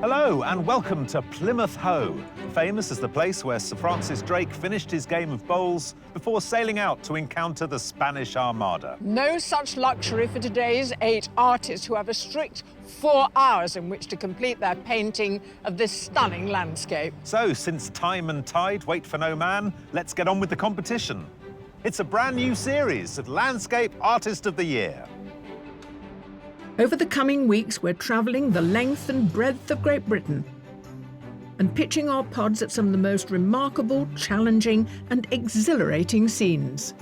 Hello and welcome to Plymouth Hoe, famous as the place where Sir Francis Drake finished his game of bowls before sailing out to encounter the Spanish Armada. No such luxury for today's 8 artists who have a strict 4 hours in which to complete their painting of this stunning landscape. So, since time and tide wait for no man, let's get on with the competition. It's a brand new series of Landscape Artist of the Year. Over the coming weeks, we're travelling the length and breadth of Great Britain and pitching our pods at some of the most remarkable, challenging and exhilarating scenes.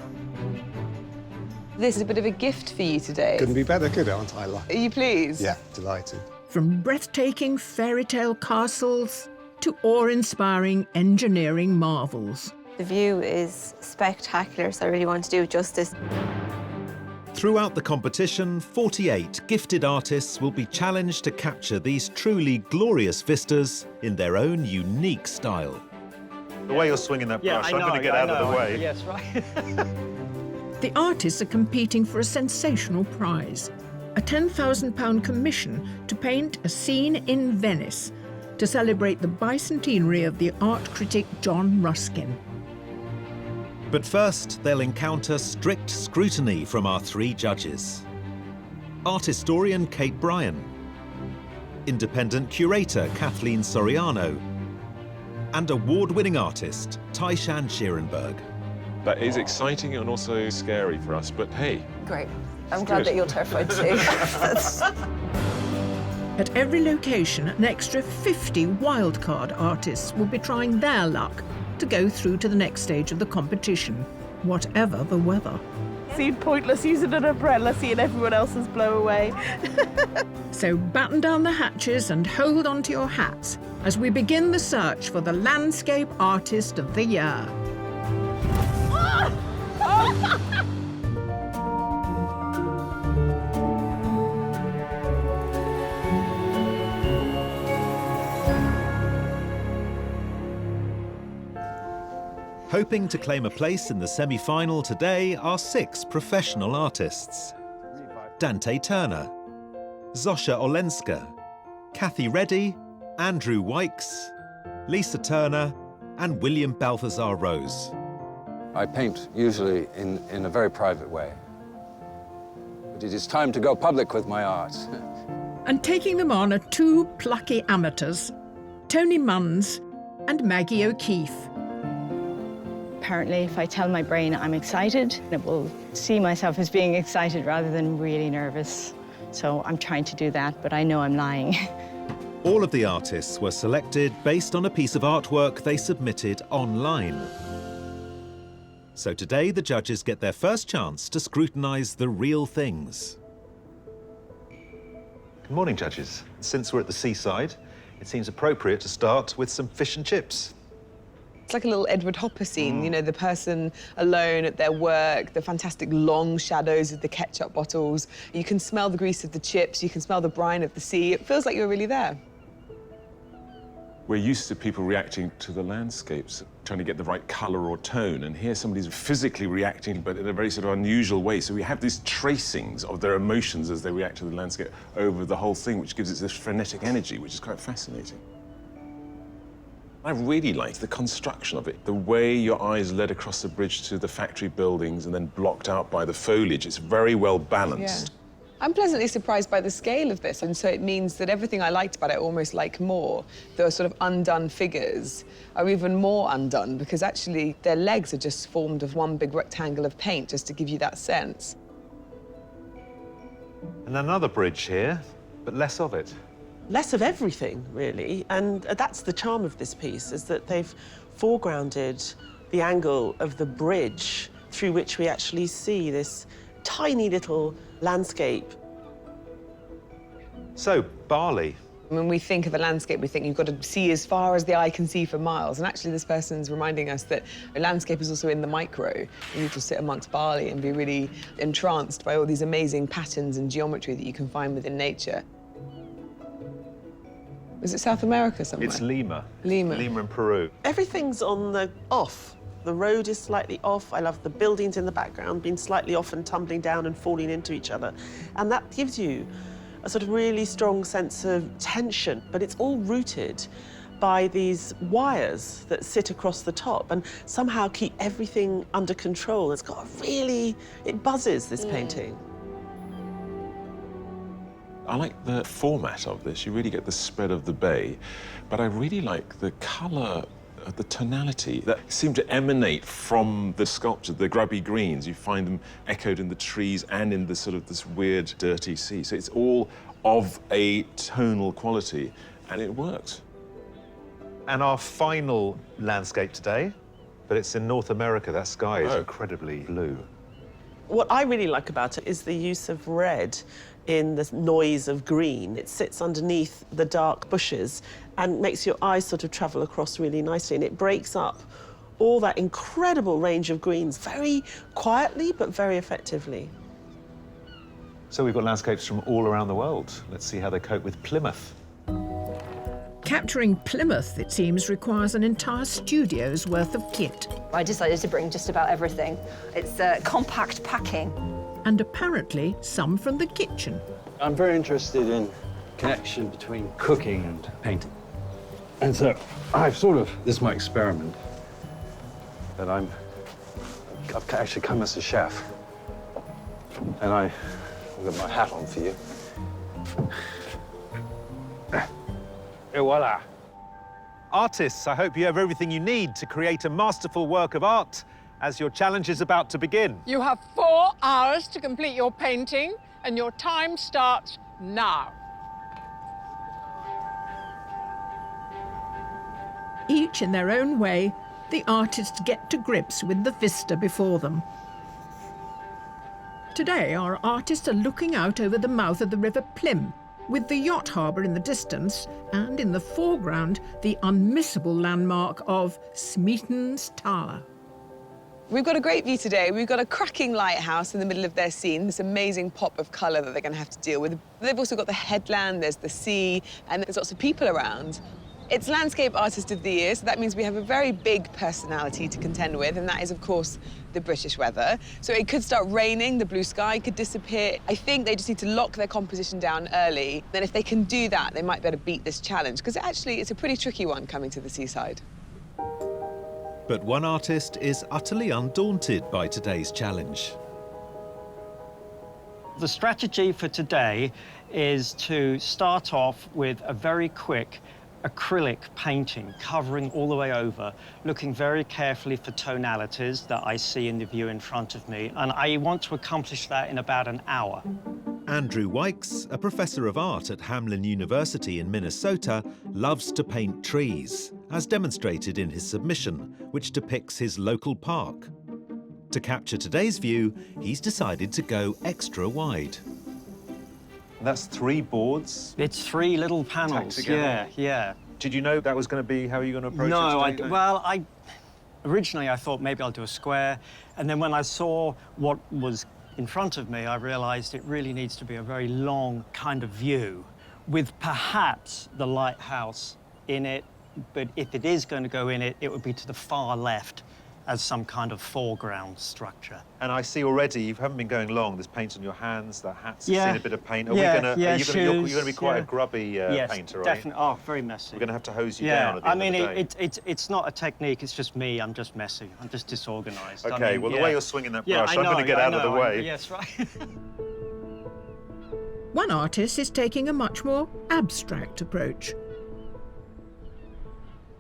This is a bit of a gift for you today. Couldn't be better, could it, aren't I? Are you pleased? Yeah, delighted. From breathtaking fairy tale castles to awe-inspiring engineering marvels. The view is spectacular, so I really want to do it justice. Throughout the competition, 48 gifted artists will be challenged to capture these truly glorious vistas in their own unique style. The way you're swinging that brush, I'm going to get out of the way. Yes, right. The artists are competing for a sensational prize, a £10,000 commission to paint a scene in Venice to celebrate the bicentenary of the art critic John Ruskin. But first, they'll encounter strict scrutiny from our 3 judges. Art historian Kate Bryan, independent curator Kathleen Soriano, and award-winning artist Tai-Shan Schierenberg. That is exciting and also scary for us, but hey. Great. I'm glad that you're terrified too. At every location, an extra 50 wildcard artists will be trying their luck to go through to the next stage of the competition, whatever the weather. Seemed pointless using an umbrella, seeing everyone else's blow away. So batten down the hatches and hold on to your hats as we begin the search for the Landscape Artist of the Year. Hoping to claim a place in the semi-final today are 6 professional artists. Dante Turner, Zosha Olenska, Kathy Reddy, Andrew Wykes, Lisa Turner and William Balthazar Rose. I paint usually in a very private way. But it is time to go public with my art. And taking them on are 2 plucky amateurs, Tony Munns and Maggie O'Keefe. Apparently, if I tell my brain I'm excited, it will see myself as being excited rather than really nervous. So I'm trying to do that, but I know I'm lying. All of the artists were selected based on a piece of artwork they submitted online. So today, the judges get their first chance to scrutinise the real things. Good morning, judges. Since we're at the seaside, it seems appropriate to start with some fish and chips. It's like a little Edward Hopper scene, you know, the person alone at their work, the fantastic long shadows of the ketchup bottles. You can smell the grease of the chips, you can smell the brine of the sea. It feels like you're really there. We're used to people reacting to the landscapes, trying to get the right colour or tone, and here somebody's physically reacting, but in a very sort of unusual way. So we have these tracings of their emotions as they react to the landscape over the whole thing, which gives it this frenetic energy, which is quite fascinating. I really liked the construction of it, the way your eyes led across the bridge to the factory buildings and then blocked out by the foliage. It's very well balanced. Yeah. I'm pleasantly surprised by the scale of this, and so it means that everything I liked about it, almost like more, the sort of undone figures are even more undone because actually their legs are just formed of one big rectangle of paint, just to give you that sense. And another bridge here, but less of it. Less of everything, really, and that's the charm of this piece, is that they've foregrounded the angle of the bridge through which we actually see this tiny little landscape. So, Bali. When we think of a landscape, we think you've got to see as far as the eye can see for miles, and actually this person's reminding us that a landscape is also in the micro. You need to sit amongst Bali and be really entranced by all these amazing patterns and geometry that you can find within nature. Is it South America somewhere? It's Lima. Lima. Lima in Peru. Everything's on the off. The road is slightly off. I love the buildings in the background being slightly off and tumbling down and falling into each other. And that gives you a sort of really strong sense of tension, but it's all rooted by these wires that sit across the top and somehow keep everything under control. It's got a really, it buzzes, this painting. I like the format of this. You really get the spread of the bay, but I really like the colour, the tonality that seem to emanate from the sculpture, the grubby greens. You find them echoed in the trees and in the sort of this weird, dirty sea. So it's all of a tonal quality, and it works. And our final landscape today, but it's in North America. That sky is incredibly blue. What I really like about it is the use of red in the noise of green. It sits underneath the dark bushes and makes your eyes sort of travel across really nicely, and it breaks up all that incredible range of greens very quietly but very effectively. So we've got landscapes from all around the world. Let's see how they cope with Plymouth. Capturing Plymouth, it seems, requires an entire studio's worth of kit. I decided to bring just about everything. It's compact packing. And apparently some from the kitchen. I'm very interested in connection between cooking and painting. And so I've this is my experiment, that I've actually come as a chef. And I've got my hat on for you. Et voila. Artists, I hope you have everything you need to create a masterful work of art as your challenge is about to begin. You have 4 hours to complete your painting, and your time starts now. Each in their own way, the artists get to grips with the vista before them. Today, our artists are looking out over the mouth of the River Plym, with the yacht harbour in the distance, and in the foreground, the unmissable landmark of Smeaton's Tower. We've got a great view today. We've got a cracking lighthouse in the middle of their scene, this amazing pop of colour that they're going to have to deal with. They've also got the headland, there's the sea, and there's lots of people around. It's Landscape Artist of the Year, so that means we have a very big personality to contend with, and that is, of course, the British weather. So it could start raining, the blue sky could disappear. I think they just need to lock their composition down early. Then if they can do that, they might be able to beat this challenge, because actually it's a pretty tricky one coming to the seaside. But one artist is utterly undaunted by today's challenge. The strategy for today is to start off with a very quick acrylic painting covering all the way over, looking very carefully for tonalities that I see in the view in front of me, and I want to accomplish that in about an hour. Andrew Wykes, a professor of art at Hamline University in Minnesota, loves to paint trees, as demonstrated in his submission, which depicts his local park. To capture today's view, he's decided to go extra wide. And that's 3 boards? It's 3 little panels, yeah. Did you know that was going to be how you're going to approach it today? Well, originally I thought maybe I'll do a square, and then when I saw what was in front of me, I realised it really needs to be a very long kind of view, with perhaps the lighthouse in it, but if it is going to go in it, it would be to the far left as some kind of foreground structure. And I see already you haven't been going long. There's paint on your hands, the hat's seen a bit of paint. Are you're going to be quite a grubby painter, right? Definitely. Oh, very messy. We're going to have to hose you down at the end of the day. It's not a technique, it's just me. I'm just messy. I'm just disorganised. Okay, well, the way you're swinging that brush, I'm going to get out of the way. Yes, right. One artist is taking a much more abstract approach.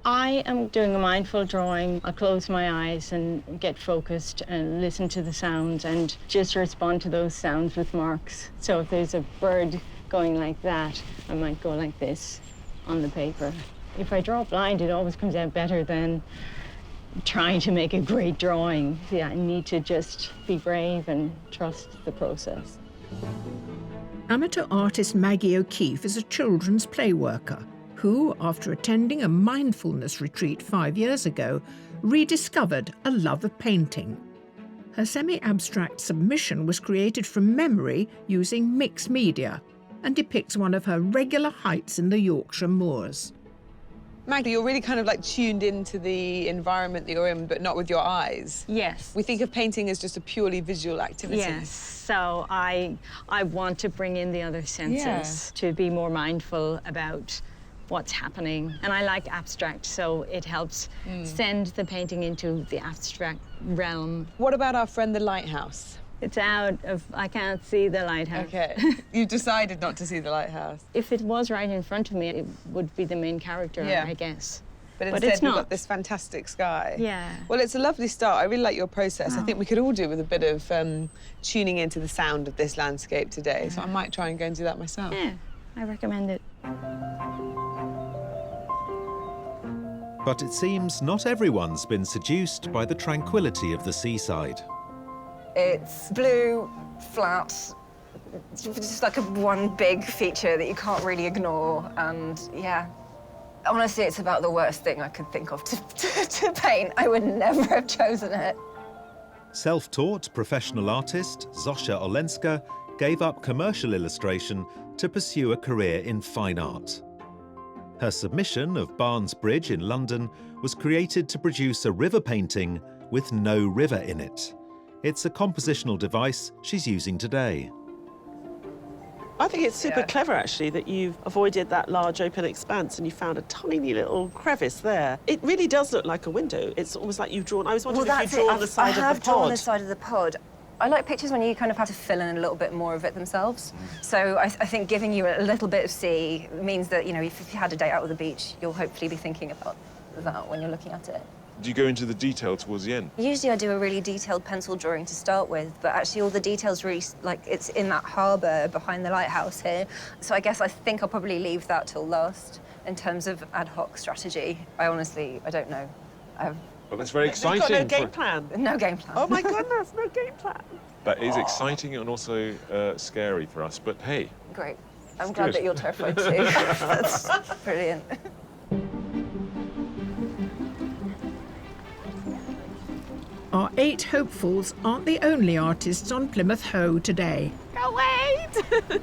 I am doing a mindful drawing. I close my eyes and get focused and listen to the sounds and just respond to those sounds with marks. So if there's a bird going like that, I might go like this on the paper. If I draw blind, it always comes out better than trying to make a great drawing. Yeah, I need to just be brave and trust the process. Amateur artist Maggie O'Keefe is a children's play worker who, after attending a mindfulness retreat 5 years ago, rediscovered a love of painting. Her semi-abstract submission was created from memory using mixed media and depicts one of her regular heights in the Yorkshire moors. Maggie, you're really kind of like tuned into the environment that you're in, but not with your eyes. Yes. We think of painting as just a purely visual activity. Yes, so I want to bring in the other senses to be more mindful about what's happening. And I like abstract, so it helps send the painting into the abstract realm. What about our friend the Lighthouse? It's out of, I can't see the lighthouse. Okay, you've decided not to see the lighthouse. If it was right in front of me, it would be the main character, I guess. But instead it's we've not. got this fantastic sky. Yeah. Well, it's a lovely start. I really like your process. I think we could all do with a bit of tuning into the sound of this landscape today. So I might try and go and do that myself. Yeah, I recommend it. But it seems not everyone's been seduced by the tranquility of the seaside. It's blue, flat, just like one big feature that you can't really ignore. And yeah, honestly, it's about the worst thing I could think of to paint. I would never have chosen it. Self-taught professional artist Zosha Olenska gave up commercial illustration to pursue a career in fine art. Her submission of Barnes Bridge in London was created to produce a river painting with no river in it. It's a compositional device she's using today. I think it's super clever, actually, that you've avoided that large open expanse and you found a tiny little crevice there. It really does look like a window. It's almost like you've drawn... I was wondering if you've drawn the side of the pod. I have drawn the side of the pod. I like pictures when you kind of have to fill in a little bit more of it themselves. So I think giving you a little bit of sea means that, you know, if you had a day out with the beach, you'll hopefully be thinking about that when you're looking at it. Do you go into the detail towards the end? Usually I do a really detailed pencil drawing to start with, but actually all the details really, like, it's in that harbour behind the lighthouse here. So I guess I think I'll probably leave that till last in terms of ad hoc strategy. I don't know. Well, that's very exciting. You've got no game plan? No game plan. Oh, my goodness, no game plan. That is exciting and also scary for us, but hey. Great. I'm glad that you're terrified too. That's brilliant. Our 8 hopefuls aren't the only artists on Plymouth Hoe today. Go wait!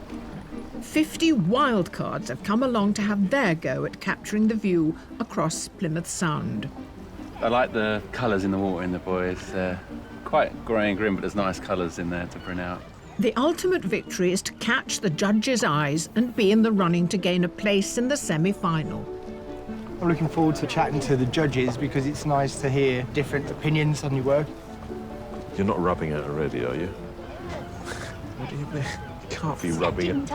50 wildcards have come along to have their go at capturing the view across Plymouth Sound. I like the colours in the water in the buoys. They're quite grey and grim, but there's nice colours in there to bring out. The ultimate victory is to catch the judges' eyes and be in the running to gain a place in the semi-final. I'm looking forward to chatting to the judges because it's nice to hear different opinions on your work. You're not rubbing it already, are you? What do you mean? You can't be rubbing it.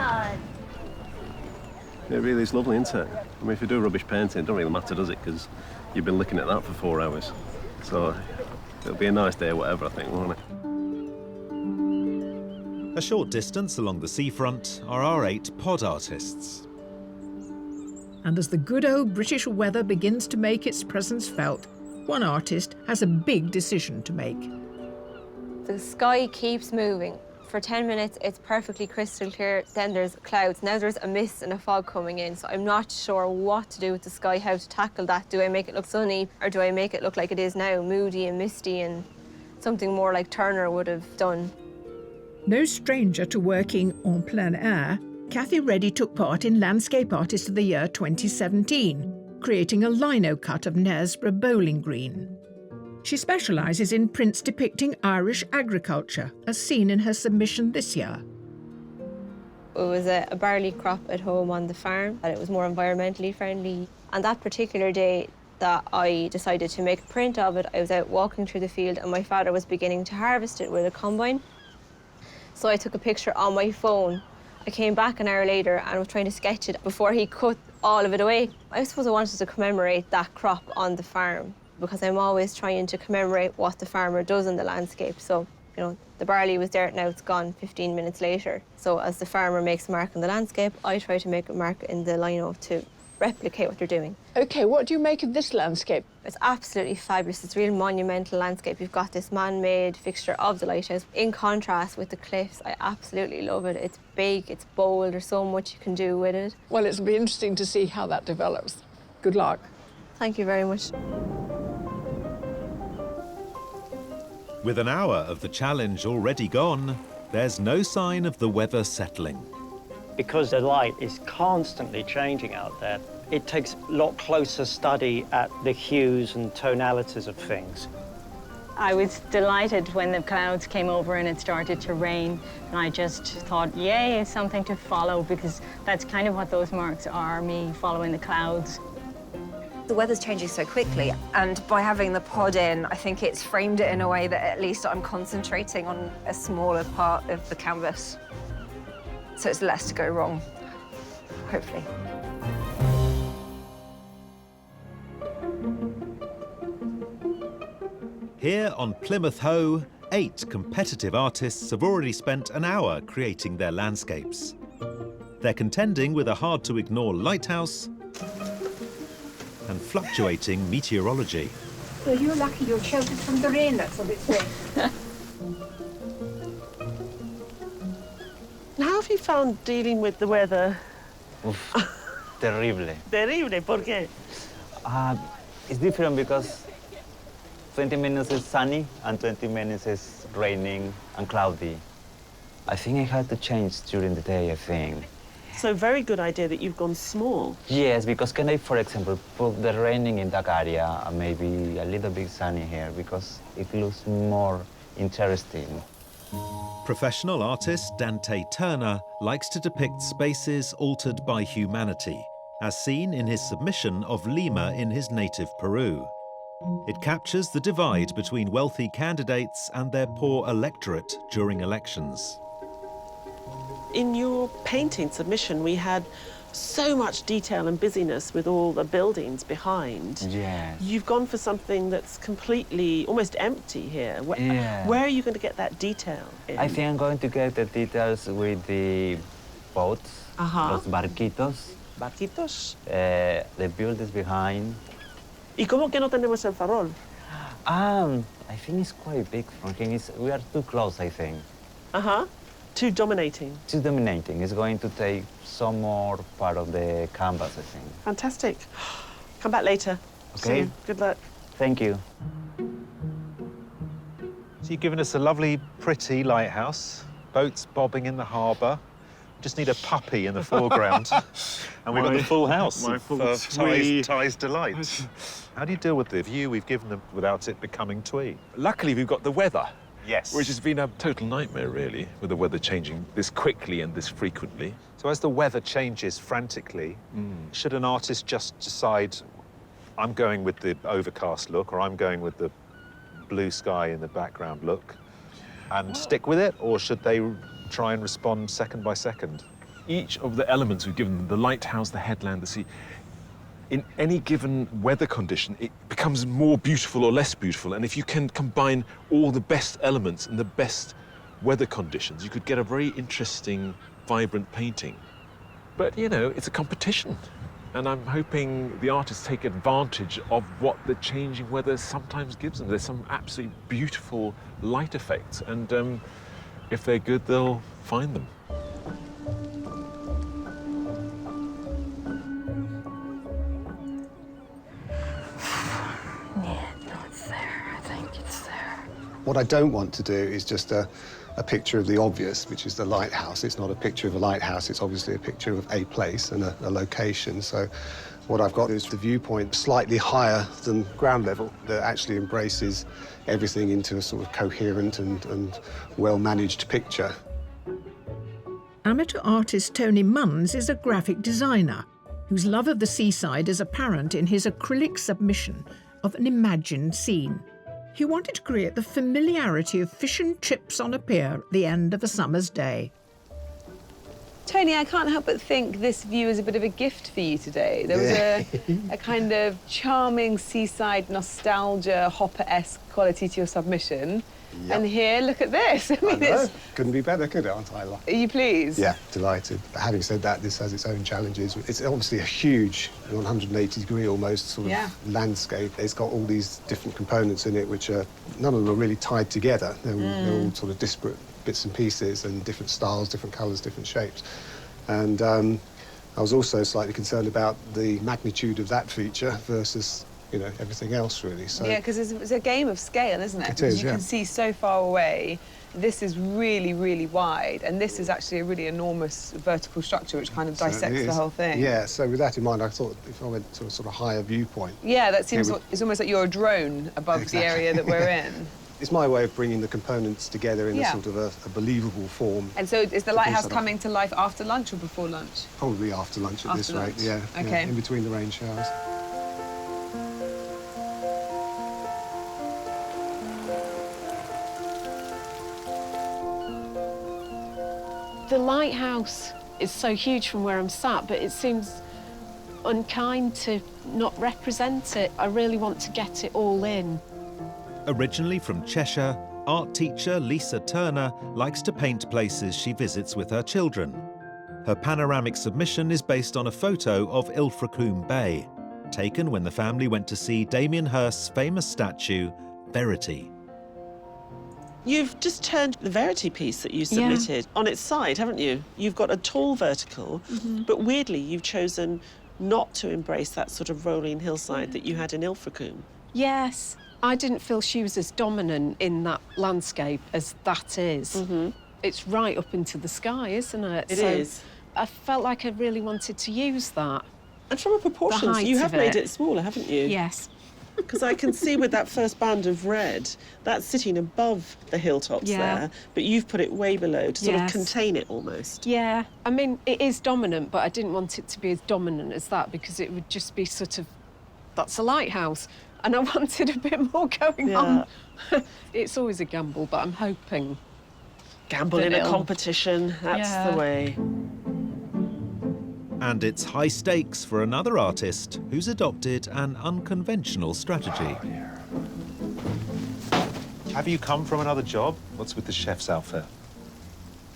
It really is lovely, isn't it? I mean, if you do rubbish painting, it don't really matter, does it? Because you've been looking at that for 4 hours. So it'll be a nice day, whatever, I think, won't it? A short distance along the seafront are our 8 pod artists. And as the good old British weather begins to make its presence felt, one artist has a big decision to make. The sky keeps moving. For 10 minutes, it's perfectly crystal clear. Then there's clouds. Now there's a mist and a fog coming in. So I'm not sure what to do with the sky, how to tackle that. Do I make it look sunny or do I make it look like it is now, moody and misty and something more like Turner would have done? No stranger to working en plein air, Cathy Reddy took part in Landscape Artist of the Year 2017, creating a lino cut of Knaresborough Bowling Green. She specialises in prints depicting Irish agriculture, as seen in her submission this year. It was a barley crop at home on the farm, and it was more environmentally friendly. And that particular day that I decided to make a print of it, I was out walking through the field and my father was beginning to harvest it with a combine. So I took a picture on my phone. I came back an hour later and was trying to sketch it before he cut all of it away. I suppose I wanted to commemorate that crop on the farm because I'm always trying to commemorate what the farmer does in the landscape. So, you know, the barley was there, now it's gone 15 minutes later. So as the farmer makes a mark in the landscape, I try to make a mark in the lino to replicate what they're doing. OK, what do you make of this landscape? It's absolutely fabulous. It's a real monumental landscape. You've got this man-made fixture of the lighthouse in contrast with the cliffs. I absolutely love it. It's big, it's bold, there's so much you can do with it. Well, it'll be interesting to see how that develops. Good luck. Thank you very much. With an hour of the challenge already gone, there's no sign of the weather settling. Because the light is constantly changing out there, It takes a lot closer study at the hues and tonalities of things. I was delighted when the clouds came over and it started to rain, and I just thought, yay, something to follow, because that's kind of what those marks are, me following the clouds. The weather's changing so quickly, and by having the pod in, I think it's framed it in a way that at least I'm concentrating on a smaller part of the canvas. So it's less to go wrong, hopefully. Here on Plymouth Hoe, 8 competitive artists have already spent an hour creating their landscapes. They're contending with a hard-to-ignore lighthouse and fluctuating meteorology. Well, you're lucky you're sheltered from the rain, that's what it's saying. How have you found dealing with the weather? Terrible. Terrible, ¿por qué? It's different because 20 minutes is sunny and 20 minutes is raining and cloudy. I think I had to change during the day, I think. So very good idea that you've gone small. Yes, because can I, for example, put the raining in that area and maybe a little bit sunny here because it looks more interesting. Professional artist Dante Turner likes to depict spaces altered by humanity, as seen in his submission of Lima in his native Peru. It captures the divide between wealthy candidates and their poor electorate during elections. In your painting submission, we had so much detail and busyness with all the buildings behind. Yes. You've gone for something that's completely, almost empty here. Yeah. Where are you going to get that detail in? I think I'm going to get the details with the boats, los barquitos. Barquitos. The buildings behind. ¿Y cómo que no tenemos el farol? I think it's quite big from here. We are too close, I think. Too dominating. Too dominating. It's going to take some more part of the canvas, I think. Fantastic. Come back later. Okay. Soon. Good luck. Thank you. So you've given us a lovely, pretty lighthouse, boats bobbing in the harbour. Just need a puppy in the foreground. And we've got the full house of Ty's delight. How do you deal with the view we've given them without it becoming twee? Luckily, we've got the weather. Yes. Which has been a total nightmare, really, with the weather changing this quickly and this frequently. So as the weather changes frantically, should an artist just decide, I'm going with the overcast look, or I'm going with the blue sky in the background look, and stick with it, or should they try and respond second by second? Each of the elements we've given them, the lighthouse, the headland, the sea, in any given weather condition, it becomes more beautiful or less beautiful. And if you can combine all the best elements in the best weather conditions, you could get a very interesting, vibrant painting. But, you know, it's a competition. And I'm hoping the artists take advantage of what the changing weather sometimes gives them. There's some absolutely beautiful light effects. And if they're good, they'll find them. What I don't want to do is just a picture of the obvious, which is the lighthouse. It's not a picture of a lighthouse, it's obviously a picture of a place and a location. So what I've got is the viewpoint slightly higher than ground level that actually embraces everything into a sort of coherent and well-managed picture. Amateur artist Tony Munns is a graphic designer whose love of the seaside is apparent in his acrylic submission of an imagined scene. He wanted to create the familiarity of fish and chips on a pier at the end of a summer's day. Tony, I can't help but think this view is a bit of a gift for you today. There was a kind of charming seaside nostalgia, Hopper-esque quality to your submission. Yep. And here, look at this. I mean, it's... Couldn't be better, could it, aren't I? Are you pleased? Yeah, delighted. But having said that, this has its own challenges. It's obviously a huge 180-degree almost sort of landscape. It's got all these different components in it, which are, none of them are really tied together. They're all sort of disparate bits and pieces and different styles, different colours, different shapes. And I was also slightly concerned about the magnitude of that feature versus you know, everything else, really. So yeah, because it's a game of scale, isn't it? It is, you yeah. can see so far away. This is really, really wide, and this is actually a really enormous vertical structure which kind of dissects the whole thing. Yeah, so with that in mind, I thought if I went to a sort of higher viewpoint... Yeah, that seems... It's almost like you're a drone above the area that we're in. It's my way of bringing the components together in a Yeah. sort of a believable form. And so is the lighthouse coming to life after lunch or before lunch? Probably after lunch at this rate, yeah. Okay. Yeah, in between the rain showers. The lighthouse is so huge from where I'm sat, but it seems unkind to not represent it. I really want to get it all in. Originally from Cheshire, art teacher Lisa Turner likes to paint places she visits with her children. Her panoramic submission is based on a photo of Ilfracombe Bay, taken when the family went to see Damien Hirst's famous statue, Verity. You've just turned the Verity piece that you submitted on its side, haven't you? You've got a tall vertical, but weirdly you've chosen not to embrace that sort of rolling hillside that you had in Ilfracombe. Yes, I didn't feel she was as dominant in that landscape as that is. It's right up into the sky, isn't it? It is. I felt like I really wanted to use that. And from a proportions, you have made it smaller, haven't you? Yes. Because I can see with that first band of red, that's sitting above the hilltops there, but you've put it way below to sort of contain it almost. Yeah, I mean, it is dominant, but I didn't want it to be as dominant as that because it would just be sort of, that's a lighthouse. And I wanted a bit more going on. It's always a gamble, but I'm hoping. Gamble in a competition, that's the way. And it's high stakes for another artist who's adopted an unconventional strategy. Have you come from another job? What's with the chef's outfit?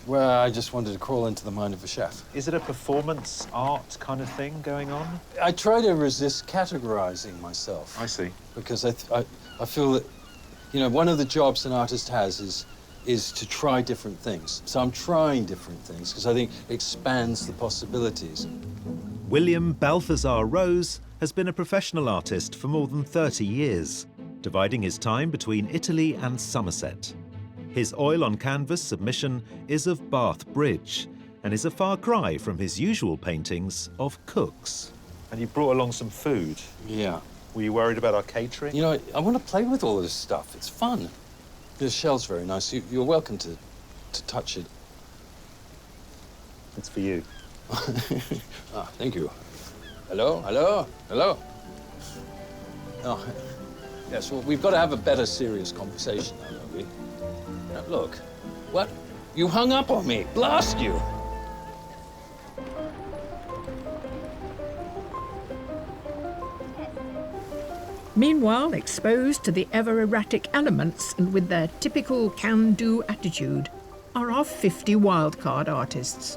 Well, I just wanted to crawl into the mind of a chef. Is it a performance art kind of thing going on? I try to resist categorizing myself. I see. Because I feel that, you know, one of the jobs an artist has is to try different things. So I'm trying different things because I think it expands the possibilities. William Balthazar Rose has been a professional artist for more than 30 years, dividing his time between Italy and Somerset. His oil on canvas submission is of Bath Bridge and is a far cry from his usual paintings of cooks. And you brought along some food. Yeah. Were you worried about our catering? You know, I want to play with all of this stuff. It's fun. The shell's very nice. You're welcome to touch it. It's for you. Thank you. Hello, hello, hello. Oh, yes, well, we've got to have a better serious conversation now, don't we? Now, look, what? You hung up on me. Blast you! Meanwhile, exposed to the ever-erratic elements and with their typical can-do attitude, are our 50 wildcard artists.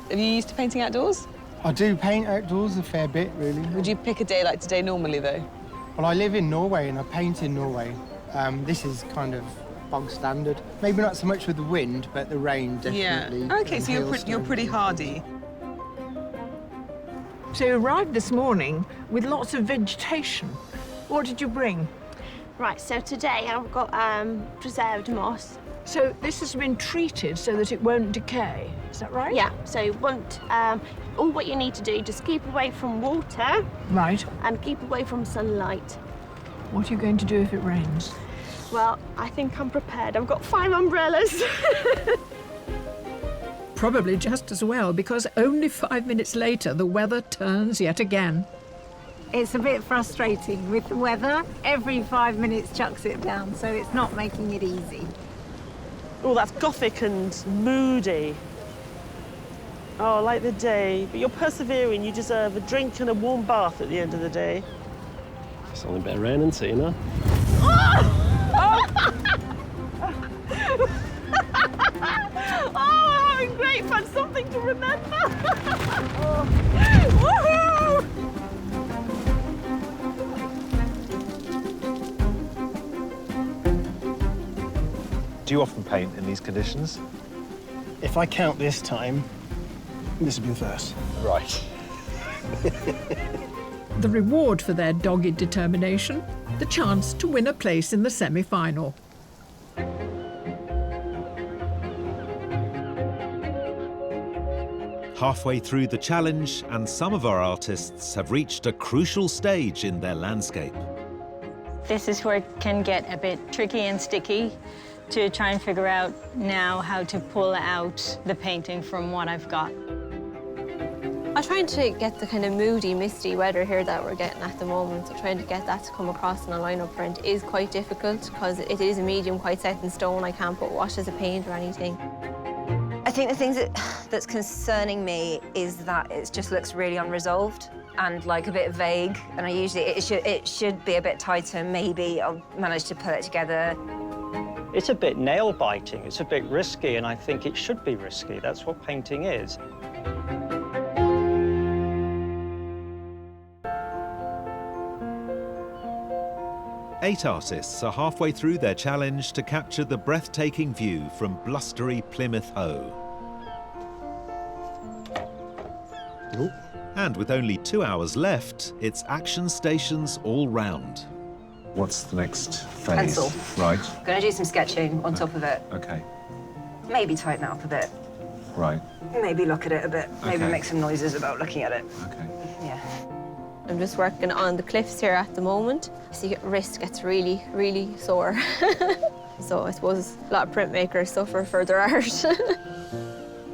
Are you used to painting outdoors? I do paint outdoors a fair bit, really. Would you pick a day like today normally, though? Well, I live in Norway and I paint in Norway. This is kind of bog standard. Maybe not so much with the wind, but the rain definitely. Yeah. OK, so you're pretty hardy. So you arrived this morning with lots of vegetation. What did you bring? Right, so today I've got preserved moss. So this has been treated so that it won't decay, is that right? Yeah, so it won't, all what you need to do, just keep away from water. Right. And keep away from sunlight. What are you going to do if it rains? Well, I think I'm prepared. I've got 5 umbrellas. Probably just as well, because only 5 minutes later, the weather turns yet again. It's a bit frustrating with the weather. Every 5 minutes chucks it down, so it's not making it easy. Oh, that's gothic and moody. Oh, like the day. But you're persevering. You deserve a drink and a warm bath at the end of the day. It's only a bit of rain, isn't it, you know? Oh, having great fun, something to remember. Woohoo! Do you often paint in these conditions? If I count this time, this will be the first. Right. The reward for their dogged determination, the chance to win a place in the semi-final. Halfway through the challenge, and some of our artists have reached a crucial stage in their landscape. This is where it can get a bit tricky and sticky to try and figure out now how to pull out the painting from what I've got. I'm trying to get the kind of moody, misty weather here that we're getting at the moment. So trying to get that to come across in a line-up print is quite difficult because it is a medium quite set in stone. I can't put washes of paint or anything. I think the thing that's concerning me is that it just looks really unresolved and like a bit vague. And it should be a bit tighter. Maybe I'll manage to pull it together. It's a bit nail-biting, it's a bit risky, and I think it should be risky. That's what painting is. Eight artists are halfway through their challenge to capture the breathtaking view from blustery Plymouth Hoe. And with only 2 hours left, it's action stations all round. What's the next phase? Pencil. Right. Gonna do some sketching on top of it. Okay. Maybe tighten it up a bit. Right. Maybe look at it a bit. Maybe Okay. make some noises about looking at it. Okay. Yeah. I'm just working on the cliffs here at the moment. So your wrist gets really, really sore. So I suppose a lot of printmakers suffer for their art.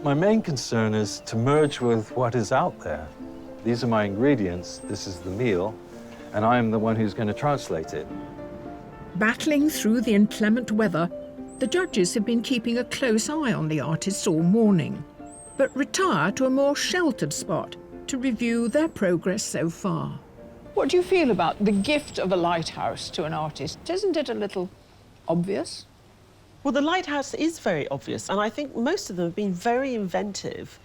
My main concern is to merge with what is out there. These are my ingredients, this is the meal, and I am the one who's going to translate it. Battling through the inclement weather, the judges have been keeping a close eye on the artists all morning, but retire to a more sheltered spot to review their progress so far. What do you feel about the gift of a lighthouse to an artist? Isn't it a little obvious? Well, the lighthouse is very obvious, and I think most of them have been very inventive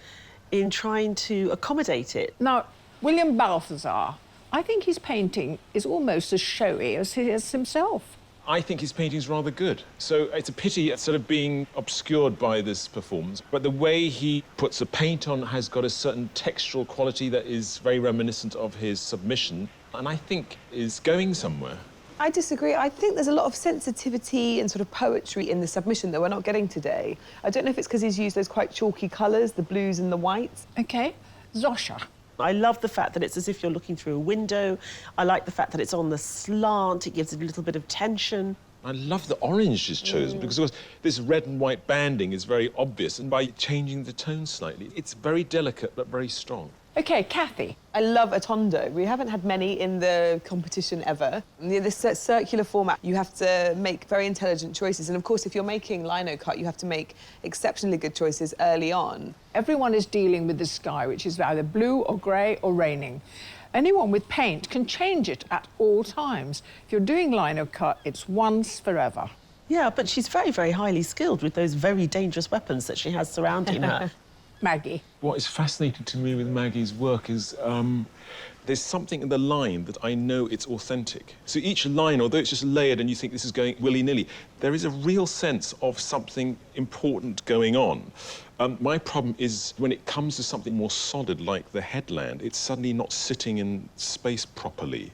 in trying to accommodate it. Now, William Balthazar, I think his painting is almost as showy as he is himself. I think his painting's rather good. So it's a pity it's sort of being obscured by this performance. But the way he puts the paint on has got a certain textural quality that is very reminiscent of his submission, and I think is going somewhere. I disagree. I think there's a lot of sensitivity and sort of poetry in the submission that we're not getting today. I don't know if it's because he's used those quite chalky colours, the blues and the whites. OK. Zosha. I love the fact that it's as if you're looking through a window. I like the fact that it's on the slant. It gives it a little bit of tension. I love the orange he's chosen because, of course, this red and white banding is very obvious, and by changing the tone slightly, it's very delicate but very strong. OK, Kathy. I love a tondo. We haven't had many in the competition ever. This circular format, you have to make very intelligent choices. And, of course, if you're making lino cut, you have to make exceptionally good choices early on. Everyone is dealing with the sky, which is either blue or grey or raining. Anyone with paint can change it at all times. If you're doing lino cut, it's once forever. Yeah, but she's very, very highly skilled with those very dangerous weapons that she has surrounding her. Maggie. What is fascinating to me with Maggie's work is there's something in the line that I know it's authentic. So each line, although it's just layered and you think this is going willy-nilly, there is a real sense of something important going on. My problem is when it comes to something more solid, like the headland, it's suddenly not sitting in space properly.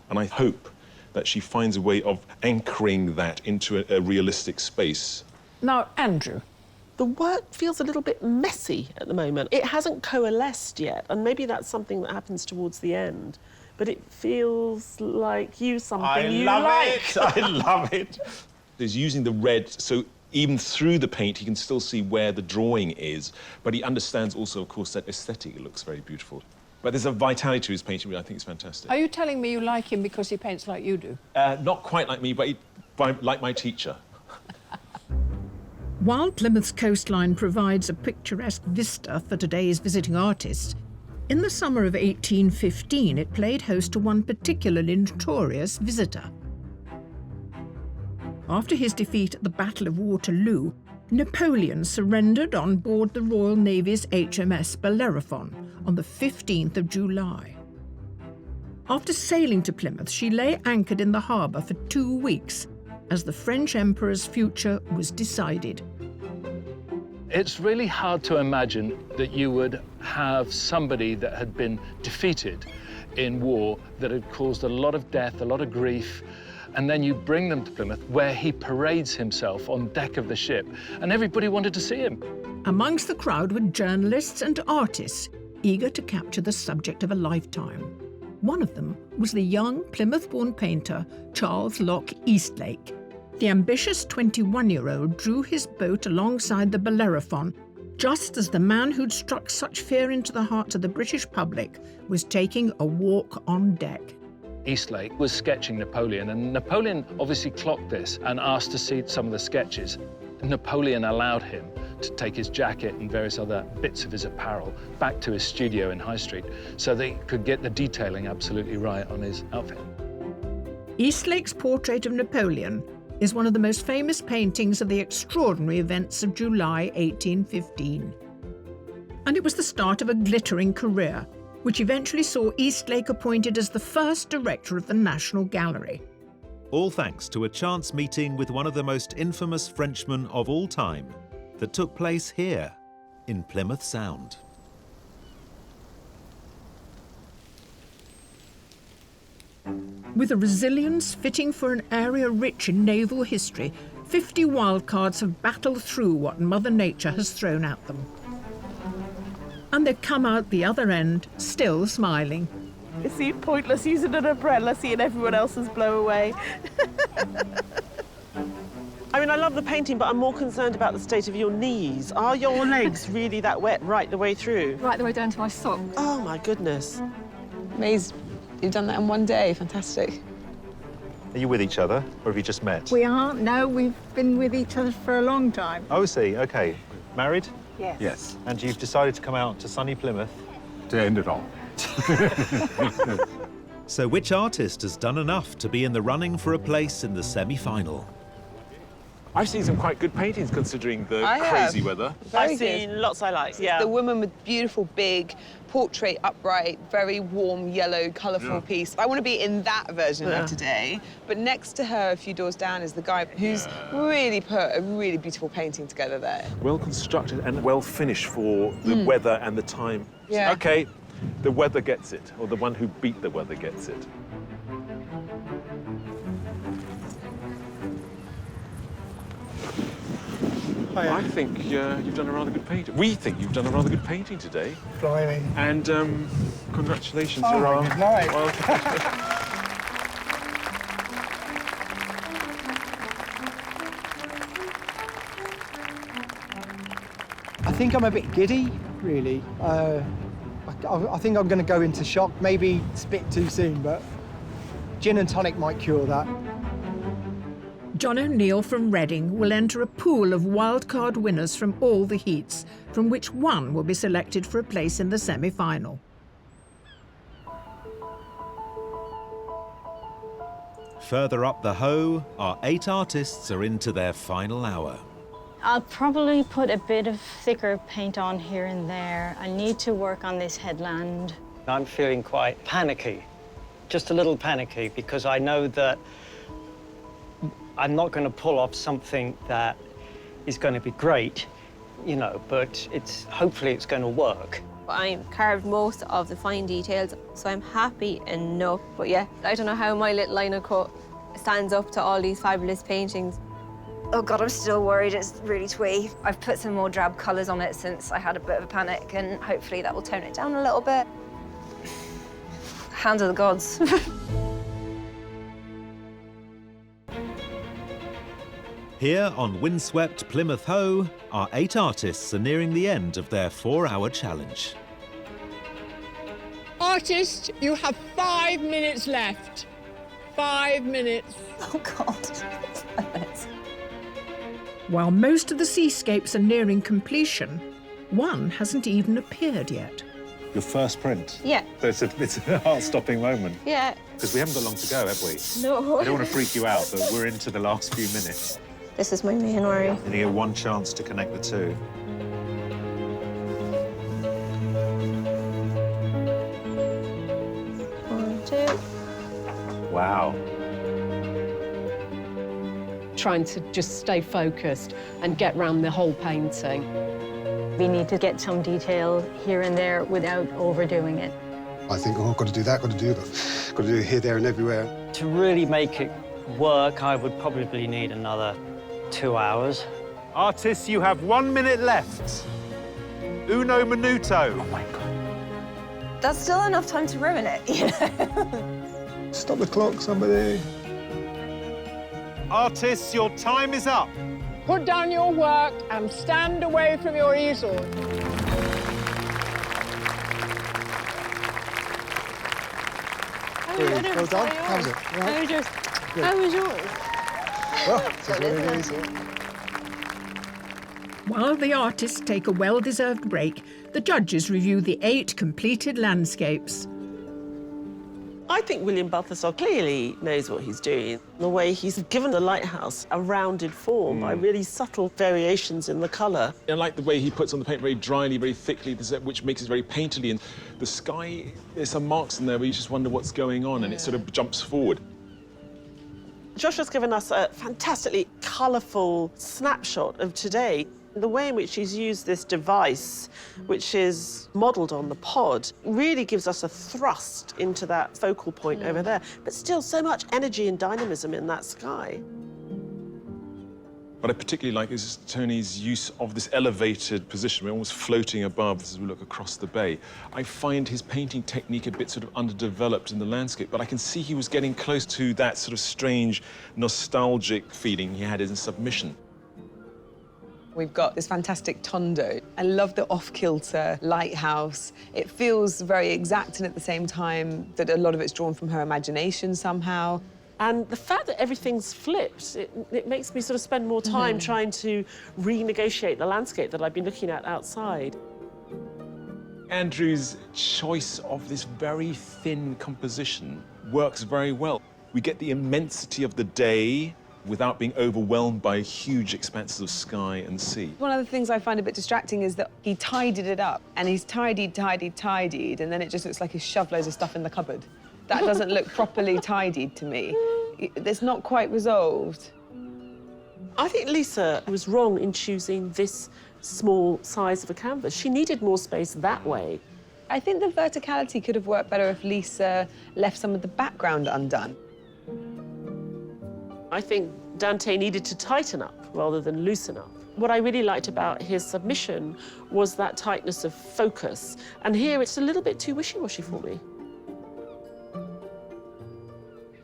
And I hope that she finds a way of anchoring that into a realistic space. Now, Andrew. The work feels a little bit messy at the moment. It hasn't coalesced yet, and maybe that's something that happens towards the end. But it feels like something you like. I love it. He's using the red, so even through the paint, he can still see where the drawing is. But he understands also, of course, that aesthetic looks very beautiful. But there's a vitality to his painting, which I think is fantastic. Are you telling me you like him because he paints like you do? Not quite like me, but like my teacher. While Plymouth's coastline provides a picturesque vista for today's visiting artists, in the summer of 1815 it played host to one particularly notorious visitor. After his defeat at the Battle of Waterloo, Napoleon surrendered on board the Royal Navy's HMS Bellerophon on the 15th of July. After sailing to Plymouth, she lay anchored in the harbour for 2 weeks as the French Emperor's future was decided. It's really hard to imagine that you would have somebody that had been defeated in war, that had caused a lot of death, a lot of grief, and then you bring them to Plymouth, where he parades himself on deck of the ship, and everybody wanted to see him. Amongst the crowd were journalists and artists eager to capture the subject of a lifetime. One of them was the young Plymouth-born painter Charles Locke Eastlake. The ambitious 21-year-old drew his boat alongside the Bellerophon just as the man who'd struck such fear into the hearts of the British public was taking a walk on deck. Eastlake was sketching Napoleon, and Napoleon obviously clocked this and asked to see some of the sketches. Napoleon allowed him to take his jacket and various other bits of his apparel back to his studio in High Street so they could get the detailing absolutely right on his outfit. Eastlake's portrait of Napoleon is one of the most famous paintings of the extraordinary events of July 1815. And it was the start of a glittering career, which eventually saw Eastlake appointed as the first director of the National Gallery. All thanks to a chance meeting with one of the most infamous Frenchmen of all time that took place here in Plymouth Sound. With a resilience fitting for an area rich in naval history, 50 wildcards have battled through what Mother Nature has thrown at them. And they come out the other end, still smiling. It seemed pointless using an umbrella, seeing everyone else's blow away. I mean, I love the painting, but I'm more concerned about the state of your knees. Are your legs really that wet right the way through? Right the way down to my socks. Oh, my goodness. Amazing. You've done that in one day. Fantastic. Are you with each other, or have you just met? We aren't. No, we've been with each other for a long time. Oh, I see. OK. Married? Yes. Yes. And you've decided to come out to sunny Plymouth? To end it all. So which artist has done enough to be in the running for a place in the semi-final? I've seen some quite good paintings considering the I crazy have. weather. Very I've seen good. lots I like, yeah. The woman with beautiful, big, portrait, upright, very warm, yellow, colourful piece. I want to be in that version of today. But next to her, a few doors down, is the guy who's really put a really beautiful painting together there. Well constructed and well finished for the weather and the time. Yeah. OK, the weather gets it, or the one who beat the weather gets it. I think you've done a rather good painting. We think you've done a rather good painting today. Blimey. And congratulations, Oh, you're my on. good night. Well, I think I'm a bit giddy, really. I think I'm going to go into shock. Maybe it's a bit too soon, but gin and tonic might cure that. John O'Neill from Reading will enter a pool of wildcard winners from all the heats, from which one will be selected for a place in the semi-final. Further up the Hoe, our 8 artists are into their final hour. I'll probably put a bit of thicker paint on here and there. I need to work on this headland. I'm feeling quite panicky, just a little panicky, because I know that I'm not going to pull off something that is going to be great, you know, but hopefully it's going to work. I carved most of the fine details, so I'm happy enough. But yeah, I don't know how my little line of cut stands up to all these fabulous paintings. Oh God, I'm still worried it's really twee. I've put some more drab colours on it since I had a bit of a panic, and hopefully that will tone it down a little bit. Hand of the gods. Here on windswept Plymouth Hoe, our 8 artists are nearing the end of their 4-hour challenge. Artist, you have 5 minutes left. 5 minutes. Oh God, 5 minutes. While most of the seascapes are nearing completion, one hasn't even appeared yet. Your first print? Yeah. So it's a heart-stopping moment. Yeah. Because we haven't got long to go, have we? No. I don't want to freak you out, but we're into the last few minutes. This is my main worry. And you get one chance to connect the two. One, two. Wow. Trying to just stay focused and get round the whole painting. We need to get some detail here and there without overdoing it. I think, oh, I've got to do that, got to do that, got to do it here, there, and everywhere. To really make it work, I would probably need another 2 hours. Artists, you have 1 minute left. Uno minuto. Oh, my God. That's still enough time to ruin it, you know? Stop the clock, somebody. Artists, your time is up. Put down your work and stand away from your easel. Well done. How was it? Right. How was yours? Well, this is what it is. While the artists take a well-deserved break, the judges review the 8 completed landscapes. I think William Balthasar clearly knows what he's doing. The way he's given the lighthouse a rounded form by really subtle variations in the colour. I like the way he puts on the paint very dryly, very thickly, which makes it very painterly. And the sky, there's some marks in there where you just wonder what's going on, and it sort of jumps forward. Joshua's given us a fantastically colourful snapshot of today. The way in which he's used this device, which is modelled on the pod, really gives us a thrust into that focal point over there, but still so much energy and dynamism in that sky. What I particularly like is Tony's use of this elevated position. We're almost floating above as we look across the bay. I find his painting technique a bit sort of underdeveloped in the landscape, but I can see he was getting close to that sort of strange, nostalgic feeling he had in Submission. We've got this fantastic tondo. I love the off-kilter lighthouse. It feels very exact, and at the same time that a lot of it's drawn from her imagination somehow. And the fact that everything's flipped, it makes me sort of spend more time trying to renegotiate the landscape that I've been looking at outside. Andrew's choice of this very thin composition works very well. We get the immensity of the day without being overwhelmed by huge expanses of sky and sea. One of the things I find a bit distracting is that he tidied it up, and he's tidied, and then it just looks like he's shoved loads of stuff in the cupboard. That doesn't look properly tidied to me. It's not quite resolved. I think Lisa was wrong in choosing this small size of a canvas. She needed more space that way. I think the verticality could have worked better if Lisa left some of the background undone. I think Dante needed to tighten up rather than loosen up. What I really liked about his submission was that tightness of focus. And here it's a little bit too wishy-washy for me.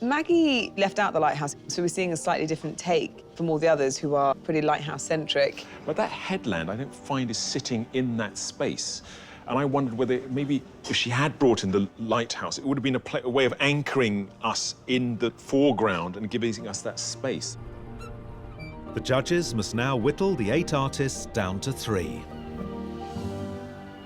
Maggie left out the lighthouse, so we're seeing a slightly different take from all the others who are pretty lighthouse-centric. But that headland, I don't find, is sitting in that space. And I wondered whether maybe if she had brought in the lighthouse, it would have been a way of anchoring us in the foreground and giving us that space. The judges must now whittle the 8 artists down to 3.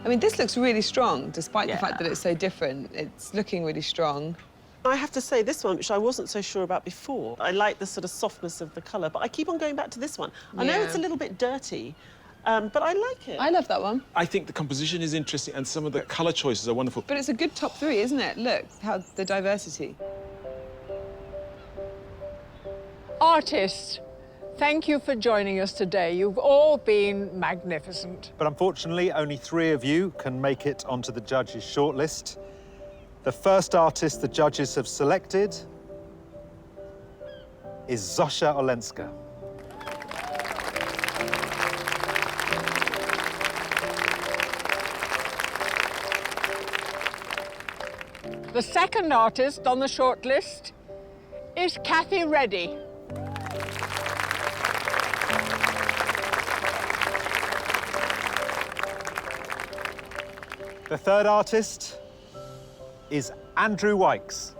I mean, this looks really strong, despite the fact that it's so different. It's looking really strong. I have to say, this one, which I wasn't so sure about before, I like the sort of softness of the colour, but I keep on going back to this one. I know it's a little bit dirty, but I like it. I love that one. I think the composition is interesting and some of the colour choices are wonderful. But it's a good top 3, isn't it? Look, how the diversity. Artists, thank you for joining us today. You've all been magnificent. But unfortunately, only 3 of you can make it onto the judges' shortlist. The first artist the judges have selected is Zosha Olenska. The second artist on the shortlist is Kathy Reddy. The third artist is Andrew Wykes.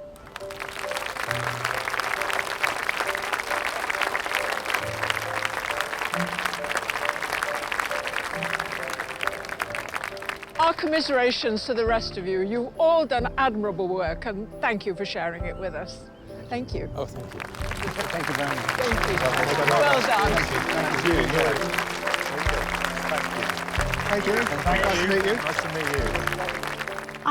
Our commiserations to the rest of you. You've all done admirable work, and thank you for sharing it with us. Thank you. Oh, thank you. Thank you very much. Thank you. Well done. Thank you. Thank you. Nice to meet you. Nice to meet you.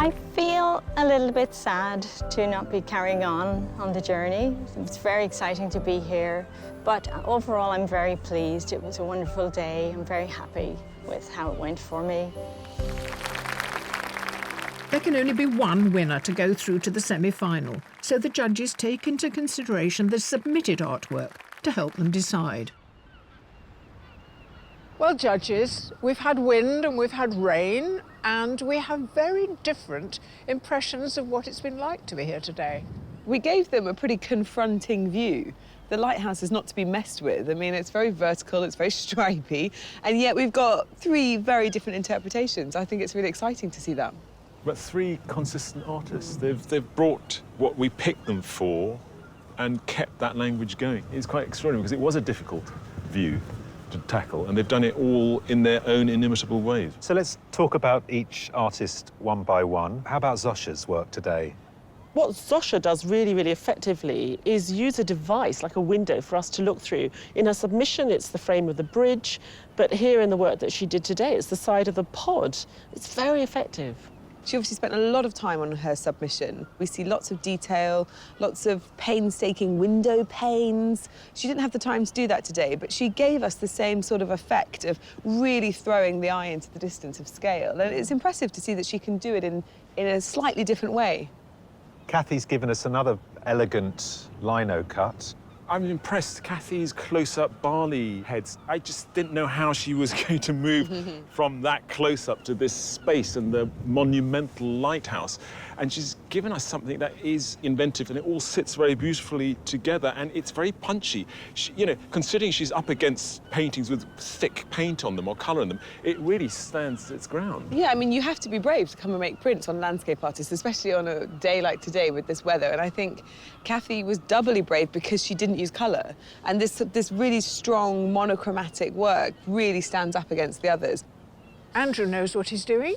I feel a little bit sad to not be carrying on the journey. It's very exciting to be here, but overall I'm very pleased. It was a wonderful day. I'm very happy with how it went for me. There can only be one winner to go through to the semi-final, so the judges take into consideration the submitted artwork to help them decide. Well, judges, we've had wind and we've had rain, and we have very different impressions of what it's been like to be here today. We gave them a pretty confronting view. The lighthouse is not to be messed with. I mean, it's very vertical, it's very stripy, and yet we've got three very different interpretations. I think it's really exciting to see that. But three consistent artists. They've brought what we picked them for and kept that language going. It's quite extraordinary because it was a difficult view to tackle, and they've done it all in their own inimitable ways. So let's talk about each artist one by one. How about Zosha's work today? What Zosha does really, really effectively is use a device like a window for us to look through. In her submission, it's the frame of the bridge, but here in the work that she did today, it's the side of the pod. It's very effective. She obviously spent a lot of time on her submission. We see lots of detail, lots of painstaking window panes. She didn't have the time to do that today, but she gave us the same sort of effect of really throwing the eye into the distance of scale. And it's impressive to see that she can do it in a slightly different way. Kathy's given us another elegant lino cut. I'm impressed. Kathy's close-up barley heads. I just didn't know how she was going to move from that close-up to this space and the monumental lighthouse. And she's given us something that is inventive, and it all sits very beautifully together, and it's very punchy. You know, considering she's up against paintings with thick paint on them or colour on them, it really stands its ground. Yeah, I mean, you have to be brave to come and make prints on landscape artists, especially on a day like today with this weather. And I think Kathy was doubly brave because she didn't use colour. And this really strong monochromatic work really stands up against the others. Andrew knows what he's doing.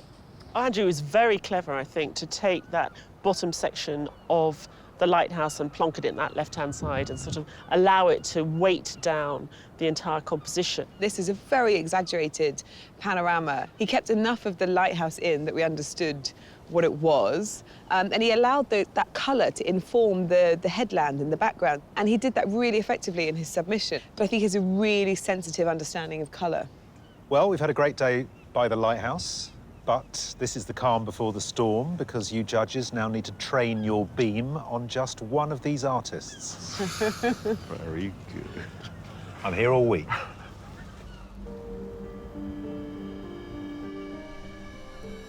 Andrew is very clever, I think, to take that bottom section of the lighthouse and plonk it in that left-hand side and sort of allow it to weight down the entire composition. This is a very exaggerated panorama. He kept enough of the lighthouse in that we understood what it was, and he allowed that colour to inform the headland in the background. And he did that really effectively in his submission. But I think he has a really sensitive understanding of colour. Well, we've had a great day by the lighthouse, but this is the calm before the storm, because you judges now need to train your beam on just one of these artists. Very good. I'm here all week.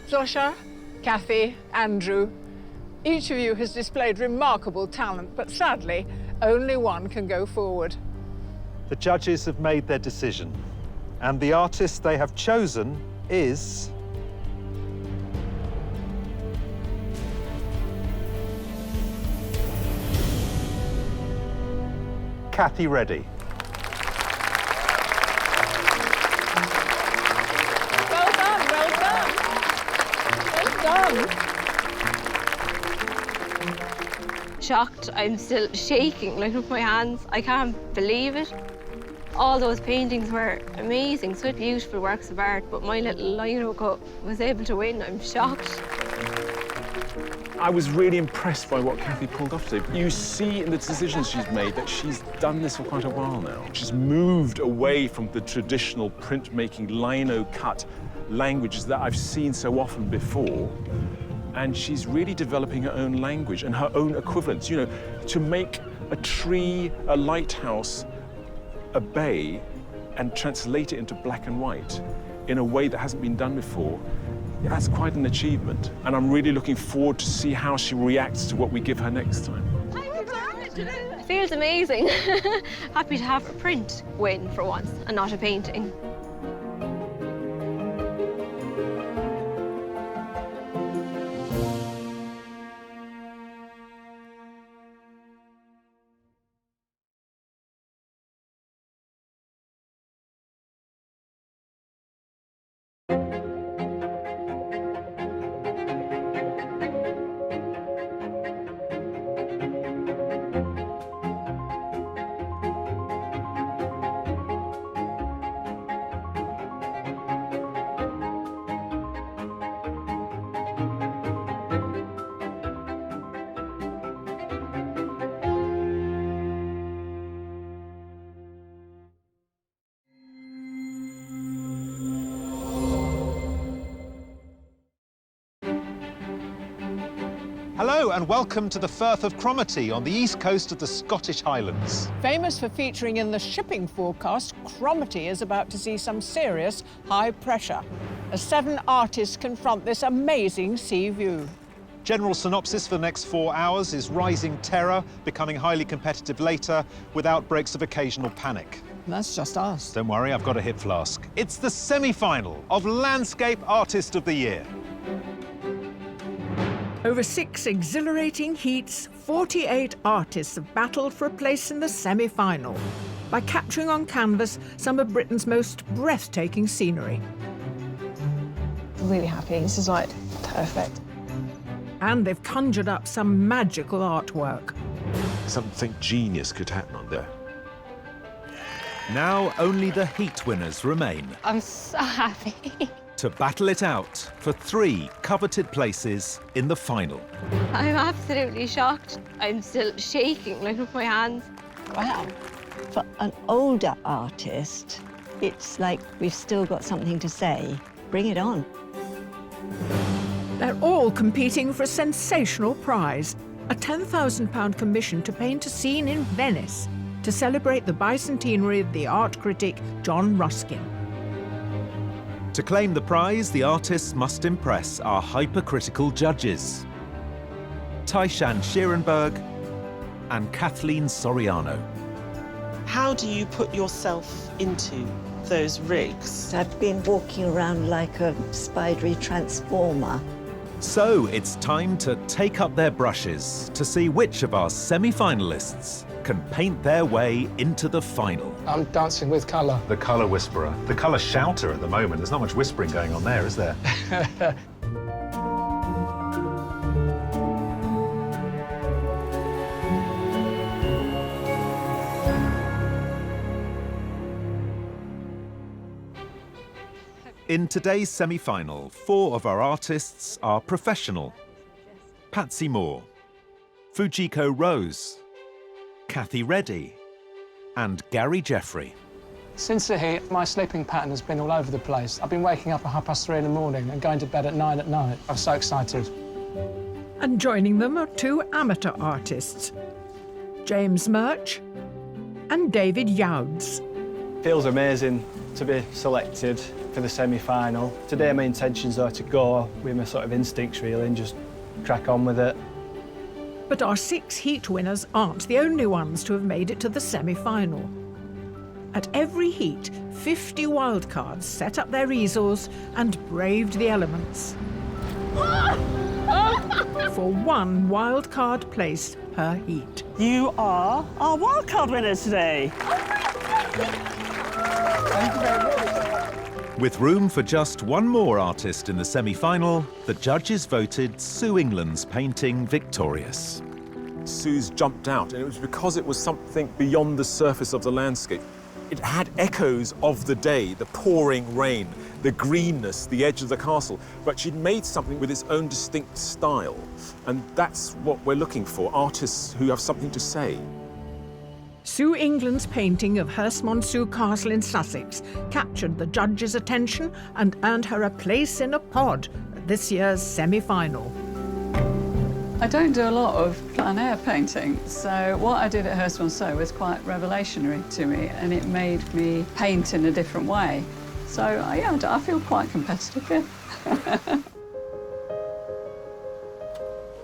Zosha, Kathy, Andrew, each of you has displayed remarkable talent, but sadly, only one can go forward. The judges have made their decision, and the artist they have chosen is... Kathy Reddy. Well done, well done. Well done. Shocked. I'm still shaking, like, with my hands. I can't believe it. All those paintings were amazing, such beautiful works of art, but my little lino cut was able to win. I'm shocked. I was really impressed by what Kathy pulled off today. You see in the decisions she's made that she's done this for quite a while now. She's moved away from the traditional printmaking lino cut languages that I've seen so often before. And she's really developing her own language and her own equivalents. You know, to make a tree, a lighthouse, a bay, and translate it into black and white in a way that hasn't been done before, that's quite an achievement. And I'm really looking forward to see how she reacts to what we give her next time. It feels amazing. Happy to have a print win for once and not a painting. Hello and welcome to the Firth of Cromaty on the east coast of the Scottish Highlands. Famous for featuring in the shipping forecast, Cromaty is about to see some serious high pressure as 7 artists confront this amazing sea view. General synopsis for the next 4 hours is rising terror, becoming highly competitive later, with outbreaks of occasional panic. That's just us. Don't worry, I've got a hip flask. It's the semi-final of Landscape Artist of the Year. Over 6 exhilarating heats, 48 artists have battled for a place in the semi-final by capturing on canvas some of Britain's most breathtaking scenery. Really happy. This is like perfect. And they've conjured up some magical artwork. Something genius could happen on there. Now only the heat winners remain I'm so happy. to battle it out for 3 coveted places in the final. I'm absolutely shocked. I'm still shaking, like, with my hands. Wow. For an older artist, it's like we've still got something to say. Bring it on. They're all competing for a sensational prize, a £10,000 commission to paint a scene in Venice to celebrate the bicentenary of the art critic John Ruskin. To claim the prize, the artists must impress our hypercritical judges, Tai-Shan Schierenberg and Kathleen Soriano. How do you put yourself into those rigs? I've been walking around like a spidery transformer. So it's time to take up their brushes to see which of our semi-finalists can paint their way into the final. I'm dancing with colour. The colour whisperer. The colour shouter at the moment. There's not much whispering going on there, is there? In today's semi-final, 4 of our artists are professional. Patsy Moore, Fujiko Rose, Kathy Reddy and Gary Jeffrey. Since the heat, my sleeping pattern has been all over the place. I've been waking up at 3:30 in the morning and going to bed at 9 at night. I'm so excited. And joining them are 2 amateur artists, James Murch and David Youds. Feels amazing to be selected for the semi-final. Today my intentions are to go with my sort of instincts really and just crack on with it. But our 6 heat winners aren't the only ones to have made it to the semi-final. At every heat, 50 wildcards set up their easels and braved the elements. For 1 wildcard place per heat. You are our wildcard winners today. Thank you very much. With room for just 1 more artist in the semi-final, the judges voted Sue England's painting victorious. Sue's jumped out, and it was because it was something beyond the surface of the landscape. It had echoes of the day, the pouring rain, the greenness, the edge of the castle, but she'd made something with its own distinct style. And that's what we're looking for, artists who have something to say. Sue England's painting of Hurst Monsu Castle in Sussex captured the judges' attention and earned her a place in a pod at this year's semi-final. I don't do a lot of plein air painting, so what I did at Hurst Monsu was quite revelationary to me, and it made me paint in a different way. So yeah, I feel quite competitive here.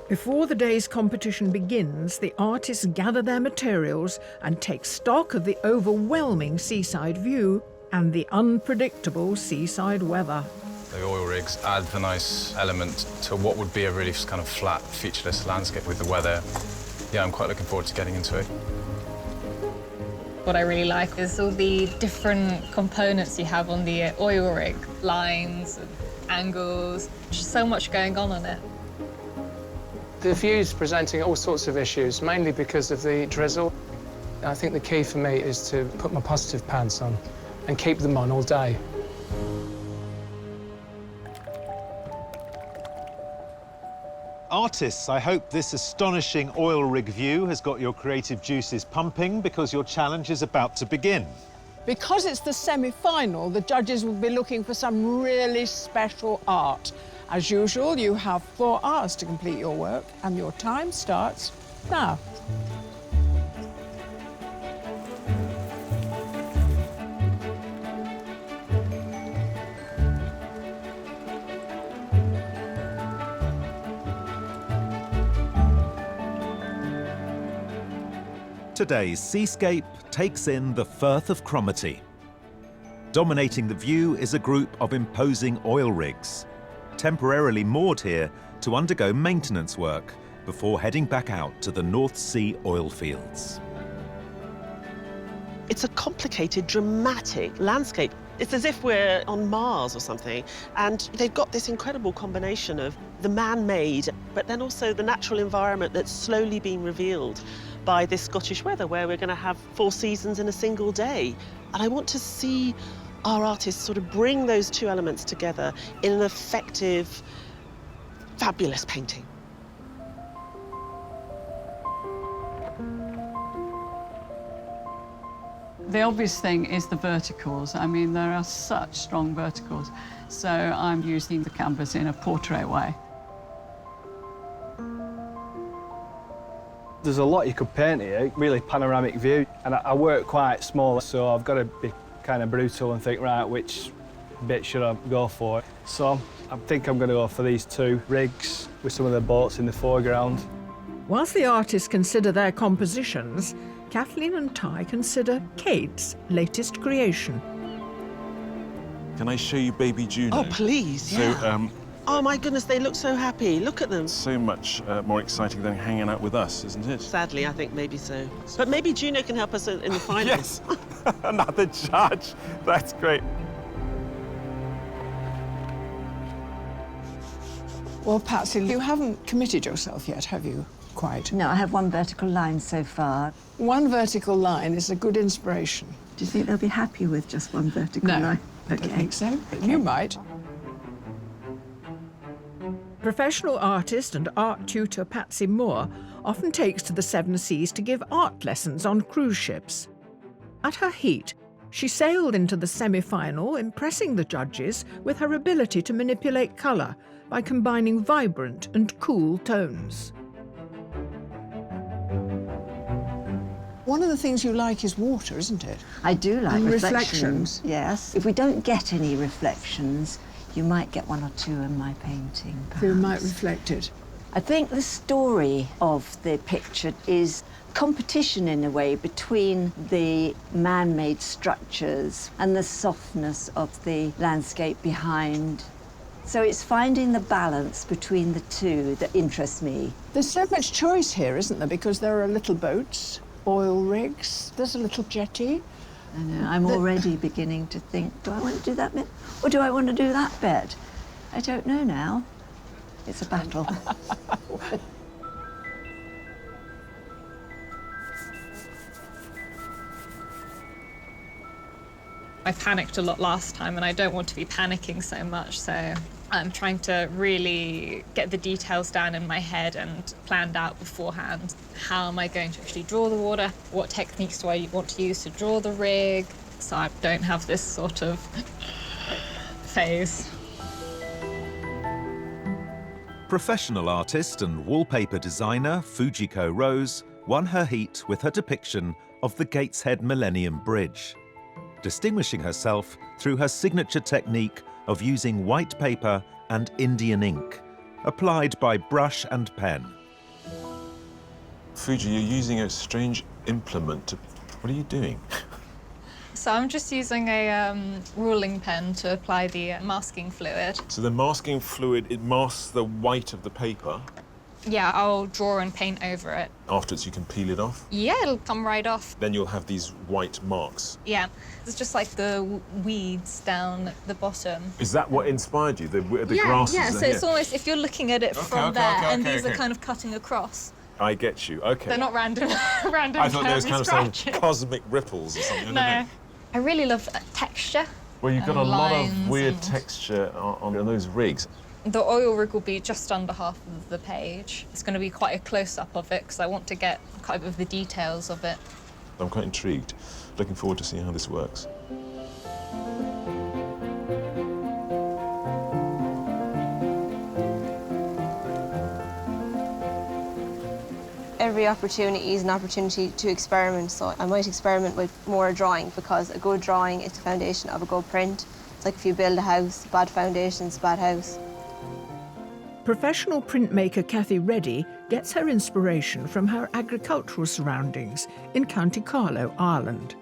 Before the day's competition begins, the artists gather their materials and take stock of the overwhelming seaside view and the unpredictable seaside weather. The oil rigs add the nice element to what would be a really kind of flat, featureless landscape with the weather. Yeah, I'm quite looking forward to getting into it. What I really like is all the different components you have on the oil rig, lines and angles, just so much going on it. The view's presenting all sorts of issues, mainly because of the drizzle. I think the key for me is to put my positive pants on and keep them on all day. Artists, I hope this astonishing oil rig view has got your creative juices pumping because your challenge is about to begin. Because it's the semi-final, the judges will be looking for some really special art. As usual, you have 4 hours to complete your work, and your time starts now. Today's seascape takes in the Firth of Cromaty. Dominating the view is a group of imposing oil rigs, temporarily moored here to undergo maintenance work before heading back out to the North Sea oil fields. It's a complicated, dramatic landscape. It's as if we're on Mars or something, and they've got this incredible combination of the man-made, but then also the natural environment that's slowly being revealed by this Scottish weather, where we're going to have 4 seasons in a single day. And I want to see our artists sort of bring those 2 elements together in an effective, fabulous painting. The obvious thing is the verticals. I mean, there are such strong verticals. So I'm using the canvas in a portrait way. There's a lot you could paint here, really panoramic view, and I work quite small, so I've got to be kind of brutal and think, right, which bit should I go for? So I think I'm going to go for these 2 rigs with some of the boats in the foreground. Whilst the artists consider their compositions, Kathleen and Tai consider Kate's latest creation. Can I show you baby Juno? Oh, please, So, yeah. Oh, my goodness, they look so happy. Look at them. So much more exciting than hanging out with us, isn't it? Sadly, I think maybe so. But maybe Juno can help us in the final. Yes, another judge. That's great. Well, Patsy, you haven't committed yourself yet, have you? Quite. No, I have 1 vertical line so far. 1 vertical line is a good inspiration. Do you think they'll be happy with just 1 vertical line? No, I don't think so. But you might. Professional artist and art tutor Patsy Moore often takes to the 7 Seas to give art lessons on cruise ships. At her heat, she sailed into the semi-final, impressing the judges with her ability to manipulate colour by combining vibrant and cool tones. One of the things you like is water, isn't it? I do like and reflections. Yes. If we don't get any reflections, you might get 1 or 2 in my painting, perhaps. You might reflect it. I think the story of the picture is competition, in a way, between the man-made structures and the softness of the landscape behind. So it's finding the balance between the 2 that interests me. There's so much choice here, isn't there? Because there are little boats, oil rigs, there's a little jetty. I know, I'm already beginning to think, do I want to do that bit? Or do I want to do that bit? I don't know now. It's a battle. I panicked a lot last time and I don't want to be panicking so much, so I'm trying to really get the details down in my head and planned out beforehand. How am I going to actually draw the water? What techniques do I want to use to draw the rig? So I don't have this sort of phase. Professional artist and wallpaper designer Fujiko Rose won her heat with her depiction of the Gateshead Millennium Bridge, distinguishing herself through her signature technique of using white paper and Indian ink, applied by brush and pen. Fuji, you're using a strange implement. What are you doing? So I'm just using a ruling pen to apply the masking fluid. So the masking fluid, it masks the white of the paper. Yeah, I'll draw and paint over it. Afterwards, you can peel it off. Yeah, it'll come right off. Then you'll have these white marks. Yeah, it's just like the weeds down the bottom. Is that what inspired you, the yeah, grasses? Yeah, so it's almost, if you're looking at it from there, and these are okay. kind of cutting across. I get you, okay. They're not random I thought there was kind of some scratches. cosmic ripples or something. No. I really love texture. Well, you've got a lot of lines weird and- texture on those rigs. The oil rig will be just under half of the page. It's going to be quite a close-up of it because I want to get quite a bit of the details of it. I'm quite intrigued. Looking forward to seeing how this works. Every opportunity is an opportunity to experiment, so I might experiment with more drawing, because a good drawing is the foundation of a good print. It's like if you build a house, bad foundation's a bad house. Professional printmaker Cathy Reddy gets her inspiration from her agricultural surroundings in County Carlow, Ireland.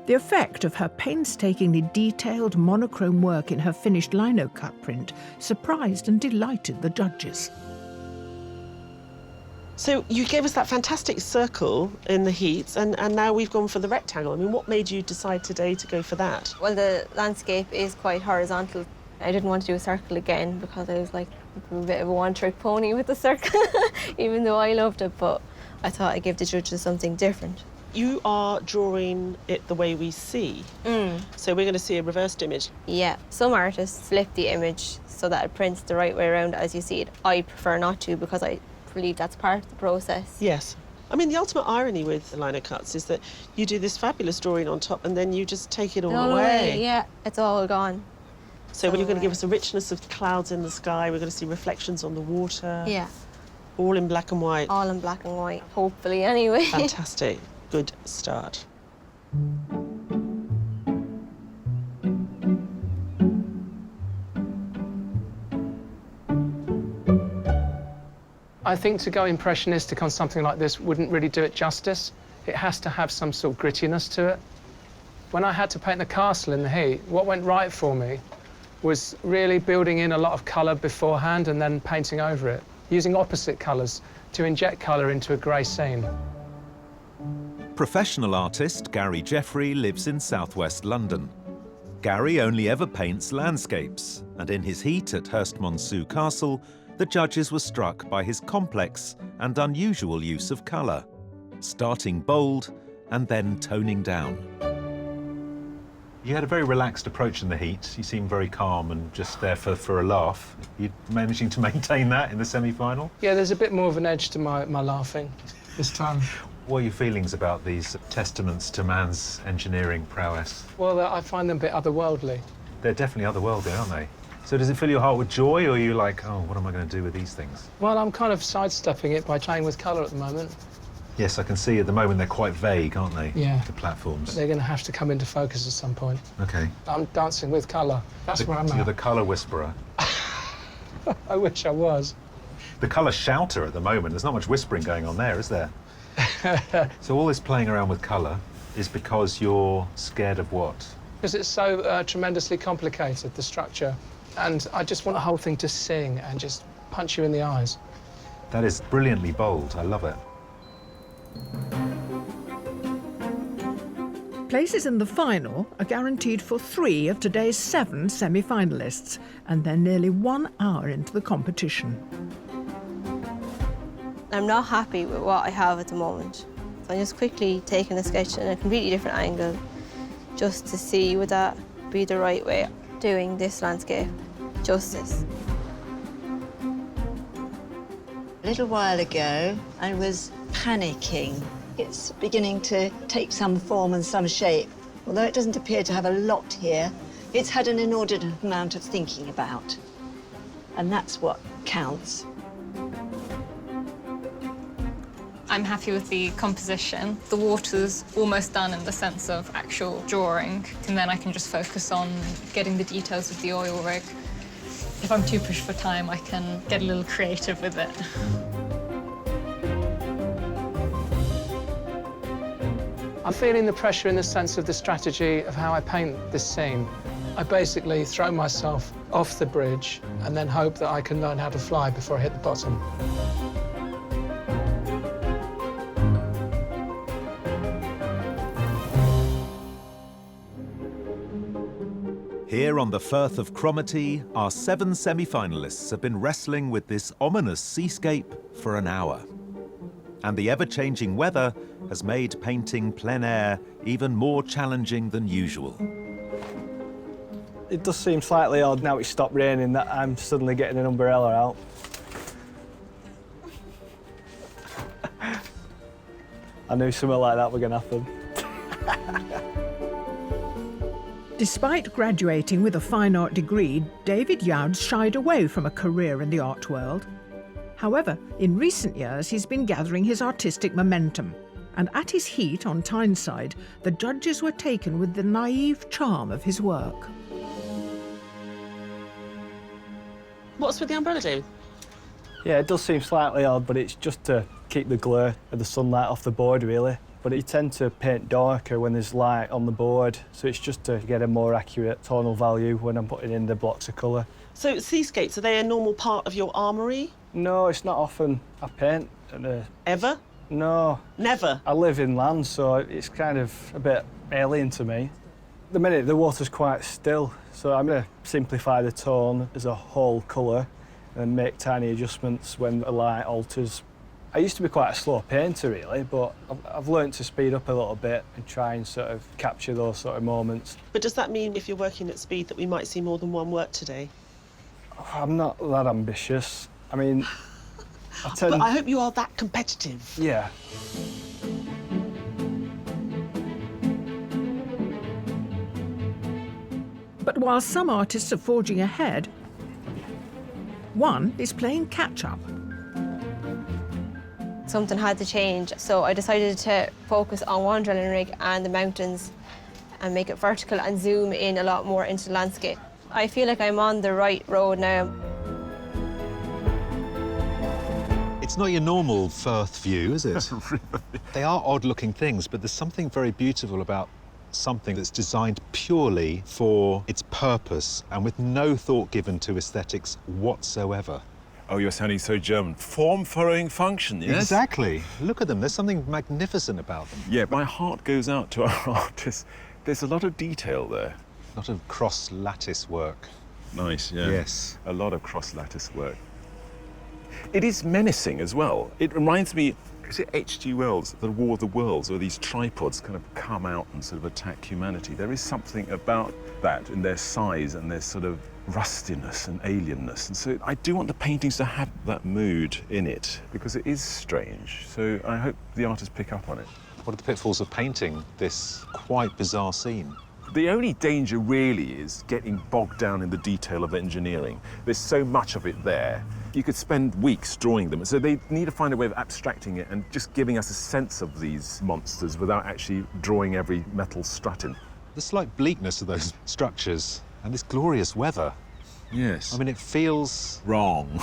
The effect of her painstakingly detailed monochrome work in her finished lino cut print surprised and delighted the judges. So you gave us that fantastic circle in the heats, and now we've gone for the rectangle. I mean, what made you decide today to go for that? Well, the landscape is quite horizontal. I didn't want to do a circle again because I was like a bit of a one-trick pony with the circle, even though I loved it, but I thought I'd give the judges something different. You are drawing it the way we see. So we're going to see a reversed image. Yeah, some artists flip the image so that it prints the right way around as you see it. I prefer not to, because I believe that's part of the process. Yes. I mean, the ultimate irony with the lino cuts is that you do this fabulous drawing on top and then you just take it all away. Yeah, it's all gone. So when you're going to give us a richness of clouds in the sky, we're going to see reflections on the water. Yeah. All in black and white. All in black and white, hopefully, anyway. Fantastic. Good start. I think to go impressionistic on something like this wouldn't really do it justice. It has to have some sort of grittiness to it. When I had to paint the castle in the heat, what went right for me was really building in a lot of colour beforehand and then painting over it, using opposite colours to inject colour into a grey scene. Professional artist Gary Jeffrey lives in southwest London. Gary only ever paints landscapes, and in his heat at Hurst Monsu Castle, the judges were struck by his complex and unusual use of colour, starting bold and then toning down. You had a very relaxed approach in the heat. You seemed very calm and just there for a laugh. You managing to maintain that in the semi-final? Yeah, there's a bit more of an edge to my laughing this time. What are your feelings about these testaments to man's engineering prowess? Well, I find them a bit otherworldly. They're definitely otherworldly, aren't they? So does it fill your heart with joy, or are you like, oh, what am I going to do with these things? Well, I'm kind of sidestepping it by playing with colour at the moment. Yes, I can see at the moment they're quite vague, aren't they? Yeah. The platforms. But they're going to have to come into focus at some point. OK. I'm dancing with colour. That's where I'm at. You're the colour whisperer. I wish I was. The colour shouter at the moment. There's not much whispering going on there, is there? So all this playing around with colour is because you're scared of what? Because it's so tremendously complicated, the structure. And I just want the whole thing to sing and just punch you in the eyes. That is brilliantly bold. I love it. Places in the final are guaranteed for 3 of today's 7 semi-finalists, and they're nearly 1 hour into the competition. I'm not happy with what I have at the moment. So I'm just quickly taking a sketch in a completely different angle, just to see would that be the right way of doing this landscape justice. A little while ago, I was panicking. It's beginning to take some form and some shape. Although it doesn't appear to have a lot here, it's had an inordinate amount of thinking about. And that's what counts. I'm happy with the composition. The water's almost done in the sense of actual drawing, and then I can just focus on getting the details of the oil rig. If I'm too pushed for time, I can get a little creative with it. I'm feeling the pressure in the sense of the strategy of how I paint this scene. I basically throw myself off the bridge and then hope that I can learn how to fly before I hit the bottom. Here on the Firth of Cromaty, our 7 semi-finalists have been wrestling with this ominous seascape for an hour. And the ever-changing weather has made painting plein air even more challenging than usual. It does seem slightly odd now it's stopped raining that I'm suddenly getting an umbrella out. I knew something like that was going to happen. Despite graduating with a fine art degree, David Youds shied away from a career in the art world. However, in recent years, he's been gathering his artistic momentum. And at his heat on Tyneside, the judges were taken with the naive charm of his work. What's with the umbrella do? Yeah, it does seem slightly odd, but it's just to keep the glare of the sunlight off the board, really. But you tend to paint darker when there's light on the board, so it's just to get a more accurate tonal value when I'm putting in the blocks of colour. So seascapes, are they a normal part of your armoury? No, it's not often I paint. Ever? No. Never? I live inland, so it's kind of a bit alien to me. At the minute, the water's quite still, so I'm going to simplify the tone as a whole colour and make tiny adjustments when the light alters. I used to be quite a slow painter, really, but I've learned to speed up a little bit and try and sort of capture those sort of moments. But does that mean, if you're working at speed, that we might see more than one work today? I'm not that ambitious. I mean, But I hope you are that competitive. Yeah. But while some artists are forging ahead, one is playing catch-up. Something had to change, so I decided to focus on one drilling rig and the mountains and make it vertical and zoom in a lot more into the landscape. I feel like I'm on the right road now. It's not your normal Firth view, is it? They are odd-looking things, but there's something very beautiful about something that's designed purely for its purpose and with no thought given to aesthetics whatsoever. Oh, you're sounding so German. Form-following function, yes? Exactly. Look at them. There's something magnificent about them. Yeah, my heart goes out to our artists. There's a lot of detail there. A lot of cross-lattice work. Nice, yeah. Yes. A lot of cross-lattice work. It is menacing as well. It reminds me, is it H.G. Wells, The War of the Worlds, where these tripods kind of come out and sort of attack humanity? There is something about that in their size and their sort of rustiness and alienness. And so I do want the paintings to have that mood in it, because it is strange. So I hope the artists pick up on it. What are the pitfalls of painting this quite bizarre scene? The only danger really is getting bogged down in the detail of engineering. There's so much of it there. You could spend weeks drawing them. So they need to find a way of abstracting it and just giving us a sense of these monsters without actually drawing every metal strut in. The slight bleakness of those structures and this glorious weather. Yes. I mean, it feels wrong.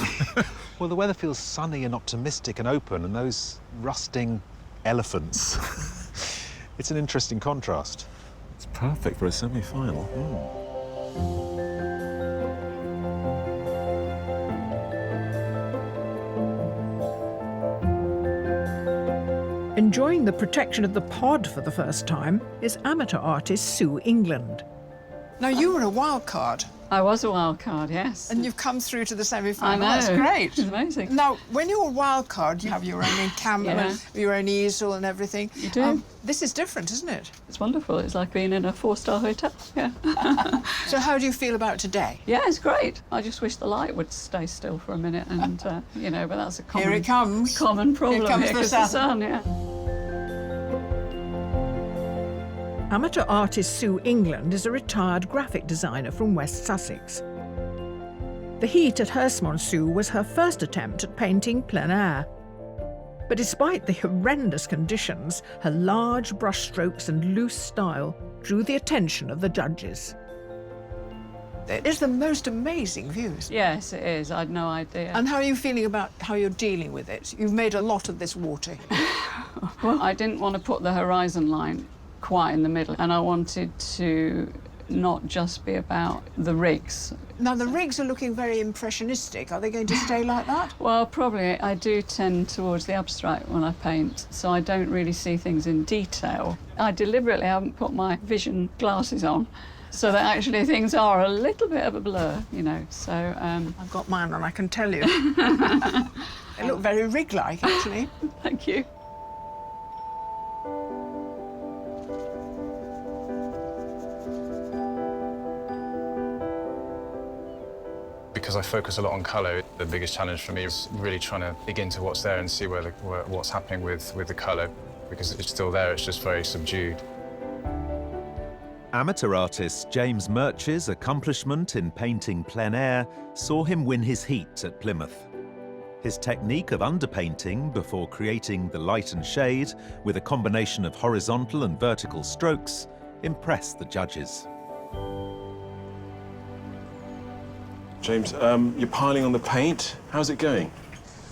Well, the weather feels sunny and optimistic and open, and those rusting elephants. It's an interesting contrast. It's perfect for a semi-final. Enjoying the protection of the pod for the first time is amateur artist Sue England. Now, you were a wild card. I was a wild card, yes. And you've come through to the semi-final. I know. That's great. It's amazing. Now, when you're a wild card, you have your own encampment, your own easel and everything. You do. This is different, isn't it? It's wonderful. It's like being in a 4-star hotel, yeah. So how do you feel about today? Yeah, it's great. I just wish the light would stay still for a minute and, you know, but that's a common... Here it comes. Common problem Here comes here, the 'cause the sun, yeah. Amateur artist Sue England is a retired graphic designer from West Sussex. The heat at Hurst Monsu was her first attempt at painting plein air. But despite the horrendous conditions, her large brushstrokes and loose style drew the attention of the judges. It is the most amazing views. Yes, it is. I had no idea. And how are you feeling about how you're dealing with it? You've made a lot of this water. Well, I didn't want to put the horizon line quite in the middle, and I wanted to not just be about the rigs. Now, the rigs are looking very impressionistic. Are they going to stay like that? Well, probably. I do tend towards the abstract when I paint, so I don't really see things in detail. I deliberately haven't put my vision glasses on, so that actually things are a little bit of a blur, you know, so... I've got mine on, I can tell you. They look very rig-like, actually. Thank you. Because I focus a lot on colour, the biggest challenge for me is really trying to dig into what's there and see what's happening with the colour, because it's still there, it's just very subdued. Amateur artist James Murch's accomplishment in painting plein air saw him win his heat at Plymouth. His technique of underpainting before creating the light and shade with a combination of horizontal and vertical strokes impressed the judges. James, you're piling on the paint. How's it going?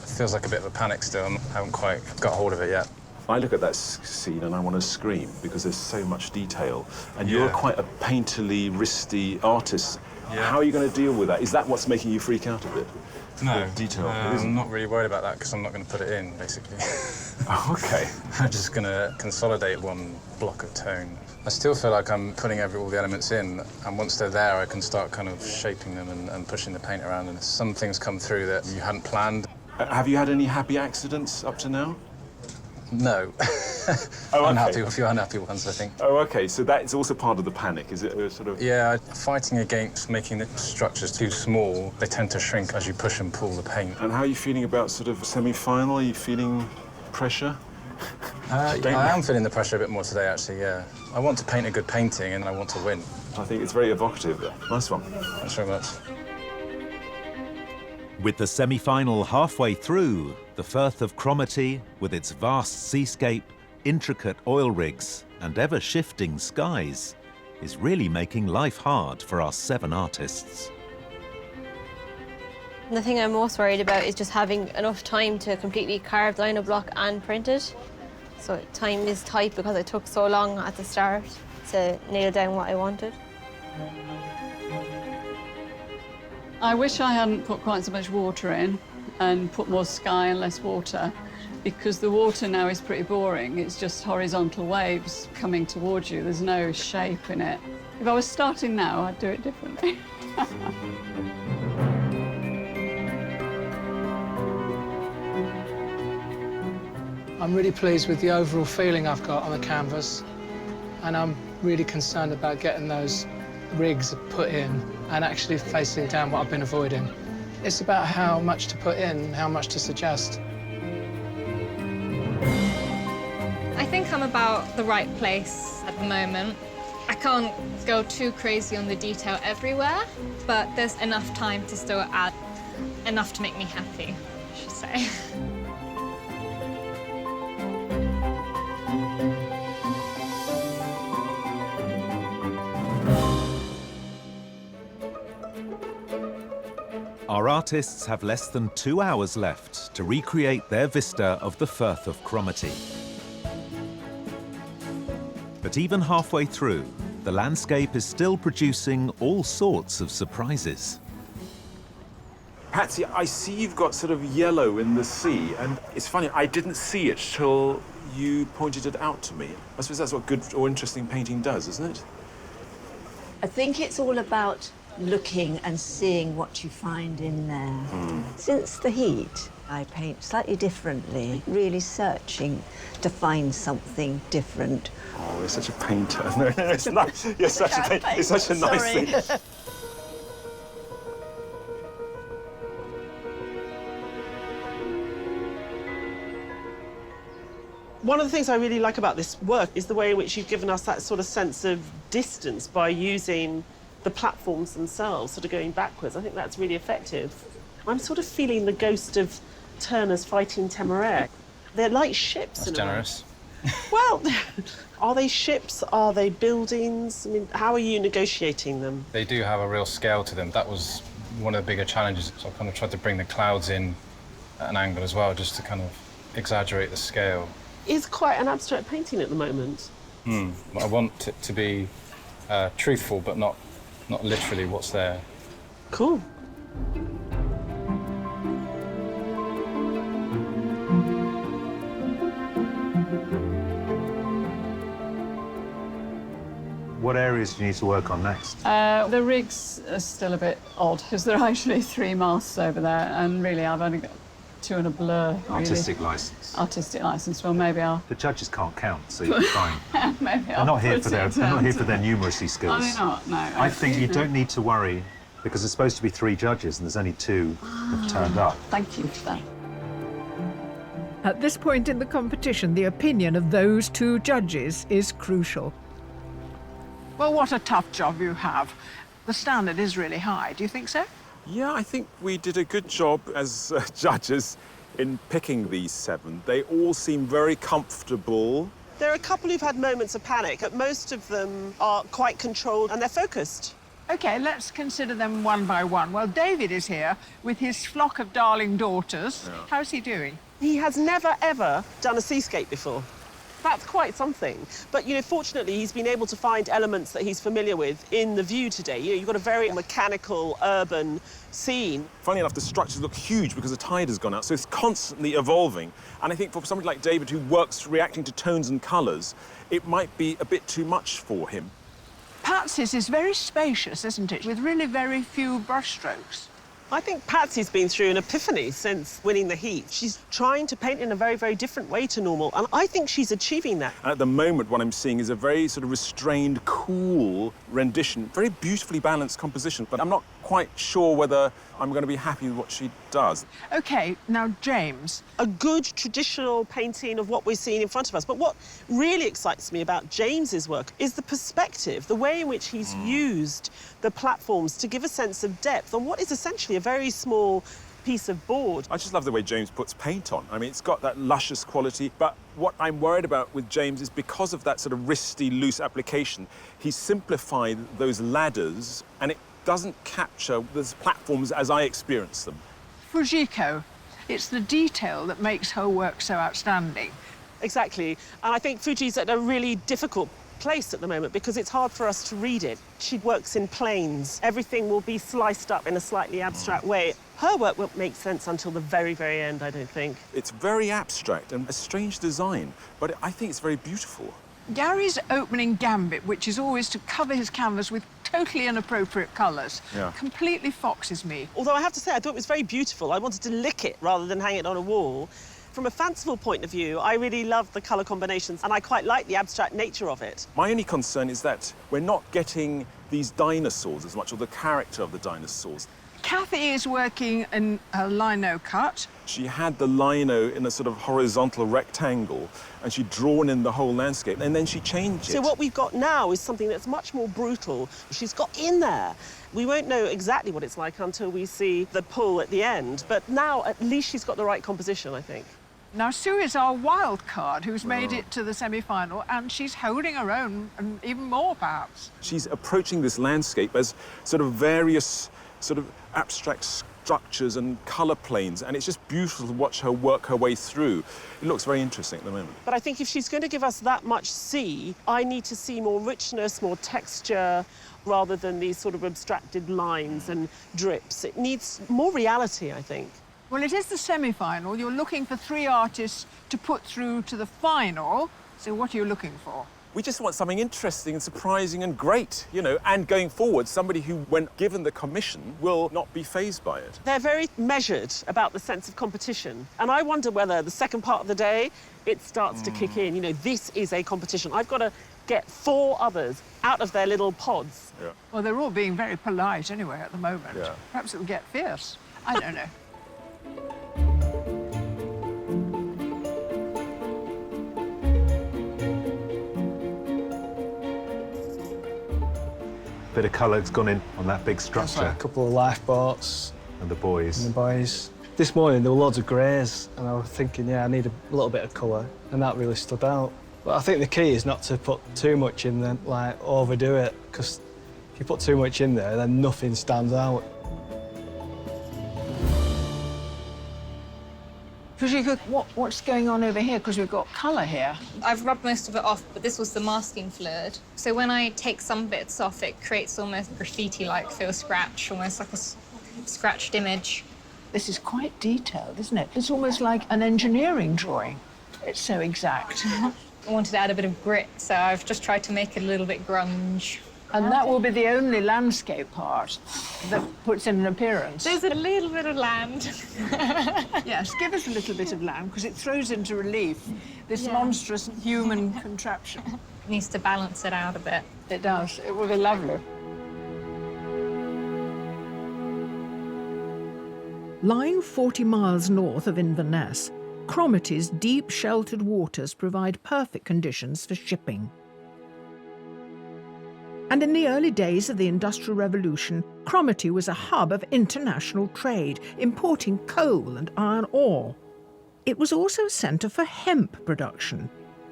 It feels like a bit of a panic still. I haven't quite got hold of it yet. I look at that scene and I want to scream because there's so much detail. And you're quite a painterly, wristy artist. Yeah. How are you going to deal with that? Is that what's making you freak out a bit? No. The detail. I'm not really worried about that because I'm not going to put it in, basically. Oh, OK. I'm just going to consolidate one block of tone. I still feel like I'm putting all the elements in, and once they're there, I can start kind of shaping them and pushing the paint around, and some things come through that you hadn't planned. Have you had any happy accidents up to now? No. Oh, Unhappy, a few unhappy ones, I think. Oh, OK, so that's also part of the panic, is it? Sort of... Yeah, fighting against making the structures too small. They tend to shrink as you push and pull the paint. And how are you feeling about sort of semi-final? Are you feeling pressure? I am feeling the pressure a bit more today, actually, yeah. I want to paint a good painting and I want to win. I think it's very evocative. Nice one. Thanks very much. With the semi-final halfway through, the Firth of Cromaty, with its vast seascape, intricate oil rigs and ever-shifting skies, is really making life hard for our 7 artists. The thing I'm most worried about is just having enough time to completely carve the lino block and print it. So time is tight because it took so long at the start to nail down what I wanted. I wish I hadn't put quite so much water in and put more sky and less water, because the water now is pretty boring. It's just horizontal waves coming towards you. There's no shape in it. If I was starting now, I'd do it differently. I'm really pleased with the overall feeling I've got on the canvas, and I'm really concerned about getting those rigs put in and actually facing down what I've been avoiding. It's about how much to put in, how much to suggest. I think I'm about the right place at the moment. I can't go too crazy on the detail everywhere, but there's enough time to still add enough to make me happy, I should say. Our artists have less than 2 hours left to recreate their vista of the Firth of Cromaty. But even halfway through, the landscape is still producing all sorts of surprises. Patsy, I see you've got sort of yellow in the sea, and it's funny, I didn't see it till you pointed it out to me. I suppose that's what good or interesting painting does, isn't it? I think it's all about looking and seeing what you find in there. Since the heat, I paint slightly differently, really searching to find something different. Oh, you're such a painter. No, it's nice. You're such a painter. It's such a nice thing. One of the things I really like about this work is the way in which you've given us that sort of sense of distance by using the platforms themselves, sort of going backwards. I think that's really effective. I'm sort of feeling the ghost of Turner's Fighting Temeraire. They're like ships. That's generous. Well, are they ships? Are they buildings? I mean, how are you negotiating them? They do have a real scale to them. That was one of the bigger challenges. So I kind of tried to bring the clouds in at an angle as well, just to kind of exaggerate the scale. It's quite an abstract painting at the moment. I want it to be truthful, but not literally what's there. Cool. What areas do you need to work on next? The rigs are still a bit odd, because there are actually 3 masts over there, and really I've only got 2 and a blur. Really. Artistic licence. Artistic licence. Well, maybe I'll. The judges can't count, so you're fine. Maybe They're not here for their numeracy skills. Are they not? No. I think you don't need to worry, because there's supposed to be 3 judges and there's only 2 have turned up. Thank you for that. At this point in the competition, the opinion of those 2 judges is crucial. Well, what a tough job you have. The standard is really high. Do you think so? Yeah, I think we did a good job as judges in picking these 7. They all seem very comfortable. There are a couple who've had moments of panic, but most of them are quite controlled and they're focused. OK, let's consider them one by one. Well, David is here with his flock of darling daughters. Yeah. How's he doing? He has never, ever done a seascape before. That's quite something. But, you know, fortunately, he's been able to find elements that he's familiar with in the view today. You know, you've got a very mechanical, urban scene. Funny enough, the structures look huge because the tide has gone out, so it's constantly evolving. And I think for somebody like David, who works reacting to tones and colours, it might be a bit too much for him. Patsy's is very spacious, isn't it, with really very few brushstrokes. I think Patsy's been through an epiphany since winning the heat. She's trying to paint in a very, very different way to normal, and I think she's achieving that. And at the moment, what I'm seeing is a very sort of restrained, cool rendition, very beautifully balanced composition, but I'm not quite sure whether I'm going to be happy with what she does. OK, now, James. A good traditional painting of what we're seeing in front of us. But what really excites me about James's work is the perspective, the way in which he's used the platforms to give a sense of depth on what is essentially a very small piece of board. I just love the way James puts paint on. I mean, it's got that luscious quality, but what I'm worried about with James is because of that sort of wristy, loose application, he's simplified those ladders and it doesn't capture those platforms as I experience them. Fujiko, it's the detail that makes her work so outstanding. Exactly. And I think Fuji's at a really difficult place at the moment because it's hard for us to read it. She works in planes. Everything will be sliced up in a slightly abstract way. Her work won't make sense until the very, very end, I don't think. It's very abstract and a strange design, but I think it's very beautiful. Gary's opening gambit, which is always to cover his canvas with totally inappropriate colours, completely foxes me. Although I have to say, I thought it was very beautiful. I wanted to lick it rather than hang it on a wall. From a fanciful point of view, I really love the colour combinations and I quite like the abstract nature of it. My only concern is that we're not getting these dinosaurs as much, or the character of the dinosaurs. Cathy is working in a lino cut. She had the lino in a sort of horizontal rectangle and she'd drawn in the whole landscape and then she changed it. So what we've got now is something that's much more brutal. She's got in there. We won't know exactly what it's like until we see the pull at the end, but now at least she's got the right composition, I think. Now, Sue is our wild card who's made it to the semi-final, and she's holding her own, and even more, perhaps. She's approaching this landscape as sort of various sort of abstract structures and colour planes, and it's just beautiful to watch her work her way through. It looks very interesting at the moment. But I think if she's going to give us that much sea, I need to see more richness, more texture, rather than these sort of abstracted lines and drips. It needs more reality, I think. Well, it is the semi-final. You're looking for 3 artists to put through to the final. So what are you looking for? We just want something interesting and surprising and great, you know, and going forward, somebody who, when given the commission, will not be fazed by it. They're very measured about the sense of competition. And I wonder whether the second part of the day, it starts to kick in. You know, this is a competition. I've got to get 4 others out of their little pods. Yeah. Well, they're all being very polite anyway at the moment. Yeah. Perhaps it'll get fierce. I don't know. Bit of colour's gone in on that big structure. Like a couple of lifeboats. And the boys. And the boys. This morning there were loads of greys, and I was thinking, yeah, I need a little bit of colour, and that really stood out. But I think the key is not to put too much in there, like overdo it, because if you put too much in there, then nothing stands out. Fujiko, what's going on over here? Because we've got colour here. I've rubbed most of it off, but this was the masking fluid. So when I take some bits off, it creates almost graffiti-like feel scratch, almost like a scratched image. This is quite detailed, isn't it? It's almost like an engineering drawing. It's so exact. I wanted to add a bit of grit, so I've just tried to make it a little bit grunge. And that will be the only landscape part that puts in an appearance. There's a little bit of land. Yes, give us a little bit of land, because it throws into relief this monstrous human contraption. It needs to balance it out a bit. It does. It will be lovely. Lying 40 miles north of Inverness, Cromaty's deep sheltered waters provide perfect conditions for shipping. And in the early days of the Industrial Revolution, Cromaty was a hub of international trade, importing coal and iron ore. It was also a centre for hemp production.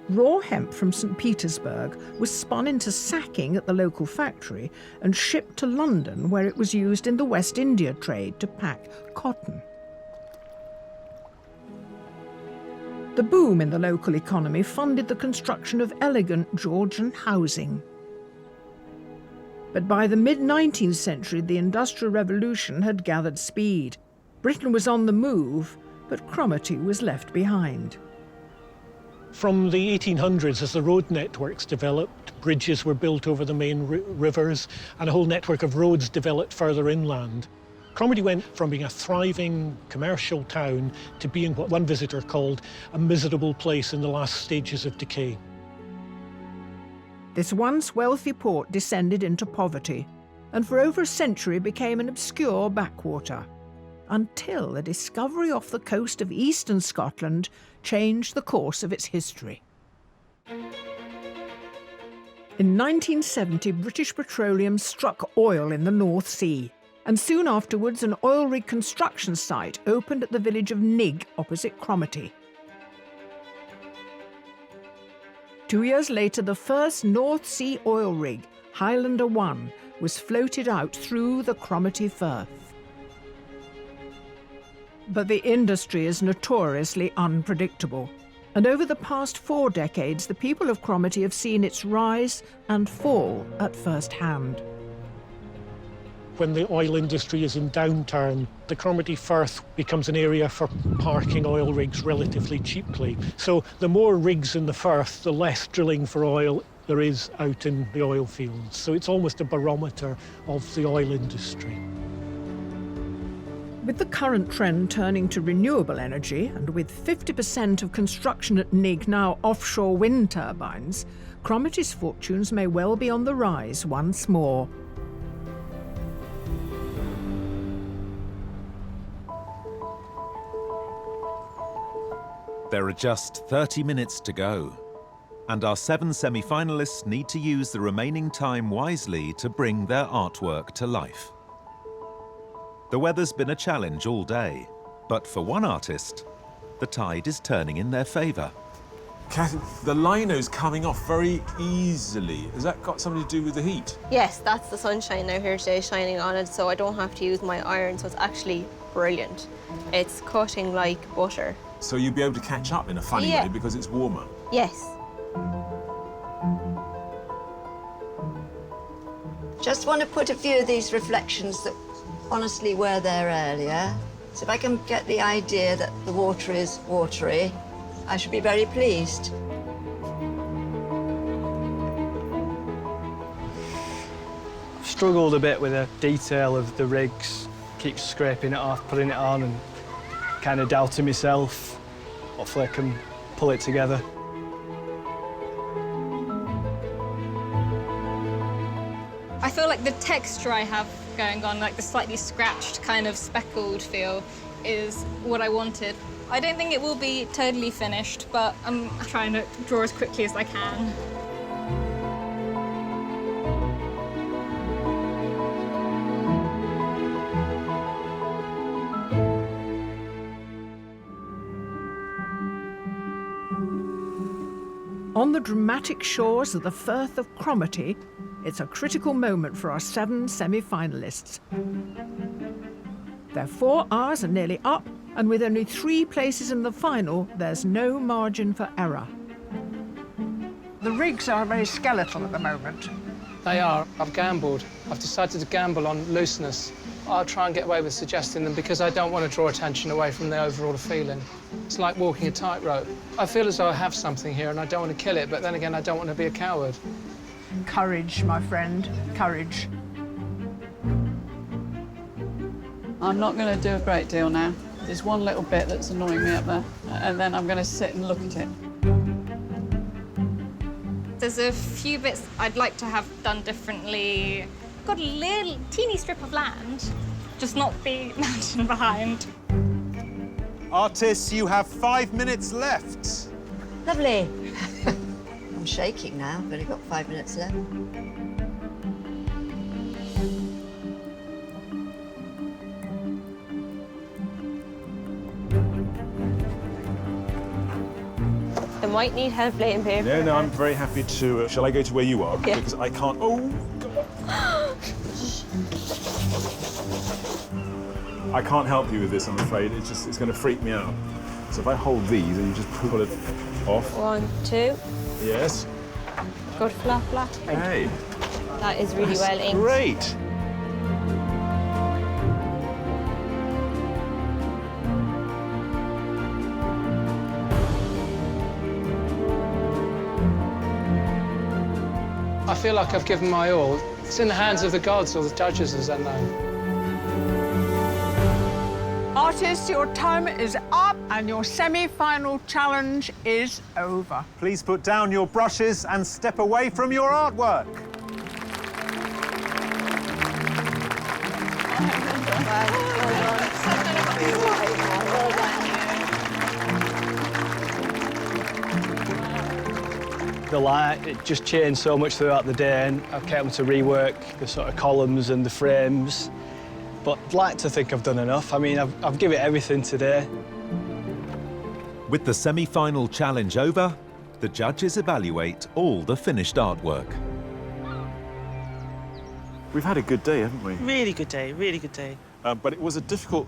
Raw hemp from St. Petersburg was spun into sacking at the local factory and shipped to London, where it was used in the West India trade to pack cotton. The boom in the local economy funded the construction of elegant Georgian housing. But by the mid-19th century, the Industrial Revolution had gathered speed. Britain was on the move, but Cromaty was left behind. From the 1800s, as the road networks developed, bridges were built over the main rivers, and a whole network of roads developed further inland. Cromaty went from being a thriving commercial town to being what one visitor called a miserable place in the last stages of decay. This once wealthy port descended into poverty, and for over a century became an obscure backwater, until a discovery off the coast of eastern Scotland changed the course of its history. In 1970, British Petroleum struck oil in the North Sea, and soon afterwards an oil rig construction site opened at the village of Nigg opposite Cromaty. 2 years later, the first North Sea oil rig, Highlander 1, was floated out through the Cromaty Firth. But the industry is notoriously unpredictable, and over the past 4 decades, the people of Cromaty have seen its rise and fall at first hand. When the oil industry is in downturn, the Cromaty Firth becomes an area for parking oil rigs relatively cheaply. So the more rigs in the Firth, the less drilling for oil there is out in the oil fields. So it's almost a barometer of the oil industry. With the current trend turning to renewable energy, and with 50% of construction at Nigg now offshore wind turbines, Cromaty's fortunes may well be on the rise once more. There are just 30 minutes to go, and our 7 semi-finalists need to use the remaining time wisely to bring their artwork to life. The weather's been a challenge all day, but for one artist, the tide is turning in their favour. Kathy, the lino's coming off very easily. Has that got something to do with the heat? Yes, that's the sunshine now here today shining on it, so I don't have to use my iron, so it's actually brilliant. It's cutting like butter. So you'll be able to catch up in a funny way because it's warmer? Yes. Just want to put a few of these reflections that honestly were there earlier. So if I can get the idea that the water is watery, I should be very pleased. I've struggled a bit with the detail of the rigs. Keep scraping it off, putting it on, and kind of doubting myself. Hopefully I can pull it together. I feel like the texture I have going on, like the slightly scratched kind of speckled feel, is what I wanted. I don't think it will be totally finished, but I'm trying to draw as quickly as I can. On the dramatic shores of the Firth of Cromaty, it's a critical moment for our 7 semi-finalists. Their 4 hours are nearly up, and with only 3 places in the final, there's no margin for error. The rigs are very skeletal at the moment. They are. I've gambled. I've decided to gamble on looseness. I'll try and get away with suggesting them because I don't want to draw attention away from the overall feeling. It's like walking a tightrope. I feel as though I have something here and I don't want to kill it, but then again, I don't want to be a coward. Courage, my friend, courage. I'm not going to do a great deal now. There's one little bit that's annoying me up there, and then I'm going to sit and look at it. There's a few bits I'd like to have done differently. Got a little teeny strip of land, just not the mountain behind. Artists, you have 5 minutes left. Lovely. I'm shaking now. I've only got 5 minutes left. might need help laying paper. No, I'm very happy to. Shall I go to where you are? Yeah. Because I can't. Oh, God. I can't help you with this, I'm afraid. It's going to freak me out. So if I hold these and you just pull it off. 1, 2. Yes. Good flat. Hey. That is really That's well inked. Great. I feel like I've given my all. It's in the hands of the gods or the judges, as I know. Artists, your time is up and your semi-final challenge is over. Please put down your brushes and step away from your artwork. The light, it just changed so much throughout the day, and I've kept able to rework the sort of columns and the frames. But I'd like to think I've done enough. I mean, I've given it everything today. With the semi-final challenge over, the judges evaluate all the finished artwork. We've had a good day, haven't we? Really good day, really good day. But it was a difficult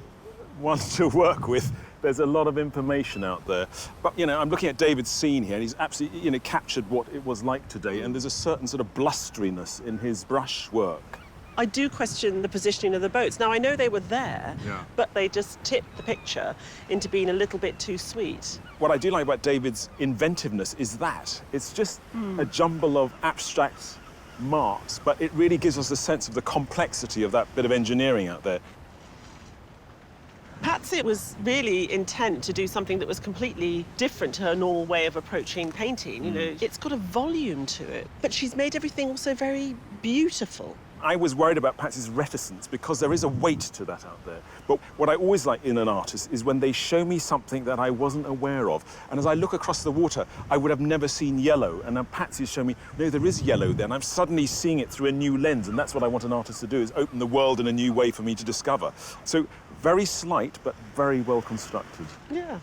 one to work with. There's a lot of information out there. But, you know, I'm looking at David's scene here, and he's absolutely, you know, captured what it was like today, and there's a certain sort of blusteriness in his brush work. I do question the positioning of the boats. Now, I know they were there, but they just tipped the picture into being a little bit too sweet. What I do like about David's inventiveness is that it's just a jumble of abstract marks, but it really gives us a sense of the complexity of that bit of engineering out there. Patsy was really intent to do something that was completely different to her normal way of approaching painting. You know, it's got a volume to it, but she's made everything also very beautiful. I was worried about Patsy's reticence because there is a weight to that out there. But what I always like in an artist is when they show me something that I wasn't aware of. And as I look across the water, I would have never seen yellow. And now Patsy's shown me, no, there is yellow there. And I'm suddenly seeing it through a new lens. And that's what I want an artist to do, is open the world in a new way for me to discover. So very slight, but very well constructed. Yeah.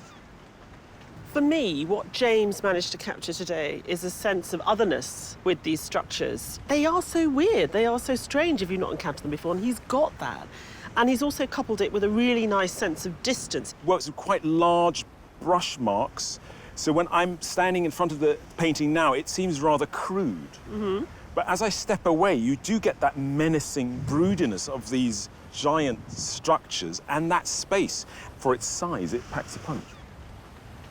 For me, what James managed to capture today is a sense of otherness with these structures. They are so weird, they are so strange if you've not encountered them before, and he's got that. And he's also coupled it with a really nice sense of distance. Works with quite large brush marks, so when I'm standing in front of the painting now, it seems rather crude. But as I step away, you do get that menacing broodiness of these giant structures, and that space, for its size, it packs a punch.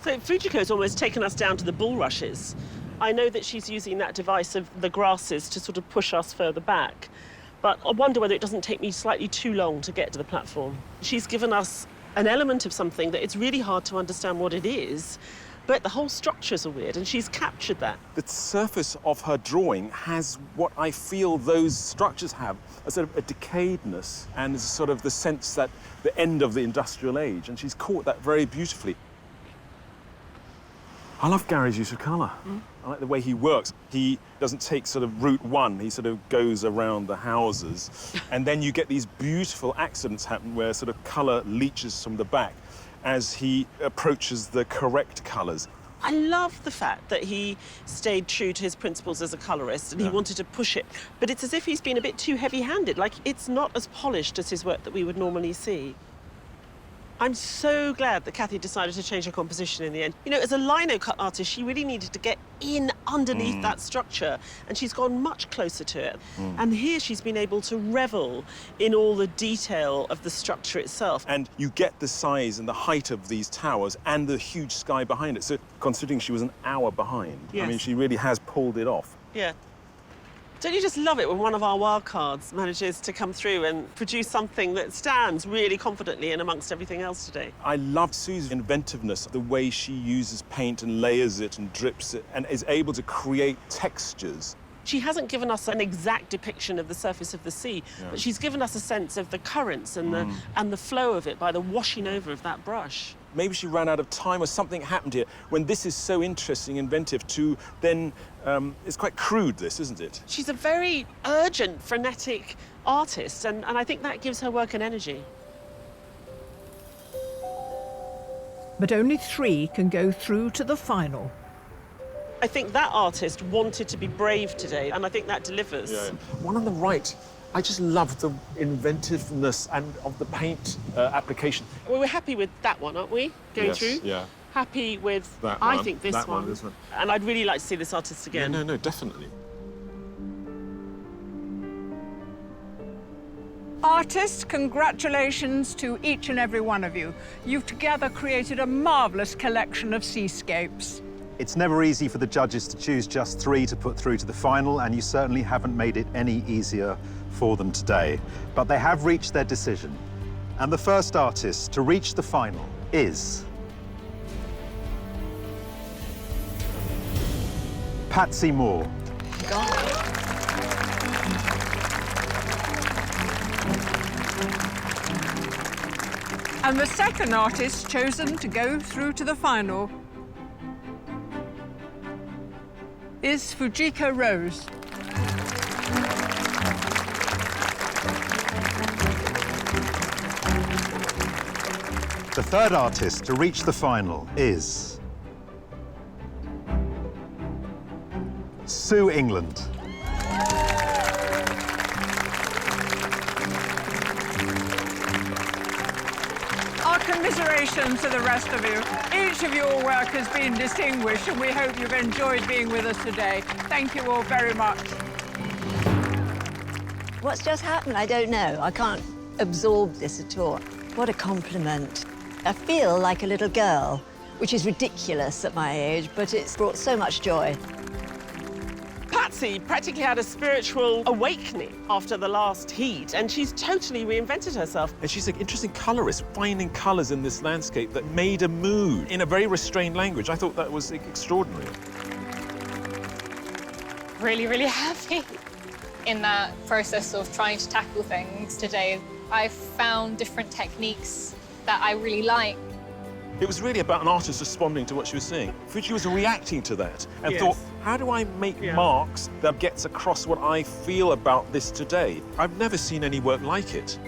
So Fujiko's almost taken us down to the bulrushes. I know that she's using that device of the grasses to sort of push us further back, but I wonder whether it doesn't take me slightly too long to get to the platform. She's given us an element of something that it's really hard to understand what it is, but the whole structures are weird, and she's captured that. The surface of her drawing has what I feel those structures have, a sort of a decayedness and sort of the sense that the end of the industrial age, and she's caught that very beautifully. I love Gary's use of colour. I like the way he works. He doesn't take sort of route one, he sort of goes around the houses, and then you get these beautiful accidents happen where sort of colour leaches from the back as he approaches the correct colours. I love the fact that he stayed true to his principles as a colourist, and he wanted to push it, but it's as if he's been a bit too heavy-handed, like it's not as polished as his work that we would normally see. I'm so glad that Cathy decided to change her composition in the end. You know, as a lino cut artist, she really needed to get in underneath that structure, and she's gone much closer to it. And here she's been able to revel in all the detail of the structure itself. And you get the size and the height of these towers and the huge sky behind it. So considering she was an hour behind, I mean, she really has pulled it off. Yeah. Don't you just love it when one of our wild cards manages to come through and produce something that stands really confidently in amongst everything else today? I love Sue's inventiveness, the way she uses paint and layers it and drips it and is able to create textures. She hasn't given us an exact depiction of the surface of the sea, but she's given us a sense of the currents and the flow of it by the washing over of that brush. Maybe she ran out of time or something happened here when this is so interesting, inventive, to then, it's quite crude, this, isn't it? She's a very urgent, frenetic artist, and I think that gives her work an energy. But only 3 can go through to the final. I think that artist wanted to be brave today, and I think that delivers. Yeah. One on the right, I just love the inventiveness and of the paint application. Well, we're happy with that one, aren't we? Going through? Yeah. Happy with, That I one, think, this that one. this one. And I'd really like to see this artist again. No, definitely. Artists, congratulations to each and every one of you. You've together created a marvellous collection of seascapes. It's never easy for the judges to choose just 3 to put through to the final, and you certainly haven't made it any easier for them today. But they have reached their decision. And the first artist to reach the final is Patsy Moore. And the second artist chosen to go through to the final is Fujiko Rose. The third artist to reach the final is Sue England. Our commiserations to the rest of you. Each of your work has been distinguished, and we hope you've enjoyed being with us today. Thank you all very much. What's just happened? I don't know. I can't absorb this at all. What a compliment. I feel like a little girl, which is ridiculous at my age, but it's brought so much joy. Patsy practically had a spiritual awakening after the last heat, and she's totally reinvented herself. And she's an interesting colorist, finding colors in this landscape that made a mood in a very restrained language. I thought that was extraordinary. Really, really happy. In that process of trying to tackle things today, I found different techniques that I really like. It was really about an artist responding to what she was seeing. Fuji was reacting to that and thought, how do I make marks that gets across what I feel about this today? I've never seen any work like it.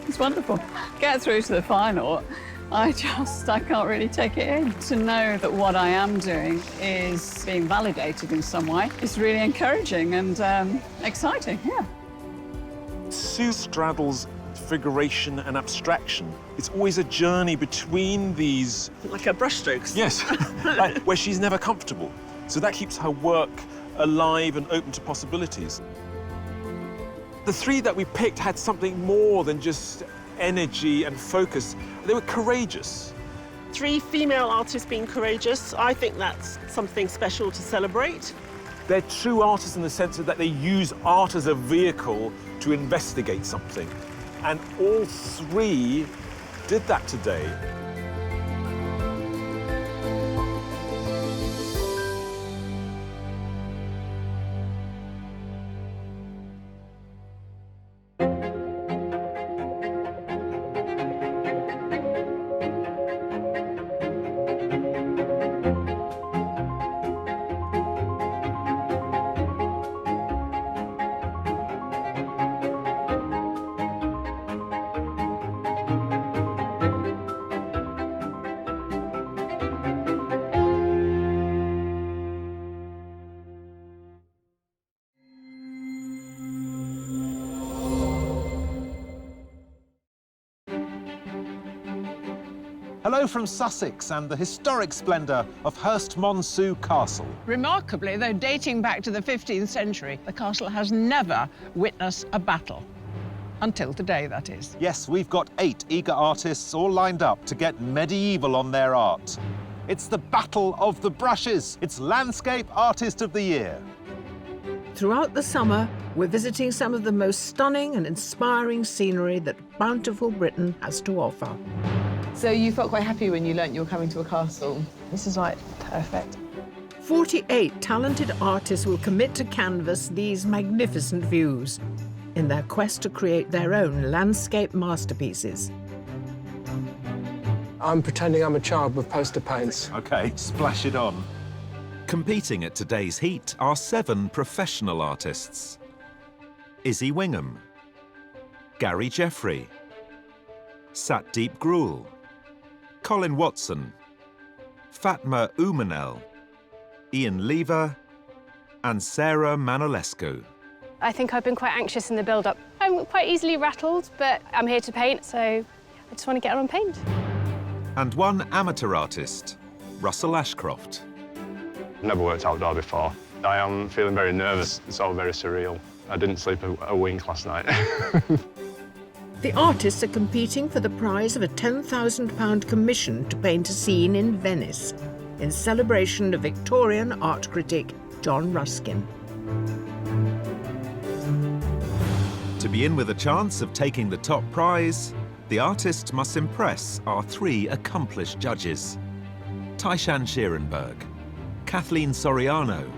It's wonderful. Get through to the final. I can't really take it in. To know that what I am doing is being validated in some way is really encouraging and exciting, yeah. Sue straddles figuration and abstraction. It's always a journey between these... Like her brushstrokes. Yes, where she's never comfortable. So that keeps her work alive and open to possibilities. The 3 that we picked had something more than just energy and focus. They were courageous. 3 female artists being courageous, I think that's something special to celebrate. They're true artists in the sense that they use art as a vehicle to investigate something. And all 3 did that today. Hello from Sussex and the historic splendour of Hurst Monsu Castle. Remarkably, though dating back to the 15th century, the castle has never witnessed a battle. Until today, that is. Yes, we've got 8 eager artists all lined up to get medieval on their art. It's the Battle of the Brushes. It's Landscape Artist of the Year. Throughout the summer, we're visiting some of the most stunning and inspiring scenery that bountiful Britain has to offer. So you felt quite happy when you learnt you were coming to a castle? This is like perfect. 48 talented artists will commit to canvas these magnificent views in their quest to create their own landscape masterpieces. I'm pretending I'm a child with poster paints. OK, splash it on. Competing at today's heat are 7 professional artists. Izzy Wingham, Gary Jeffrey, Satdeep Grewal, Colin Watson, Fatma Umanel, Ian Lever and Sarah Manolescu. I think I've been quite anxious in the build-up. I'm quite easily rattled, but I'm here to paint, so I just want to get on and paint. And one amateur artist, Russell Ashcroft. Never worked outdoor before. I am feeling very nervous. It's all very surreal. I didn't sleep a wink last night. The artists are competing for the prize of a £10,000 commission to paint a scene in Venice, in celebration of Victorian art critic John Ruskin. To be in with a chance of taking the top prize, the artist must impress our 3 accomplished judges: Tai-Shan Schierenberg, Kathleen Soriano,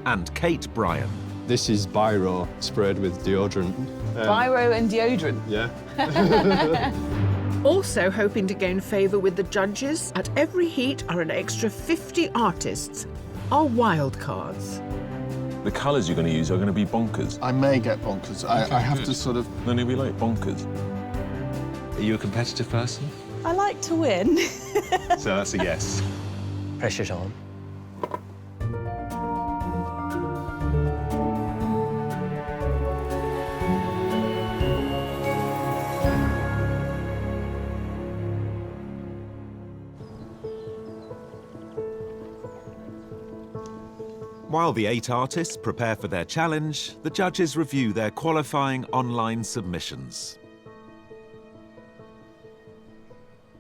and Kate Bryan. This is Biro sprayed with deodorant. Biro and deodorant? Yeah. Also hoping to gain favour with the judges, at every heat are an extra 50 artists, our wild cards. The colours you're going to use are going to be bonkers. I may get bonkers. I have to sort of... Then it'll be like bonkers. Are you a competitive person? I like to win. So that's a yes. Pressure's on. While the 8 artists prepare for their challenge, the judges review their qualifying online submissions.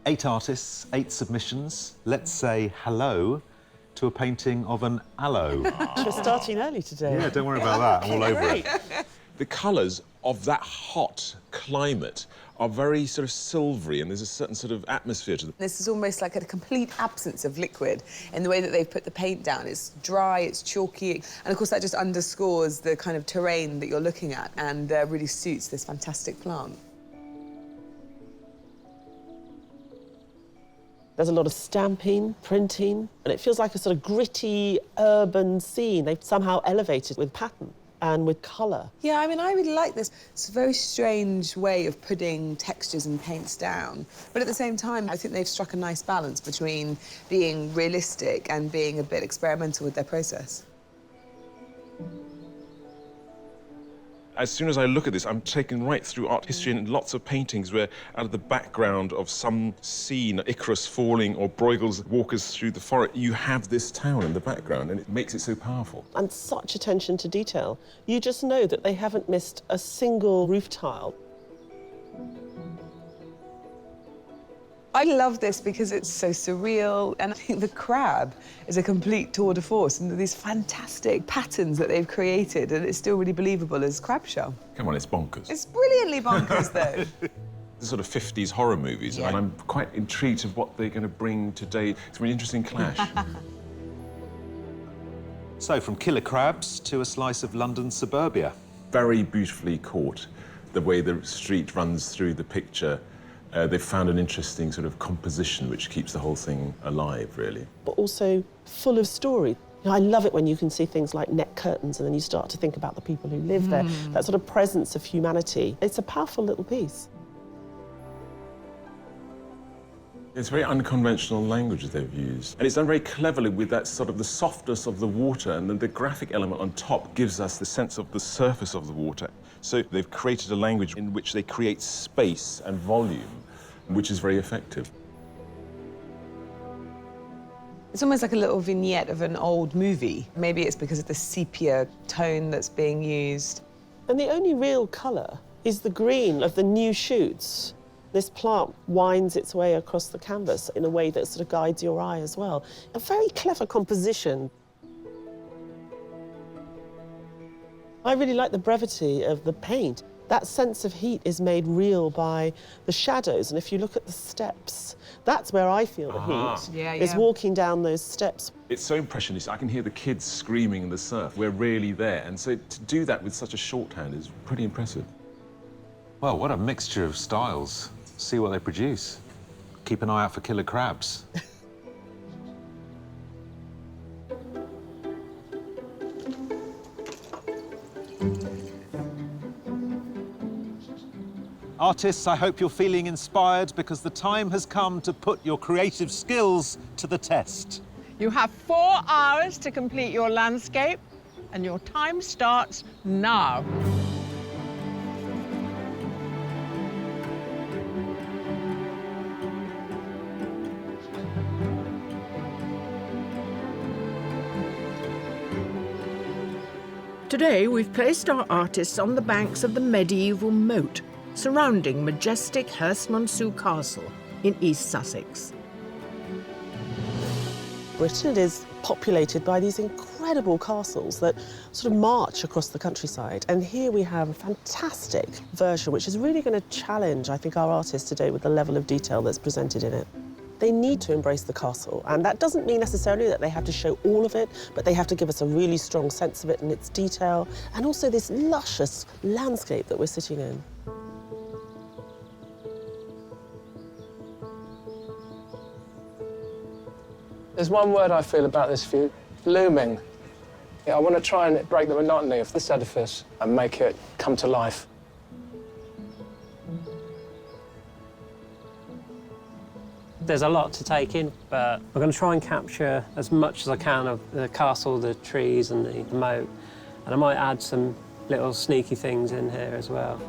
8 artists, 8 submissions. Let's say hello to a painting of an aloe. We're starting early today. Yeah, don't worry about that. I'm all over it. The colours of that hot climate are very sort of silvery, and there's a certain sort of atmosphere to them. This is almost like a complete absence of liquid in the way that they've put the paint down. It's dry, it's chalky, and of course that just underscores the kind of terrain that you're looking at and really suits this fantastic plant. There's a lot of stamping, printing, and it feels like a sort of gritty urban scene. They've somehow elevated with pattern and with colour. Yeah, I mean, I really like this. It's a very strange way of putting textures and paints down. But at the same time, I think they've struck a nice balance between being realistic and being a bit experimental with their process. As soon as I look at this, I'm taken right through art history and lots of paintings where out of the background of some scene, Icarus falling or Bruegel's walkers through the forest, you have this town in the background, and it makes it so powerful. And such attention to detail. You just know that they haven't missed a single roof tile. I love this because it's so surreal, and I think the crab is a complete tour de force, and these fantastic patterns that they've created, and it's still really believable as crab shell. Come on, it's bonkers. It's brilliantly bonkers, though. The sort of 50s horror movies, and I'm quite intrigued of what they're going to bring today. It's a really interesting clash. So, from killer crabs to a slice of London suburbia. Very beautifully caught, the way the street runs through the picture. They've found an interesting sort of composition which keeps the whole thing alive, really. But also full of story. You know, I love it when you can see things like net curtains and then you start to think about the people who live there. That sort of presence of humanity. It's a powerful little piece. It's very unconventional language that they've used. And it's done very cleverly with that sort of the softness of the water, and then the graphic element on top gives us the sense of the surface of the water. So they've created a language in which they create space and volume, which is very effective. It's almost like a little vignette of an old movie. Maybe it's because of the sepia tone that's being used. And the only real colour is the green of the new shoots. This plant winds its way across the canvas in a way that sort of guides your eye as well. A very clever composition. I really like the brevity of the paint. That sense of heat is made real by the shadows, and if you look at the steps, that's where I feel the heat, is walking down those steps. It's so impressionist. I can hear the kids screaming in the surf. We're really there. And so to do that with such a shorthand is pretty impressive. Well, what a mixture of styles. See what they produce. Keep an eye out for killer crabs. Artists, I hope you're feeling inspired because the time has come to put your creative skills to the test. You have 4 hours to complete your landscape, and your time starts now. Today, we've placed our artists on the banks of the medieval moat, surrounding majestic Hurst Monsu Castle in East Sussex. Britain is populated by these incredible castles that sort of march across the countryside. And here we have a fantastic version, which is really going to challenge, I think, our artists today with the level of detail that's presented in it. They need to embrace the castle, and that doesn't mean necessarily that they have to show all of it, but they have to give us a really strong sense of it and its detail, and also this luscious landscape that we're sitting in. There's one word I feel about this view: looming. Yeah, I want to try and break the monotony of this edifice and make it come to life. There's a lot to take in, but I'm going to try and capture as much as I can of the castle, the trees and the moat, and I might add some little sneaky things in here as well.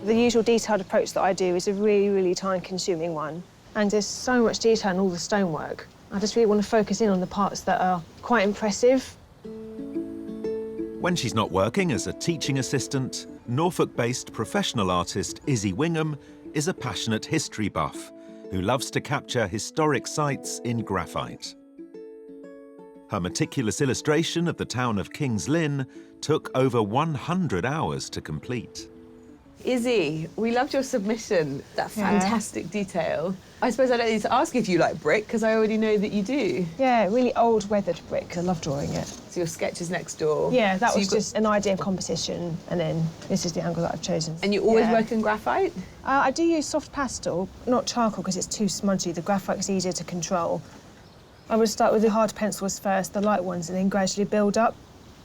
The usual detailed approach that I do is a really, really time-consuming one. And there's so much detail in all the stonework. I just really want to focus in on the parts that are quite impressive. When she's not working as a teaching assistant, Norfolk-based professional artist Izzy Wingham is a passionate history buff who loves to capture historic sites in graphite. Her meticulous illustration of the town of King's Lynn took over 100 hours to complete. Izzy, we loved your submission, that fantastic detail. I suppose I don't need to ask if you like brick, because I already know that you do. Yeah, really old weathered brick. I love drawing it. So your sketch is next door. Yeah, that was just an idea of composition, and then this is the angle that I've chosen. And you always work in graphite? I do use soft pastel, not charcoal, because it's too smudgy. The graphite is easier to control. I would start with the hard pencils first, the light ones, and then gradually build up.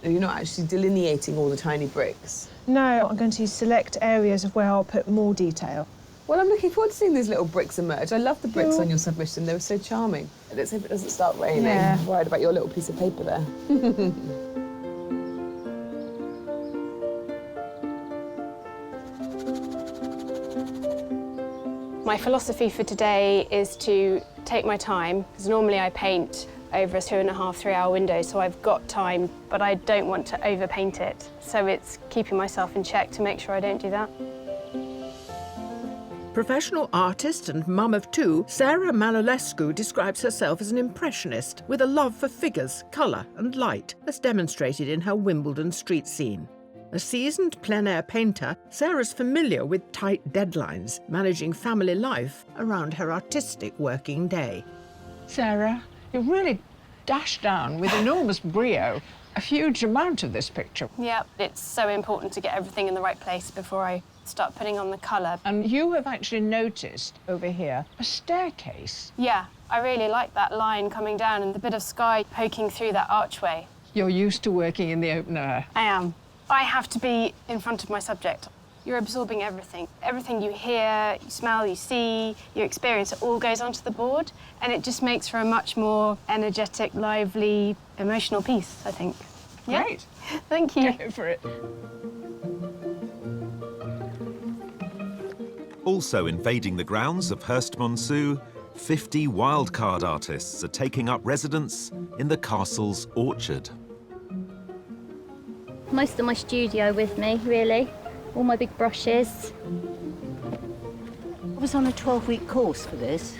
You're not actually delineating all the tiny bricks? No, I'm going to select areas of where I'll put more detail. Well, I'm looking forward to seeing these little bricks emerge. I love the bricks on your submission. They were so charming. Let's hope it doesn't start raining. Yeah. I'm worried about your little piece of paper there. My philosophy for today is to take my time, because normally I paint over a 2.5 to 3 hour window, so I've got time, but I don't want to overpaint it. So it's keeping myself in check to make sure I don't do that. Professional artist and mum of 2, Sarah Malolescu describes herself as an impressionist with a love for figures, colour and light, as demonstrated in her Wimbledon street scene. A seasoned plein-air painter, Sarah's familiar with tight deadlines, managing family life around her artistic working day. Sarah, you really dashed down with enormous brio a huge amount of this picture. Yeah, it's so important to get everything in the right place before I start putting on the colour. And you have actually noticed over here a staircase. Yeah, I really like that line coming down and the bit of sky poking through that archway. You're used to working in the open air. I am. I have to be in front of my subject. You're absorbing everything. Everything you hear, you smell, you see, you experience, it all goes onto the board, and it just makes for a much more energetic, lively, emotional piece, I think. Great. Yeah? Thank you. Go for it. Also invading the grounds of Hurst Monsu, 50 wildcard artists are taking up residence in the castle's orchard. Most of my studio with me, really. All my big brushes. I was on a 12-week course for this.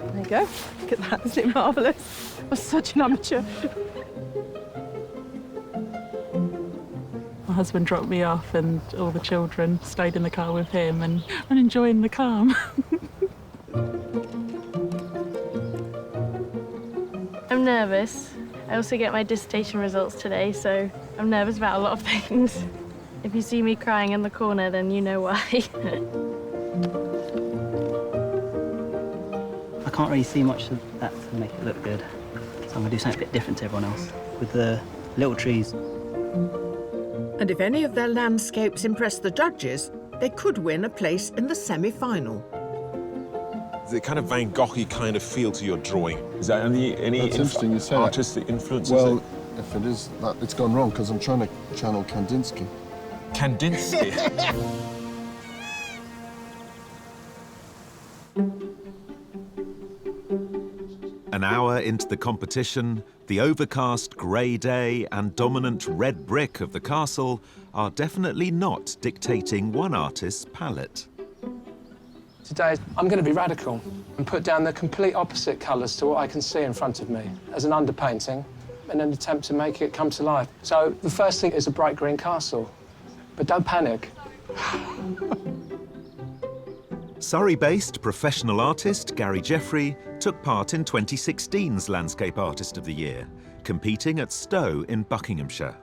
There you go. Look at that, isn't it marvellous? I was such an amateur. My husband dropped me off and all the children stayed in the car with him and enjoying the calm. I'm nervous. I also get my dissertation results today, so I'm nervous about a lot of things. If you see me crying in the corner, then you know why. I can't really see much of that to make it look good, so I'm going to do something a bit different to everyone else with the little trees. And if any of their landscapes impress the judges, they could win a place in the semi-final. The kind of Van Gogh-y kind of feel to your drawing. Is that any That's interesting you say artistic influences? Well, if it is, it's gone wrong because I'm trying to channel Kandinsky. Kandinsky? An hour into the competition, the overcast grey day and dominant red brick of the castle are definitely not dictating one artist's palette. Today, I'm going to be radical and put down the complete opposite colours to what I can see in front of me as an underpainting in an attempt to make it come to life. So the first thing is a bright green castle, but don't panic. Surrey-based professional artist Gary Jeffrey took part in 2016's Landscape Artist of the Year, competing at Stowe in Buckinghamshire.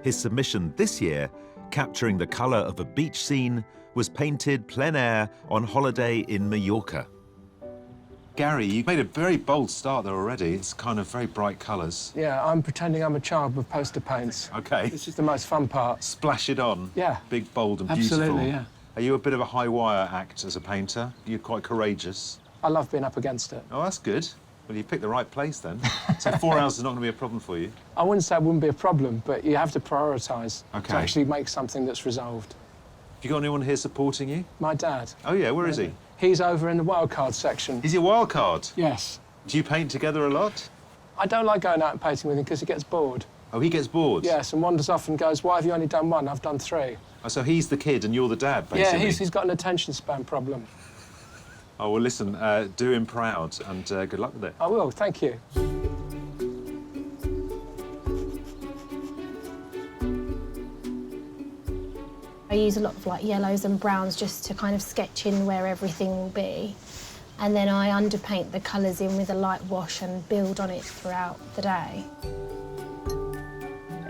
His submission this year, capturing the colour of a beach scene, was painted plein air on holiday in Mallorca. Gary, you made a very bold start there already. It's kind of very bright colours. Yeah, I'm pretending I'm a child with poster paints. OK. This is the most fun part. Splash it on. Yeah. Big, bold and beautiful. Absolutely, yeah. Are you a bit of a high-wire act as a painter? You're quite courageous. I love being up against it. Oh, that's good. Well, you picked the right place then. So 4 hours is not going to be a problem for you? I wouldn't say it wouldn't be a problem, but you have to prioritise OK. to actually make something that's resolved. Have you got anyone here supporting you? My dad. Oh, yeah, where is he? He's over in the wildcard section. Is he a wildcard? Yes. Do you paint together a lot? I don't like going out and painting with him because he gets bored. Oh, he gets bored? Yes, and wanders off and goes, why have you only done one? I've done 3. Oh, so he's the kid and you're the dad, basically? Yeah, he's got an attention span problem. Oh, well, listen, do him proud and good luck with it. I will, thank you. I use a lot of like yellows and browns just to kind of sketch in where everything will be. And then I underpaint the colours in with a light wash and build on it throughout the day.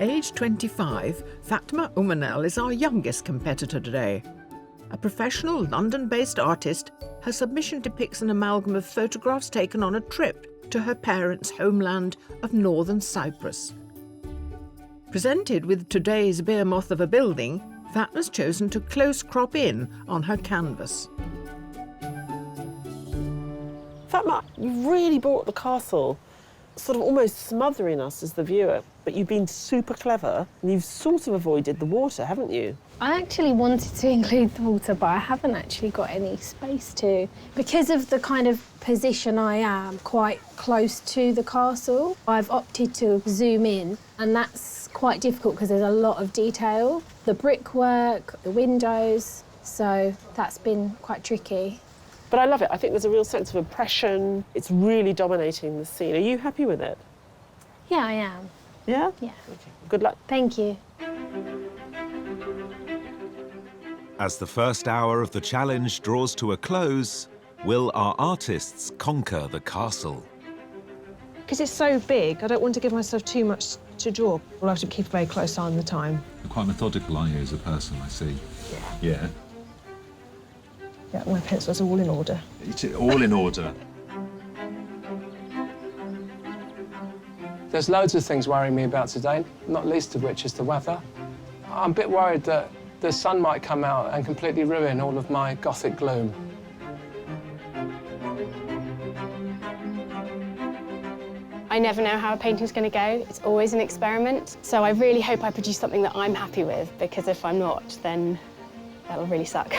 Aged 25, Fatma Umanel is our youngest competitor today. A professional London-based artist, her submission depicts an amalgam of photographs taken on a trip to her parents' homeland of northern Cyprus. Presented with today's behemoth of a building, Fatma's chosen to close crop in on her canvas. Fatma, you've really brought the castle sort of almost smothering us as the viewer, but you've been super clever and you've sort of avoided the water, haven't you? I actually wanted to include the water, but I haven't actually got any space to. Because of the kind of position I am, quite close to the castle, I've opted to zoom in, and that's quite difficult because there's a lot of detail. The brickwork, the windows, so that's been quite tricky. But I love it. I think there's a real sense of impression. It's really dominating the scene. Are you happy with it? Yeah, I am. Yeah? Yeah. Okay. Good luck. Thank you. As the first hour of the challenge draws to a close, will our artists conquer the castle? Because it's so big, I don't want to give myself too much to draw. We'll have to keep a very close eye on the time. You're quite methodical, aren't you, as a person, I see? Yeah. Yeah, my pencils are all in order. All in order. There's loads of things worrying me about today, not least of which is the weather. I'm a bit worried that the sun might come out and completely ruin all of my Gothic gloom. I never know how a painting's going to go. It's always an experiment. So I really hope I produce something that I'm happy with, because if I'm not, then that'll really suck.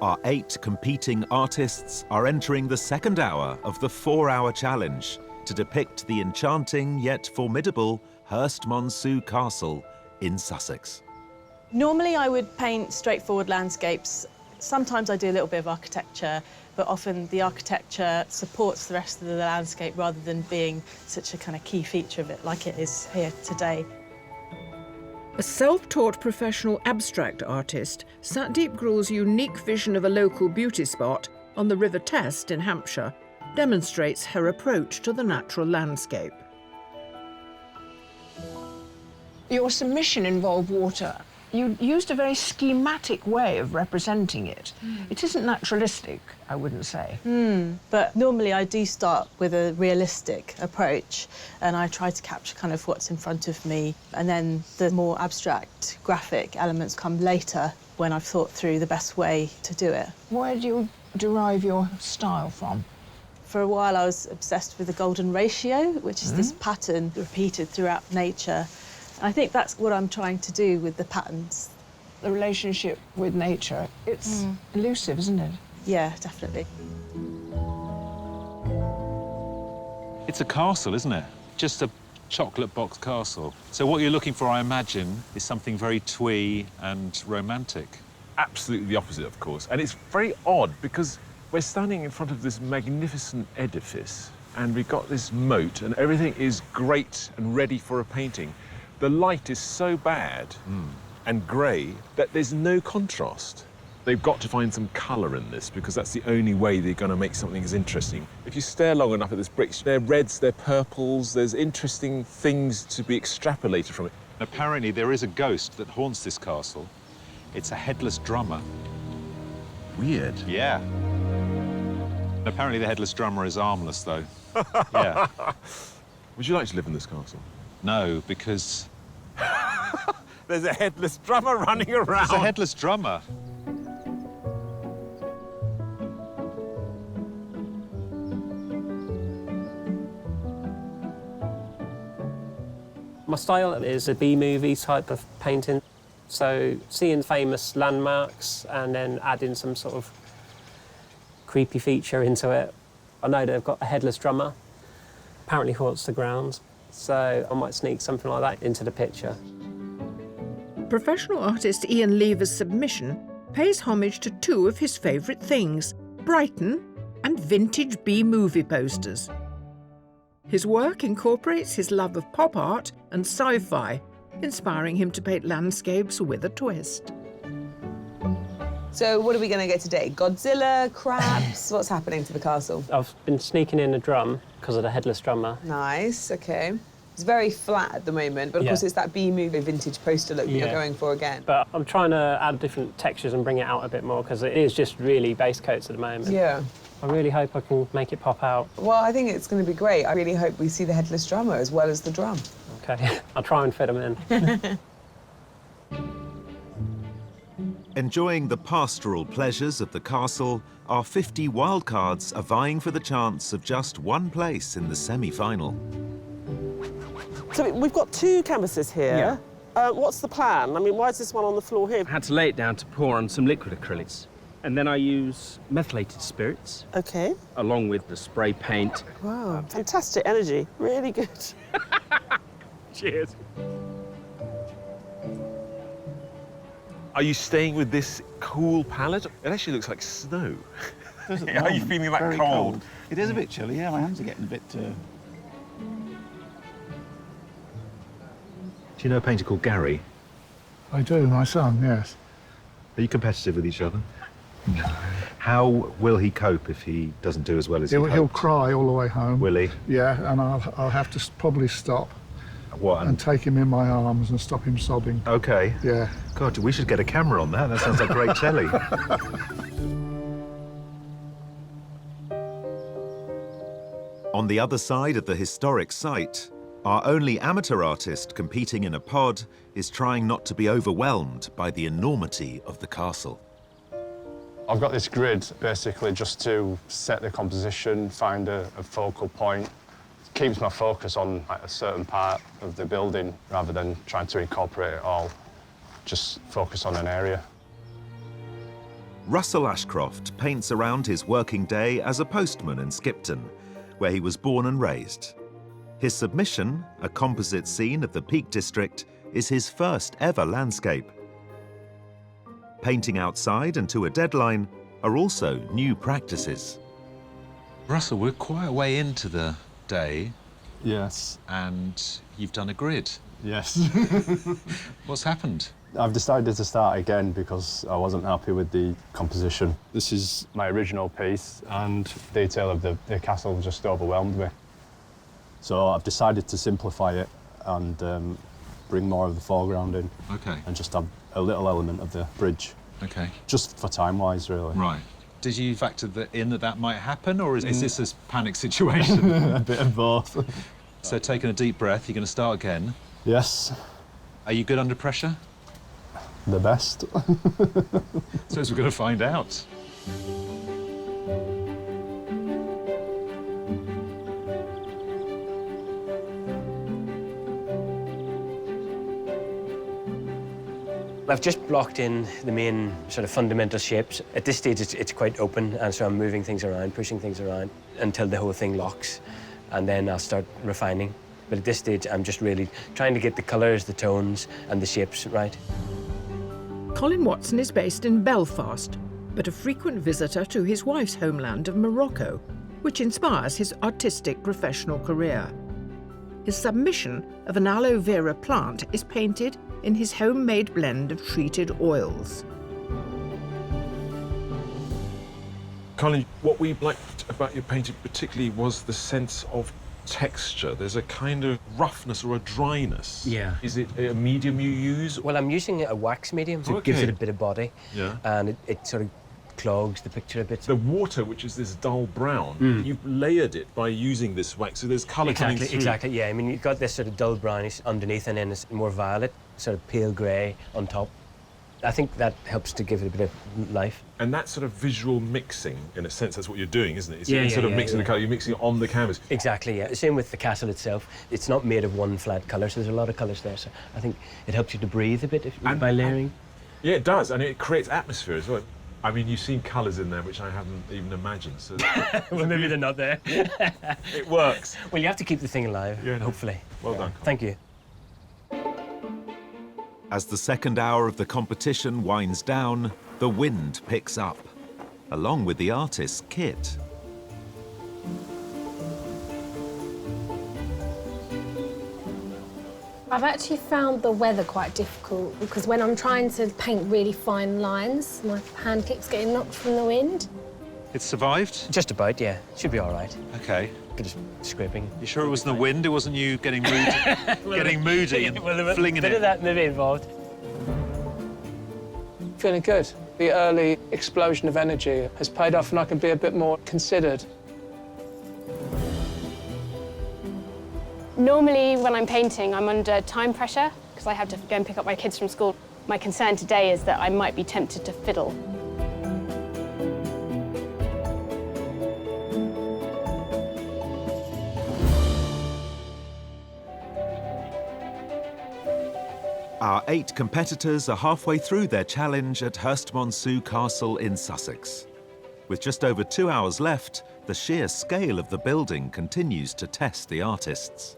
Our 8 competing artists are entering the second hour of the 4-hour challenge to depict the enchanting yet formidable Hurst Monsu Castle in Sussex. Normally I would paint straightforward landscapes. Sometimes I do a little bit of architecture, but often the architecture supports the rest of the landscape rather than being such a kind of key feature of it like it is here today. A self-taught professional abstract artist, Satdeep Grul's unique vision of a local beauty spot on the River Test in Hampshire demonstrates her approach to the natural landscape. Your submission involved water. You used a very schematic way of representing it. It isn't naturalistic, I wouldn't say. But normally I do start with a realistic approach and I try to capture kind of what's in front of me, and then the more abstract graphic elements come later when I've thought through the best way to do it. Where do you derive your style from? For a while I was obsessed with the golden ratio, which is this pattern repeated throughout nature. I think that's what I'm trying to do with the patterns. The relationship with nature, it's elusive, isn't it? Yeah, definitely. It's a castle, isn't it? Just a chocolate box castle. So what you're looking for, I imagine, is something very twee and romantic. Absolutely the opposite, of course. And it's very odd because we're standing in front of this magnificent edifice and we've got this moat and everything is great and ready for a painting. The light is so bad and grey that there's no contrast. They've got to find some colour in this because that's the only way they're going to make something as interesting. If you stare long enough at this brick, they're reds, they're purples, there's interesting things to be extrapolated from it. Apparently there is a ghost that haunts this castle. It's a headless drummer. Weird. Yeah. Apparently the headless drummer is armless, though. Yeah. Would you like to live in this castle? No, because... There's a headless drummer running around. There's a headless drummer. My style is a B-movie type of painting. So seeing famous landmarks and then adding some sort of creepy feature into it. I know they've got a headless drummer, apparently haunts the grounds, so I might sneak something like that into the picture. Professional artist Ian Lever's submission pays homage to two of his favourite things, Brighton and vintage B-movie posters. His work incorporates his love of pop art and sci-fi, inspiring him to paint landscapes with a twist. So what are we going to get today? Godzilla, crabs? What's happening to the castle? I've been sneaking in a drum because of the headless drummer. Nice, OK. It's very flat at the moment, but of course it's that B-movie vintage poster look that you're going for again. But I'm trying to add different textures and bring it out a bit more because it is just really base coats at the moment. Yeah. I really hope I can make it pop out. Well, I think it's going to be great. I really hope we see the headless drummer as well as the drum. OK, I'll try and fit them in. Enjoying the pastoral pleasures of the castle, our 50 wildcards are vying for the chance of just one place in the semi-final. So we've got two canvases here. Yeah. What's the plan? I mean, why is this one on the floor here? I had to lay it down to pour on some liquid acrylics. And then I use methylated spirits. OK. Along with the spray paint. Wow, fantastic energy. Really good. Cheers. Are you staying with this cool palette? It actually looks like snow. Are you feeling that Very cold? It is a bit chilly, yeah. My hands are getting a bit... Do you know a painter called Gary? I do, my son, yes. Are you competitive with each other? No. How will he cope if he doesn't do as well as he hoped? He'll cry all the way home. Will he? Yeah, and I'll have to probably stop. What? And take him in my arms and stop him sobbing. OK. Yeah. God, we should get a camera on that. That sounds like great telly. On the other side of the historic site, our only amateur artist competing in a pod is trying not to be overwhelmed by the enormity of the castle. I've got this grid basically just to set the composition, find a focal point. It keeps my focus on a certain part of the building rather than trying to incorporate it all. Just focus on an area. Russell Ashcroft paints around his working day as a postman in Skipton, where he was born and raised. His submission, a composite scene of the Peak District, is his first ever landscape. Painting outside and to a deadline are also new practices. Russell, we're quite a way into the day. Yes. And you've done a grid. Yes. What's happened? I've decided to start again because I wasn't happy with the composition. This is my original piece and the detail of the castle just overwhelmed me. So I've decided to simplify it and bring more of the foreground in. OK. And just have a little element of the bridge. Okay. Just for time-wise, really. Right. Did you factor in that might happen, or is this a panic situation? A bit of both. So taking a deep breath, you're going to start again. Yes. Are you good under pressure? The best. So we're going to find out. I've just blocked in the main sort of fundamental shapes. At this stage, it's quite open, and so I'm moving things around, pushing things around until the whole thing locks, and then I'll start refining. But at this stage, I'm just really trying to get the colours, the tones, and the shapes right. Colin Watson is based in Belfast, but a frequent visitor to his wife's homeland of Morocco, which inspires his artistic professional career. His submission of an aloe vera plant is painted in his homemade blend of treated oils. Colin, what we liked about your painting particularly was the sense of texture. There's a kind of roughness or a dryness. Yeah. Is it a medium you use? Well, I'm using a wax medium, so it gives it a bit of body. Yeah. And it sort of clogs the picture a bit. The water, which is this dull brown, you've layered it by using this wax, so there's colour coming through. Exactly, yeah. I mean, you've got this sort of dull brownish underneath, and then it's more violet, sort of pale grey on top. I think that helps to give it a bit of life. And that sort of visual mixing, in a sense, that's what you're doing, isn't it? Yeah, Instead of mixing yeah. the colour, you're mixing it on the canvas. Exactly, yeah. Same with the castle itself. It's not made of one flat colour, so there's a lot of colours there. So I think it helps you to breathe a bit by layering. Yeah, it does, and it creates atmosphere as well. I mean, you've seen colours in there which I haven't even imagined. So well, maybe they're not there. It works. Well, you have to keep the thing alive, hopefully. Well done. Thank you. As the second hour of the competition winds down, the wind picks up, along with the artist's kit. I've actually found the weather quite difficult because when I'm trying to paint really fine lines, my hand keeps getting knocked from the wind. It survived? Just about, yeah. Should be all right. Okay. Bit of scraping. You sure it wasn't the wind? It wasn't you getting moody, getting moody and flinging it? Bit of that maybe involved. Feeling good. The early explosion of energy has paid off, and I can be a bit more considered. Normally, when I'm painting, I'm under time pressure because I have to go and pick up my kids from school. My concern today is that I might be tempted to fiddle. Our 8 competitors are halfway through their challenge at Hurst Monsu Castle in Sussex. With just over 2 hours left, the sheer scale of the building continues to test the artists.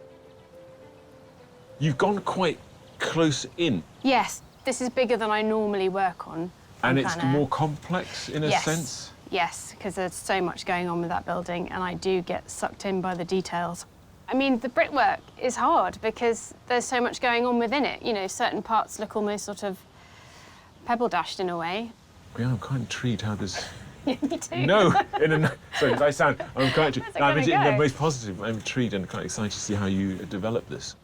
You've gone quite close in. Yes, this is bigger than I normally work on. And it's more complex in a Yes. sense? Yes, because there's so much going on with that building, and I do get sucked in by the details. I mean, the brickwork is hard because there's so much going on within it. You know, certain parts look almost sort of pebble-dashed in a way. Yeah, I'm quite intrigued how this... Me too. No, sorry, I sound... I'm quite intrigued. How's it I'm gonna in the go? most positive. I'm intrigued and quite excited to see how you develop this.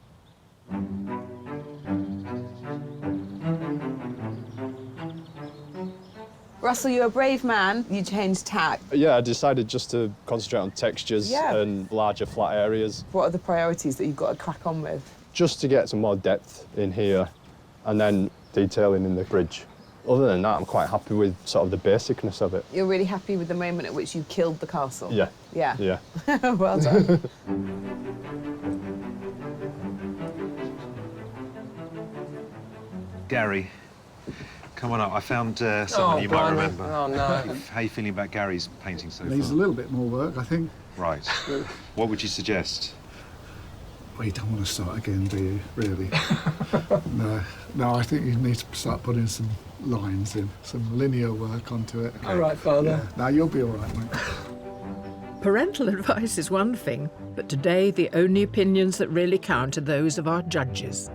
Russell, you're a brave man. You changed tack. Yeah, I decided just to concentrate on textures Yeah. and larger flat areas. What are the priorities that you've got to crack on with? Just to get some more depth in here and then detailing in the bridge. Other than that, I'm quite happy with sort of the basicness of it. You're really happy with the moment at which you killed the castle? Yeah. Yeah. Yeah. Well done. Gary, come on up. I found someone you might remember. Oh, no. How are you feeling about Gary's painting so Needs a far? little bit more work, I think. Right. What would you suggest? Well, you don't want to start again, do you, really? No, I think you need to start putting some lines in, some linear work onto it. All right, Father. Yeah. No, you'll be all right, mate. Parental advice is one thing, but today the only opinions that really count are those of our judges.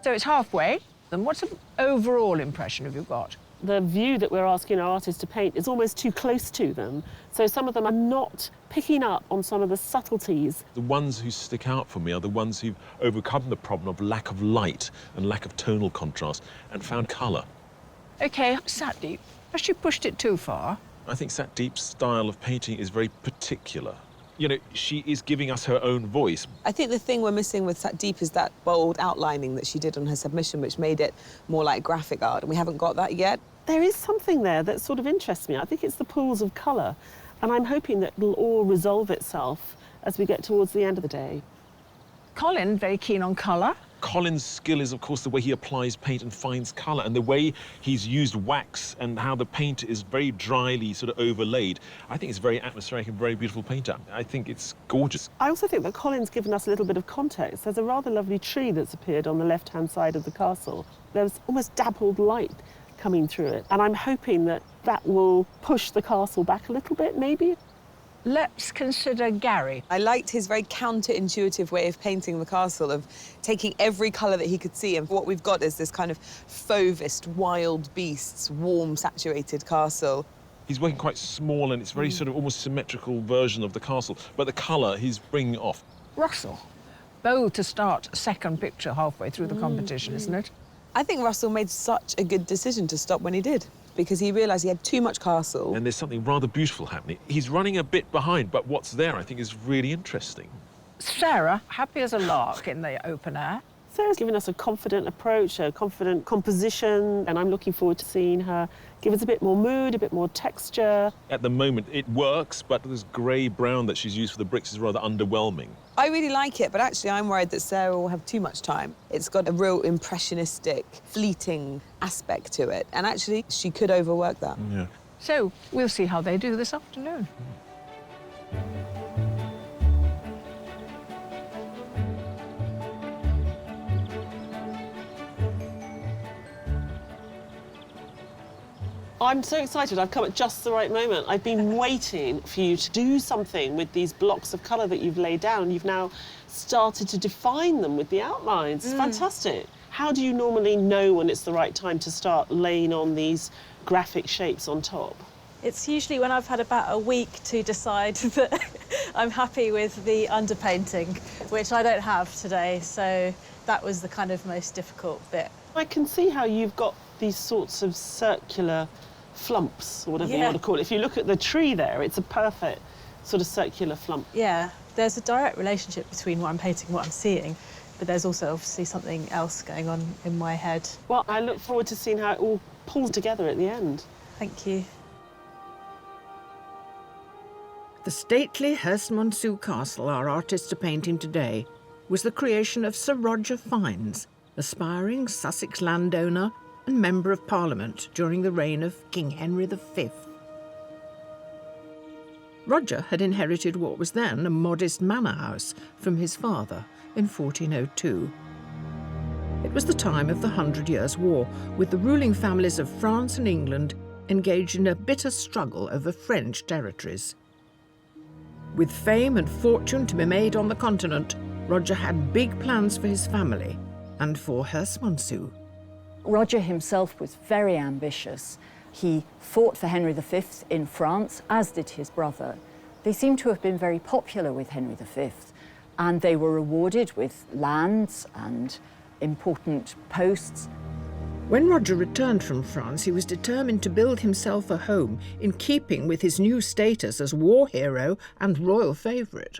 So it's halfway. And what's the overall impression have you got? The view that we're asking our artists to paint is almost too close to them, so some of them are not picking up on some of the subtleties. The ones who stick out for me are the ones who've overcome the problem of lack of light and lack of tonal contrast and found colour. OK, Satdeep, has she pushed it too far? I think Satdeep's style of painting is very particular. You know, she is giving us her own voice. I think the thing we're missing with Satdeep is that bold outlining that she did on her submission, which made it more like graphic art, and we haven't got that yet. There is something there that sort of interests me. I think it's the pools of colour, and I'm hoping that it'll all resolve itself as we get towards the end of the day. Colin, very keen on colour. Colin's skill is, of course, the way he applies paint and finds colour, and the way he's used wax and how the paint is very dryly sort of overlaid. I think it's very atmospheric and very beautiful painter. I think it's gorgeous. I also think that Colin's given us a little bit of context. There's a rather lovely tree that's appeared on the left-hand side of the castle. There's almost dappled light coming through it, and I'm hoping that that will push the castle back a little bit, maybe. Let's consider Gary. I liked his very counterintuitive way of painting the castle, of taking every colour that he could see, and what we've got is this kind of fauvist, wild beasts, warm, saturated castle. He's working quite small, and it's very sort of almost symmetrical version of the castle, but the colour he's bringing off. Russell, bold to start a second picture halfway through the competition, isn't it? I think Russell made such a good decision to stop when he did, because he realised he had too much castle. And there's something rather beautiful happening. He's running a bit behind, but what's there, I think, is really interesting. Sarah, happy as a lark in the open air. Sarah's given us a confident approach, a confident composition, and I'm looking forward to seeing her give us a bit more mood, a bit more texture. At the moment, it works, but this grey-brown that she's used for the bricks is rather underwhelming. I really like it, but actually I'm worried that Sarah will have too much time. It's got a real impressionistic, fleeting aspect to it, and actually she could overwork that. Yeah. So we'll see how they do this afternoon. I'm so excited. I've come at just the right moment. I've been waiting for you to do something with these blocks of colour that you've laid down. You've now started to define them with the outlines. It's fantastic. How do you normally know when it's the right time to start laying on these graphic shapes on top? It's usually when I've had about a week to decide that I'm happy with the underpainting, which I don't have today, so that was the kind of most difficult bit. I can see how you've got these sorts of circular flumps, or whatever you want to call it. If you look at the tree there, it's a perfect sort of circular flump. Yeah, there's a direct relationship between what I'm painting and what I'm seeing, but there's also obviously something else going on in my head. Well, I look forward to seeing how it all pulls together at the end. Thank you. The stately Hurst Monsu castle our artists are painting today was the creation of Sir Roger Fines, aspiring Sussex landowner and Member of Parliament during the reign of King Henry V. Roger had inherited what was then a modest manor house from his father in 1402. It was the time of the 100 Years' War, with the ruling families of France and England engaged in a bitter struggle over French territories. With fame and fortune to be made on the continent, Roger had big plans for his family and for Hurst Monsu. Roger himself was very ambitious. He fought for Henry V in France, as did his brother. They seem to have been very popular with Henry V, and they were rewarded with lands and important posts. When Roger returned from France, he was determined to build himself a home in keeping with his new status as war hero and royal favourite.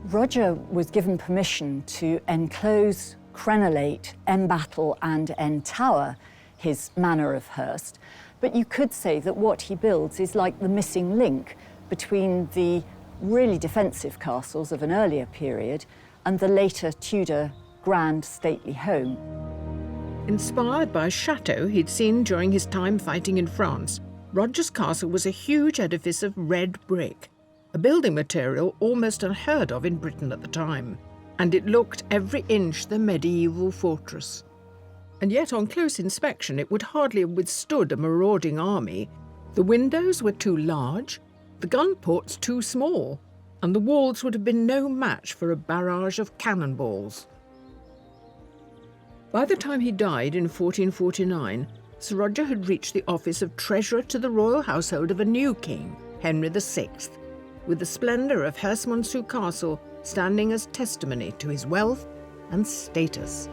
Roger was given permission to enclose, crenellate, embattle and entower his manor of Hurst, but you could say that what he builds is like the missing link between the really defensive castles of an earlier period and the later Tudor grand stately home. Inspired by a chateau he'd seen during his time fighting in France, Roger's castle was a huge edifice of red brick, a building material almost unheard of in Britain at the time, and it looked every inch the medieval fortress. And yet on close inspection it would hardly have withstood a marauding army. The windows were too large, the gun ports too small, and the walls would have been no match for a barrage of cannonballs. By the time he died in 1449, Sir Roger had reached the office of Treasurer to the royal household of a new king, Henry VI, with the splendour of Hurst Monsu Castle standing as testimony to his wealth and status.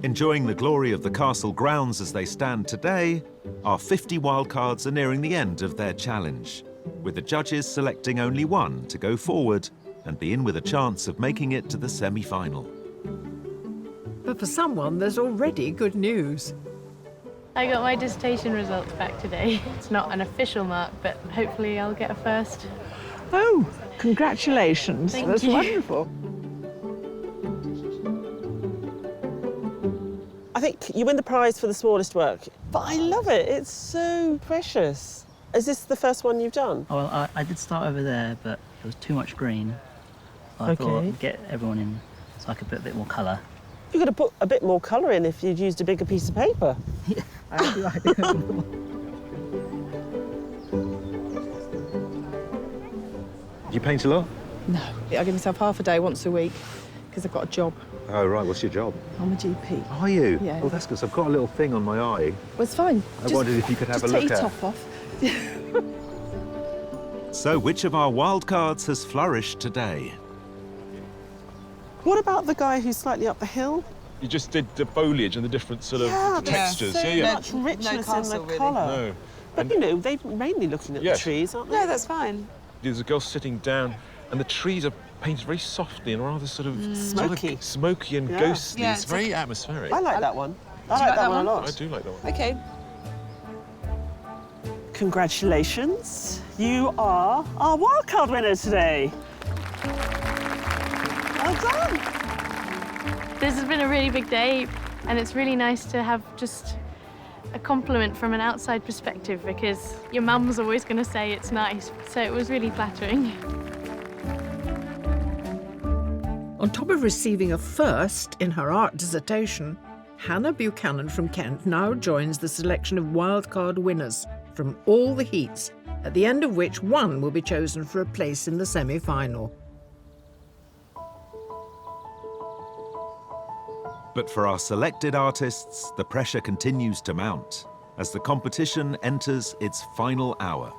Enjoying the glory of the castle grounds as they stand today, our 50 wildcards are nearing the end of their challenge, with the judges selecting only one to go forward and be in with a chance of making it to the semi-final. But for someone, there's already good news. I got my dissertation results back today. It's not an official mark, but hopefully I'll get a first. Oh, congratulations. Thank That's you. wonderful. I think you win the prize for the smallest work, but I love it. It's so precious. Is this the first one you've done? Oh, well, I did start over there, but there was too much green. So I thought I'd get everyone in so I could put a bit more colour. You could have put a bit more colour in if you'd used a bigger piece of paper. Yeah, I Do you paint a lot? No. I give myself half a day once a week because I've got a job. Oh, right. What's your job? I'm a GP. Are you? Yeah. Oh, that's good. So I've got a little thing on my eye. Well, it's fine. I wondered if you could have a look Just take at. your top off. So which of our wildcards has flourished today? What about the guy who's slightly up the hill? You just did the foliage and the different sort of textures. So yeah. much richness in the really. colour. No. But, you know, they're mainly looking at Yes. the trees, aren't they? No, that's fine. There's a girl sitting down, and the trees are painted very softly and rather sort of Smoky. smoky and Yeah. ghostly. Yeah, it's it's very atmospheric. I like that one. you I like like that that one a one? lot. I do like that one. Okay. Congratulations. You are our wildcard winner today. Well done. This has been a really big day, and it's really nice to have just a compliment from an outside perspective because your mum's always going to say it's nice, so it was really flattering. On top of receiving a first in her art dissertation, Hannah Buchanan from Kent now joins the selection of wildcard winners from all the heats, at the end of which one will be chosen for a place in the semi-final. But for our selected artists, the pressure continues to mount as the competition enters its final hour.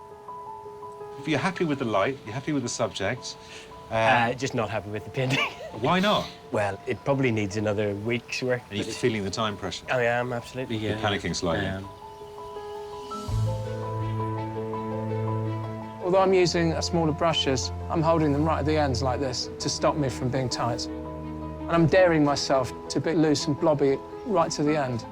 If you're happy with the light, you're happy with the subject. Just not happy with the painting. Why not? Well, it probably needs another week's work. Are you feeling the time pressure? I am, absolutely, yeah. You're panicking slightly. I am. Although I'm using smaller brushes, I'm holding them right at the ends like this to stop me from being tight. And I'm daring myself to be loose and blobby right to the end.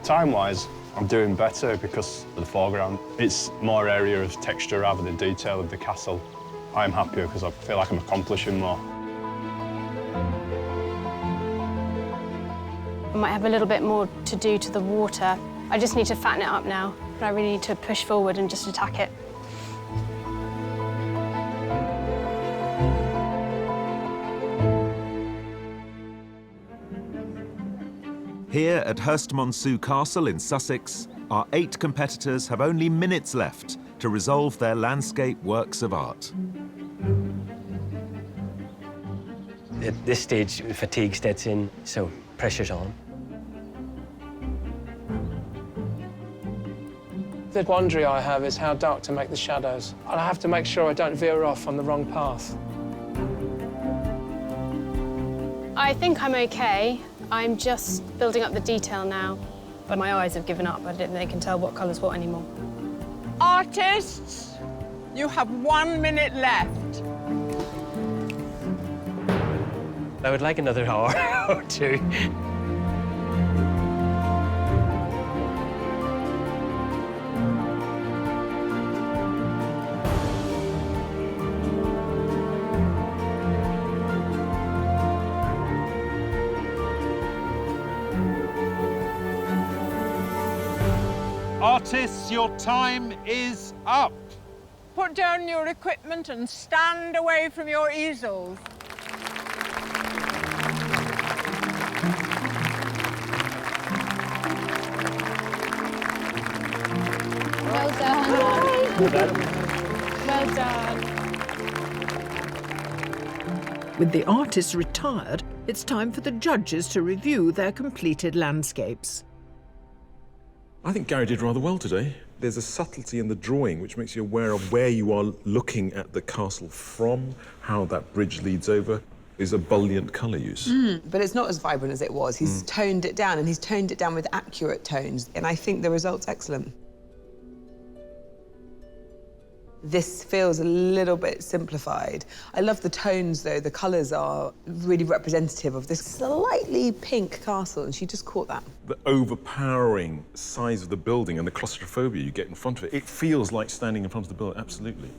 Time-wise, I'm doing better because of the foreground. It's more area of texture rather than detail of the castle. I'm happier because I feel like I'm accomplishing more. I might have a little bit more to do to the water. I just need to fatten it up now, but I really need to push forward and just attack it. Here at Hurst Monsu Castle in Sussex, our 8 competitors have only minutes left to resolve their landscape works of art. At this stage, fatigue sets in, so pressure's on. The quandary I have is how dark to make the shadows. And I have to make sure I don't veer off on the wrong path. I think I'm okay. I'm just building up the detail now, but my eyes have given up. I don't think they can tell what colour's what anymore. Artists, you have 1 minute left. I would like another hour or two. Artists, your time is up. Put down your equipment and stand away from your easels. Well done. done. Well done. With the artists retired, it's time for the judges to review their completed landscapes. I think Gary did rather well today. There's a subtlety in the drawing which makes you aware of where you are looking at the castle from, how that bridge leads over. There's a buoyant colour use. But it's not as vibrant as it was. He's toned it down, and he's toned it down with accurate tones. And I think the result's excellent. This feels a little bit simplified. I love the tones, though. The colours are really representative of this slightly pink castle, and she just caught that. The overpowering size of the building and the claustrophobia you get in front of it, it feels like standing in front of the building, absolutely.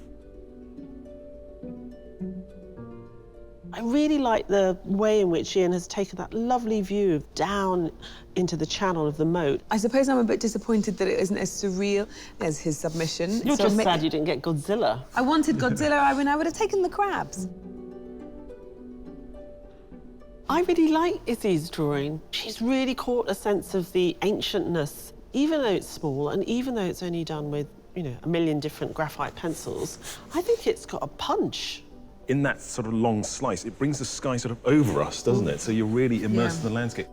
I really like the way in which Ian has taken that lovely view down into the channel of the moat. I suppose I'm a bit disappointed that it isn't as surreal as his submission. You're just sad you didn't get Godzilla. I wanted Godzilla. I would have taken the crabs. I really like Izzy's drawing. She's really caught a sense of the ancientness, even though it's small and even though it's only done with, you know, a million different graphite pencils. I think it's got a punch. In that sort of long slice, it brings the sky sort of over us, doesn't it? So you're really immersed in the landscape.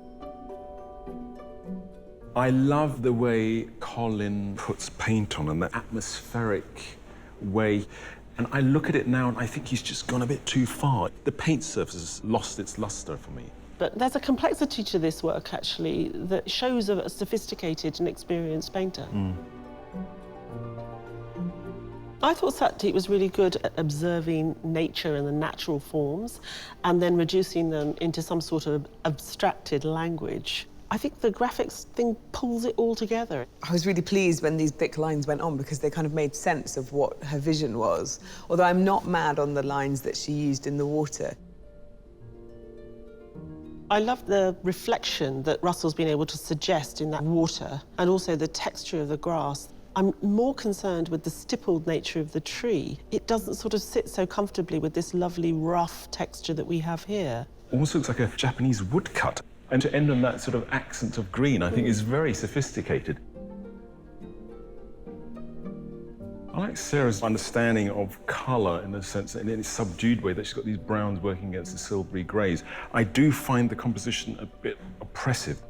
I love the way Colin puts paint on and that atmospheric way. And I look at it now and I think he's just gone a bit too far. The paint surface has lost its luster for me. But there's a complexity to this work, actually, that shows a sophisticated and experienced painter. I thought Satdeep was really good at observing nature and the natural forms and then reducing them into some sort of abstracted language. I think the graphics thing pulls it all together. I was really pleased when these thick lines went on because they kind of made sense of what her vision was, although I'm not mad on the lines that she used in the water. I love the reflection that Russell's been able to suggest in that water and also the texture of the grass. I'm more concerned with the stippled nature of the tree. It doesn't sort of sit so comfortably with this lovely rough texture that we have here. Almost looks like a Japanese woodcut. And to end on that sort of accent of green, I think is very sophisticated. I like Sarah's understanding of colour in the sense that in a subdued way that she's got these browns working against the silvery greys. I do find the composition a bit oppressive.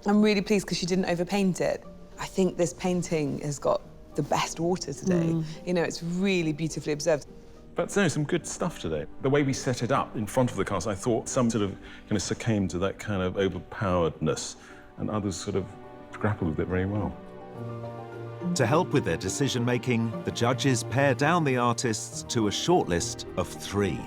I'm really pleased because she didn't overpaint it. I think this painting has got the best water today. You know, it's really beautifully observed. But no, some good stuff today. The way we set it up in front of the castle, I thought some sort of kind of succumbed to that kind of overpoweredness, and others sort of grappled with it very well. To help with their decision-making, the judges pare down the artists to a shortlist of 3.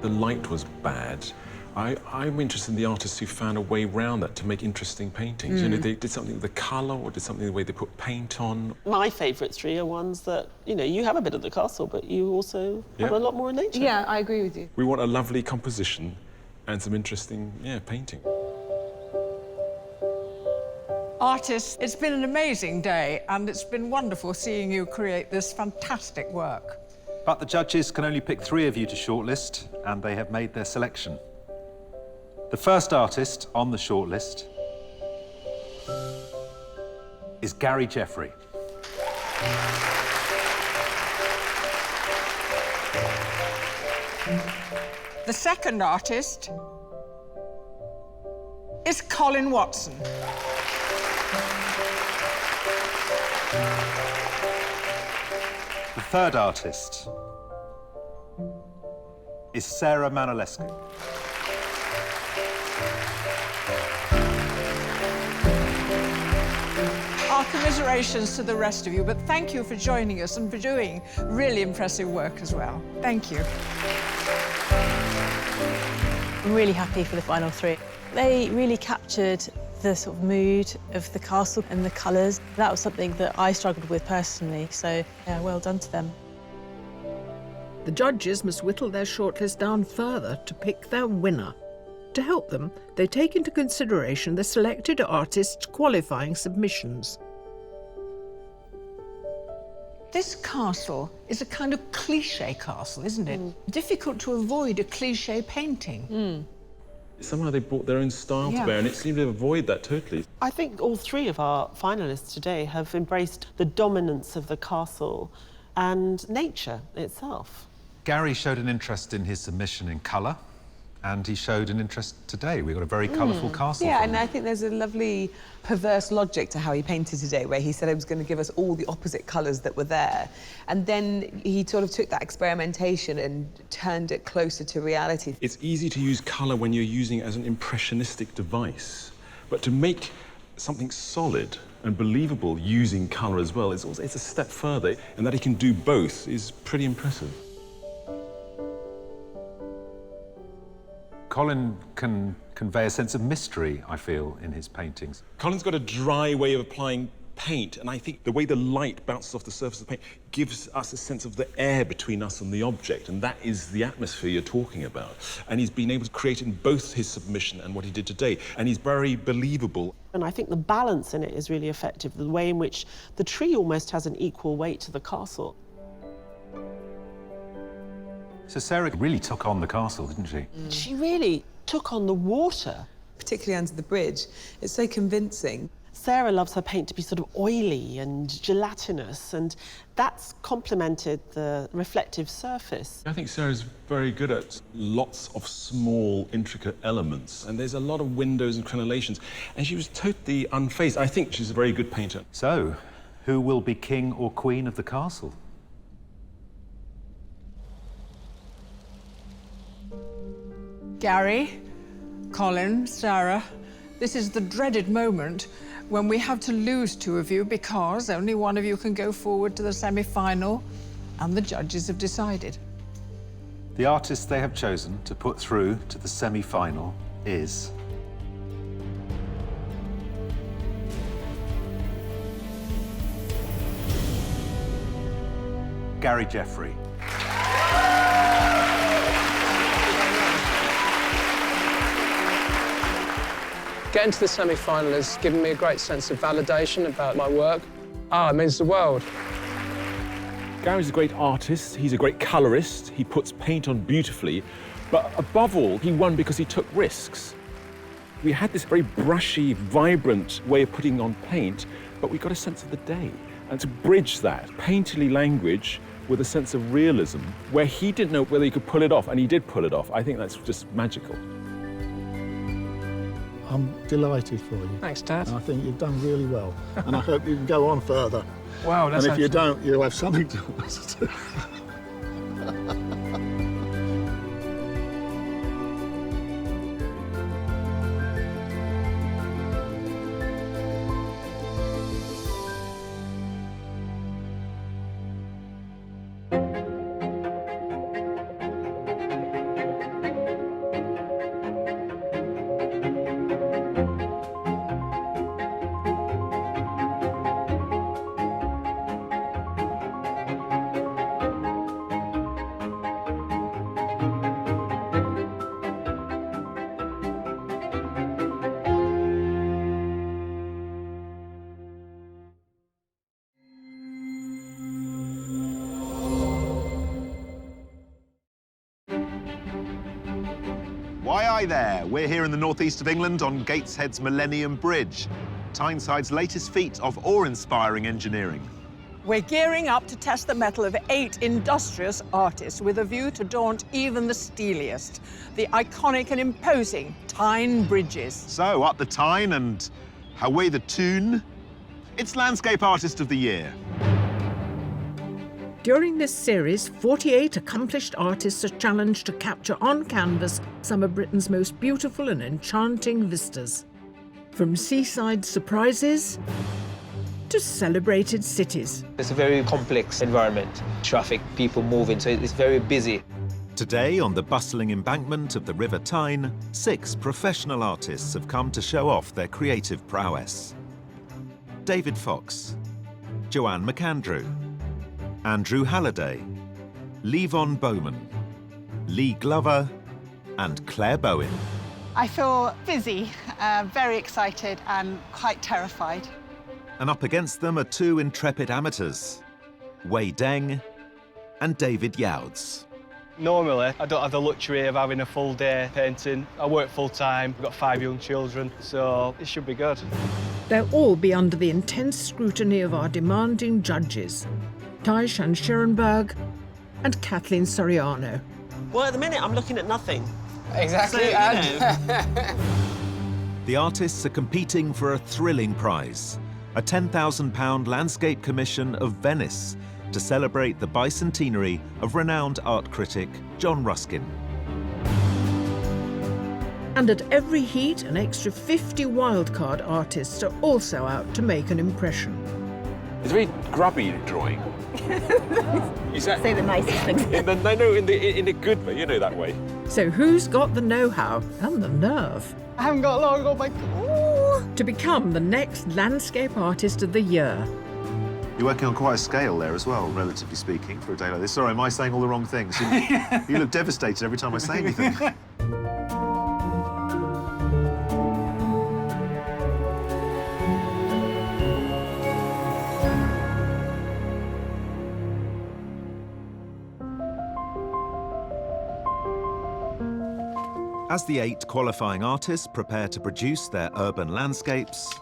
The light was bad. I'm interested in the artists who found a way around that to make interesting paintings. You know, they did something with the colour or did something the way they put paint on. My favourite 3 are ones that, you know, you have a bit of the castle, but you also have a lot more in nature. Yeah, I agree with you. We want a lovely composition and some interesting, painting. Artists, it's been an amazing day, and it's been wonderful seeing you create this fantastic work. But the judges can only pick 3 of you to shortlist, and they have made their selection. The first artist on the shortlist is Gary Jeffrey. The second artist is Colin Watson. The third artist is Sarah Manolescu. Our commiserations to the rest of you, but thank you for joining us and for doing really impressive work as well. Thank you. I'm really happy for the final 3. They really captured the sort of mood of the castle and the colours. That was something that I struggled with personally, so yeah, well done to them. The judges must whittle their shortlist down further to pick their winner. To help them, they take into consideration the selected artists' qualifying submissions. This castle is a kind of cliché castle, isn't it? Difficult to avoid a cliché painting. Somehow they brought their own style to bear, and it seemed to avoid that totally. I think all three of our finalists today have embraced the dominance of the castle and nature itself. Gary showed an interest in his submission in colour, and he showed an interest today. We've got a very colourful castle. Yeah, and I think there's a lovely perverse logic to how he painted today, where he said he was going to give us all the opposite colours that were there. And then he sort of took that experimentation and turned it closer to reality. It's easy to use colour when you're using it as an impressionistic device, but to make something solid and believable using colour as well, it's a step further, and that he can do both is pretty impressive. Colin can convey a sense of mystery, I feel, in his paintings. Colin's got a dry way of applying paint, and I think the way the light bounces off the surface of the paint gives us a sense of the air between us and the object, and that is the atmosphere you're talking about. And he's been able to create in both his submission and what he did today, and he's very believable. And I think the balance in it is really effective, the way in which the tree almost has an equal weight to the castle. So Sarah really took on the castle, didn't she? She really took on the water. Particularly under the bridge. It's so convincing. Sarah loves her paint to be sort of oily and gelatinous, and that's complemented the reflective surface. I think Sarah's very good at lots of small, intricate elements, and there's a lot of windows and crenellations, and she was totally unfazed. I think she's a very good painter. So, who will be king or queen of the castle? Gary, Colin, Sarah, this is the dreaded moment when we have to lose two of you because only one of you can go forward to the semi-final, and the judges have decided. The artist they have chosen to put through to the semi-final is... Gary Jeffrey. Getting to the semi-final has given me a great sense of validation about my work. It means the world. Gary's a great artist, he's a great colourist, he puts paint on beautifully, but above all, he won because he took risks. We had this very brushy, vibrant way of putting on paint, but we got a sense of the day. And to bridge that painterly language with a sense of realism, where he didn't know whether he could pull it off, and he did pull it off, I think that's just magical. I'm delighted for you. Thanks, Dad. I think you've done really well, and I hope you can go on further. Wow, that's and if you don't, you'll have something to do. Why, aye there. We're here in the northeast of England on Gateshead's Millennium Bridge, Tyneside's latest feat of awe-inspiring engineering. We're gearing up to test the mettle of 8 industrious artists with a view to daunt even the steeliest, the iconic and imposing Tyne Bridges. So, up the Tyne and away the tune. It's Landscape Artist of the Year. During this series, 48 accomplished artists are challenged to capture on canvas some of Britain's most beautiful and enchanting vistas. From seaside surprises to celebrated cities. It's a very complex environment. Traffic, people moving, so it's very busy. Today, on the bustling embankment of the River Tyne, 6 professional artists have come to show off their creative prowess. David Fox, Joanne McAndrew, Andrew Halliday, Levon Bowman, Lee Glover, and Claire Bowen. I feel busy, very excited and quite terrified. And up against them are 2 intrepid amateurs, Wei Deng and David Youds. Normally, I don't have the luxury of having a full day painting. I work full-time, I've got 5 young children, so it should be good. They'll all be under the intense scrutiny of our demanding judges, Tai-Shan Scherenberg and Kathleen Soriano. Well, at the minute, I'm looking at nothing. Exactly. So, The artists are competing for a thrilling prize, a £10,000 landscape commission of Venice to celebrate the bicentenary of renowned art critic John Ruskin. And at every heat, an extra 50 wildcard artists are also out to make an impression. It's a very grubby drawing. Is that say the nicest things? in a good way, you know, that way. So who's got the know-how and the nerve? I haven't got long, oh my God. To become the next landscape artist of the year. You're working on quite a scale there as well, relatively speaking, for a day like this. Sorry, am I saying all the wrong things? You look devastated every time I say anything. As the 8 qualifying artists prepare to produce their urban landscapes,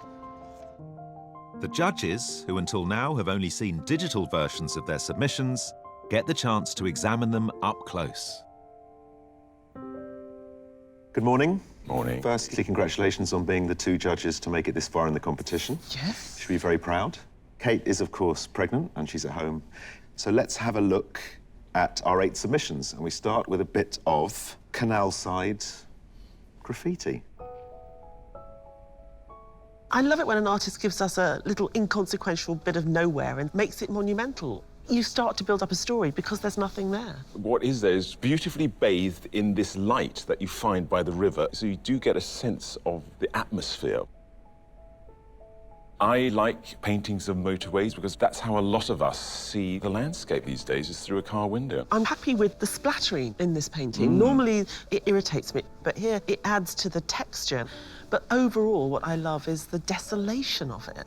the judges, who until now have only seen digital versions of their submissions, get the chance to examine them up close. Good morning. Morning. Firstly, congratulations on being the 2 judges to make it this far in the competition. Yes. You should be very proud. Kate is, of course, pregnant and she's at home. So let's have a look at our 8 submissions. And we start with a bit of canal side graffiti. I love it when an artist gives us a little inconsequential bit of nowhere and makes it monumental. You start to build up a story because there's nothing there. What is there is beautifully bathed in this light that you find by the river, so you do get a sense of the atmosphere. I like paintings of motorways because that's how a lot of us see the landscape these days, is through a car window. I'm happy with the splattering in this painting. Normally, it irritates me, but here it adds to the texture. But overall, what I love is the desolation of it.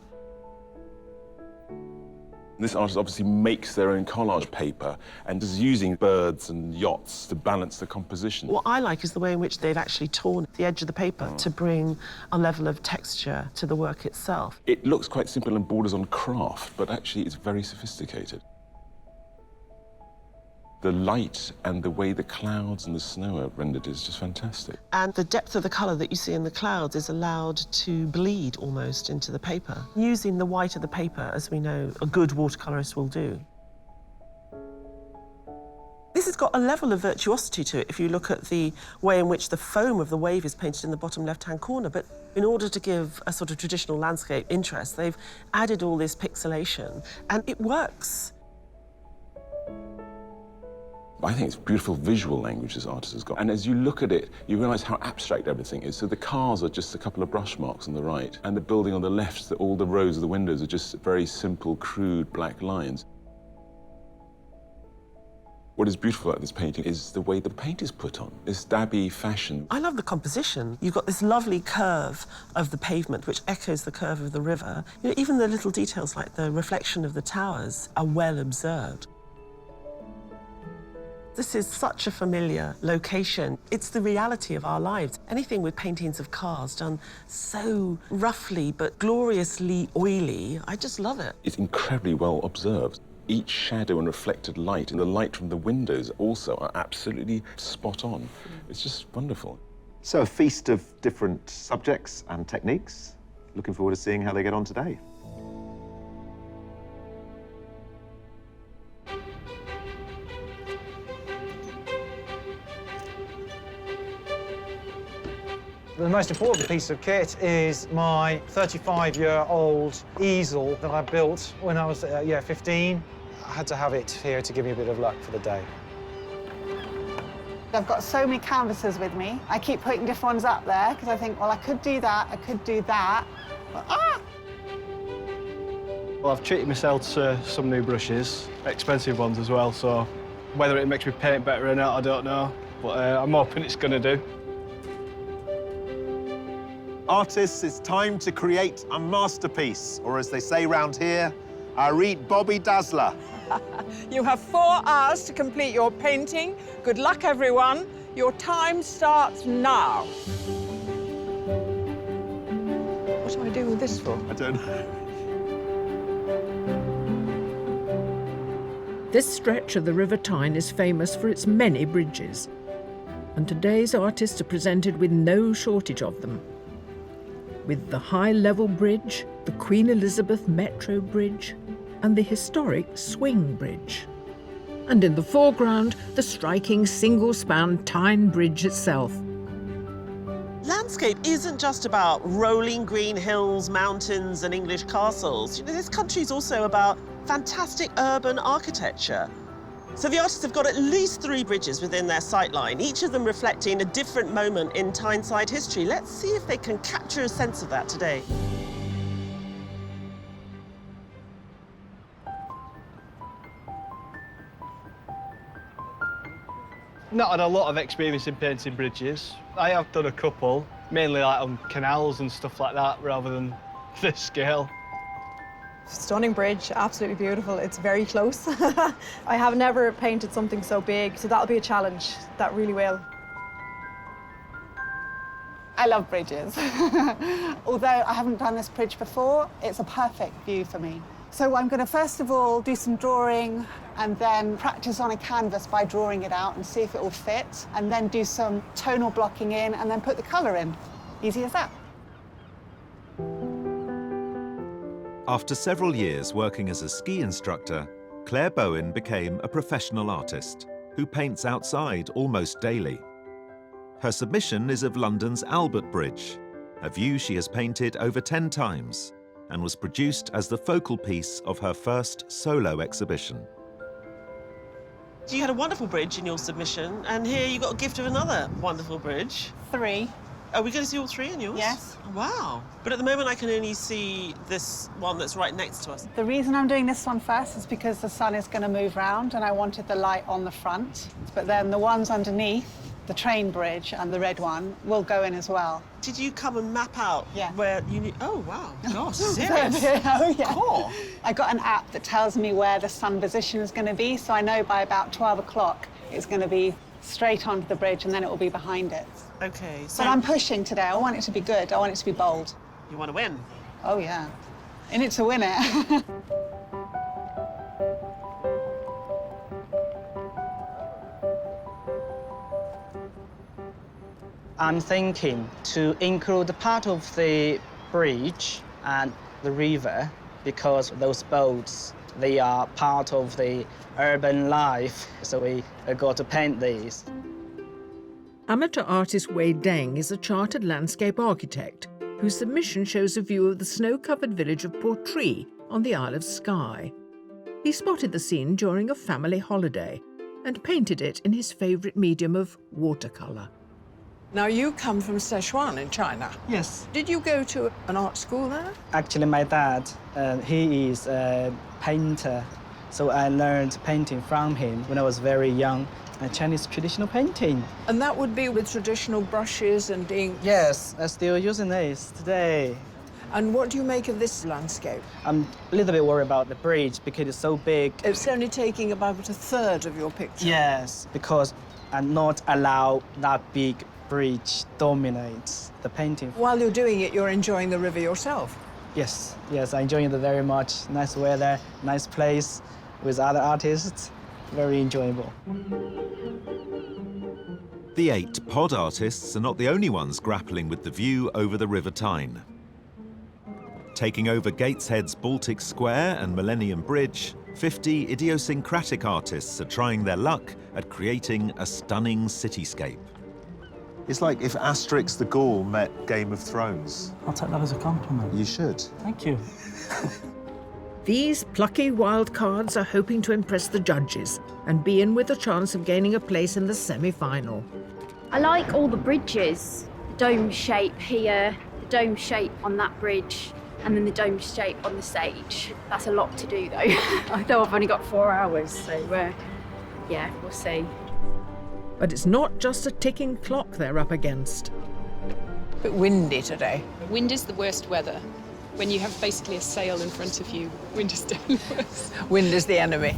This artist obviously makes their own collage paper and is using birds and yachts to balance the composition. What I like is the way in which they've actually torn the edge of the paper to bring a level of texture to the work itself. It looks quite simple and borders on craft, but actually it's very sophisticated. The light and the way the clouds and the snow are rendered is just fantastic. And the depth of the colour that you see in the clouds is allowed to bleed almost into the paper, using the white of the paper, as we know a good watercolourist will do. This has got a level of virtuosity to it if you look at the way in which the foam of the wave is painted in the bottom left-hand corner, but in order to give a sort of traditional landscape interest, they've added all this pixelation, and it works. I think it's beautiful visual language this artist has got. And as you look at it, you realise how abstract everything is. So the cars are just a couple of brush marks on the right, and the building on the left, all the rows of the windows are just very simple, crude black lines. What is beautiful about this painting is the way the paint is put on, this dabby fashion. I love the composition. You've got this lovely curve of the pavement, which echoes the curve of the river. You know, even the little details like the reflection of the towers are well observed. This is such a familiar location. It's the reality of our lives. Anything with paintings of cars done so roughly but gloriously oily, I just love it. It's incredibly well observed. Each shadow and reflected light and the light from the windows also are absolutely spot on. It's just wonderful. So a feast of different subjects and techniques. Looking forward to seeing how they get on today. The most important piece of kit is my 35-year-old easel that I built when I was 15. I had to have it here to give me a bit of luck for the day. I've got so many canvases with me. I keep putting different ones up there because I think, well, I could do that, I could do that. But, Well, I've treated myself to some new brushes, expensive ones as well, so whether it makes me paint better or not, I don't know, but I'm hoping it's going to do. Artists, it's time to create a masterpiece, or as they say round here, I read Bobby Dazzler. You have 4 hours to complete your painting. Good luck, everyone. Your time starts now. What am I doing with this for? I don't know. This stretch of the River Tyne is famous for its many bridges, and today's artists are presented with no shortage of them. With the High Level Bridge, the Queen Elizabeth Metro Bridge, and the historic Swing Bridge. And in the foreground, the striking single-span Tyne Bridge itself. Landscape isn't just about rolling green hills, mountains, and English castles. You know, this country's also about fantastic urban architecture. So the artists have got at least 3 bridges within their sightline, each of them reflecting a different moment in Tyneside history. Let's see if they can capture a sense of that today. Not had a lot of experience in painting bridges. I have done a couple, mainly like on canals and stuff like that, rather than this scale. Stunning bridge, absolutely beautiful. It's very close. I have never painted something so big, so that'll be a challenge. That really will. I love bridges. Although I haven't done this bridge before, it's a perfect view for me. So I'm going to first of all do some drawing and then practice on a canvas by drawing it out and see if it will fit, and then do some tonal blocking in and then put the colour in. Easy as that. After several years working as a ski instructor, Claire Bowen became a professional artist who paints outside almost daily. Her submission is of London's Albert Bridge, a view she has painted over 10 times and was produced as the focal piece of her first solo exhibition. You had a wonderful bridge in your submission, and here you got a gift of another wonderful bridge. 3. Are we going to see all 3 in yours? Yes. Wow. But at the moment, I can only see this one that's right next to us. The reason I'm doing this one first is because the sun is going to move round and I wanted the light on the front. But then the ones underneath, the train bridge and the red one, will go in as well. Did you come and map out Yeah. where you need... Oh, wow. Gosh, serious? Oh, yeah. Cool. I got an app that tells me where the sun position is going to be, so I know by about 12 o'clock it's going to be straight onto the bridge and then it will be behind it. OK, so... But I'm pushing today. I want it to be good. I want it to be bold. You want to win? Oh, yeah. In it to win it. I'm thinking to include part of the bridge and the river because those boats, they are part of the urban life, so we got to paint these. Amateur artist Wei Deng is a chartered landscape architect whose submission shows a view of the snow-covered village of Portree on the Isle of Skye. He spotted the scene during a family holiday and painted it in his favourite medium of watercolour. Now, you come from Sichuan in China. Yes. Did you go to an art school there? Actually, my dad, he is a painter, so I learned painting from him when I was very young. Chinese traditional painting. And that would be with traditional brushes and ink? Yes, I'm still using this today. And what do you make of this landscape? I'm a little bit worried about the bridge because it's so big. It's only taking about 1/3 of your picture. Yes, because I'm not allowed that big bridge dominates the painting. While you're doing it, you're enjoying the river yourself? Yes, I'm enjoying it very much. Nice weather, nice place with other artists. Very enjoyable. The 8 pod artists are not the only ones grappling with the view over the River Tyne. Taking over Gateshead's Baltic Square and Millennium Bridge, 50 idiosyncratic artists are trying their luck at creating a stunning cityscape. It's like if Asterix the Gaul met Game of Thrones. I'll take that as a compliment. You should. Thank you. These plucky wildcards are hoping to impress the judges and be in with a chance of gaining a place in the semi-final. I like all the bridges. The dome shape here, the dome shape on that bridge, and then the dome shape on the stage. That's a lot to do, though. I know I've only got 4 hours, so yeah, we'll see. But it's not just a ticking clock they're up against. A bit windy today. Wind is the worst weather when you have basically a sail in front of you. Wind is dangerous. Wind is the enemy.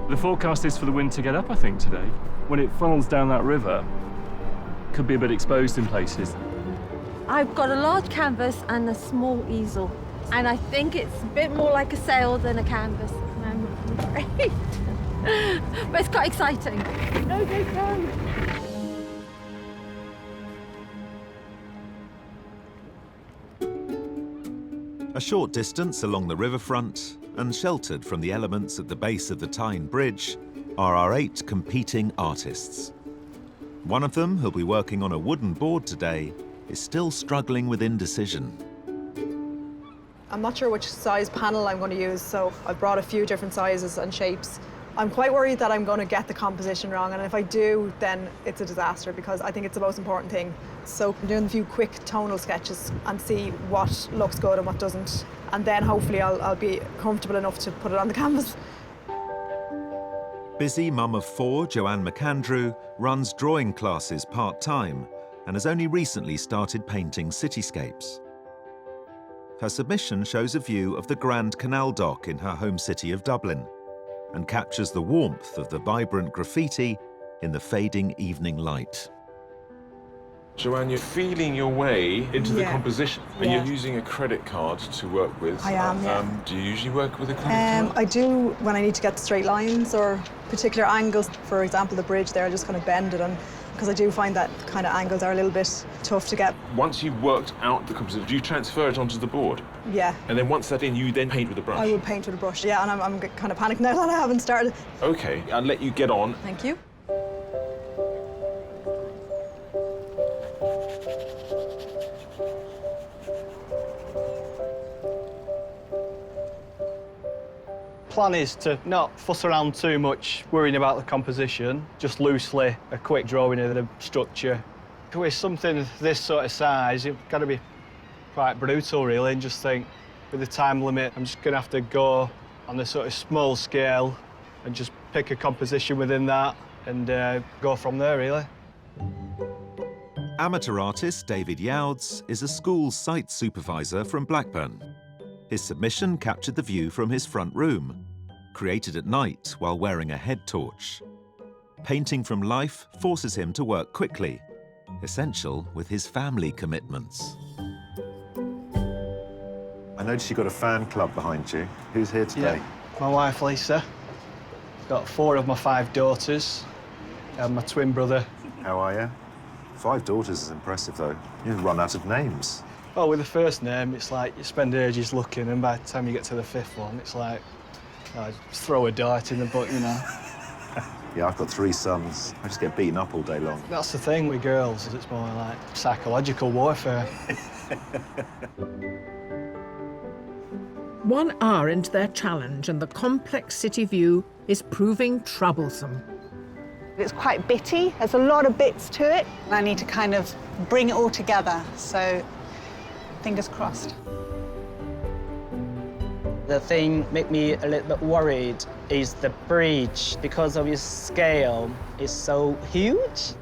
The forecast is for the wind to get up, I think, today. When it funnels down that river, could be a bit exposed in places. I've got a large canvas and a small easel, and I think it's a bit more like a sail than a canvas. I'm afraid. But it's quite exciting. No, no, no. A short distance along the riverfront and sheltered from the elements at the base of the Tyne Bridge are our 8 competing artists. One of them, who'll be working on a wooden board today, is still struggling with indecision. I'm not sure which size panel I'm going to use, so I've brought a few different sizes and shapes. I'm quite worried that I'm going to get the composition wrong, and if I do, then it's a disaster, because I think it's the most important thing. So I'm doing a few quick tonal sketches and see what looks good and what doesn't, and then hopefully I'll be comfortable enough to put it on the canvas. Busy mum of 4, Joanne McAndrew, runs drawing classes part-time and has only recently started painting cityscapes. Her submission shows a view of the Grand Canal dock in her home city of Dublin and captures the warmth of the vibrant graffiti in the fading evening light. Joanne, you're feeling your way into the composition, and you're using a credit card to work with. I am, yeah. Do you usually work with a credit card? I do when I need to get straight lines or particular angles. For example, the bridge there, I just kind of bend it, and because I do find that kind of angles are a little bit tough to get. Once you've worked out the composition, do you transfer it onto the board? Yeah. And then once that's in, you then paint with a brush? I would paint with a brush, yeah, and I'm kind of panicked now that I haven't started. OK, I'll let you get on. Thank you. Plan is to not fuss around too much, worrying about the composition, just loosely a quick drawing of the structure. With something this sort of size, you've got to be quite brutal, really, and just think, with the time limit, I'm just going to have to go on a sort of small scale and just pick a composition within that and go from there, really. Amateur artist David Youds is a school site supervisor from Blackburn. His submission captured the view from his front room, created at night while wearing a head torch. Painting from life forces him to work quickly, essential with his family commitments. I noticed you've got a fan club behind you. Who's here today? Yeah, my wife, Lisa. Got 4 of my 5 daughters and my twin brother. How are you? 5 daughters is impressive, though. You've run out of names. Oh, with the first name, it's like you spend ages looking, and by the time you get to the 5th one, it's like, just throw a dart in the butt, you know. Yeah, I've got 3 sons. I just get beaten up all day long. That's the thing with girls, is it's more like psychological warfare. 1 hour into their challenge, and the complex city view is proving troublesome. It's quite bitty. There's a lot of bits to it. I need to kind of bring it all together, so fingers crossed. The thing make me a little bit worried is the bridge, because of its scale, is so huge.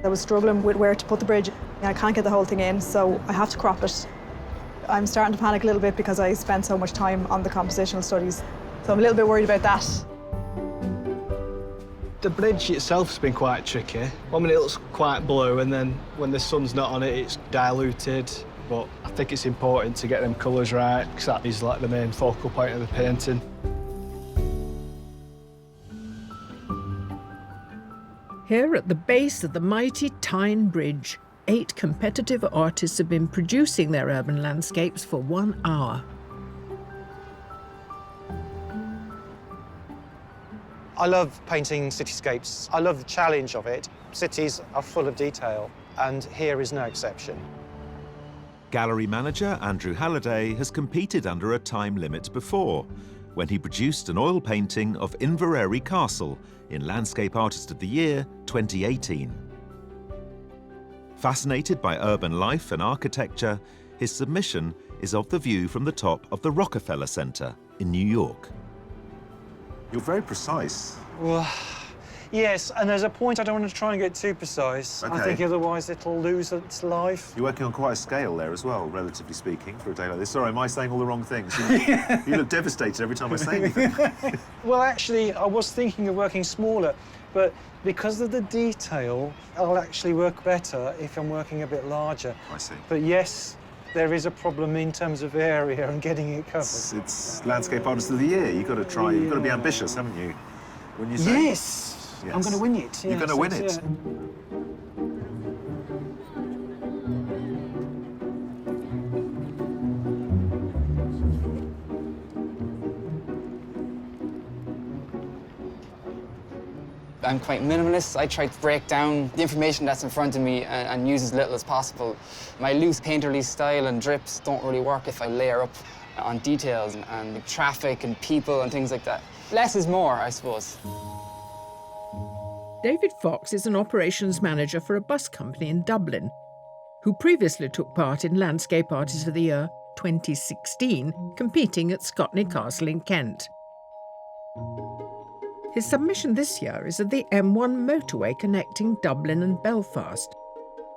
I was struggling with where to put the bridge. I can't get the whole thing in, so I have to crop it. I'm starting to panic a little bit because I spent so much time on the compositional studies, so I'm a little bit worried about that. The bridge itself has been quite tricky. One minute it looks quite blue, and then when the sun's not on it, it's diluted. But I think it's important to get them colours right, because that is like the main focal point of the painting. Here at the base of the mighty Tyne Bridge, 8 competitive artists have been producing their urban landscapes for 1 hour. I love painting cityscapes. I love the challenge of it. Cities are full of detail, and here is no exception. Gallery manager Andrew Halliday has competed under a time limit before, when he produced an oil painting of Inverary Castle in Landscape Artist of the Year 2018. Fascinated by urban life and architecture, his submission is of the view from the top of the Rockefeller Center in New York. You're very precise. Well, Yes, and there's a point I don't want to try and get too precise. Okay. I think otherwise it'll lose its life. You're working on quite a scale there as well, relatively speaking, for a day like this. Sorry, am I saying all the wrong things? You look devastated every time I say anything. Well, actually, I was thinking of working smaller, but because of the detail, I'll actually work better if I'm working a bit larger. I see. But yes, there is a problem in terms of area and getting it covered. It's Landscape Artist of the Year. You've got to try, you've got to be ambitious, haven't you? When you say... Yes! I'm going to win it. You're going to win it. I'm quite minimalist. I try to break down the information that's in front of me and use as little as possible. My loose painterly style and drips don't really work if I layer up on details and traffic and people and things like that. Less is more, I suppose. David Fox is an operations manager for a bus company in Dublin, who previously took part in Landscape Artist of the Year 2016, competing at Scotney Castle in Kent. His submission this year is of the M1 motorway connecting Dublin and Belfast,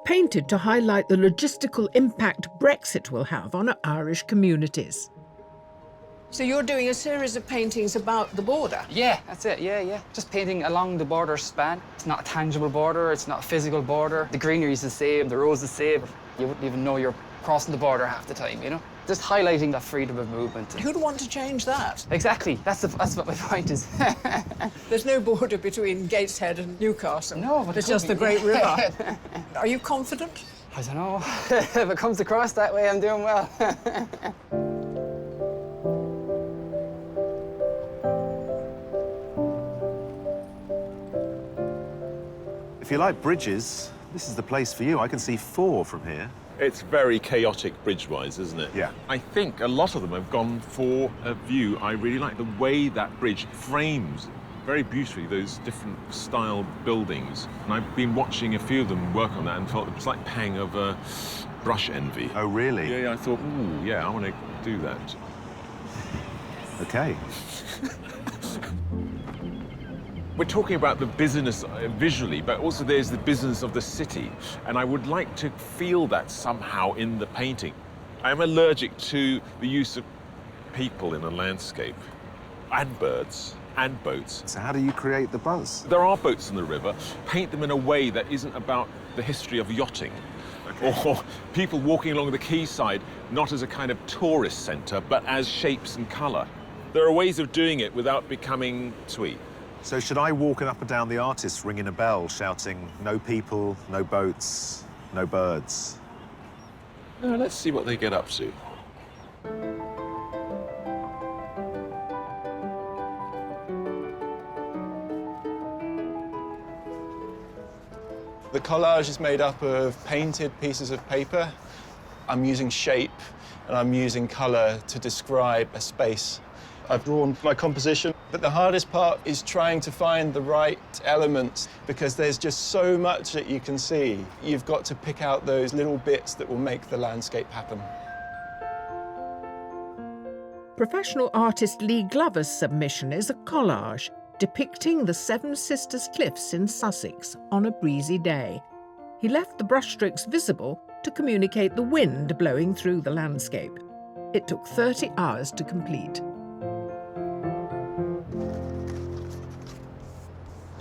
painted to highlight the logistical impact Brexit will have on Irish communities. So you're doing a series of paintings about the border? Yeah, that's it, yeah. Just painting along the border span. It's not a tangible border, it's not a physical border. The greenery's the same, the road's the same. You wouldn't even know you're crossing the border half the time, you know? Just highlighting that freedom of movement. Who'd want to change that? Exactly, that's what my point is. There's no border between Gateshead and Newcastle. No, but there's just the Great River. Are you confident? I don't know. If it comes across that way, I'm doing well. If you like bridges, this is the place for you. I can see 4 from here. It's very chaotic bridge-wise, isn't it? Yeah. I think a lot of them have gone for a view. I really like the way that bridge frames very beautifully those different style buildings. And I've been watching a few of them work on that and felt it was like pang of brush envy. Oh, really? Yeah, I thought, ooh, yeah, I want to do that. Okay. We're talking about the business visually, but also there's the business of the city. And I would like to feel that somehow in the painting. I am allergic to the use of people in a landscape, and birds, and boats. So how do you create the buzz? There are boats on the river. Paint them in a way that isn't about the history of yachting. Okay. Or people walking along the quayside, not as a kind of tourist centre, but as shapes and colour. There are ways of doing it without becoming sweet. So should I walk up and down the artists ringing a bell, shouting, no people, no boats, no birds? No, let's see what they get up to. The collage is made up of painted pieces of paper. I'm using shape and I'm using colour to describe a space. I've drawn my composition, but the hardest part is trying to find the right elements because there's just so much that you can see. You've got to pick out those little bits that will make the landscape happen. Professional artist Lee Glover's submission is a collage depicting the Seven Sisters Cliffs in Sussex on a breezy day. He left the brushstrokes visible to communicate the wind blowing through the landscape. It took 30 hours to complete.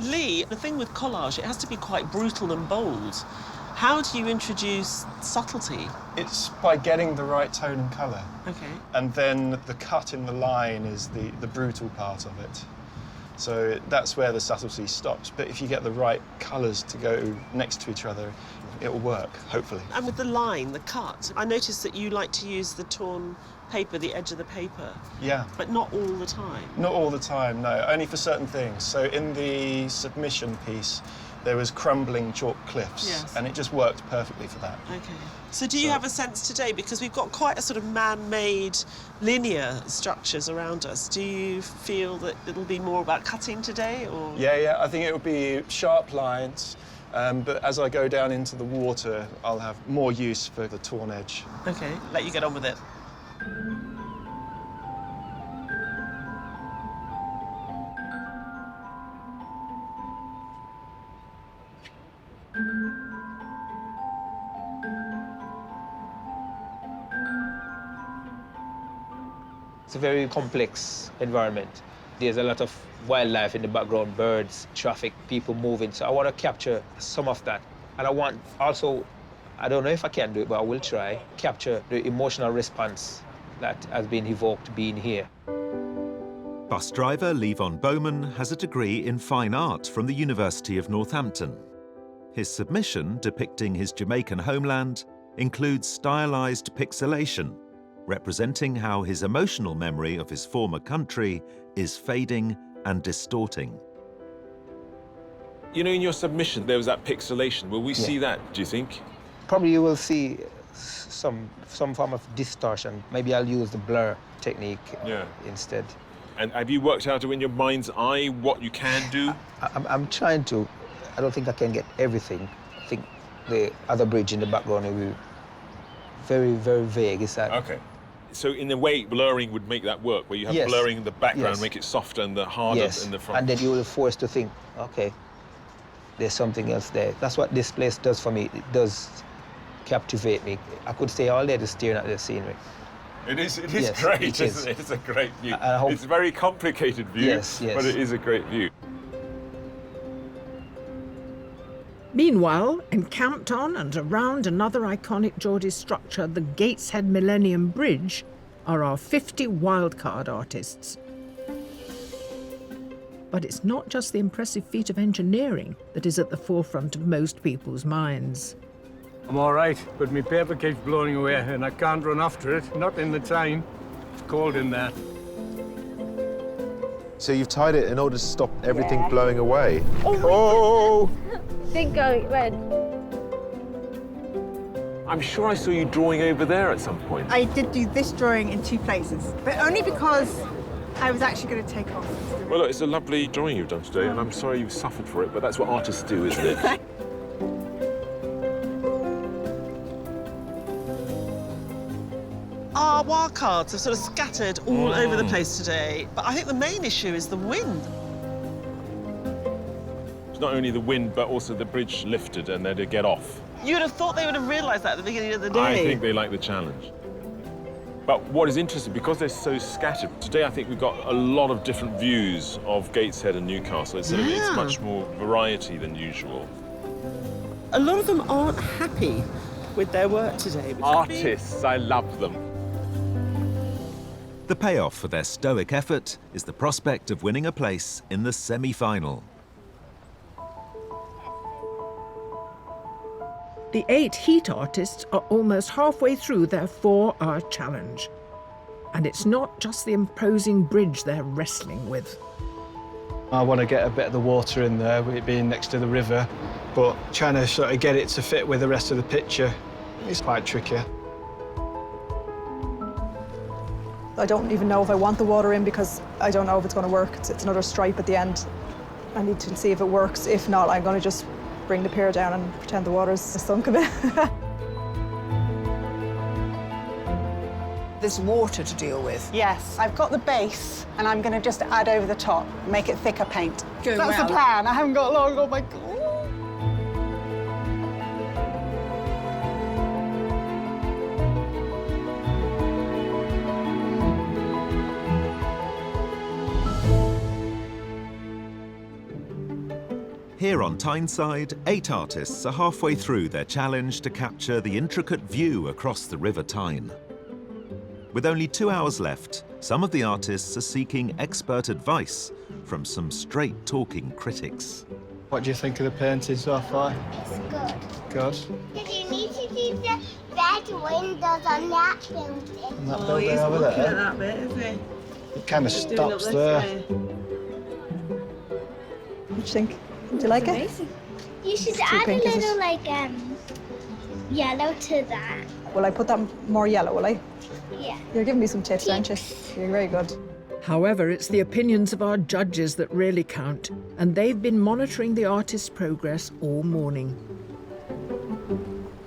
Lee, the thing with collage, it has to be quite brutal and bold. How do you introduce subtlety? It's by getting the right tone and colour. Okay. And then the cut in the line is the brutal part of it. So that's where the subtlety stops. But if you get the right colours to go next to each other, it'll work, hopefully. And with the line, the cut, I noticed that you like to use the torn paper, the edge of the paper. Yeah. But not all the time. Not all the time, no, only for certain things. So in the submission piece, there was crumbling chalk cliffs, yes, and it just worked perfectly for that. Okay. So do you have a sense today, because we've got quite a sort of man-made linear structures around us, do you feel that it'll be more about cutting today, or? Yeah, I think it will be sharp lines, but as I go down into the water, I'll have more use for the torn edge. Okay, let you get on with it. It's a very complex environment. There's a lot of wildlife in the background, birds, traffic, people moving. So I want to capture some of that. And I want also, I don't know if I can do it, but I will try, capture the emotional response that has been evoked being here. Bus driver Levon Bowman has a degree in fine art from the University of Northampton. His submission, depicting his Jamaican homeland, includes stylized pixelation, representing how his emotional memory of his former country is fading and distorting. You know, in your submission, there was that pixelation. Will we see that, do you think? Probably you will see some form of distortion. Maybe I'll use the blur technique instead. And have you worked out in your mind's eye what you can do? I'm trying to. I don't think I can get everything. I think the other bridge in the background will be very, very vague. Is that? Okay. So in a way, blurring would make that work, where you have blurring in the background, make it softer and the harder in the front. And then you will force to think, okay, there's something else there. That's what this place does for me. It does captivate me. I could stay all day just staring at the scenery. It is great, isn't it? It's a great view. It's a very complicated view, but it is a great view. Meanwhile, encamped on and around another iconic Geordie structure, the Gateshead Millennium Bridge, are our 50 wildcard artists. But it's not just the impressive feat of engineering that is at the forefront of most people's minds. I'm all right, but my paper keeps blowing away and I can't run after it, not in the time. It's cold in there. So you've tied it in order to stop everything blowing away? Oh! Didn't go red. I'm sure I saw you drawing over there at some point. I did do this drawing in 2 places, but only because I was actually going to take off. Well, look, it's a lovely drawing you've done today, and I'm sorry you've suffered for it, but that's what artists do, isn't it? Our wildcards are sort of scattered all over the place today, but I think the main issue is the wind. It's not only the wind, but also the bridge lifted and they're to get off. You'd have thought they would have realised that at the beginning of the day. I think they like the challenge. But what is interesting, because they're so scattered, today I think we've got a lot of different views of Gateshead and Newcastle. It's much more variety than usual. A lot of them aren't happy with their work today. Artists, I love them. The payoff for their stoic effort is the prospect of winning a place in the semi-final. The 8 heat artists are almost halfway through their 4-hour challenge. And it's not just the imposing bridge they're wrestling with. I want to get a bit of the water in there, with it being next to the river, but trying to sort of get it to fit with the rest of the picture is quite tricky. I don't even know if I want the water in because I don't know if it's going to work. It's another stripe at the end. I need to see if it works. If not, I'm going to just bring the pier down and pretend the water's sunk a bit. There's water to deal with. Yes, I've got the base, and I'm going to just add over the top, make it thicker paint. Go That's well. the plan. I haven't got long. Oh my God. Here on Tyneside, 8 artists are halfway through their challenge to capture the intricate view across the River Tyne. With only 2 hours left, some of the artists are seeking expert advice from some straight-talking critics. What do you think of the painting so far? It's good. Good. Because you need to do the red windows on that building. And that building over there? Looking at that bit, isn't he? It kind of stops there. What do you think? Do you like it? You should It's too add a pink, is it? little, like, yellow to that. Will I put that more yellow, will I? Yeah. You're giving me some tips, aren't you? You're very good. However, it's the opinions of our judges that really count, and they've been monitoring the artist's progress all morning.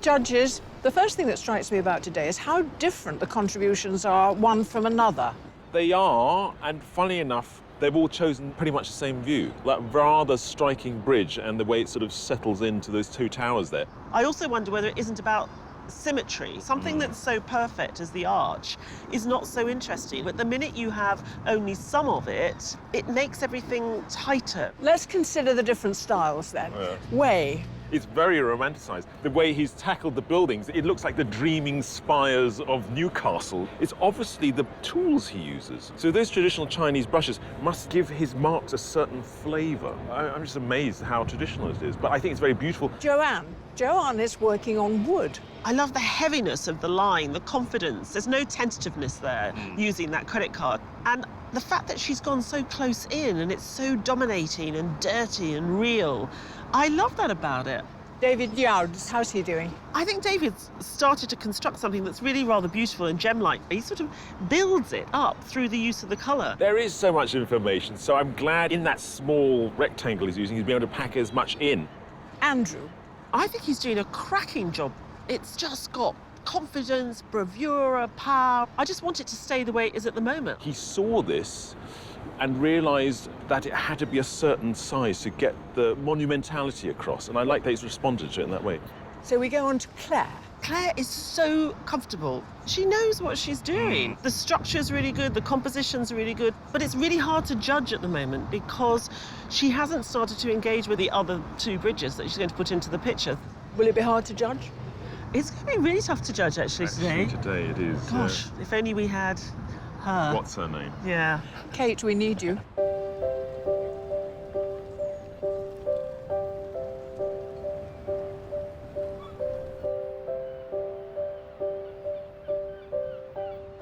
Judges, the first thing that strikes me about today is how different the contributions are one from another. They are, and funny enough, they've all chosen pretty much the same view. That rather striking bridge and the way it sort of settles into those 2 towers there. I also wonder whether it isn't about symmetry. Something that's so perfect as the arch is not so interesting. But the minute you have only some of it, it makes everything tighter. Let's consider the different styles then. Way. It's very romanticised. The way he's tackled the buildings, it looks like the dreaming spires of Newcastle. It's obviously the tools he uses. So those traditional Chinese brushes must give his marks a certain flavour. I'm just amazed how traditional it is, but I think it's very beautiful. Joanne is working on wood. I love the heaviness of the line, the confidence. There's no tentativeness there using that credit card. And the fact that she's gone so close in and it's so dominating and dirty and real, I love that about it. David Yards, how's he doing? I think David's started to construct something that's really rather beautiful and gem-like. He sort of builds it up through the use of the colour. There is so much information, so I'm glad in that small rectangle he's using, he's been able to pack as much in. Andrew? I think he's doing a cracking job. It's just got confidence, bravura, power. I just want it to stay the way it is at the moment. He saw this and realised that it had to be a certain size to get the monumentality across, and I like that he's responded to it in that way. So we go on to Claire. Claire is so comfortable. She knows what she's doing. The structure's really good, the composition's really good, but it's really hard to judge at the moment because she hasn't started to engage with the other two bridges that she's going to put into the picture. Will it be hard to judge? It's going to be really tough to judge, actually, today. Today it is. Gosh, if only we had her. What's her name? Yeah. Kate, we need you.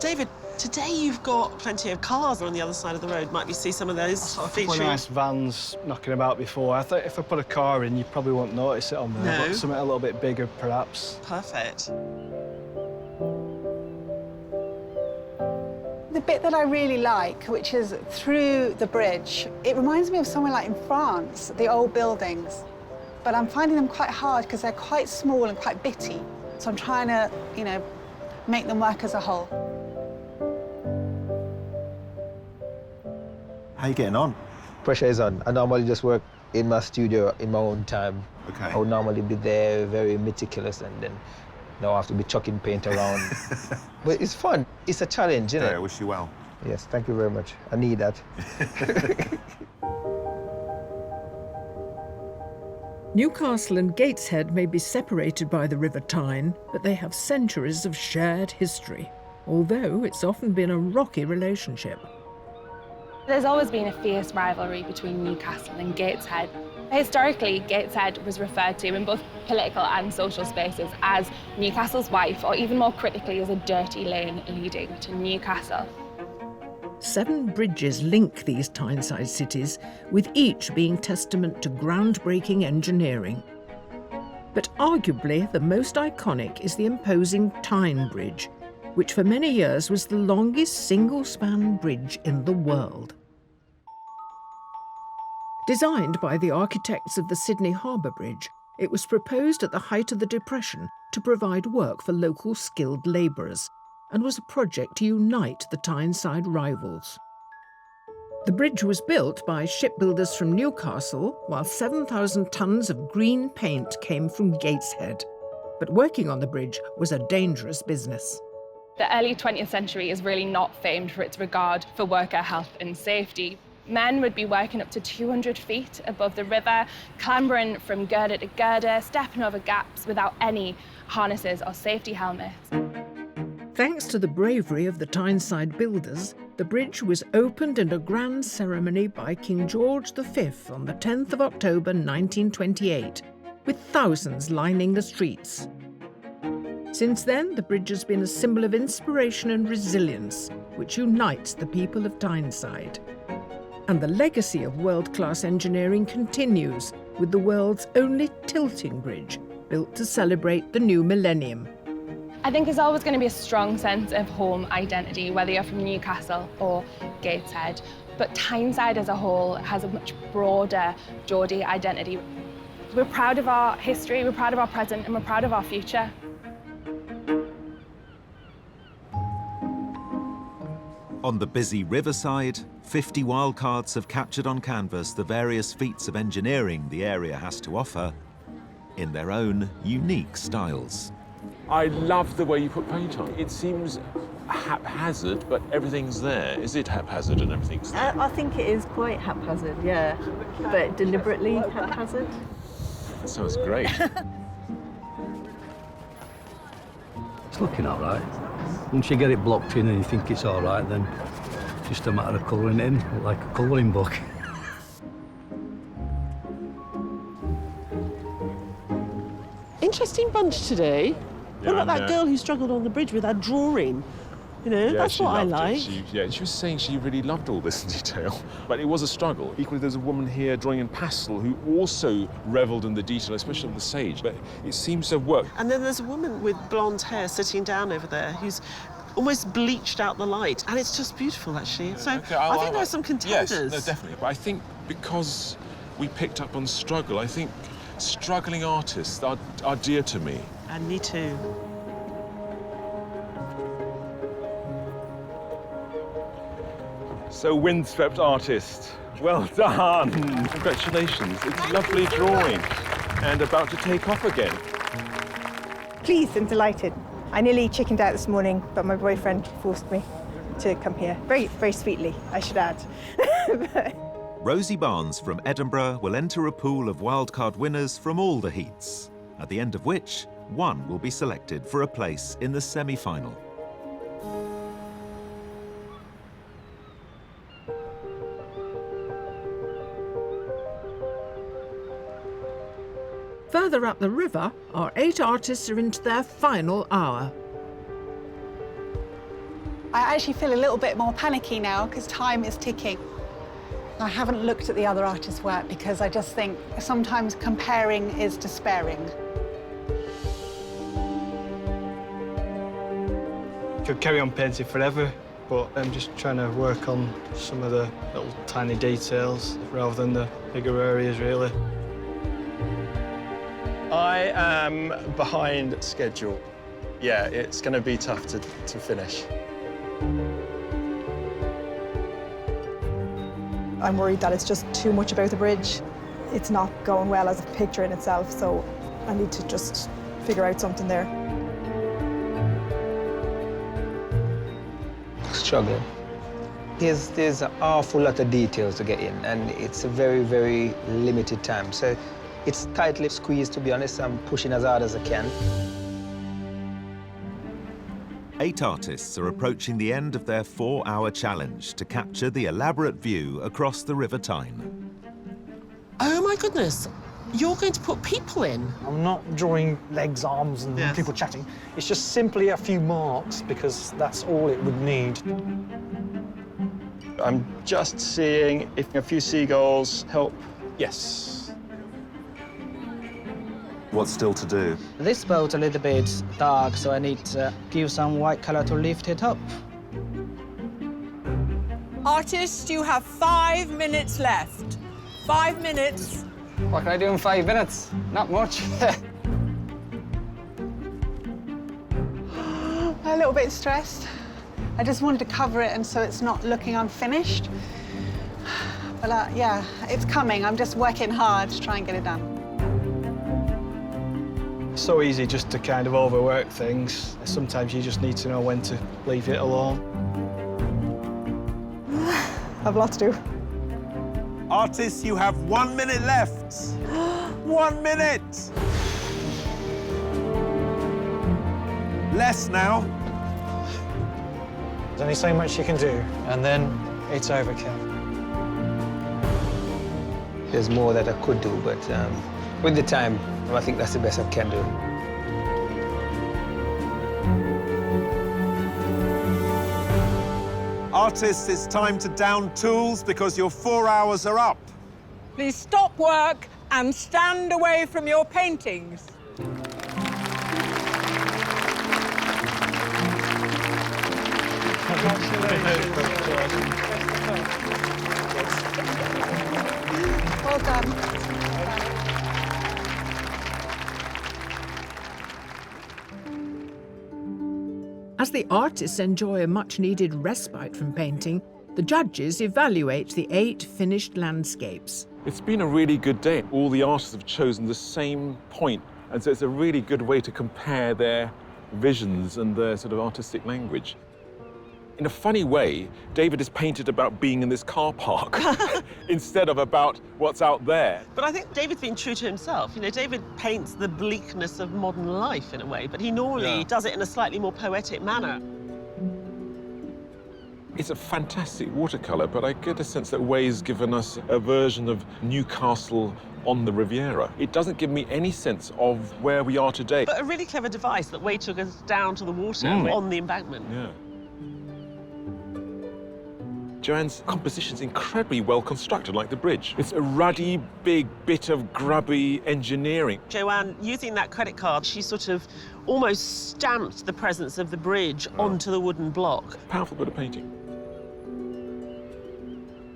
David, today you've got plenty of cars on the other side of the road. Might we see some of those featuring? Nice vans knocking about before. I thought if I put a car in, you probably won't notice it on there. No. But something a little bit bigger, perhaps. Perfect. The bit that I really like, which is through the bridge, it reminds me of somewhere like in France, the old buildings. But I'm finding them quite hard because they're quite small and quite bitty. So I'm trying to, you know, make them work as a whole. How are you getting on? Pressure is on. I normally just work in my studio in my own time. Okay. I would normally be there, very meticulous, and then now I have to be chucking paint around. But it's fun. It's a challenge, isn't it? I wish you well. Yes, thank you very much. I need that. Newcastle and Gateshead may be separated by the River Tyne, but they have centuries of shared history, although it's often been a rocky relationship. There's always been a fierce rivalry between Newcastle and Gateshead. Historically, Gateshead was referred to in both political and social spaces as Newcastle's wife, or even more critically, as a dirty lane leading to Newcastle. 7 bridges link these Tyneside cities, with each being testament to groundbreaking engineering. But arguably the most iconic is the imposing Tyne Bridge, which for many years was the longest single-span bridge in the world. Designed by the architects of the Sydney Harbour Bridge, it was proposed at the height of the Depression to provide work for local skilled labourers, and was a project to unite the Tyneside rivals. The bridge was built by shipbuilders from Newcastle, while 7,000 tonnes of green paint came from Gateshead. But working on the bridge was a dangerous business. The early 20th century is really not famed for its regard for worker health and safety. Men would be working up to 200 feet above the river, clambering from girder to girder, stepping over gaps without any harnesses or safety helmets. Thanks to the bravery of the Tyneside builders, the bridge was opened in a grand ceremony by King George V on the 10th of October 1928, with thousands lining the streets. Since then, the bridge has been a symbol of inspiration and resilience, which unites the people of Tyneside. And the legacy of world-class engineering continues with the world's only tilting bridge, built to celebrate the new millennium. I think there's always going to be a strong sense of home identity, whether you're from Newcastle or Gateshead. But Tyneside as a whole has a much broader Geordie identity. We're proud of our history, we're proud of our present, and we're proud of our future. On the busy riverside, 50 wildcards have captured on canvas the various feats of engineering the area has to offer in their own unique styles. I love the way you put paint on. It seems haphazard, but everything's there. Is it haphazard and everything's there? I think it is quite haphazard, yeah, but deliberately haphazard. That sounds great. It's looking all right. Once you get it blocked in and you think it's all right, then it's just a matter of colouring it in, like a colouring book. Interesting bunch today. Yeah, what about that girl who struggled on the bridge with her drawing? You know, that's what I like. She was saying she really loved all this detail, but it was a struggle. Equally, there's a woman here drawing in pastel who also revelled in the detail, especially on the sage, but it seems to have worked. And then there's a woman with blonde hair sitting down over there who's almost bleached out the light, and it's just beautiful, actually. So Okay, I think there's some contenders. Yes, no, definitely. But I think because we picked up on struggle, I think struggling artists are dear to me. And me too. So, windswept artist, well done. Congratulations. It's lovely drawing. And about to take off again. Pleased and delighted. I nearly chickened out this morning, but my boyfriend forced me to come here. Very, very sweetly, I should add. Rosie Barnes from Edinburgh will enter a pool of wildcard winners from all the heats, at the end of which one will be selected for a place in the semi-final. Further up the river, our 8 artists are into their final hour. I actually feel a little bit more panicky now because time is ticking. I haven't looked at the other artists' work because I just think sometimes comparing is despairing. Could carry on painting forever, but I'm just trying to work on some of the little tiny details rather than the bigger areas, really. I am behind schedule. Yeah, it's going to be tough to finish. I'm worried that it's just too much about the bridge. It's not going well as a picture in itself, so I need to just figure out something there. Struggling. There's an awful lot of details to get in, and it's a very, very limited time. So it's tightly squeezed, to be honest. I'm pushing as hard as I can. 8 artists are approaching the end of their 4-hour challenge to capture the elaborate view across the River Tyne. Oh my goodness, you're going to put people in? I'm not drawing legs, arms, and people chatting. It's just simply a few marks, because that's all it would need. I'm just seeing if a few seagulls help. Yes. What's still to do? This boat's a little bit dark, so I need to give some white color to lift it up. Artists, you have 5 minutes left. 5 minutes. What can I do in 5 minutes? Not much. I'm a little bit stressed. I just wanted to cover it and so it's not looking unfinished. But yeah, it's coming. I'm just working hard to try and get it done. It's so easy just to kind of overwork things. Sometimes you just need to know when to leave it alone. I've a lot to do. Artists, you have 1 minute left. 1 minute. Less now. There's only so much you can do, and then it's overkill. There's more that I could do, but with the time, I think that's the best I can do. Artists, it's time to down tools because your 4 hours are up. Please stop work and stand away from your paintings. Well done. As the artists enjoy a much-needed respite from painting, the judges evaluate the 8 finished landscapes. It's been a really good day. All the artists have chosen the same point And so it's a really good way to compare their visions and their sort of artistic language. In a funny way, David is painted about being in this car park instead of about what's out there. But I think David's been true to himself. You know, David paints the bleakness of modern life in a way, but he normally does it in a slightly more poetic manner. It's a fantastic watercolour, but I get a sense that Way's given us a version of Newcastle on the Riviera. It doesn't give me any sense of where we are today. But a really clever device that Way took us down to the water on the embankment. Yeah. Joanne's composition's incredibly well constructed, like the bridge. It's a ruddy, big bit of grubby engineering. Joanne, using that credit card, she sort of almost stamped the presence of the bridge onto the wooden block. Powerful bit of painting.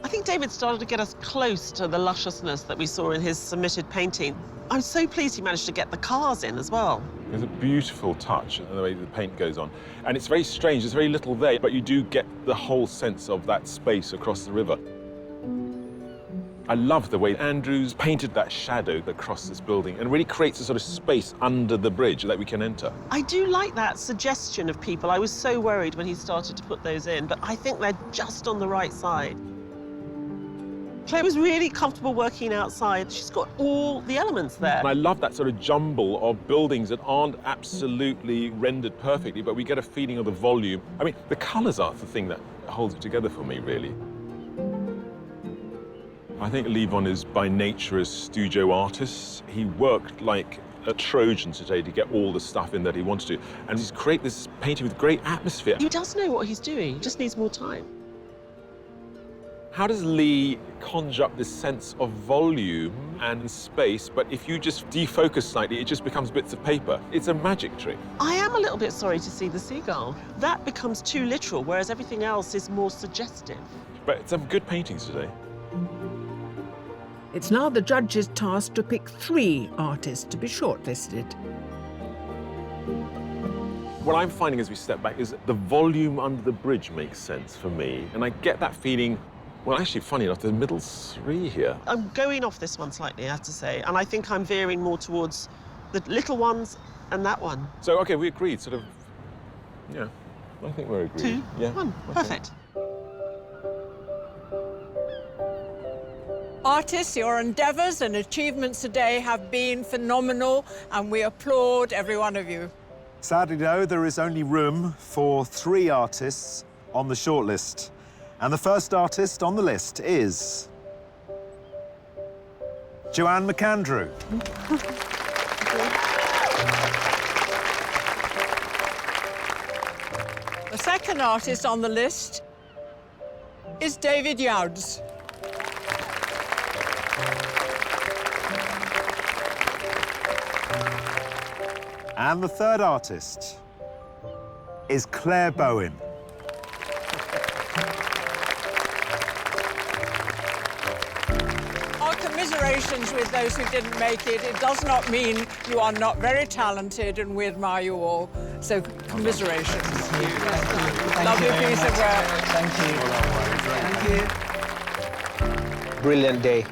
I think David started to get us close to the lusciousness that we saw in his submitted painting. I'm so pleased he managed to get the cars in as well. There's a beautiful touch in the way the paint goes on. And it's very strange, there's very little there, but you do get the whole sense of that space across the river. I love the way Andrews painted that shadow across this building and really creates a sort of space under the bridge that we can enter. I do like that suggestion of people. I was so worried when he started to put those in, but I think they're just on the right side. Claire was really comfortable working outside. She's got all the elements there. And I love that sort of jumble of buildings that aren't absolutely rendered perfectly, but we get a feeling of the volume. I mean, the colours are the thing that holds it together for me, really. I think Levon is by nature a studio artist. He worked like a Trojan today to get all the stuff in that he wanted to. And he's created this painting with great atmosphere. He does know what he's doing, he just needs more time. How does Lee conjure up this sense of volume and space, but if you just defocus slightly, it just becomes bits of paper? It's a magic trick. I am a little bit sorry to see the seagull. That becomes too literal, whereas everything else is more suggestive. But some good paintings today. It's now the judge's task to pick 3 artists to be shortlisted. What I'm finding as we step back is that the volume under the bridge makes sense for me, and I get that feeling. Well, actually, funny enough, the middle 3 here. I'm going off this one slightly, I have to say, and I think I'm veering more towards the little ones and that one. So, OK, we agreed, sort of, yeah, I think we're agreed. 2, yeah. 1, perfect. Artists, your endeavours and achievements today have been phenomenal, and we applaud every one of you. Sadly, though, there is only room for 3 artists on the shortlist. And the first artist on the list is Joanne McAndrew. The second artist on the list is David Youds. And the third artist is Claire Bowen. Our commiserations with those who didn't make it. It does not mean you are not very talented, and we admire you all. So, commiserations. Lovely piece of work. Thank you. Thank you. Brilliant day.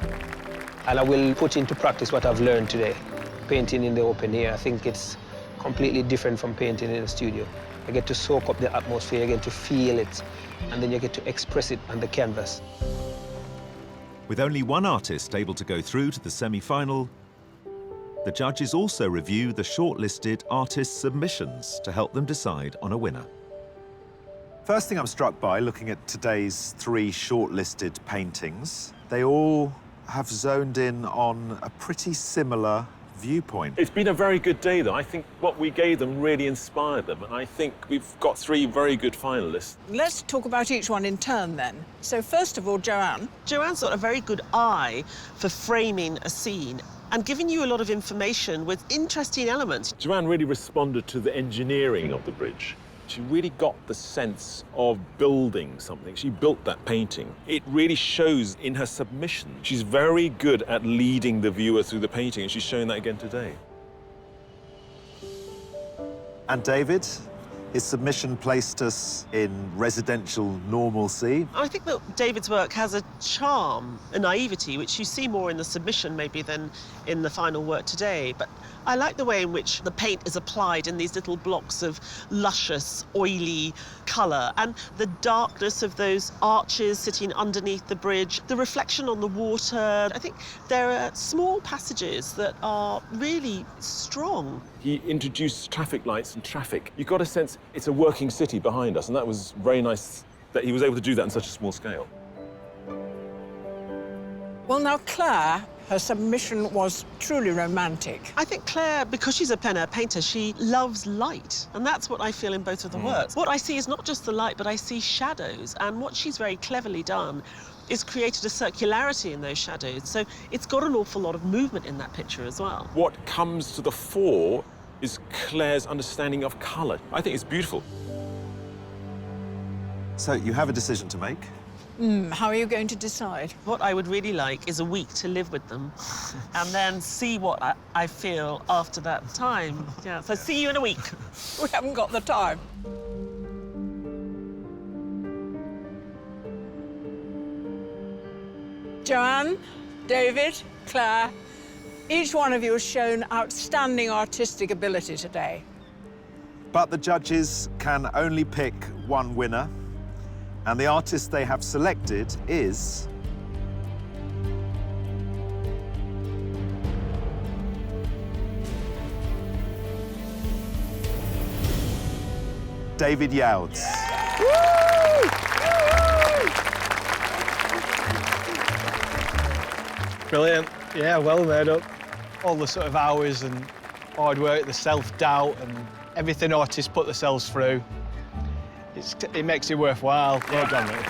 And I will put into practice what I've learned today. Painting in the open air, I think it's completely different from painting in the studio. You get to soak up the atmosphere, you get to feel it, and then you get to express it on the canvas. With only one artist able to go through to the semi-final, the judges also review the shortlisted artist submissions to help them decide on a winner. First thing I'm struck by, looking at today's 3 shortlisted paintings, they all have zoned in on a pretty similar viewpoint. It's been a very good day, though. I think what we gave them really inspired them, and I think we've got 3 very good finalists. Let's talk about each one in turn, then. So, first of all, Joanne. Joanne's got a very good eye for framing a scene and giving you a lot of information with interesting elements. Joanne really responded to the engineering of the bridge. She really got the sense of building something. She built that painting. It really shows in her submission. She's very good at leading the viewer through the painting, and she's showing that again today. And David, his submission placed us in residential normalcy. I think that David's work has a charm, a naivety, which you see more in the submission maybe than in the final work today. But I like the way in which the paint is applied in these little blocks of luscious, oily colour, and the darkness of those arches sitting underneath the bridge, the reflection on the water. I think there are small passages that are really strong. He introduced traffic lights and traffic. You got a sense it's a working city behind us, and that was very nice that he was able to do that on such a small scale. Well, now, Claire, her submission was truly romantic. I think Claire, because she's a plein air painter, she loves light, and that's what I feel in both of the works. What I see is not just the light, but I see shadows, and what she's very cleverly done is created a circularity in those shadows, so it's got an awful lot of movement in that picture as well. What comes to the fore is Claire's understanding of colour. I think it's beautiful. So you have a decision to make. How are you going to decide? What I would really like is a week to live with them and then see what I feel after that time. Yeah, so see you in a week. We haven't got the time. Joanne, David, Claire, each one of you has shown outstanding artistic ability today. But the judges can only pick one winner, and the artist they have selected is David Youds. Brilliant. Yeah, well made up. All the sort of hours and hard work, the self-doubt and everything artists put themselves through. It makes it worthwhile. Well done, mate.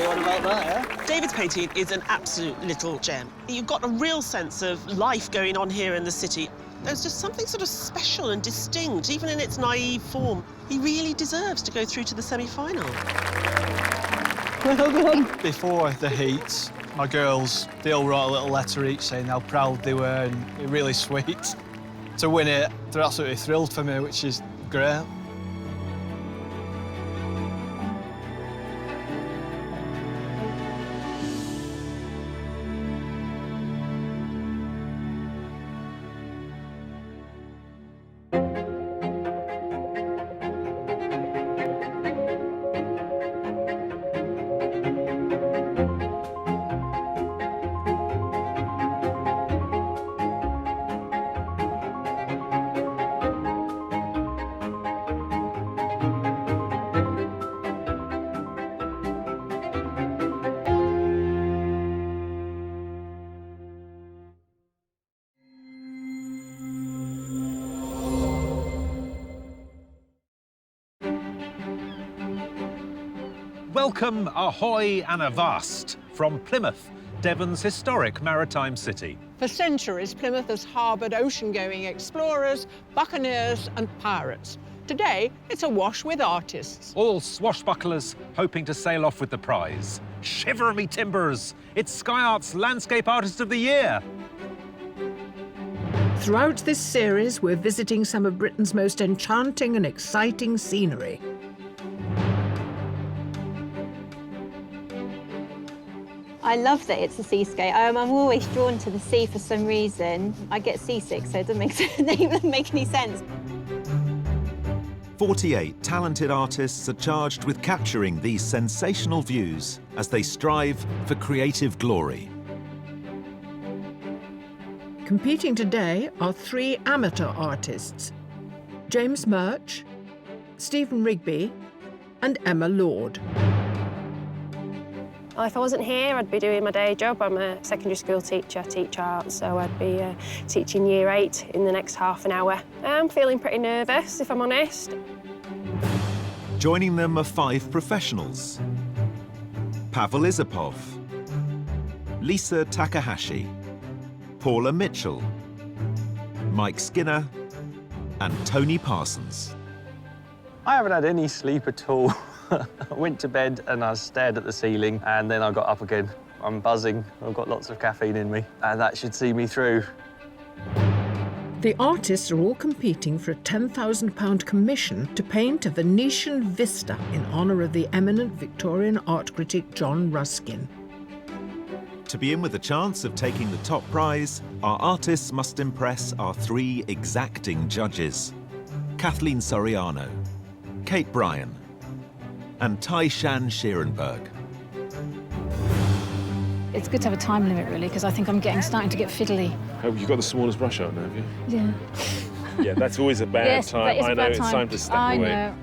What about that, yeah? David's painting is an absolute little gem. You've got a real sense of life going on here in the city. There's just something sort of special and distinct, even in its naive form. He really deserves to go through to the semi-final. Well done. Before the heats, my girls, they all wrote a little letter each saying how proud they were, and it was really sweet. To win it, they're absolutely thrilled for me, which is great. Welcome, ahoy and avast from Plymouth, Devon's historic maritime city. For centuries, Plymouth has harboured ocean-going explorers, buccaneers and pirates. Today, it's awash with artists. All swashbucklers hoping to sail off with the prize. Shiver me timbers! It's Sky Art's Landscape Artist of the Year. Throughout this series, we're visiting some of Britain's most enchanting and exciting scenery. I love that it's a seascape. I'm always drawn to the sea for some reason. I get seasick, so it doesn't even make any sense. 48 talented artists are charged with capturing these sensational views as they strive for creative glory. Competing today are 3 amateur artists: James Murch, Stephen Rigby and Emma Lord. Well, if I wasn't here, I'd be doing my day job. I'm a secondary school teacher, I teach art, so I'd be teaching Year 8 in the next half an hour. I'm feeling pretty nervous, if I'm honest. Joining them are 5 professionals: Pavel Isapov, Lisa Takahashi, Paula Mitchell, Mike Skinner and Tony Parsons. I haven't had any sleep at all. I went to bed and I stared at the ceiling and then I got up again. I'm buzzing, I've got lots of caffeine in me and that should see me through. The artists are all competing for a £10,000 commission to paint a Venetian vista in honour of the eminent Victorian art critic John Ruskin. To be in with a chance of taking the top prize, our artists must impress our 3 exacting judges: Kathleen Soriano, Kate Bryan, and Tai-Shan Schierenberg. It's good to have a time limit, really, because I think I'm starting to get fiddly. Oh, you've got the smallest brush out now, have you? Yeah. Yeah, that's always a bad Yes, time. that is a I know, bad it's time. time to step I away. know.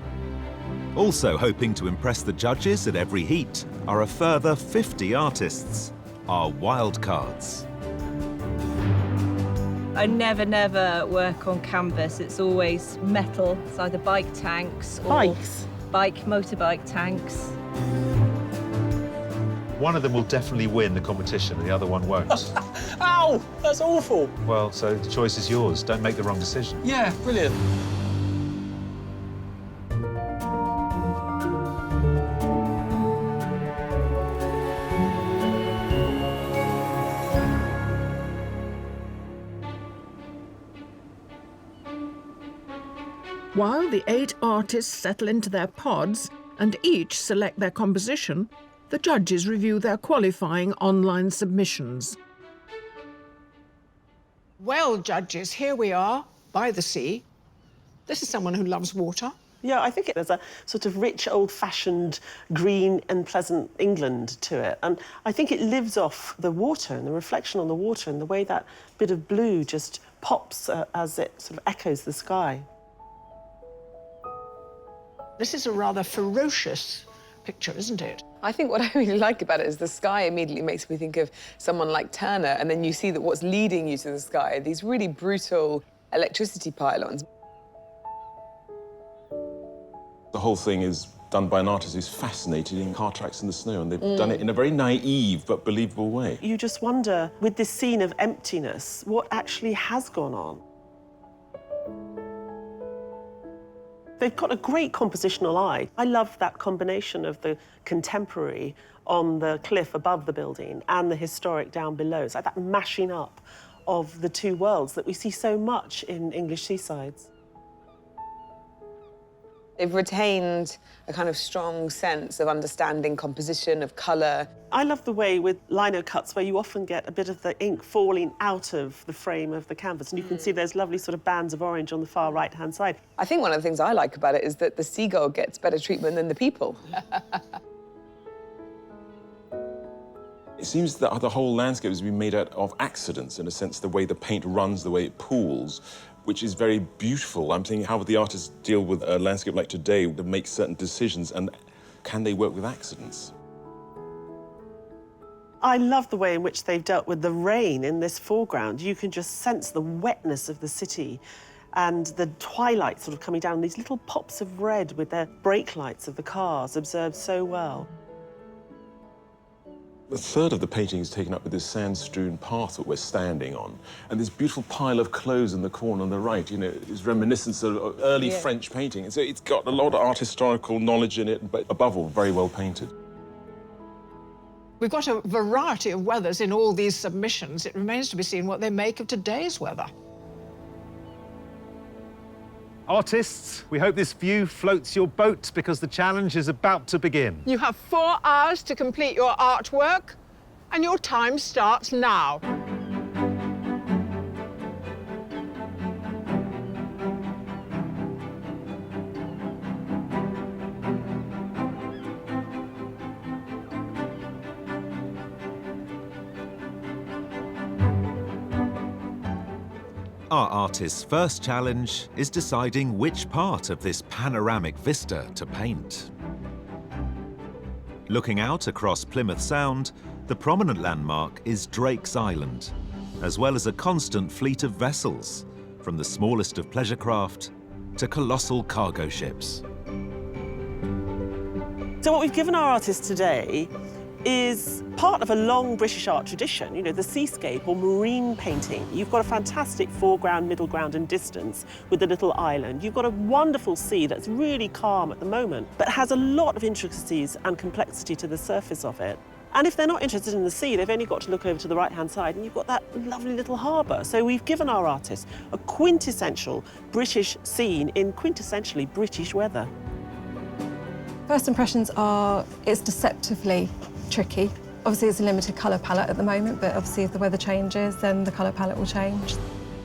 Also hoping to impress the judges at every heat are a further 50 artists, our wildcards. I never work on canvas. It's always metal. It's either bike tanks or motorbike tanks. One of them will definitely win the competition, and the other one won't. Ow! That's awful. Well, so the choice is yours. Don't make the wrong decision. Yeah, brilliant. While the 8 artists settle into their pods and each select their composition, the judges review their qualifying online submissions. Well, judges, here we are, by the sea. This is someone who loves water. Yeah, I think there's a sort of rich, old-fashioned, green and pleasant England to it. And I think it lives off the water and the reflection on the water and the way that bit of blue just pops as it sort of echoes the sky. This is a rather ferocious picture, isn't it? I think what I really like about it is the sky immediately makes me think of someone like Turner, and then you see that what's leading you to the sky are these really brutal electricity pylons. The whole thing is done by an artist who's fascinated in car tracks in the snow, and they've done it in a very naive but believable way. You just wonder, with this scene of emptiness, what actually has gone on? They've got a great compositional eye. I love that combination of the contemporary on the cliff above the building and the historic down below. It's like that mashing up of the 2 worlds that we see so much in English seasides. They've retained a kind of strong sense of understanding composition, of colour. I love the way with lino cuts where you often get a bit of the ink falling out of the frame of the canvas, and you can see those lovely sort of bands of orange on the far right-hand side. I think one of the things I like about it is that the seagull gets better treatment than the people. It seems that the whole landscape has been made out of accidents, in a sense, the way the paint runs, the way it pools, which is very beautiful. I'm thinking, how would the artists deal with a landscape like today to make certain decisions, and can they work with accidents? I love the way in which they've dealt with the rain in this foreground. You can just sense the wetness of the city and the twilight sort of coming down, these little pops of red with their brake lights of the cars observed so well. A third of the painting is taken up with this sand-strewn path that we're standing on, and this beautiful pile of clothes in the corner on the right, you know, is reminiscent of early French painting. And so it's got a lot of art historical knowledge in it, but above all, very well painted. We've got a variety of weathers in all these submissions. It remains to be seen what they make of today's weather. Artists, we hope this view floats your boat because the challenge is about to begin. You have 4 hours to complete your artwork, and your time starts now. Our artist's first challenge is deciding which part of this panoramic vista to paint. Looking out across Plymouth Sound, the prominent landmark is Drake's Island, as well as a constant fleet of vessels, from the smallest of pleasure craft to colossal cargo ships. So what we've given our artists today is part of a long British art tradition, you know, the seascape or marine painting. You've got a fantastic foreground, middle ground and distance with the little island. You've got a wonderful sea that's really calm at the moment, but has a lot of intricacies and complexity to the surface of it. And if they're not interested in the sea, they've only got to look over to the right-hand side and you've got that lovely little harbour. So we've given our artists a quintessential British scene in quintessentially British weather. First impressions are, it's deceptively tricky. Obviously, it's a limited colour palette at the moment, but obviously if the weather changes, then the colour palette will change.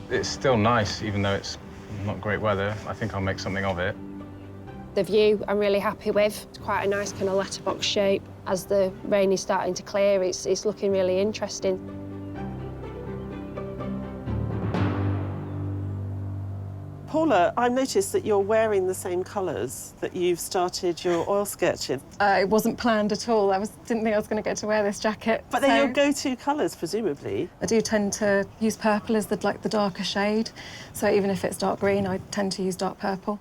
It's still nice, even though it's not great weather. I think I'll make something of it. The view I'm really happy with. It's quite a nice kind of letterbox shape. As the rain is starting to clear, it's looking really interesting. Paula, I've noticed that you're wearing the same colours that you've started your oil sketch in. It wasn't planned at all. Didn't think I was going to get to wear this jacket. But they're your go-to colours, presumably. I do tend to use purple as the darker shade. So even if it's dark green, I tend to use dark purple.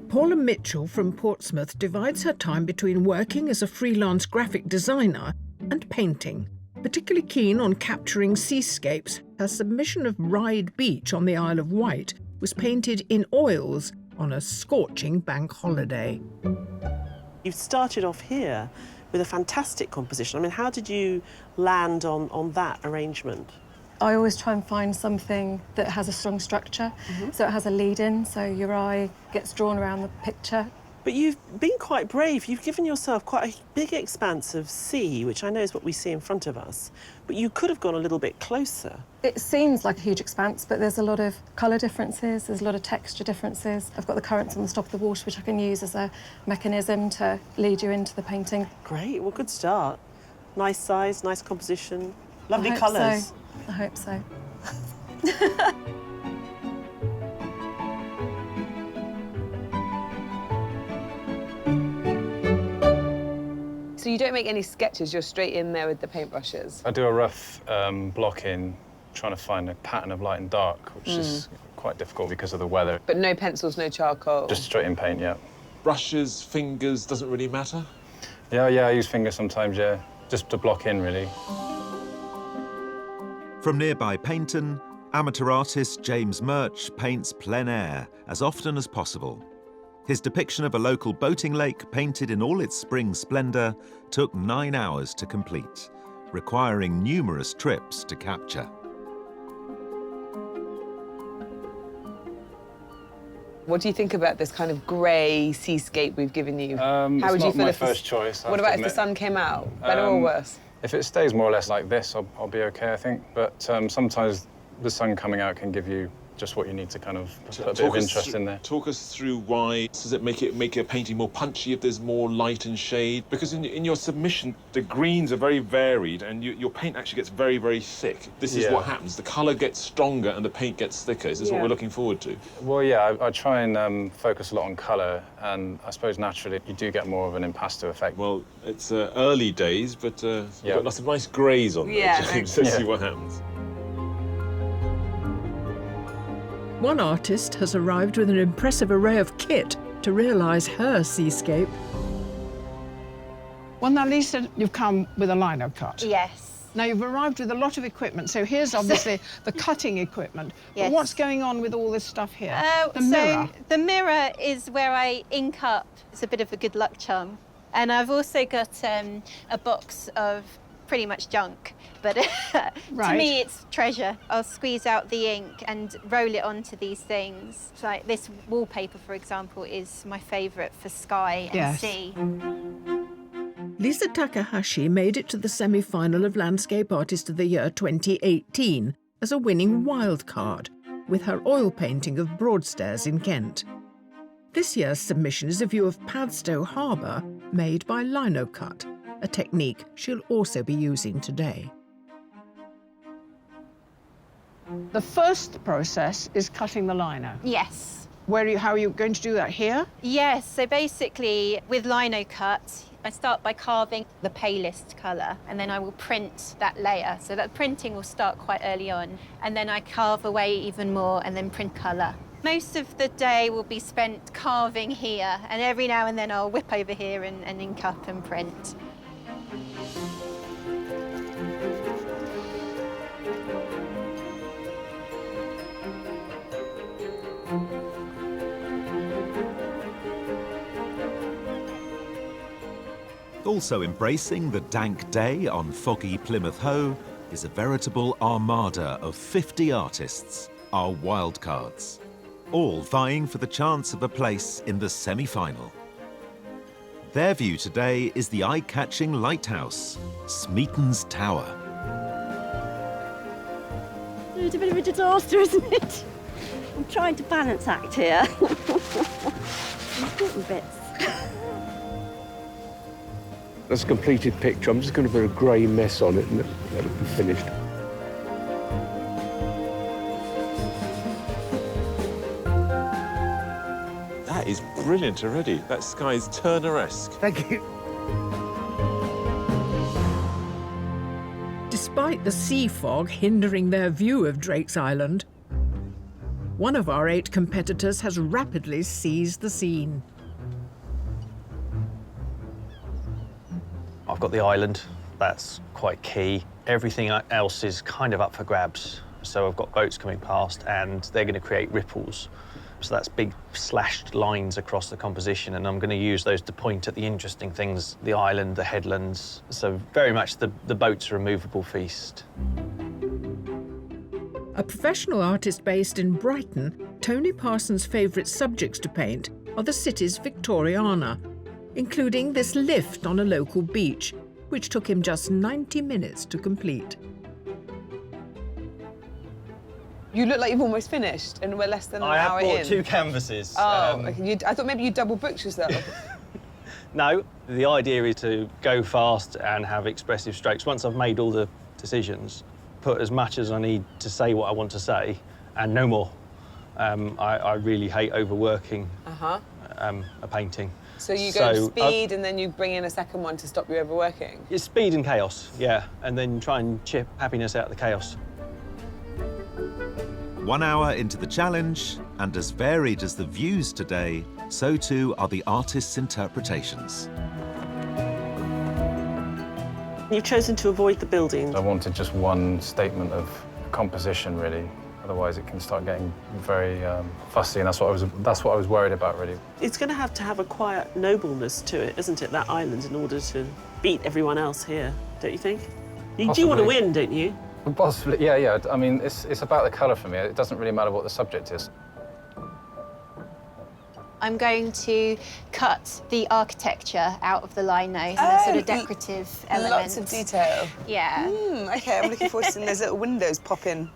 Paula Mitchell from Portsmouth divides her time between working as a freelance graphic designer and painting. Particularly keen on capturing seascapes, her submission of Ryde Beach on the Isle of Wight was painted in oils on a scorching bank holiday. You've started off here with a fantastic composition. I mean, how did you land on that arrangement? I always try and find something that has a strong structure, so it has a lead-in, so your eye gets drawn around the picture. But you've been quite brave. You've given yourself quite a big expanse of sea, which I know is what we see in front of us. But you could have gone a little bit closer. It seems like a huge expanse, but there's a lot of colour differences, there's a lot of texture differences. I've got the currents on the top of the water, which I can use as a mechanism to lead you into the painting. Great, well, good start. Nice size, nice composition, lovely colours. I hope so. So you don't make any sketches, you're straight in there with the paintbrushes? I do a rough block in, trying to find a pattern of light and dark, which is quite difficult because of the weather. But no pencils, no charcoal? Just straight in paint, yeah. Brushes, fingers, doesn't really matter? Yeah, I use fingers sometimes, yeah. Just to block in, really. From nearby Paynton, amateur artist James Murch paints plein air as often as possible. His depiction of a local boating lake painted in all its spring splendour took 9 hours to complete, requiring numerous trips to capture. What do you think about this kind of grey seascape we've given you? How would it's you not feel my if first choice. What about if the sun came out? Better or worse? If it stays more or less like this, I'll be okay, I think. But sometimes the sun coming out can give you just what you need to kind of put a bit of interest in there. Talk us through why. Does it make a painting more punchy if there's more light and shade? Because in your submission, the greens are very varied and your paint actually gets very, very thick. This is what happens. The colour gets stronger and the paint gets thicker. Is this what we're looking forward to? Well, yeah, I try and focus a lot on colour, and I suppose naturally you do get more of an impasto effect. Well, it's early days, but we've got lots of nice greys on there, James. Let's see what happens. One artist has arrived with an impressive array of kit to realise her seascape. Well, now, Lisa, you've come with a lino cut. Yes. Now, you've arrived with a lot of equipment, so here's obviously the cutting equipment. Yes. But what's going on with all this stuff here? The so mirror. The mirror is where I ink up. It's a bit of a good luck charm. And I've also got a box of pretty much junk, but to me it's treasure. I'll squeeze out the ink and roll it onto these things. So like this wallpaper, for example, is my favourite for sky and sea. Lisa Takahashi made it to the semi-final of Landscape Artist of the Year 2018 as a winning wildcard with her oil painting of Broadstairs in Kent. This year's submission is a view of Padstow Harbour made by lino cut, a technique she'll also be using today. The first process is cutting the lino. Yes. How are you going to do that here? Yes, so basically with lino cut, I start by carving the palest colour and then I will print that layer. So that printing will start quite early on and then I carve away even more and then print colour. Most of the day will be spent carving here and every now and then I'll whip over here and ink up and print. Also embracing the dank day on foggy Plymouth Hoe is a veritable armada of 50 artists, our wildcards, all vying for the chance of a place in the semi-final. Their view today is the eye-catching lighthouse, Smeaton's Tower. It's a bit of a disaster, isn't it? I'm trying to balance act here. Important bits. That's a completed picture. I'm just going to put a grey mess on it and that'll be finished. That is brilliant already. That sky is Turner-esque. Thank you. Despite the sea fog hindering their view of Drake's Island, one of our 8 competitors has rapidly seized the scene. I've got the island, that's quite key. Everything else is kind of up for grabs. So I've got boats coming past and they're going to create ripples. So that's big slashed lines across the composition, and I'm going to use those to point at the interesting things, the island, the headlands. So very much the boats are a movable feast. A professional artist based in Brighton, Tony Parsons' favourite subjects to paint are the city's Victoriana, including this lift on a local beach, which took him just 90 minutes to complete. You look like you've almost finished, and we're less than an hour in. I have bought 2 canvases. Oh, okay. I thought maybe you double booked yourself. No, the idea is to go fast and have expressive strokes. Once I've made all the decisions, put as much as I need to say what I want to say, and no more. I really hate overworking a painting. So you go speed and then you bring in a second one to stop you overworking? It's speed and chaos, yeah, and then try and chip happiness out of the chaos. 1 hour into the challenge, and as varied as the views today, so too are the artists' interpretations. You've chosen to avoid the building. I wanted just one statement of composition, really. Otherwise, it can start getting very fussy, and that's what I was worried about, really. It's going to have a quiet nobleness to it, isn't it, that island, in order to beat everyone else here, don't you think? You do want to win, don't you? Possibly, yeah. I mean, it's about the colour for me. It doesn't really matter what the subject is. I'm going to cut the architecture out of the lino, and the sort of decorative elements. Lots of detail. Yeah. OK, I'm looking forward to seeing those little windows pop in.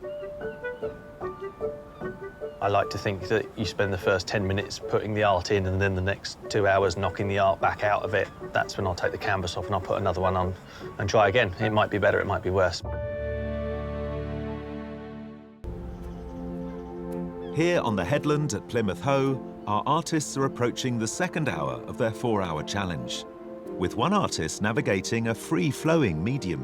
I like to think that you spend the first 10 minutes putting the art in and then the next 2 hours knocking the art back out of it. That's when I'll take the canvas off and I'll put another one on and try again. It might be better, it might be worse. Here on the headland at Plymouth Hoe, our artists are approaching the second hour of their 4-hour challenge, with one artist navigating a free-flowing medium.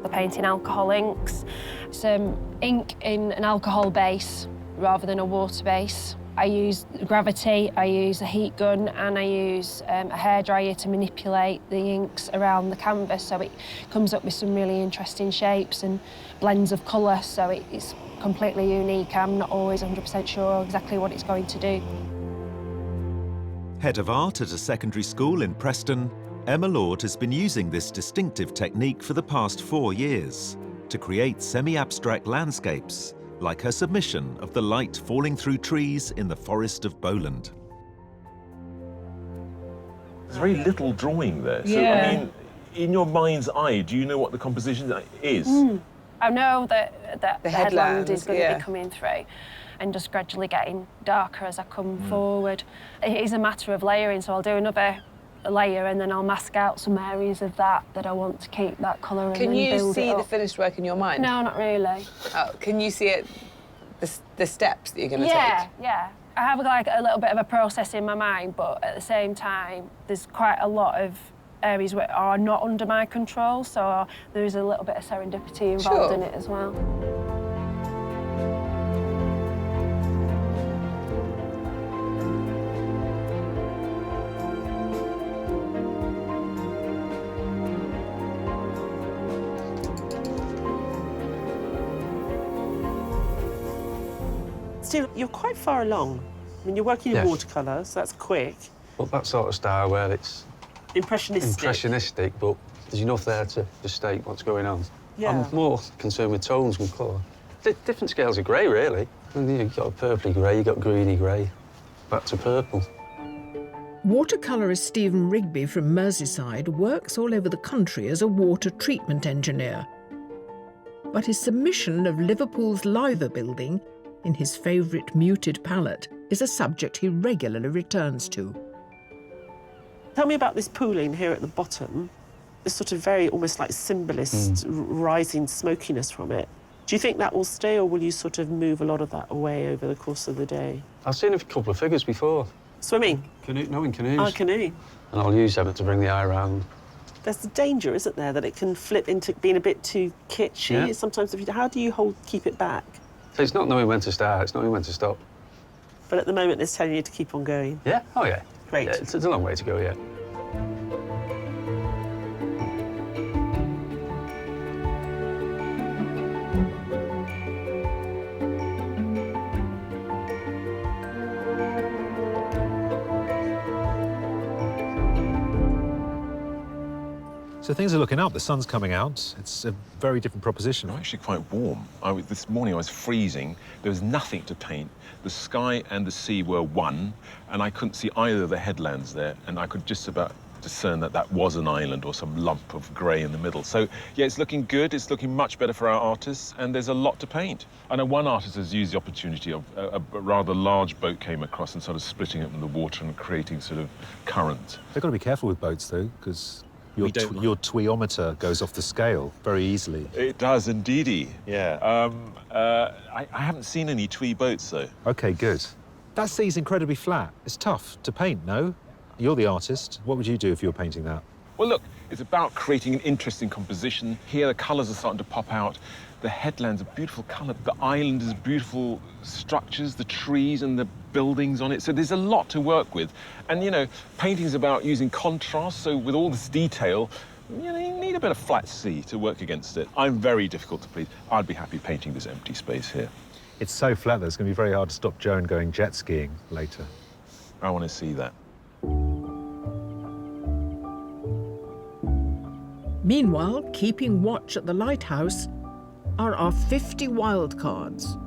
The painting alcohol inks, some ink in an alcohol base rather than a water base. I use gravity, I use a heat gun, and I use a hairdryer to manipulate the inks around the canvas, so it comes up with some really interesting shapes and blends of colour, so it's completely unique. I'm not always 100% sure exactly what it's going to do. Head of art at a secondary school in Preston, Emma Lord has been using this distinctive technique for the past 4 years to create semi-abstract landscapes, like her submission of the light falling through trees in the forest of Bowland. There's very little drawing there. So, Yeah. I mean, in your mind's eye, do you know what the composition is? I know that the headland is going to yeah. be coming through and just gradually getting darker as I come forward. It is a matter of layering, so I'll do another layer and then I'll mask out some areas of that I want to keep that colour and Can then you build see it the up. finished work in your mind? No, not really. Oh, can you see it, the steps that you're going to take? Yeah. I have like a little bit of a process in my mind, but at the same time, there's quite a lot of areas that are not under my control, so there is a little bit of serendipity involved in it as well. Still, you're quite far along. I mean, you're working in watercolour, so that's quick. Well, that sort of style where it's impressionistic, but there's enough there to state what's going on. Yeah. I'm more concerned with tones and colour. Different scales of grey, really. And you've got a purpley grey, you've got greeny grey, back to purple. Watercolourist Stephen Rigby from Merseyside works all over the country as a water treatment engineer. But his submission of Liverpool's Liver building in his favourite muted palette is a subject he regularly returns to. Tell me about this pooling here at the bottom, this sort of very almost like symbolist rising smokiness from it. Do you think that will stay, or will you sort of move a lot of that away over the course of the day? I've seen a couple of figures before. Swimming? Canoe, no, in canoes. Oh, canoe. And I'll use them to bring the eye round. There's the danger, isn't there, that it can flip into being a bit too kitschy. Yeah. Sometimes, how do you keep it back? So it's not knowing when to start, it's knowing when to stop. But at the moment, it's telling you to keep on going. Yeah, oh yeah. Great. Yeah, it's a long way to go yet. So things are looking up, the sun's coming out. It's a very different proposition. It's actually quite warm. This morning I was freezing. There was nothing to paint. The sky and the sea were one, and I couldn't see either of the headlands there, and I could just about discern that that was an island or some lump of grey in the middle. So, yeah, it's looking good. It's looking much better for our artists, and there's a lot to paint. I know one artist has used the opportunity of a rather large boat came across and sort of splitting it in the water and creating sort of current. They've got to be careful with boats, though, because your tweometer goes off the scale very easily. It does, indeedy, yeah. I haven't seen any twee boats, though. OK, good. That sea's incredibly flat. It's tough to paint, no? You're the artist. What would you do if you were painting that? Well, look, it's about creating an interesting composition. Here, the colours are starting to pop out. The headland's a beautiful colour. The island is beautiful structures, the trees and the buildings on it. So there's a lot to work with. And, you know, painting's about using contrast. So with all this detail, you know, you need a bit of flat sea to work against it. I'm very difficult to please. I'd be happy painting this empty space here. It's so flat that it's going to be very hard to stop Joan going jet skiing later. I want to see that. Meanwhile, keeping watch at the Lighthouse are our 50 wildcards.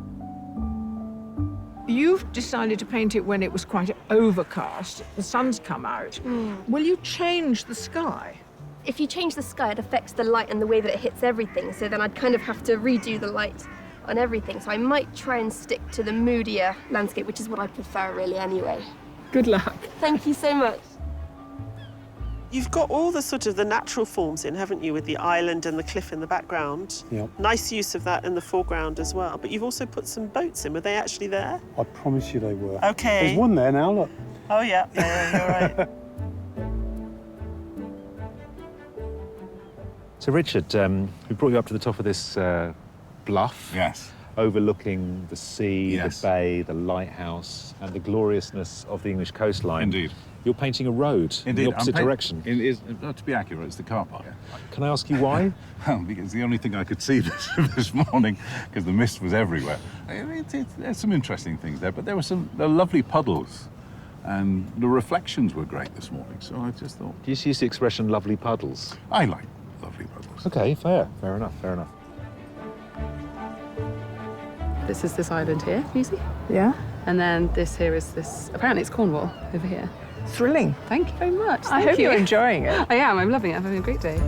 You've decided to paint it when it was quite overcast. The sun's come out. Will you change the sky? If you change the sky, it affects the light and the way that it hits everything, so then I'd kind of have to redo the light on everything. So I might try and stick to the moodier landscape, which is what I prefer really anyway. Good luck. Thank you so much. You've got all the sort of the natural forms in, haven't you, with the island and the cliff in the background? Yep. Nice use of that in the foreground as well. But you've also put some boats in. Were they actually there? I promise you they were. OK. There's one there now, look. Oh, yeah, you're right. So, Richard, we brought you up to the top of this bluff. Yes. Overlooking the sea, Yes. the bay, the lighthouse, and the gloriousness of the English coastline. Indeed. You're painting a road in the opposite direction. It is, to be accurate, it's the car park. Can I ask you why? Well, because the only thing I could see this morning, because the mist was everywhere. There's some interesting things there, but there were lovely puddles, and the reflections were great this morning, so I just thought... Do you use the expression lovely puddles? I like lovely puddles. OK, fair enough, fair enough. This is this island here, can you see? Yeah. And then this here is this, apparently it's Cornwall over here. Thrilling. Thank you very much. I hope you're enjoying it. I am, I'm loving it, I'm having a great day.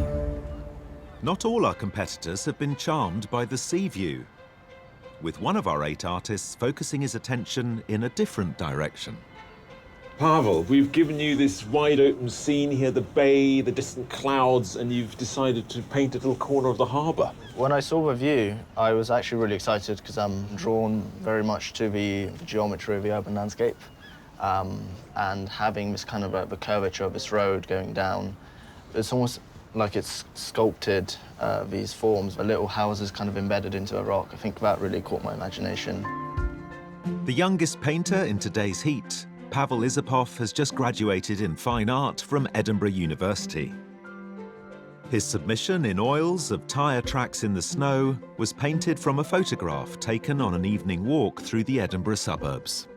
Not all our competitors have been charmed by the sea view, with one of our 8 artists focusing his attention in a different direction. Pavel, we've given you this wide-open scene here, the bay, the distant clouds, and you've decided to paint a little corner of the harbour. When I saw the view, I was actually really excited because I'm drawn very much to the geometry of the urban landscape. And having this kind of the curvature of this road going down, it's almost like it's sculpted these forms, the little houses kind of embedded into a rock. I think that really caught my imagination. The youngest painter in today's heat, Pavel Isapov has just graduated in fine art from Edinburgh University. His submission in oils of tyre tracks in the snow was painted from a photograph taken on an evening walk through the Edinburgh suburbs.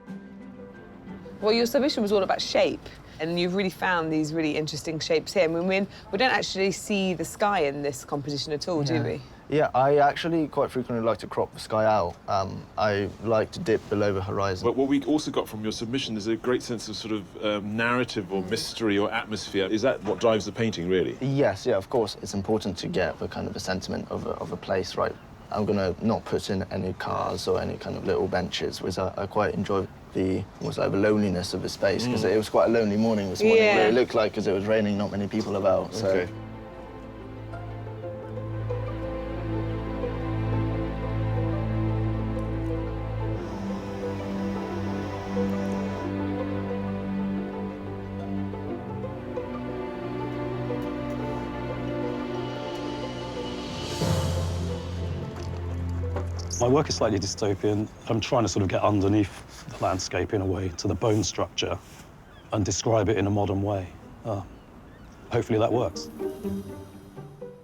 Well, your submission was all about shape, and you've really found these really interesting shapes here. I mean, we don't actually see the sky in this composition at all, do we? Yeah, I actually quite frequently like to crop the sky out. I like to dip below the horizon. But what we also got from your submission is a great sense of sort of narrative or mystery or atmosphere. Is that what drives the painting, really? Yes, yeah, of course. It's important to get the kind of a sentiment of a place, right? I'm going to not put in any cars or any kind of little benches, because I quite enjoy the loneliness of the space, because it was quite a lonely morning this morning. Yeah. It looked like, because it was raining, not many people about, so... Okay. My work is slightly dystopian. I'm trying to sort of get underneath the landscape in a way, to the bone structure, and describe it in a modern way. Hopefully that works.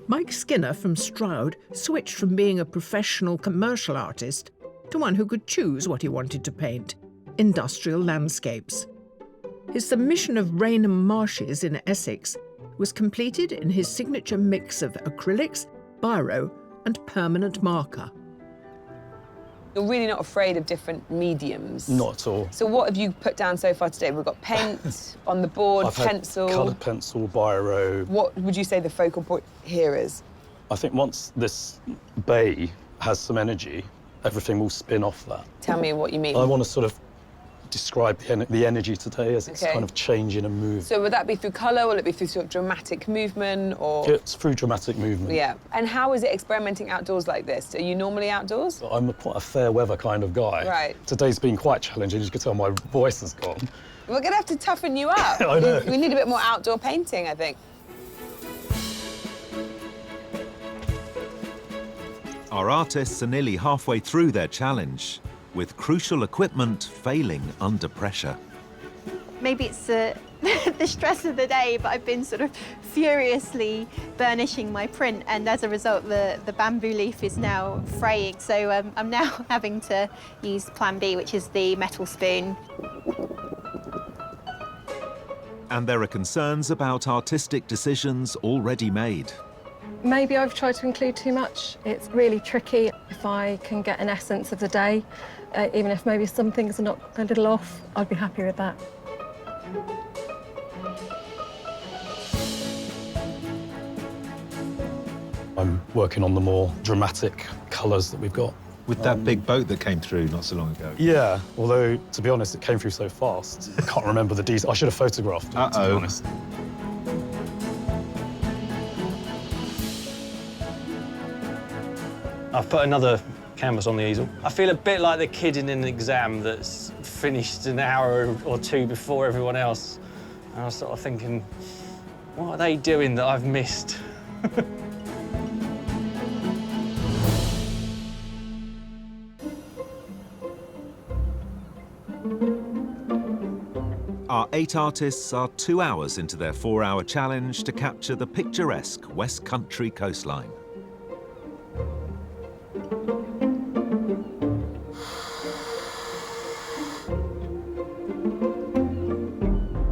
Mike Skinner from Stroud switched from being a professional commercial artist to one who could choose what he wanted to paint: industrial landscapes. His submission of Rainham Marshes in Essex was completed in his signature mix of acrylics, biro and permanent marker. You're really not afraid of different mediums? Not at all. So what have you put down so far today? We've got paint on the board, I've pencil. had coloured pencil, biro. What would you say the focal point here is? I think once this bay has some energy, everything will spin off that. Tell me what you mean. I want to sort of describe the energy today as it's Okay. kind of changing and moving. So would that be through colour, or will it be through sort of dramatic movement, or...? It's through dramatic movement. Yeah. And how is it experimenting outdoors like this? Are you normally outdoors? I'm quite a fair weather kind of guy. Right. Today's been quite challenging. As you can tell, my voice has gone. We're going to have to toughen you up. I know. We need a bit more outdoor painting, I think. Our artists are nearly halfway through their challenge, with crucial equipment failing under pressure. Maybe it's the stress of the day, but I've been sort of furiously burnishing my print, and as a result, the bamboo leaf is now fraying. So I'm now having to use Plan B, which is the metal spoon. And there are concerns about artistic decisions already made. Maybe I've tried to include too much. It's really tricky. If I can get an essence of the day, even if maybe some things are not a little off, I'd be happy with that. I'm working on the more dramatic colours that we've got. With that big boat that came through not so long ago. Yeah, although, to be honest, it came through so fast. I can't remember the details. I should have photographed it, to be honest. I've put another canvas on the easel. I feel a bit like the kid in an exam that's finished an hour or two before everyone else. And I was sort of thinking, what are they doing that I've missed? Our 8 artists are 2 hours into their 4-hour challenge to capture the picturesque West Country coastline.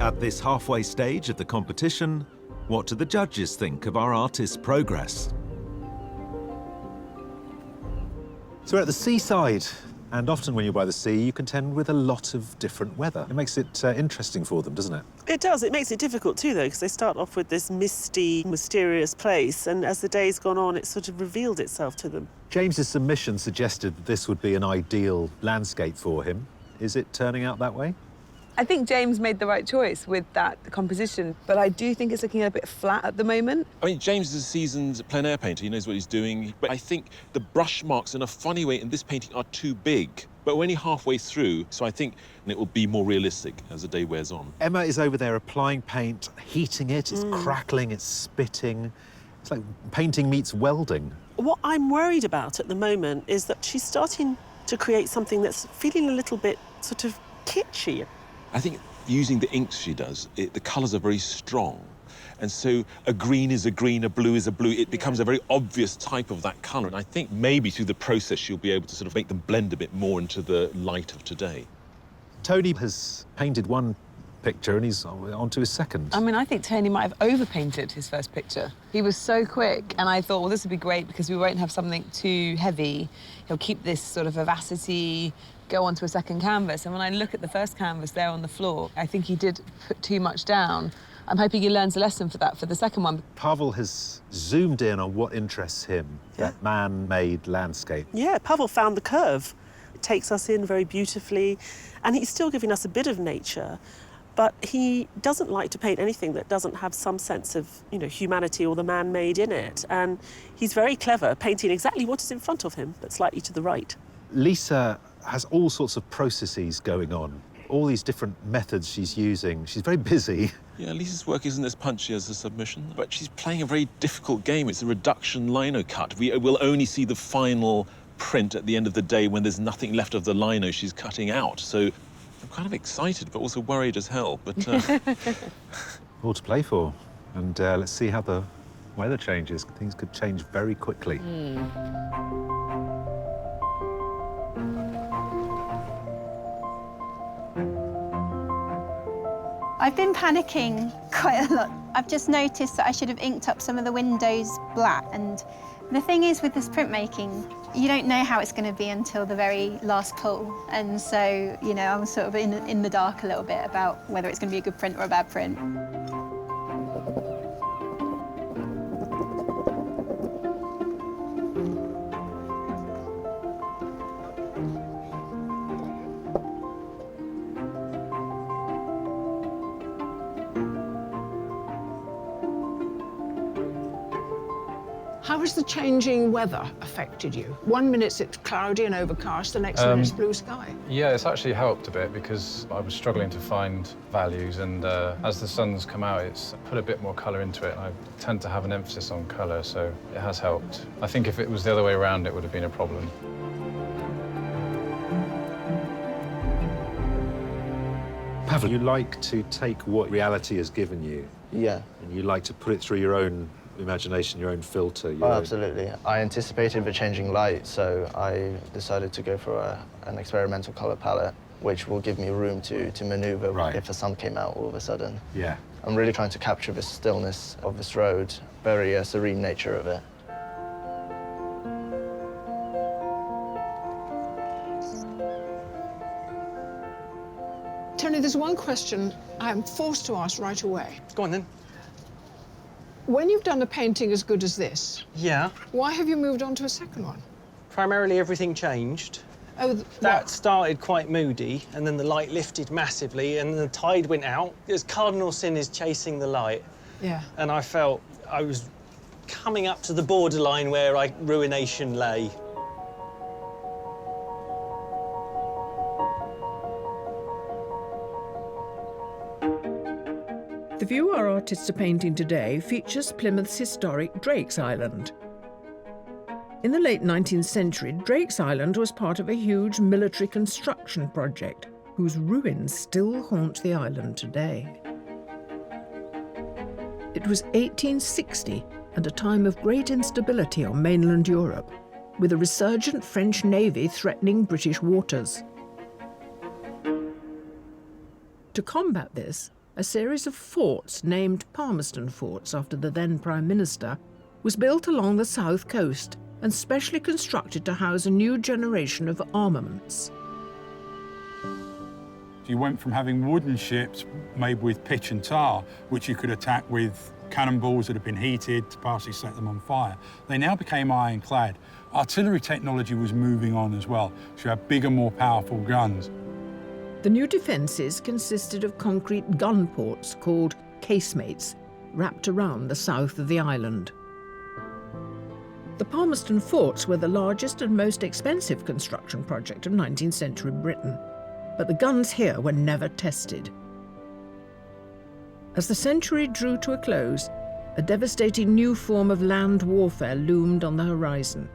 At this halfway stage of the competition, what do the judges think of our artists' progress? So we're at the seaside, and often when you're by the sea, you contend with a lot of different weather. It makes it interesting for them, doesn't it? It does. It makes it difficult too, though, because they start off with this misty, mysterious place, and as the day's gone on, it's sort of revealed itself to them. James's submission suggested that this would be an ideal landscape for him. Is it turning out that way? I think James made the right choice with that composition, but I do think it's looking a bit flat at the moment. I mean, James is a seasoned plein air painter. He knows what he's doing. But I think the brush marks, in a funny way, in this painting are too big. But we're only halfway through, so I think it will be more realistic as the day wears on. Emma is over there applying paint, heating it, it's crackling, it's spitting. It's like painting meets welding. What I'm worried about at the moment is that she's starting to create something that's feeling a little bit sort of kitschy. I think using the inks she does, the colours are very strong. And so a green is a green, a blue is a blue. It becomes a very obvious type of that colour. And I think maybe through the process, she'll be able to sort of make them blend a bit more into the light of today. Tony has painted one picture and he's on to his second. I mean, I think Tony might have overpainted his first picture. He was so quick, and I thought, well, this would be great because we won't have something too heavy. He'll keep this sort of vivacity, go on to a second canvas. And when I look at the first canvas there on the floor, I think he did put too much down. I'm hoping he learns a lesson for that for the second one. Pavel has zoomed in on what interests him, that man-made landscape. Yeah, Pavel found the curve. It takes us in very beautifully, and he's still giving us a bit of nature, but he doesn't like to paint anything that doesn't have some sense of, you know, humanity or the man-made in it. And he's very clever, painting exactly what is in front of him, but slightly to the right. Lisa has all sorts of processes going on, all these different methods she's using. She's very busy. Yeah, Lisa's work isn't as punchy as the submission, but she's playing a very difficult game. It's a reduction lino cut. We will only see the final print at the end of the day when there's nothing left of the lino she's cutting out. So I'm kind of excited, but also worried as hell. But all to play for. And let's see how the weather changes. Things could change very quickly. I've been panicking quite a lot. I've just noticed that I should have inked up some of the windows black. And the thing is with this printmaking, you don't know how it's going to be until the very last pull. And so, you know, I'm sort of in the dark a little bit about whether it's going to be a good print or a bad print. How has the changing weather affected you? 1 minute it's cloudy and overcast, the next minute it's blue sky. Yeah, it's actually helped a bit because I was struggling to find values, and as the sun's come out, it's put a bit more colour into it. I tend to have an emphasis on colour, so it has helped. I think if it was the other way around, it would have been a problem. Pavel, you like to take what reality has given you. Yeah. And you like to put it through your own imagination, your own filter. Oh, absolutely. I anticipated the changing light, so I decided to go for an experimental color palette, which will give me room to maneuver if the sun came out all of a sudden. Yeah. I'm really trying to capture the stillness of this road, very serene nature of it. Tony, there's one question I'm forced to ask right away. Go on then. When you've done a painting as good as this, yeah, why have you moved on to a second one? Primarily everything changed. Oh, that started quite moody, and then the light lifted massively, and the tide went out. As cardinal sin is chasing the light. Yeah. And I felt I was coming up to the borderline where ruination lay. The view our artists are painting today features Plymouth's historic Drake's Island. In the late 19th century, Drake's Island was part of a huge military construction project whose ruins still haunt the island today. It was 1860 and a time of great instability on mainland Europe, with a resurgent French navy threatening British waters. To combat this, a series of forts named Palmerston Forts after the then Prime Minister was built along the south coast and specially constructed to house a new generation of armaments. You went from having wooden ships made with pitch and tar, which you could attack with cannonballs that had been heated to partially set them on fire. They now became ironclad. Artillery technology was moving on as well, so you had bigger, more powerful guns. The new defences consisted of concrete gun ports called casemates, wrapped around the south of the island. The Palmerston Forts were the largest and most expensive construction project of 19th century Britain, but the guns here were never tested. As the century drew to a close, a devastating new form of land warfare loomed on the horizon,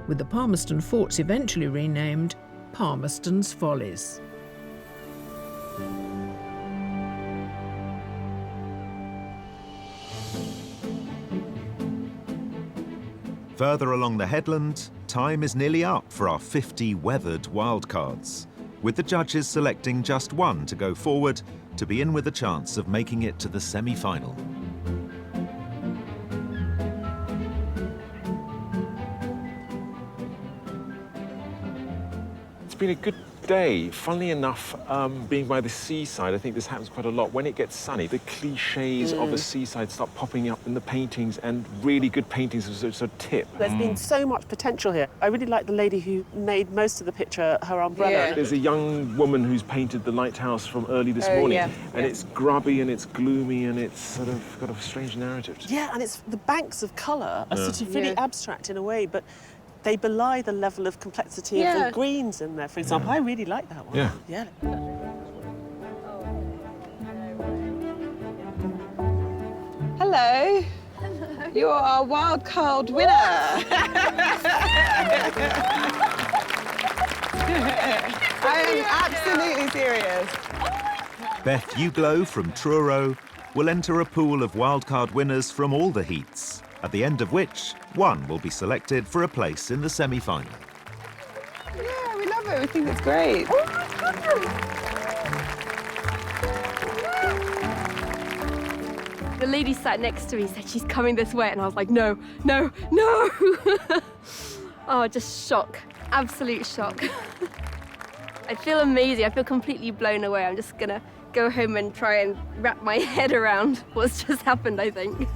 with the Palmerston Forts eventually renamed Palmerston's Follies. Further along the headland, time is nearly up for our 50 weathered wildcards, with the judges selecting just one to go forward to be in with a chance of making it to the semi-final. It's been a good day. Funnily enough, being by the seaside, I think this happens quite a lot. When it gets sunny, the cliches of the seaside start popping up in the paintings, and really good paintings sort of tip. There's been so much potential here. I really like the lady who made most of the picture, her umbrella. Yeah. There's a young woman who's painted the lighthouse from early this morning, and it's grubby and it's gloomy and it's sort of got a strange narrative. Yeah, and it's the banks of colour are sort of really abstract in a way, but they belie the level of complexity of the greens in there, for example. I really like that one. Yeah. Hello. Hello. You're our wild card winner. I am absolutely serious. Beth Uglow from Truro will enter a pool of wildcard winners from all the heats, at the end of which one will be selected for a place in the semi-final. Yeah, we love it. We think it's great. The lady sat next to me said she's coming this way, and I was like, no, no, no. Oh, just shock. Absolute shock. I feel amazing. I feel completely blown away. I'm just gonna go home and try and wrap my head around what's just happened, I think.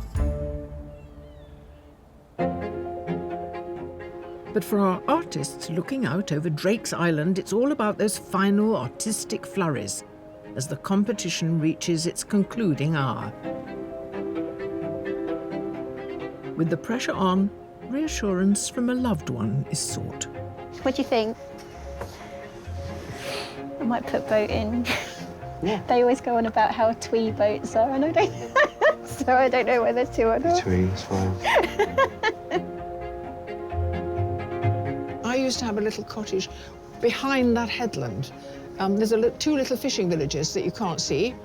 But for our artists looking out over Drake's Island, it's all about those final artistic flurries as the competition reaches its concluding hour. With the pressure on, reassurance from a loved one is sought. What do you think? I might put boat in. Yeah. They always go on about how twee boats are, and I don't so I don't know whether to or not. Twee, it's fine. I used to have a little cottage behind that headland. There's two little fishing villages that you can't see.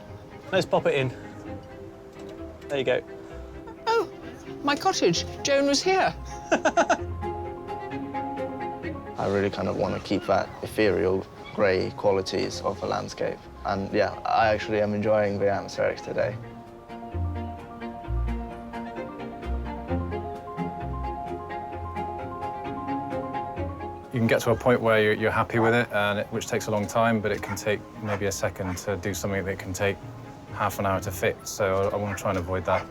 Let's pop it in. There you go. Oh, my cottage. Joan was here. I really kind of want to keep that ethereal, grey qualities of the landscape. And yeah, I actually am enjoying the atmospherics today. You can get to a point where you're happy with it, which takes a long time, but it can take maybe a second to do something that can take half an hour to fix. So I want to try and avoid that.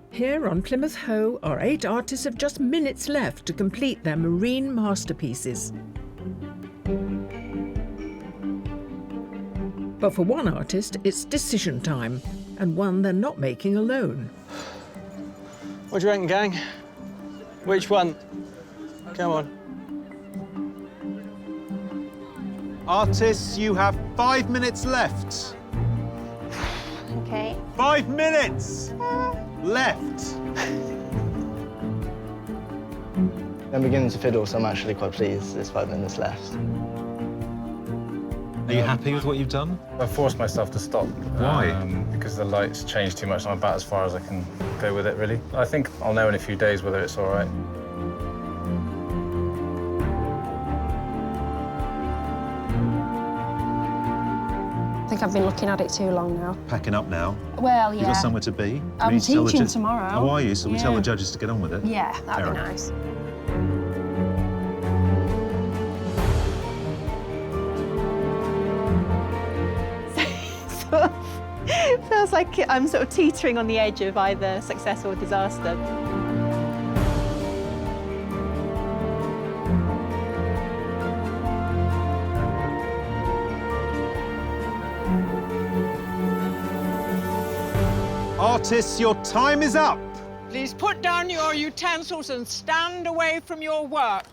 Here on Plymouth Hoe, our 8 artists have just minutes left to complete their marine masterpieces. But for one artist, it's decision time, and one they're not making alone. What do you reckon, gang? Which one? Come on. Artists, you have 5 minutes left. Okay. 5 minutes left. I'm beginning to fiddle, so I'm actually quite pleased there's 5 minutes left. Are you happy with what you've done? I forced myself to stop. Why? Because the lights changed too much, and I'm about as far as I can go with it, really. I think I'll know in a few days whether it's all right. I think I've been looking at it too long now. Packing up now. Well, yeah. You've got somewhere to be. I'm We need to tell the teaching tomorrow. How are you? So we tell Yeah. the judges to get on with it. Yeah, that'd Fair be enough. nice. Feels like I'm sort of teetering on the edge of either success or disaster. Artists, your time is up. Please put down your utensils and stand away from your work.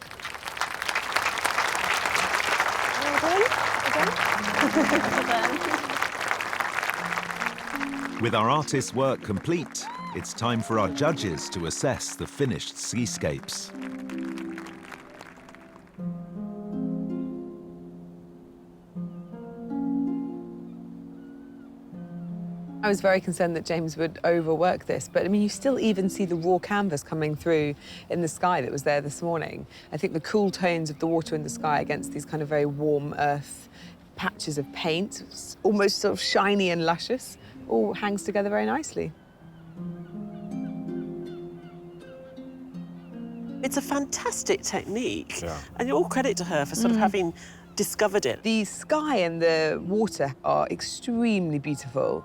With our artists' work complete, it's time for our judges to assess the finished seascapes. I was very concerned that James would overwork this, but I mean, you still even see the raw canvas coming through in the sky that was there this morning. I think the cool tones of the water in the sky against these kind of very warm earth patches of paint, almost sort of shiny and luscious, all hangs together very nicely. It's a fantastic technique, and all credit to her for sort of having discovered it. The sky and the water are extremely beautiful.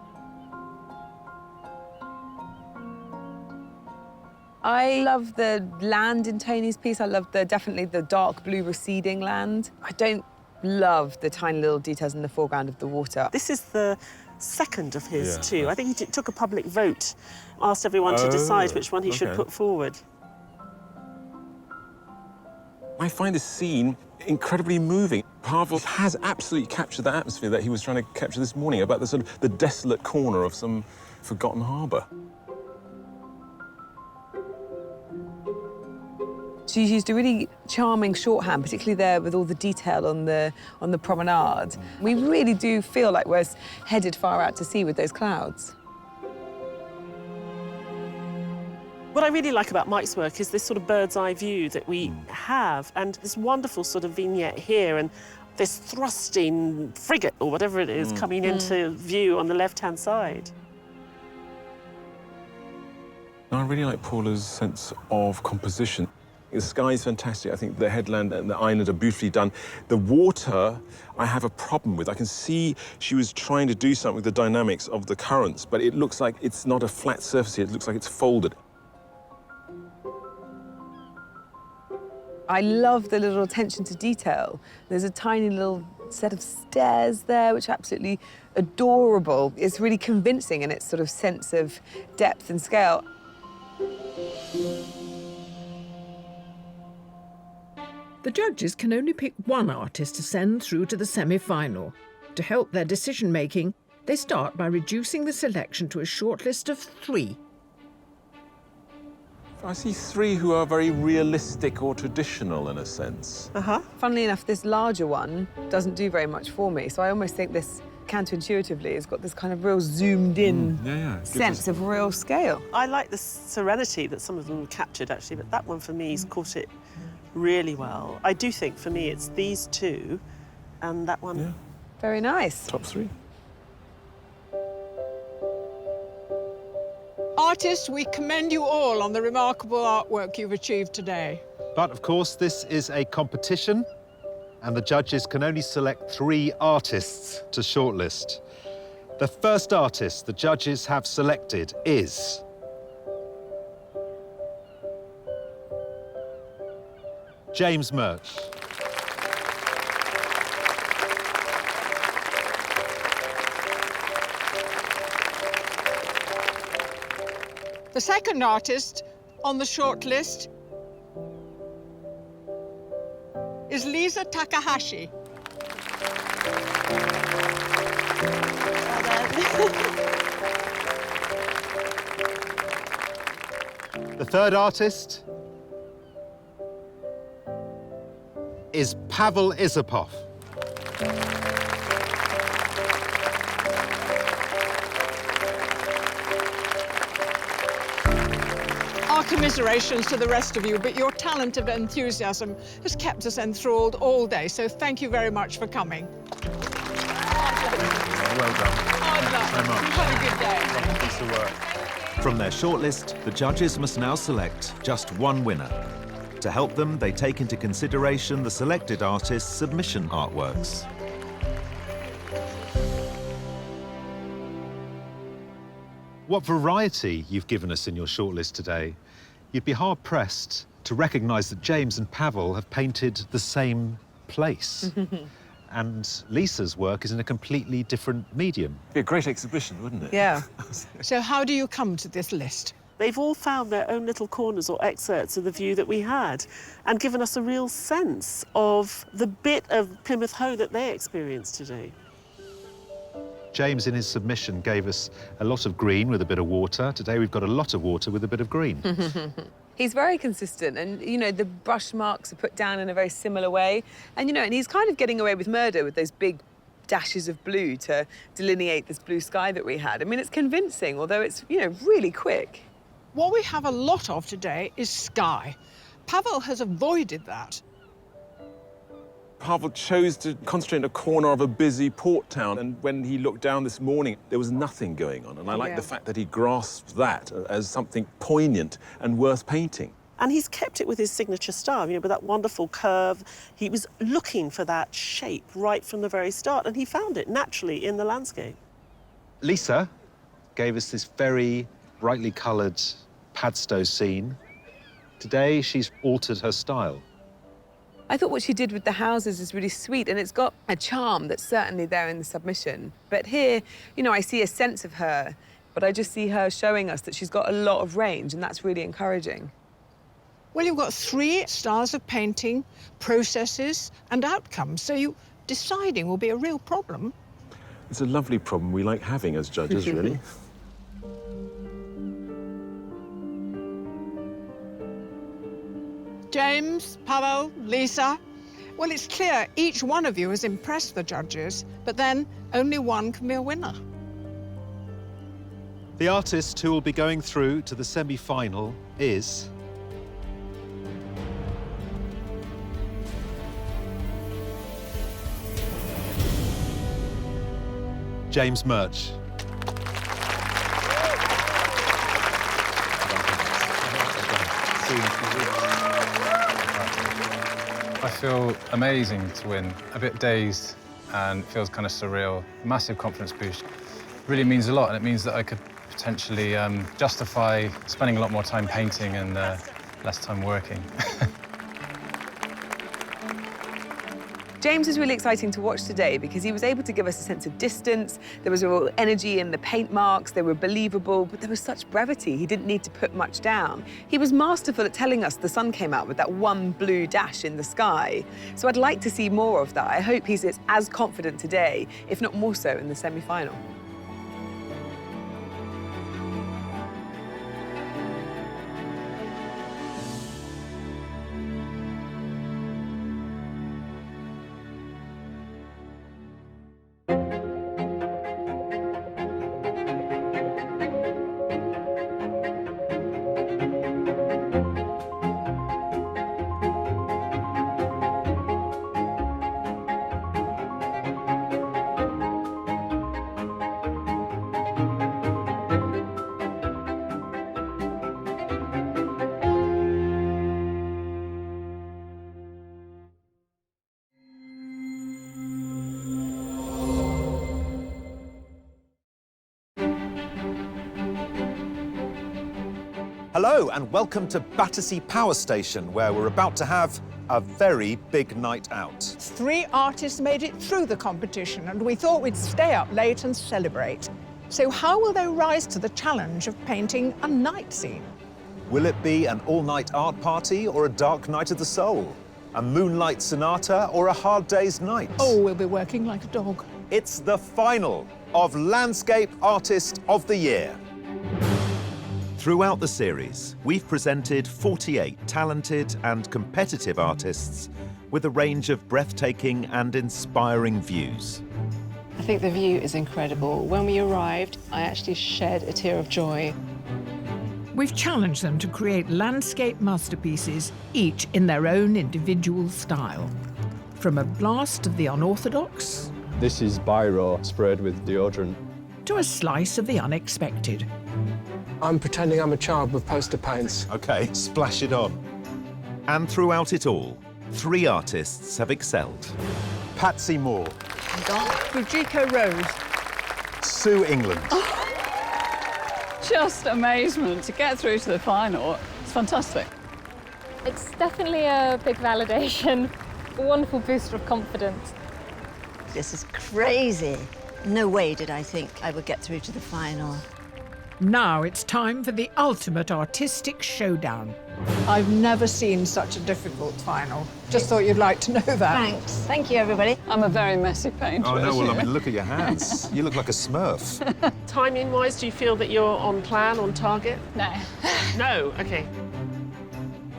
I love the land in Tony's piece. I love definitely the dark blue receding land. I don't love the tiny little details in the foreground of the water. This is the second of his too. I think he took a public vote, asked everyone to decide which one he should put forward. I find this scene incredibly moving. Pavel has absolutely captured the atmosphere that he was trying to capture this morning, about the sort of the desolate corner of some forgotten harbour. She's used a really charming shorthand, particularly there with all the detail on the promenade. We really do feel like we're headed far out to sea with those clouds. What I really like about Mike's work is this sort of bird's eye view that we have, and this wonderful sort of vignette here, and this thrusting frigate, or whatever it is, coming into view on the left-hand side. I really like Paula's sense of composition. The sky is fantastic. I think the headland and the island are beautifully done. The water, I have a problem with. I can see she was trying to do something with the dynamics of the currents, but it looks like it's not a flat surface here. It looks like it's folded. I love the little attention to detail. There's a tiny little set of stairs there, which are absolutely adorable. It's really convincing in its sort of sense of depth and scale. The judges can only pick one artist to send through to the semi-final. To help their decision-making, they start by reducing the selection to a shortlist of 3. I see 3 who are very realistic or traditional in a sense. Funnily enough, this larger one doesn't do very much for me, so I almost think this counterintuitively has got this kind of real zoomed-in sense of real scale. I like the serenity that some of them captured, actually, but that one for me has caught it really well. I do think, for me, it's these 2 and that one. Yeah. Very nice. Top 3. Artists, we commend you all on the remarkable artwork you've achieved today. But of course, this is a competition, and the judges can only select 3 artists to shortlist. The first artist the judges have selected is James Murch. The second artist on the short list is Lisa Takahashi. The third artist is Pavel Isupov. Our commiserations to the rest of you, but your talent and enthusiasm has kept us enthralled all day, so thank you very much for coming. Well done. Hard luck. So much. You've had a good day. Lovely piece of work. From their shortlist, the judges must now select just one winner. To help them, they take into consideration the selected artist's submission artworks. What variety you've given us in your shortlist today. You'd be hard-pressed to recognise that James and Pavel have painted the same place. And Lisa's work is in a completely different medium. It'd be a great exhibition, wouldn't it? Yeah. So how do you come to this list? They've all found their own little corners or excerpts of the view that we had and given us a real sense of the bit of Plymouth Hoe that they experienced today. James, in his submission, gave us a lot of green with a bit of water. Today, we've got a lot of water with a bit of green. He's very consistent, and, you know, the brush marks are put down in a very similar way. And, you know, and he's kind of getting away with murder with those big dashes of blue to delineate this blue sky that we had. I mean, it's convincing, although it's, you know, really quick. What we have a lot of today is sky. Pavel has avoided that. Pavel chose to concentrate in a corner of a busy port town, and when he looked down this morning, there was nothing going on. And I like the fact that he grasped that as something poignant and worth painting. And he's kept it with his signature style, you know, with that wonderful curve. He was looking for that shape right from the very start, and he found it naturally in the landscape. Lisa gave us this very brightly coloured Padstow scene. Today, she's altered her style. I thought what she did with the houses is really sweet, and it's got a charm that's certainly there in the submission. But here, you know, I see a sense of her, but I just see her showing us that she's got a lot of range, and that's really encouraging. Well, you've got 3 styles of painting, processes and outcomes, so deciding will be a real problem. It's a lovely problem we like having as judges, really. James, Pavel, Lisa. Well, it's clear each one of you has impressed the judges, but then only one can be a winner. The artist who will be going through to the semi-final is... James Murch. I feel amazing to win, a bit dazed, and it feels kind of surreal. Massive confidence boost. Really means a lot, and it means that I could potentially justify spending a lot more time painting and less time working. James is really exciting to watch today because he was able to give us a sense of distance. There was a real energy in the paint marks. They were believable, but there was such brevity. He didn't need to put much down. He was masterful at telling us the sun came out with that one blue dash in the sky. So I'd like to see more of that. I hope he's as confident today, if not more so in the semi-final. Hello and welcome to Battersea Power Station, where we're about to have a very big night out. 3 artists made it through the competition, and we thought we'd stay up late and celebrate. So how will they rise to the challenge of painting a night scene? Will it be an all-night art party or a dark night of the soul? A moonlight sonata or a hard day's night? Oh, we'll be working like a dog. It's the final of Landscape Artist of the Year. Throughout the series, we've presented 48 talented and competitive artists with a range of breathtaking and inspiring views. I think the view is incredible. When we arrived, I actually shed a tear of joy. We've challenged them to create landscape masterpieces, each in their own individual style. From a blast of the unorthodox... This is Biro sprayed with deodorant. ...to a slice of the unexpected. I'm pretending I'm a child with poster paints. OK, splash it on. And throughout it all, 3 artists have excelled. Patsy Moore. Fujiko Rose. Sue England. Just amazement. To get through to the final, it's fantastic. It's definitely a big validation, a wonderful booster of confidence. This is crazy. No way did I think I would get through to the final. Now it's time for the ultimate artistic showdown. I've never seen such a difficult final. Just thought you'd like to know that. Thanks. Thank you, everybody. I'm a very messy painter. Oh, no, well, I mean, look at your hands. You look like a Smurf. Timing-wise, do you feel that you're on plan, on target? No. No? OK.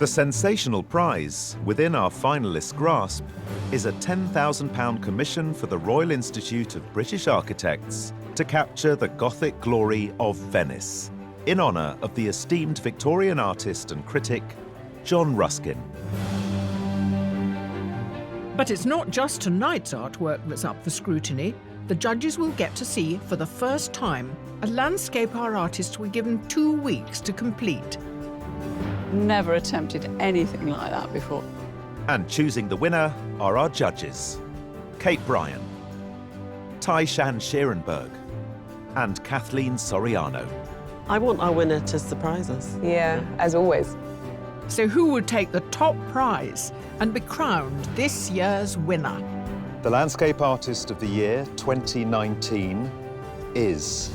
The sensational prize, within our finalists' grasp, is a £10,000 commission for the Royal Institute of British Architects to capture the Gothic glory of Venice, in honour of the esteemed Victorian artist and critic, John Ruskin. But it's not just tonight's artwork that's up for scrutiny. The judges will get to see, for the first time, a landscape our artists were given 2 weeks to complete. Never attempted anything like that before. And choosing the winner are our judges, Kate Bryan, Tai-Shan Scherenberg, and Kathleen Soriano. I want our winner to surprise us. Yeah, as always. So who will take the top prize and be crowned this year's winner? The Landscape Artist of the Year 2019 is...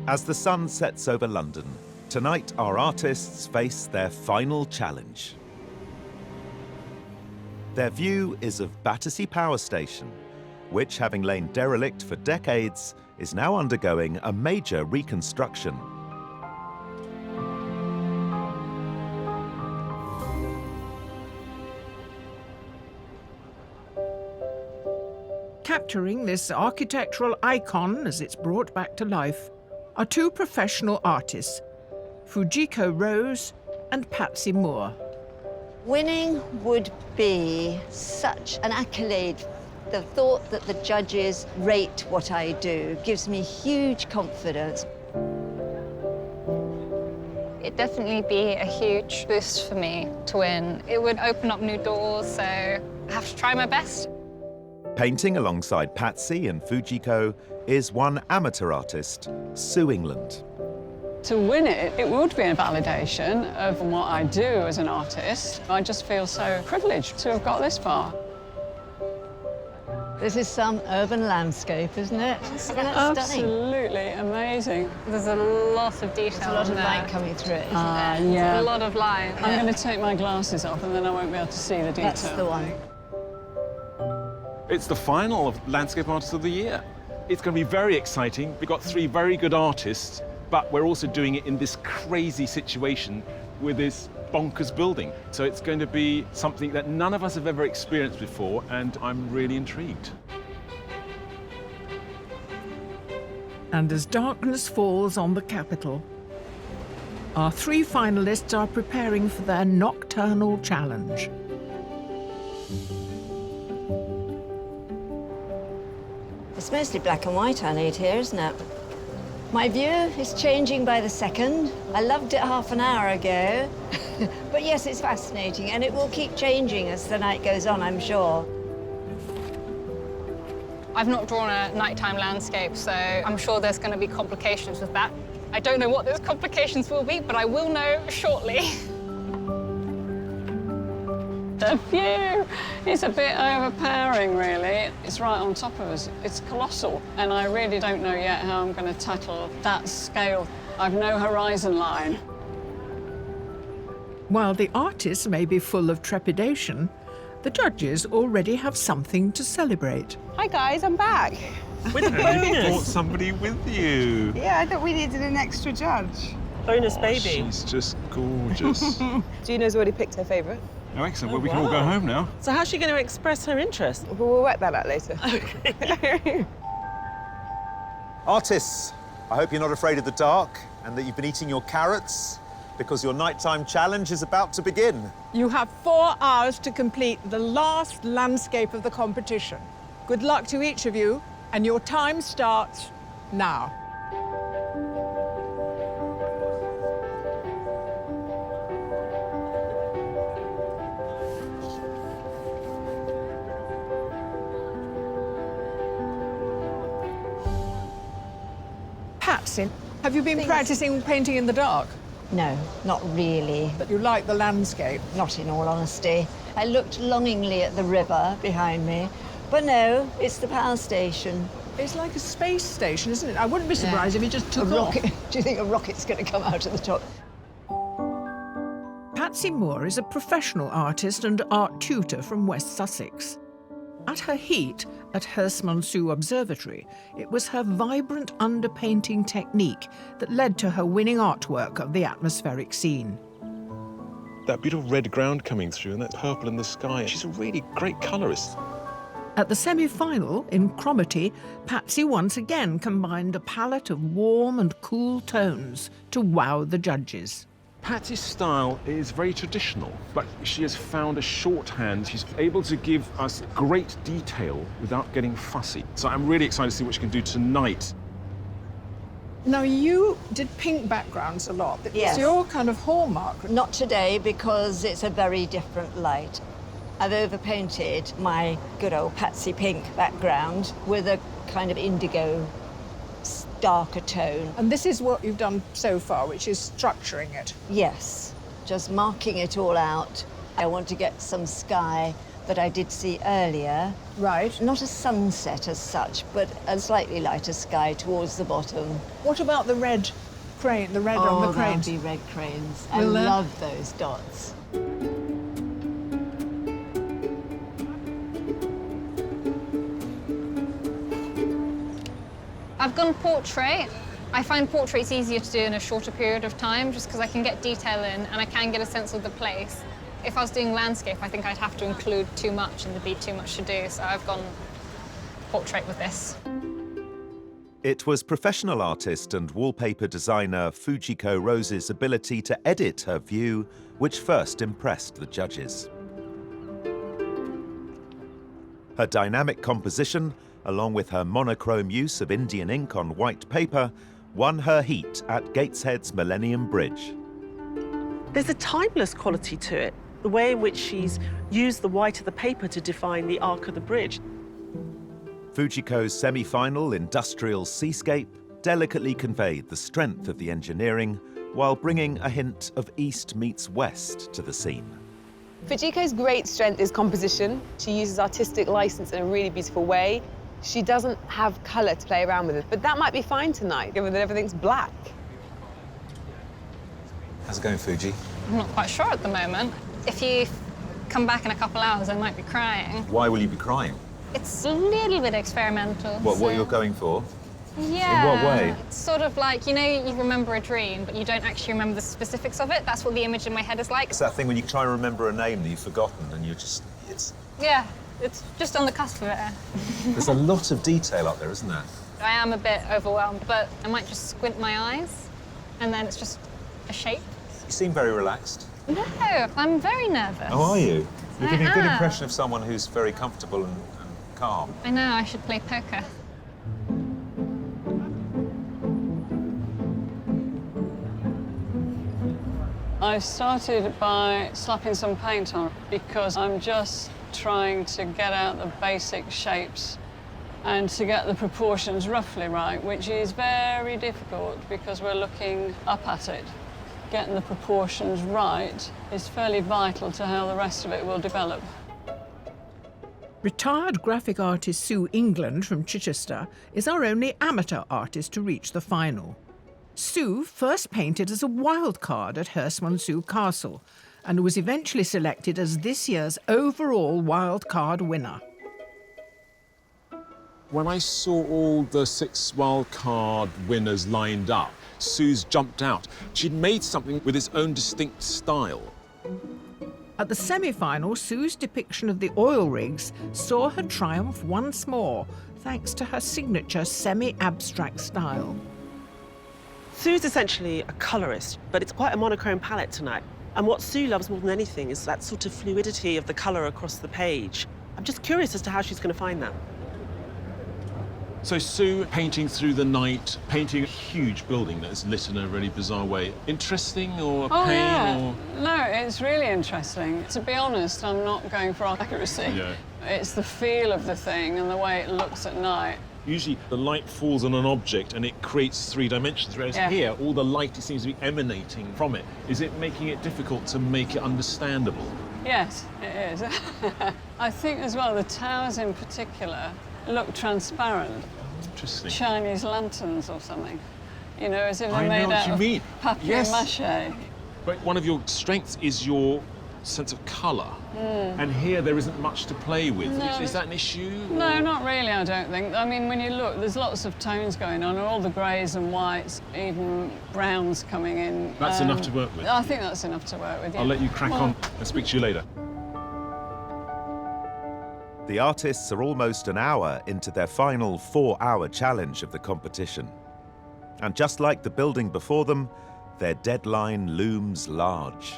As the sun sets over London, tonight our artists face their final challenge. Their view is of Battersea Power Station, which, having lain derelict for decades, is now undergoing a major reconstruction. Capturing this architectural icon as it's brought back to life are two professional artists, Fujiko Rose and Patsy Moore. Winning would be such an accolade. The thought that the judges rate what I do gives me huge confidence. It'd definitely be a huge boost for me to win. It would open up new doors, so I have to try my best. Painting alongside Patsy and Fujiko is one amateur artist, Sue England. To win it, it would be a validation of what I do as an artist. I just feel so privileged to have got this far. This is some urban landscape, isn't it? Isn't that stunning? Absolutely amazing. There's a lot of detail. There's a lot of light coming through it, isn't there? Yeah. A lot of lines. I'm going to take my glasses off and then I won't be able to see the detail. That's the one. It's the final of Landscape Artist of the Year. It's going to be very exciting. We've got 3 very good artists, but we're also doing it in this crazy situation with this bonkers building. So it's going to be something that none of us have ever experienced before, and I'm really intrigued. And as darkness falls on the capital, our 3 finalists are preparing for their nocturnal challenge. It's mostly black and white I need here, isn't it? My view is changing by the second. I loved it half an hour ago. But yes, it's fascinating, and it will keep changing as the night goes on, I'm sure. I've not drawn a nighttime landscape, so I'm sure there's going to be complications with that. I don't know what those complications will be, but I will know shortly. The view is a bit overpowering, really. It's right on top of us. It's colossal, and I really don't know yet how I'm going to tackle that scale. I've no horizon line. While the artists may be full of trepidation, the judges already have something to celebrate. Hi guys, I'm back. With a bonus. You brought somebody with you. Yeah, I thought we needed an extra judge. Bonus baby. She's just gorgeous. Gina's already picked her favourite. Oh, excellent. Well, we can all go home now. So how's she going to express her interest? We'll work that out later. Okay. Artists, I hope you're not afraid of the dark and that you've been eating your carrots, because your nighttime challenge is about to begin. You have 4 hours to complete the last landscape of the competition. Good luck to each of you, and your time starts now. Patsy, have you been practicing painting in the dark? No, not really. But you like the landscape? Not in all honesty. I looked longingly at the river behind me, but no, it's the power station. It's like a space station, isn't it? I wouldn't be surprised if it just took off. Do you think a rocket's going to come out at the top? Patsy Moore is a professional artist and art tutor from West Sussex. At her heat at Hurst Monsu Observatory, it was her vibrant underpainting technique that led to her winning artwork of the atmospheric scene. That beautiful red ground coming through and that purple in the sky. She's a really great colourist. At the semi-final in Cromaty, Patsy once again combined a palette of warm and cool tones to wow the judges. Patsy's style is very traditional, but she has found a shorthand. She's able to give us great detail without getting fussy. So I'm really excited to see what she can do tonight. Now, you did pink backgrounds a lot. Yes. It's your kind of hallmark. Not today, because it's a very different light. I've overpainted my good old Patsy pink background with a kind of indigo, darker tone. And this is what you've done so far, which is structuring it. Yes, just marking it all out. I want to get some sky that I did see earlier. Right. Not a sunset as such, but a slightly lighter sky towards the bottom. What about the red crane, the red on the cranes? There'll be red cranes. Will I there? love those dots. I've gone portrait. I find portraits easier to do in a shorter period of time just because I can get detail in and I can get a sense of the place. If I was doing landscape, I think I'd have to include too much and there'd be too much to do, so I've gone portrait with this. It was professional artist and wallpaper designer Fujiko Rose's ability to edit her view which first impressed the judges. Her dynamic composition, along with her monochrome use of Indian ink on white paper, won her heat at Gateshead's Millennium Bridge. There's a timeless quality to it, the way in which she's used the white of the paper to define the arc of the bridge. Fujiko's semi-final industrial seascape delicately conveyed the strength of the engineering while bringing a hint of east meets west to the scene. Fujiko's great strength is composition. She uses artistic license in a really beautiful way. She doesn't have colour to play around with it, but that might be fine tonight, given that everything's black. How's it going, Fuji? I'm not quite sure at the moment. If you come back in a couple hours, I might be crying. Why will you be crying? It's a little bit experimental. What you're going for? Yeah. In what way? It's sort of like, you know, you remember a dream, but you don't actually remember the specifics of it. That's what the image in my head is like. It's that thing when you try and remember a name that you've forgotten and you're just, it's... Yeah, it's just on the cusp of it. There's a lot of detail up there, isn't there? I am a bit overwhelmed, but I might just squint my eyes, and then it's just a shape. You seem very relaxed. No, I'm very nervous. Oh, are you? You're giving a good am. impression of someone who's very comfortable and calm. I know, I should play poker. I started by slapping some paint on because I'm just trying to get out the basic shapes and to get the proportions roughly right, which is very difficult because we're looking up at it. Getting the proportions right is fairly vital to how the rest of it will develop. Retired graphic artist Sue England from Chichester is our only amateur artist to reach the final. Sue first painted as a wild card at Hurst Monsu Castle and was eventually selected as this year's overall wild card winner. When I saw all the 6 wildcard winners lined up, Sue's jumped out. She'd made something with its own distinct style. At the semi-final, Sue's depiction of the oil rigs saw her triumph once more, thanks to her signature semi-abstract style. Sue's essentially a colourist, but it's quite a monochrome palette tonight. And what Sue loves more than anything is that sort of fluidity of the colour across the page. I'm just curious as to how she's going to find that. So Sue painting through the night, painting a huge building that is lit in a really bizarre way. Interesting or a pain? Yeah. Or... No, it's really interesting. To be honest, I'm not going for accuracy. Yeah. It's the feel of the thing and the way it looks at night. Usually the light falls on an object and it creates 3 dimensions, whereas here all the light seems to be emanating from it. Is it making it difficult to make it understandable? Yes, it is. I think as well the towers in particular look transparent. Interesting. Chinese lanterns or something. You know, as if I they're know made what out you of mean. papier-mâché. But one of your strengths is your sense of colour. And here there isn't much to play with. No. Is that an issue? No, not really, I don't think. I mean, when you look, there's lots of tones going on, all the greys and whites, even browns coming in. That's enough to work with? I think that's enough to work with, yeah. I'll let you crack on and speak to you later. The artists are almost an hour into their final 4-hour challenge of the competition. And just like the building before them, their deadline looms large.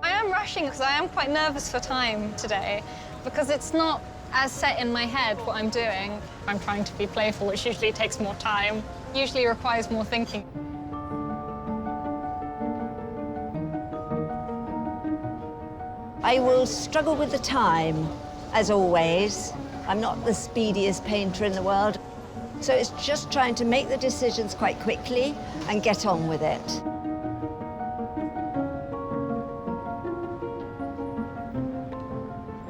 I am rushing because I am quite nervous for time today, because it's not as set in my head what I'm doing. I'm trying to be playful, which usually takes more time, usually requires more thinking. I will struggle with the time, as always. I'm not the speediest painter in the world, so it's just trying to make the decisions quite quickly and get on with it.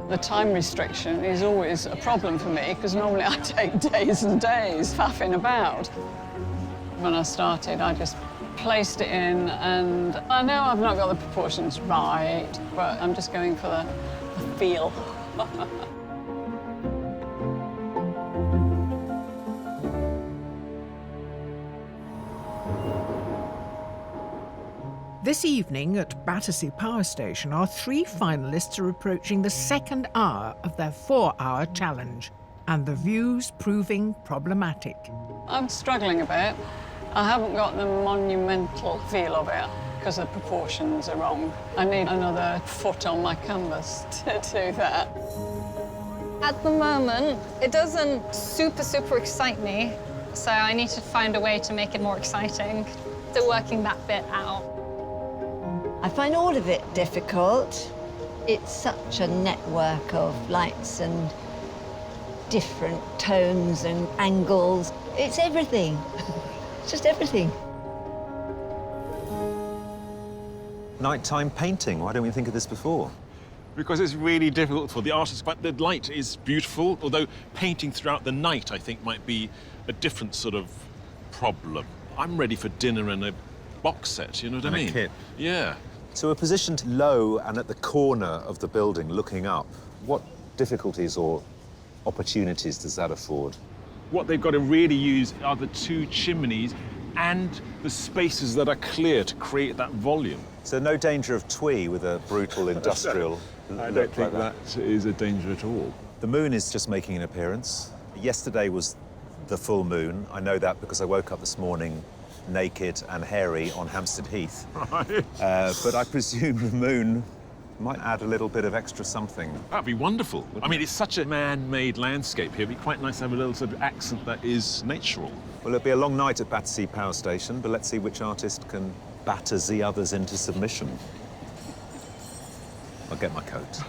The time restriction is always a problem for me, because normally I take days and days faffing about. When I started, I just placed it in, and I know I've not got the proportions right, but I'm just going for the feel. This evening at Battersea Power Station, our 3 finalists are approaching the 2nd hour of their 4-hour challenge, and the view's proving problematic. I'm struggling a bit. I haven't got the monumental feel of it because the proportions are wrong. I need another foot on my canvas to do that. At the moment, it doesn't super excite me, so I need to find a way to make it more exciting. Still working that bit out. I find all of it difficult. It's such a network of lights and different tones and angles. It's everything. It's just everything. Nighttime painting, why don't we think of this before? Because it's really difficult for the artist, but the light is beautiful, although painting throughout the night, I think, might be a different sort of problem. I'm ready for dinner and a box set, you know what I mean? And a kit. Yeah. So we're positioned low and at the corner of the building, looking up. What difficulties or opportunities does that afford? What they've got to really use are the 2 chimneys and the spaces that are clear to create that volume. So no danger of twee with a brutal industrial I don't think that is a danger at all. The moon is just making an appearance. Yesterday was the full moon. I know that because I woke up this morning naked and hairy on Hampstead Heath. Right. But I presume the moon might add a little bit of extra something. That'd be wonderful. I mean, it's such a man-made landscape here. It'd be quite nice to have a little sort of accent that is natural. Well, it'll be a long night at Battersea Power Station, but let's see which artist can batter the others into submission. I'll get my coat.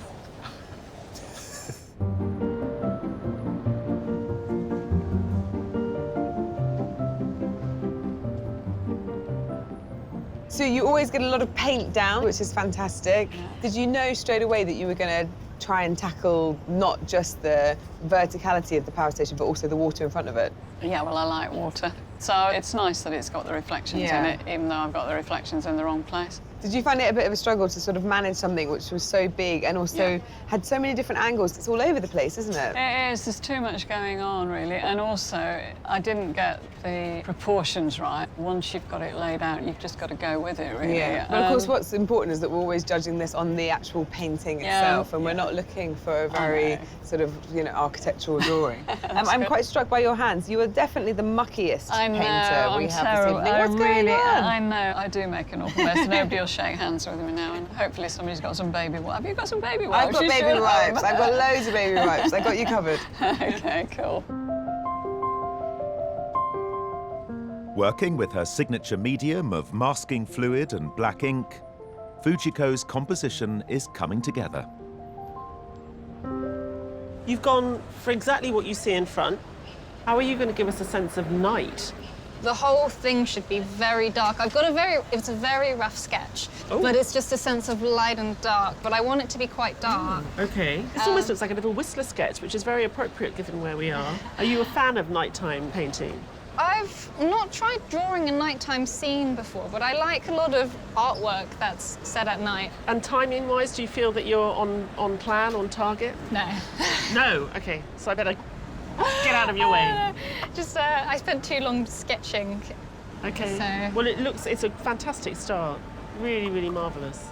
So you always get a lot of paint down, which is fantastic. Did you know straight away that you were going to try and tackle not just the verticality of the power station, but also the water in front of it? Yeah, well, I like water. So it's nice that it's got the reflections in it, even though I've got the reflections in the wrong place. Did you find it a bit of a struggle to sort of manage something which was so big and also had so many different angles? It's all over the place, isn't it? It is. There's too much going on, really. And also, I didn't get the proportions right. Once you've got it laid out, you've just got to go with it, really. Yeah. But of course, what's important is that we're always judging this on the actual painting itself, and we're not looking for a very sort of, you know, architectural drawing. I'm quite struck by your hands. You are definitely the muckiest painter we have this evening. What's going on? I know. I do make an awful mess. Nobody will shake hands with me now, and hopefully somebody's got some baby wipes. Have you got some baby wipes? I've got baby wipes. I've got loads of baby wipes. I got you covered. OK, cool. Working with her signature medium of masking fluid and black ink, Fujiko's composition is coming together. You've gone for exactly what you see in front. How are you going to give us a sense of night? The whole thing should be very dark. It's a very rough sketch, but it's just a sense of light and dark, but I want it to be quite dark. OK. This almost looks like a little Whistler sketch, which is very appropriate given where we are. Are you a fan of nighttime painting? I I've not tried drawing a nighttime scene before, but I like a lot of artwork that's set at night. And timing-wise, do you feel that you're on plan, on target? No. No? OK, so I better get out of your way. Just, I spent too long sketching. OK. So... Well, it's a fantastic start. Really, really marvellous.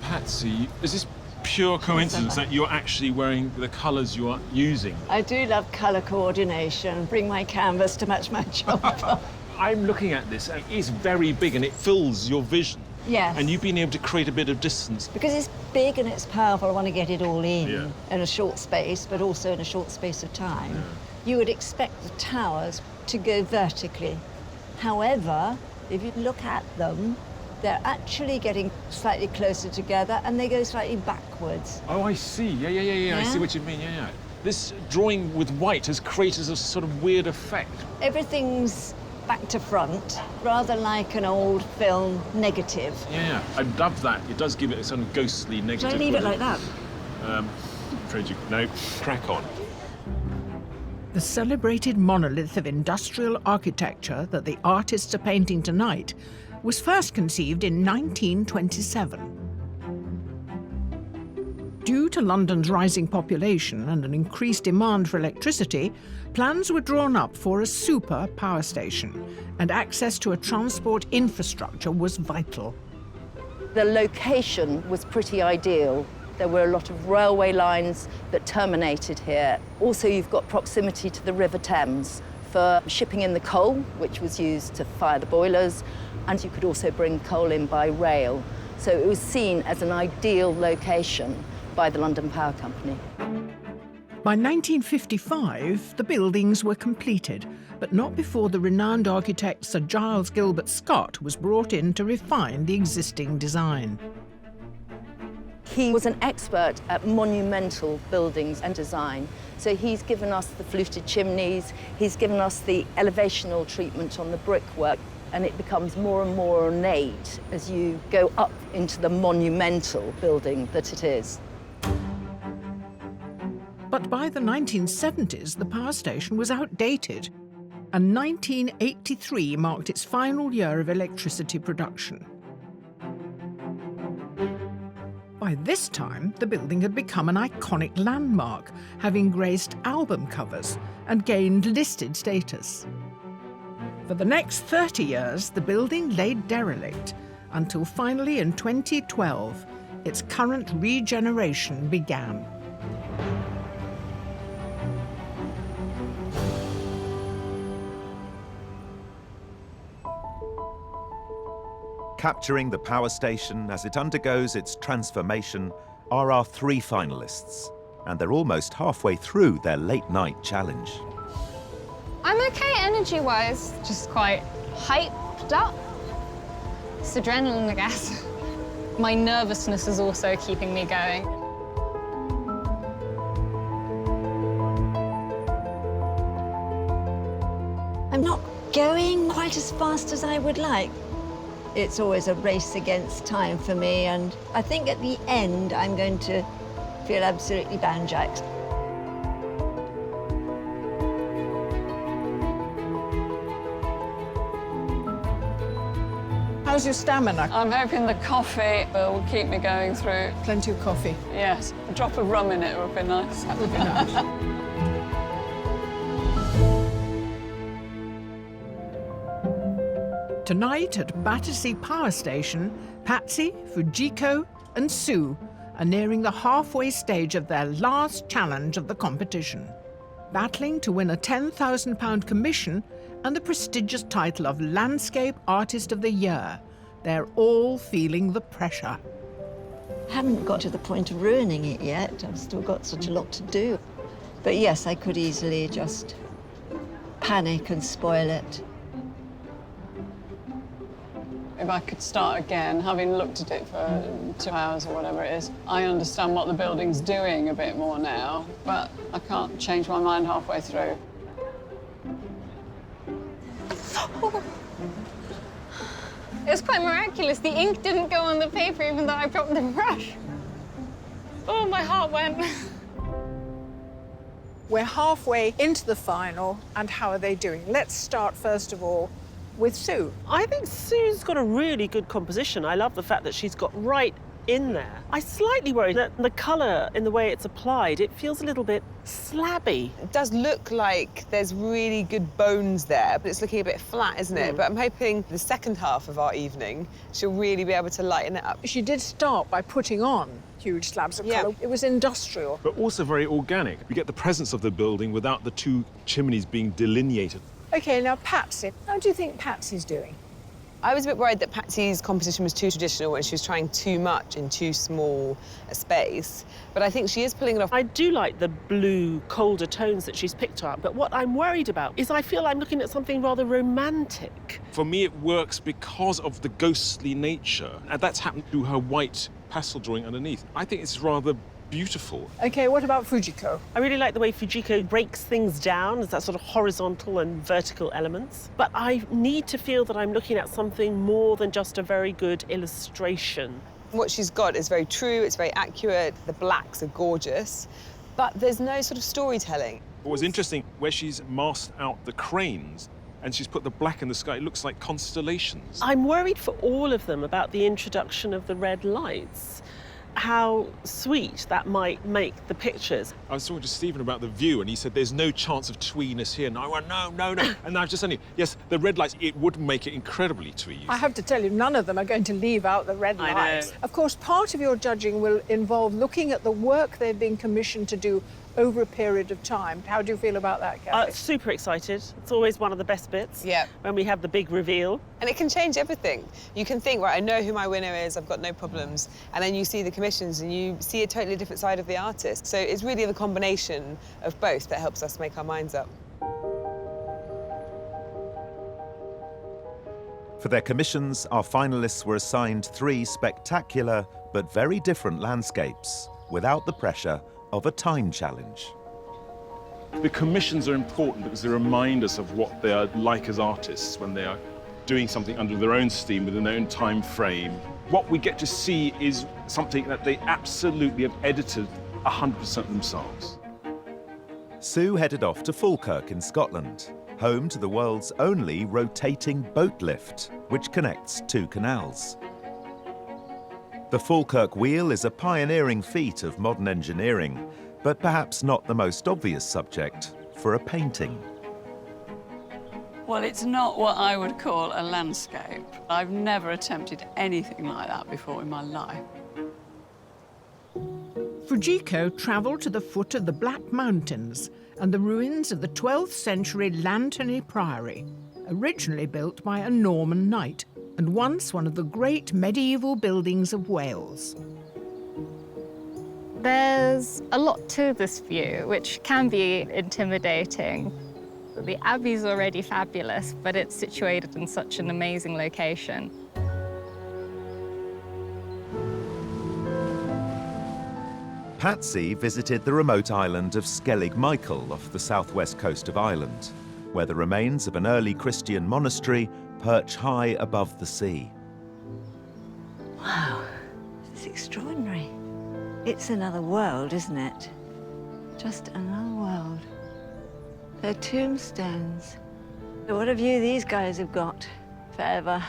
Patsy, is this pure coincidence that you're actually wearing the colours you are using? I do love colour coordination. Bring my canvas to match my job. I'm looking at this, and it's very big, and it fills your vision. Yes. And you've been able to create a bit of distance. Because it's big and it's powerful, I want to get it all in a short space, but also in a short space of time. Yeah. You would expect the towers to go vertically. However, if you look at them, they're actually getting slightly closer together and they go slightly backwards. Oh, I see. Yeah. I see what you mean. Yeah. This drawing with white has created a sort of weird effect. Everything's back to front, rather like an old film negative. Yeah. I love that. It does give it a sort of ghostly negative. Should I leave it like that? Afraid you... No, crack on. The celebrated monolith of industrial architecture that the artists are painting tonight was first conceived in 1927. Due to London's rising population and an increased demand for electricity, plans were drawn up for a super power station, and access to a transport infrastructure was vital. The location was pretty ideal. There were a lot of railway lines that terminated here. Also, you've got proximity to the River Thames for shipping in the coal, which was used to fire the boilers, and you could also bring coal in by rail. So it was seen as an ideal location by the London Power Company. By 1955, the buildings were completed, but not before the renowned architect Sir Giles Gilbert Scott was brought in to refine the existing design. He was an expert at monumental buildings and design. So he's given us the fluted chimneys, he's given us the elevational treatment on the brickwork, and it becomes more and more ornate as you go up into the monumental building that it is. But by the 1970s, the power station was outdated, and 1983 marked its final year of electricity production. By this time, the building had become an iconic landmark, having graced album covers and gained listed status. For the next 30 years, the building lay derelict, until finally in 2012, its current regeneration began. Capturing the power station as it undergoes its transformation are our three finalists, and they're almost halfway through their late-night challenge. I'm okay energy-wise, just quite hyped up. It's adrenaline, I guess. My nervousness is also keeping me going. I'm not going quite as fast as I would like. It's always a race against time for me, and I think at the end I'm going to feel absolutely banjaxed. How's your stamina? I'm hoping the coffee will keep me going through. Plenty of coffee? Yes. A drop of rum in it would be nice. That would be nice. Tonight at Battersea Power Station, Patsy, Fujiko and Sue are nearing the halfway stage of their last challenge of the competition, battling to win a £10,000 commission and the prestigious title of Landscape Artist of the Year. They're all feeling the pressure. I haven't got to the point of ruining it yet. I've still got such a lot to do. But yes, I could easily just panic and spoil it. If I could start again, having looked at it for 2 hours or whatever it is, I understand what the building's doing a bit more now, but I can't change my mind halfway through. It was quite miraculous. The ink didn't go on the paper even though I dropped the brush. Oh, my heart went. We're halfway into the final, and how are they doing? Let's start, first of all, with Sue. I think Sue's got a really good composition. I love the fact that she's got right in there. I slightly worry that the colour, in the way it's applied, it feels a little bit slabby. It does look like there's really good bones there, but it's looking a bit flat, isn't it? But I'm hoping the second half of our evening, she'll really be able to lighten it up. She did start by putting on huge slabs of colour. It was industrial. But also very organic. You get the presence of the building without the two chimneys being delineated. OK, now Patsy. How do you think Patsy's doing? I was a bit worried that Patsy's composition was too traditional and she was trying too much in too small a space, but I think she is pulling it off. I do like the blue, colder tones that she's picked up, but what I'm worried about is I feel I'm looking at something rather romantic. For me, it works because of the ghostly nature, and that's happened through her white pastel drawing underneath. I think it's rather beautiful. OK, what about Fujiko? I really like the way Fujiko breaks things down as that sort of horizontal and vertical elements. But I need to feel that I'm looking at something more than just a very good illustration. What she's got is very true, it's very accurate, the blacks are gorgeous, but there's no sort of storytelling. What was interesting, where she's masked out the cranes, and she's put the black in the sky, it looks like constellations. I'm worried for all of them about the introduction of the red lights. How sweet that might make the pictures. I was talking to Stephen about the view, and he said there's no chance of tweeness here. And I went, no. And I was just saying, yes, the red lights, it would make it incredibly twee. I have to tell you, none of them are going to leave out the red lights. Of course, part of your judging will involve looking at the work they've been commissioned to do over a period of time. How do you feel about that, Kathy? Super excited. It's always one of the best bits. Yeah. When we have the big reveal. And it can change everything. You can think, right, I know who my winner is, I've got no problems. And then you see the commissions and you see a totally different side of the artist. So it's really the combination of both that helps us make our minds up. For their commissions, our finalists were assigned 3 spectacular but very different landscapes without the pressure of a time challenge. The commissions are important because they remind us of what they are like as artists when they are doing something under their own steam, within their own time frame. What we get to see is something that they absolutely have edited 100% themselves. Sue headed off to Falkirk in Scotland, home to the world's only rotating boat lift, which connects 2 canals. The Falkirk wheel is a pioneering feat of modern engineering, but perhaps not the most obvious subject for a painting. Well, it's not what I would call a landscape. I've never attempted anything like that before in my life. Fujiko travelled to the foot of the Black Mountains and the ruins of the 12th century Lanterney Priory, originally built by a Norman knight and once one of the great medieval buildings of Wales. There's a lot to this view, which can be intimidating. The Abbey's already fabulous, but it's situated in such an amazing location. Patsy visited the remote island of Skellig Michael off the southwest coast of Ireland, where the remains of an early Christian monastery perch high above the sea. Wow, it's extraordinary. It's another world, isn't it? Just another world. They're tombstones. What a view these guys have got forever.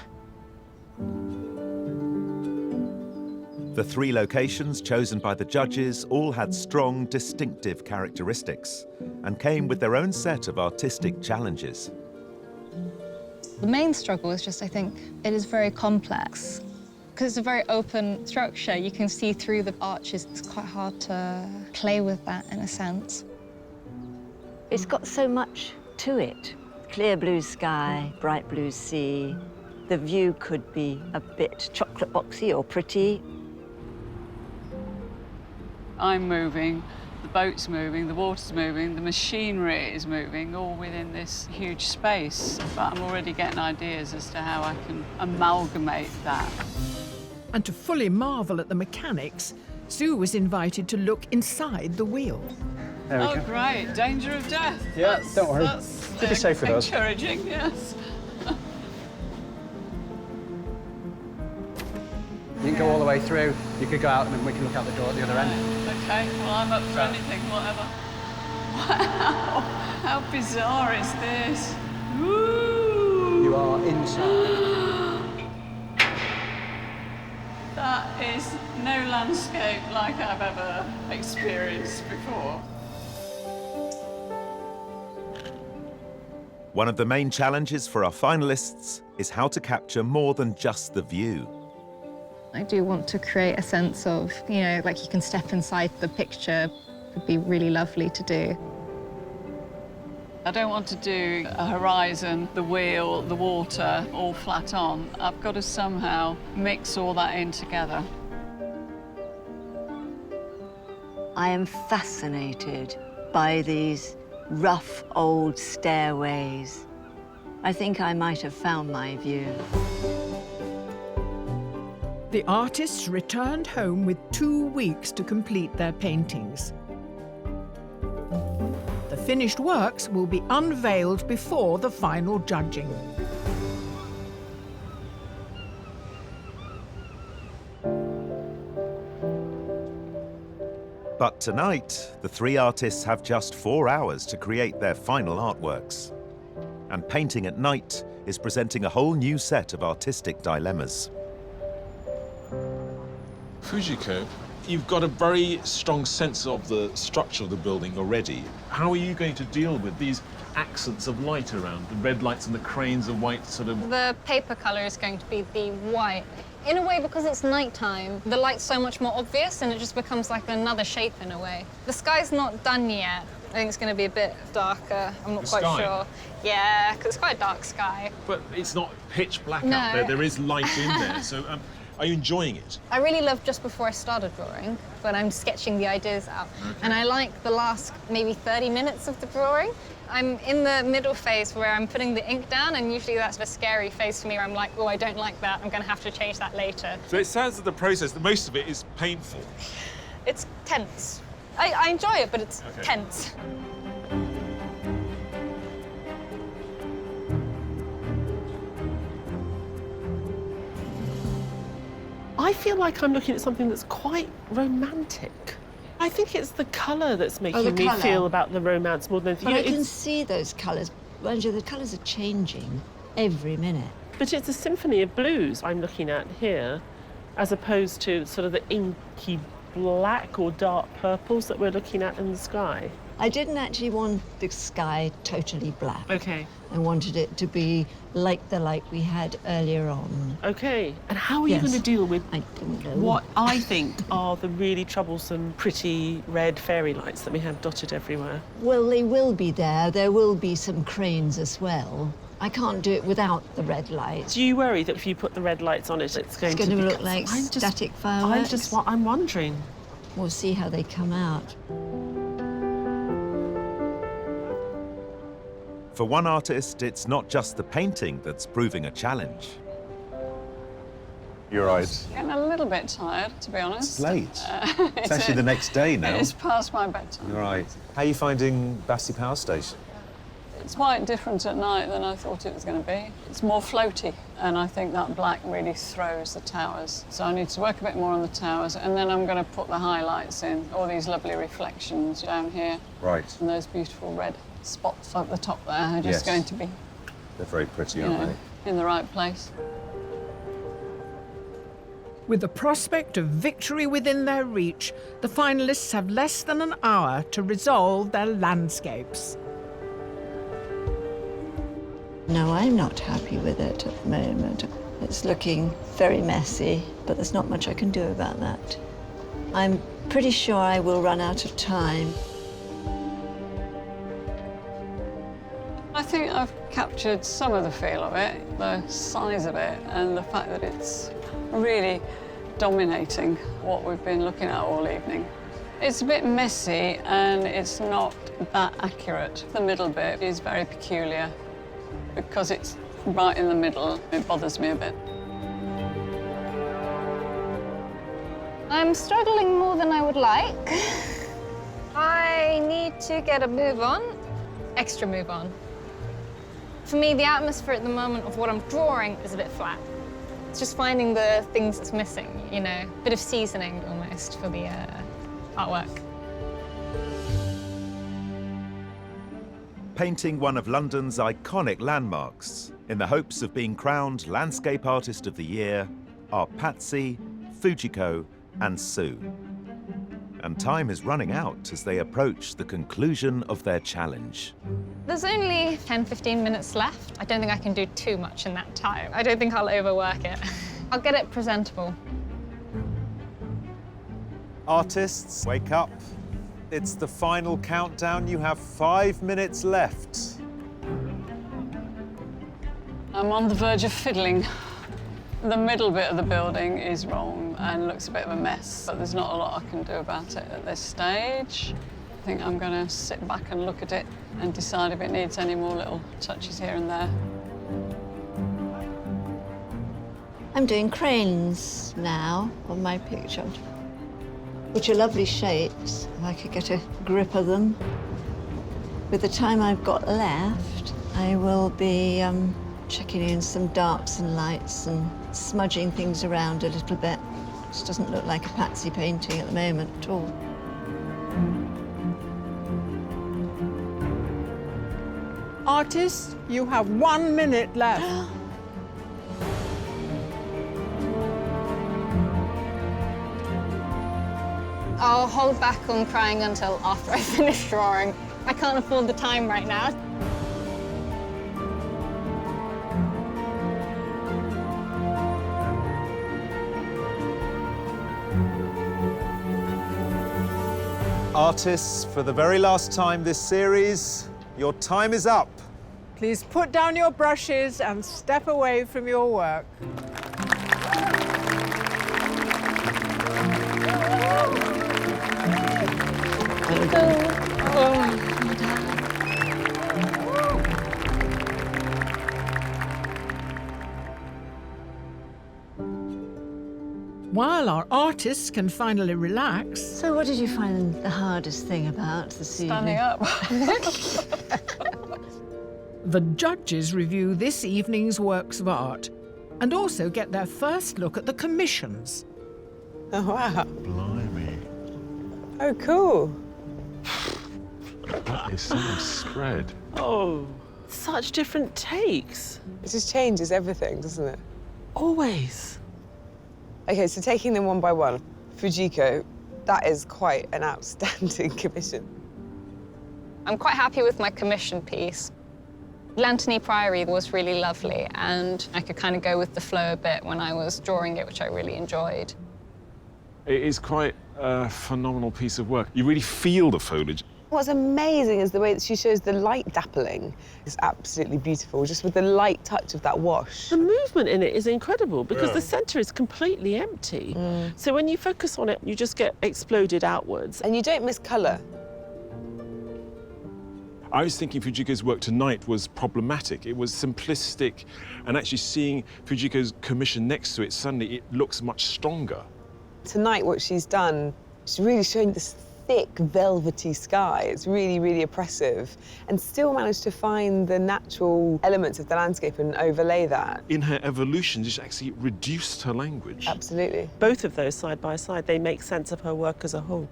The 3 locations chosen by the judges all had strong, distinctive characteristics and came with their own set of artistic challenges. The main struggle is just, I think, it is very complex. Because it's a very open structure, you can see through the arches. It's quite hard to play with that, in a sense. It's got so much to it. Clear blue sky, bright blue sea. The view could be a bit chocolate boxy or pretty. I'm moving, the boat's moving, the water's moving, the machinery is moving, all within this huge space. But I'm already getting ideas as to how I can amalgamate that. And to fully marvel at the mechanics, Sue was invited to look inside the wheel. Oh, great. Danger of death. Yeah, don't worry. That's Keep it safe with us. encouraging, yes. go all the way through. You could go out and then we can look out the door at the other end. Okay, well, I'm up for anything, whatever. Wow, how bizarre is this? Woo! You are inside. That is no landscape like I've ever experienced before. One of the main challenges for our finalists is how to capture more than just the view. I do want to create a sense of, you know, like you can step inside the picture. It would be really lovely to do. I don't want to do a horizon, the wheel, the water, all flat on. I've got to somehow mix all that in together. I am fascinated by these rough old stairways. I think I might have found my view. The artists returned home with 2 weeks to complete their paintings. The finished works will be unveiled before the final judging. But tonight, the 3 artists have just 4 hours to create their final artworks. And painting at night is presenting a whole new set of artistic dilemmas. Fujiko, you've got a very strong sense of the structure of the building already. How are you going to deal with these accents of light around, the red lights and the cranes of white sort of... The paper colour is going to be the white. In a way, because it's nighttime, the light's so much more obvious and it just becomes like another shape in a way. The sky's not done yet. I think it's going to be a bit darker. I'm not quite sure. Yeah, because it's quite a dark sky. But it's not pitch black No. out there. There is light in there. So are you enjoying it? I really love just before I started drawing, when I'm sketching the ideas out. And I like the last maybe 30 minutes of the drawing. I'm in the middle phase where I'm putting the ink down, and usually that's the scary phase for me where I'm like, oh, I don't like that. I'm going to have to change that later. So it sounds that the process, that most of it is painful. It's tense. I enjoy it, but it's tense. I feel like I'm looking at something that's quite romantic. I think it's the colour that's making me feel about the romance more than anything. But I can see those colours. Roger, the colours are changing every minute. But it's a symphony of blues I'm looking at here, as opposed to sort of the inky black or dark purples that we're looking at in the sky. I didn't actually want the sky totally black. Okay. I wanted it to be like the light we had earlier on. Okay. And how are you going to deal with what I think are the really troublesome, pretty red fairy lights that we have dotted everywhere? Well, they will be there. There will be some cranes as well. I can't do it without the red lights. Do you worry that if you put the red lights on it, it's going to look like static fireworks? I'm wondering. We'll see how they come out. For one artist, it's not just the painting that's proving a challenge. You're right. I'm a little bit tired, to be honest. It's late. It's actually the next day now. It's past my bedtime. You're right. How are you finding Battersea Power Station? It's quite different at night than I thought it was going to be. It's more floaty, and I think that black really throws the towers. So I need to work a bit more on the towers, and then I'm going to put the highlights in, all these lovely reflections down here. Right. And those beautiful red spots at the top there are just going to be... They're very pretty, aren't they? In the right place. With the prospect of victory within their reach, the finalists have less than an hour to resolve their landscapes. No, I'm not happy with it at the moment. It's looking very messy, but there's not much I can do about that. I'm pretty sure I will run out of time. I think I've captured some of the feel of it, the size of it, and the fact that it's really dominating what we've been looking at all evening. It's a bit messy and it's not that accurate. The middle bit is very peculiar. Because it's right in the middle, it bothers me a bit. I'm struggling more than I would like. I need to get a move on, extra move on. For me, the atmosphere at the moment of what I'm drawing is a bit flat. It's just finding the things that's missing, you know, a bit of seasoning almost for the artwork. Painting one of London's iconic landmarks in the hopes of being crowned Landscape Artist of the Year are Patsy, Fujiko and Sue. And time is running out as they approach the conclusion of their challenge. There's only 10-15 minutes left. I don't think I can do too much in that time. I don't think I'll overwork it. I'll get it presentable. Artists, wake up. It's the final countdown. You have 5 minutes left. I'm on the verge of fiddling. The middle bit of the building is wrong and looks a bit of a mess, but there's not a lot I can do about it at this stage. I think I'm going to sit back and look at it and decide if it needs any more little touches here and there. I'm doing cranes now on my picture, which are lovely shapes. If I could get a grip of them. With the time I've got left, I will be checking in some darks and lights and smudging things around a little bit. This doesn't look like a Patsy painting at the moment at all. Artists, you have 1 minute left. I'll hold back on crying until after I finish drawing. I can't afford the time right now. Artists, for the very last time this series, your time is up. Please put down your brushes and step away from your work. While our artists can finally relax... So what did you find the hardest thing about this evening? Standing up. The judges review this evening's works of art and also get their first look at the commissions. Oh, wow. Blimey. Oh, cool. That is so much spread. Oh, such different takes. It just changes everything, doesn't it? Always. OK, so taking them one by one, Fujiko, that is quite an outstanding commission. I'm quite happy with my commission piece. Lantany Priory was really lovely, and I could kind of go with the flow a bit when I was drawing it, which I really enjoyed. It is quite a phenomenal piece of work. You really feel the foliage. What's amazing is the way that she shows the light dappling. It's absolutely beautiful, just with the light touch of that wash. The movement in it is incredible because Yeah. the centre is completely empty. So when you focus on it, you just get exploded outwards. And you don't miss colour. I was thinking Fujiko's work tonight was problematic. It was simplistic, and actually seeing Fujiko's commission next to it, suddenly it looks much stronger. Tonight, what she's done, she's really showing this thick, velvety sky. It's really, really oppressive, and still managed to find the natural elements of the landscape and overlay that. In her evolution, she's actually reduced her language. Absolutely. Both of those side by side, they make sense of her work as a whole.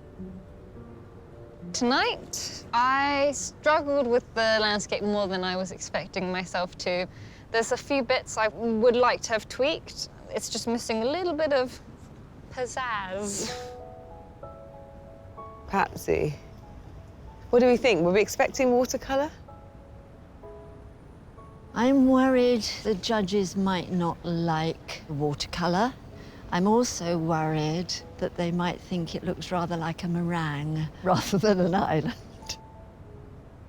Tonight, I struggled with the landscape more than I was expecting myself to. There's a few bits I would like to have tweaked. It's just missing a little bit of pizzazz. Patsy, what do we think? Were we expecting watercolour? I'm worried the judges might not like watercolour. I'm also worried that they might think it looks rather like a meringue rather than an island.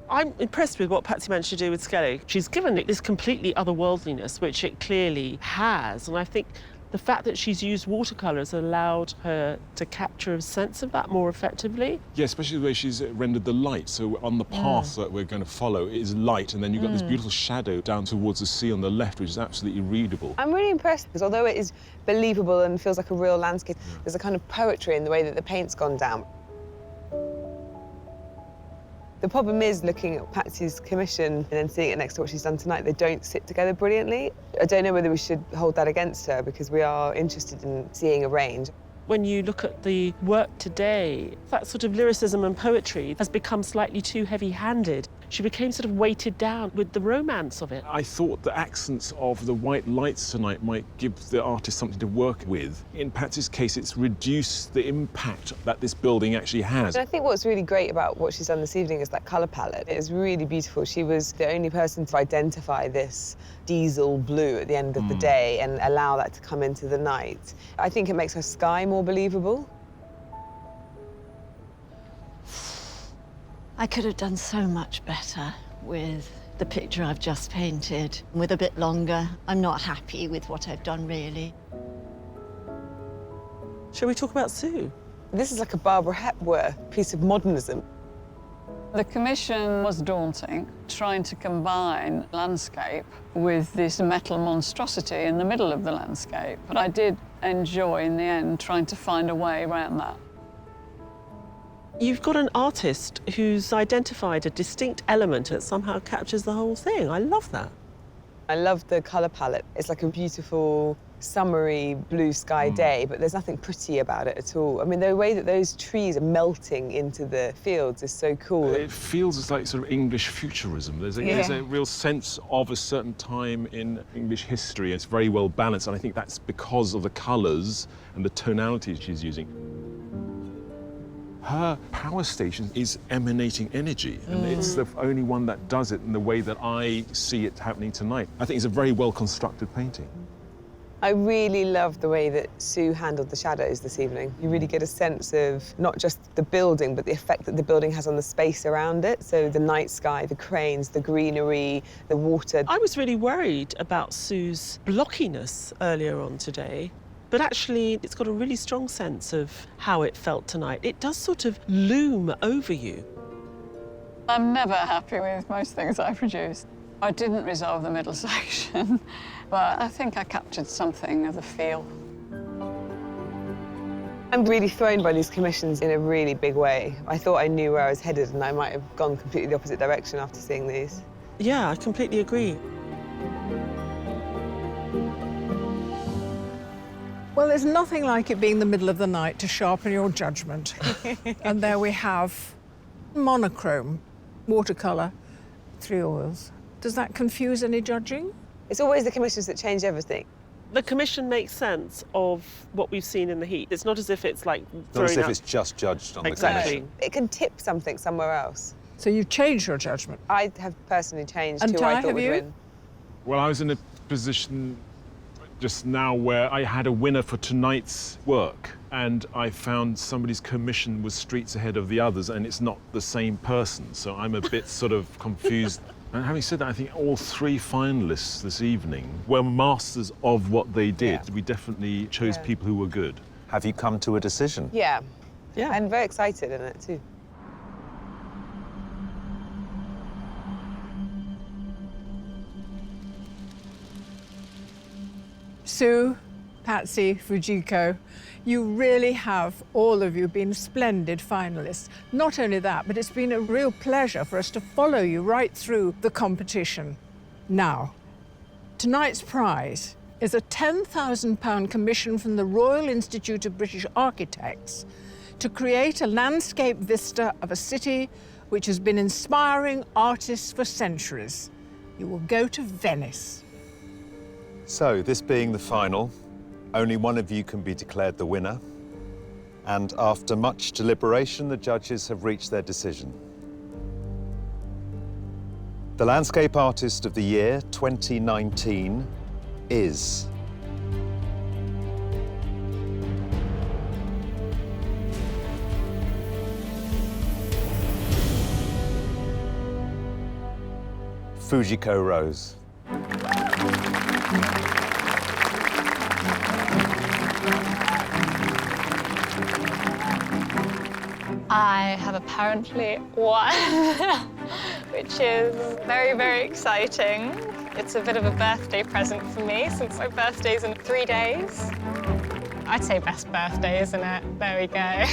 I'm impressed with what Patsy managed to do with Skelly. She's given it this completely otherworldliness, which it clearly has, and I think the fact that she's used watercolour has allowed her to capture a sense of that more effectively. Yeah, especially the way she's rendered the light. So on the path that we're going to follow is light, and then you've got this beautiful shadow down towards the sea on the left, which is absolutely readable. I'm really impressed because although it is believable and feels like a real landscape, there's a kind of poetry in the way that the paint's gone down. The problem is looking at Patsy's commission and then seeing it next to what she's done tonight, they don't sit together brilliantly. I don't know whether we should hold that against her because we are interested in seeing a range. When you look at the work today, that sort of lyricism and poetry has become slightly too heavy-handed. She became sort of weighted down with the romance of it. I thought the accents of the white lights tonight might give the artist something to work with. In Patsy's case, it's reduced the impact that this building actually has. And I think what's really great about what she's done this evening is that colour palette. It is really beautiful. She was the only person to identify this diesel blue at the end of the day and allow that to come into the night. I think it makes her sky more believable. I could have done so much better with the picture I've just painted. With a bit longer, I'm not happy with what I've done, really. Shall we talk about Sue? This is like a Barbara Hepworth piece of modernism. The commission was daunting, trying to combine landscape with this metal monstrosity in the middle of the landscape. But I did enjoy, in the end, trying to find a way around that. You've got an artist who's identified a distinct element that somehow captures the whole thing. I love that. I love the colour palette. It's like a beautiful, summery, blue sky day, but there's nothing pretty about it at all. I mean, the way that those trees are melting into the fields is so cool. It feels like sort of English futurism. There's a real sense of a certain time in English history. It's very well balanced, and I think that's because of the colours and the tonalities she's using. Her power station is emanating energy, and it's the only one that does it in the way that I see it happening tonight. I think it's a very well-constructed painting. I really love the way that Sue handled the shadows this evening. You really get a sense of not just the building, but the effect that the building has on the space around it. So the night sky, the cranes, the greenery, the water. I was really worried about Sue's blockiness earlier on today. But actually, it's got a really strong sense of how it felt tonight. It does sort of loom over you. I'm never happy with most things I produce. I didn't resolve the middle section, but I think I captured something of the feel. I'm really thrown by these commissions in a really big way. I thought I knew where I was headed, and I might have gone completely the opposite direction after seeing these. Yeah, I completely agree. Well, there's nothing like it being the middle of the night to sharpen your judgment. And there we have monochrome, watercolour, 3 oils. Does that confuse any judging? It's always the commissions that change everything. The commission makes sense of what we've seen in the heat. It's not as if it's like Not as if it's just judged on the commission. It can tip something somewhere else. So you've changed your judgment? I have personally changed and who Tai, I thought would win. Well, I was in a position just now where I had a winner for tonight's work, and I found somebody's commission was streets ahead of the others, and it's not the same person, so I'm a bit sort of confused. And having said that, I think all 3 finalists this evening were masters of what they did. We definitely chose people who were good. Have you come to a decision? Yeah. And very excited in it too. Sue, Patsy, Fujiko, you really have, all of you, been splendid finalists. Not only that, but it's been a real pleasure for us to follow you right through the competition. Now, tonight's prize is a £10,000 commission from the Royal Institute of British Architects to create a landscape vista of a city which has been inspiring artists for centuries. You will go to Venice. So, this being the final, only one of you can be declared the winner. And after much deliberation, the judges have reached their decision. The Landscape Artist of the Year 2019 is... Fujiko Rose. I have apparently won, which is very, very exciting. It's a bit of a birthday present for me since my birthday's in 3 days. I'd say best birthday, isn't it? There we go.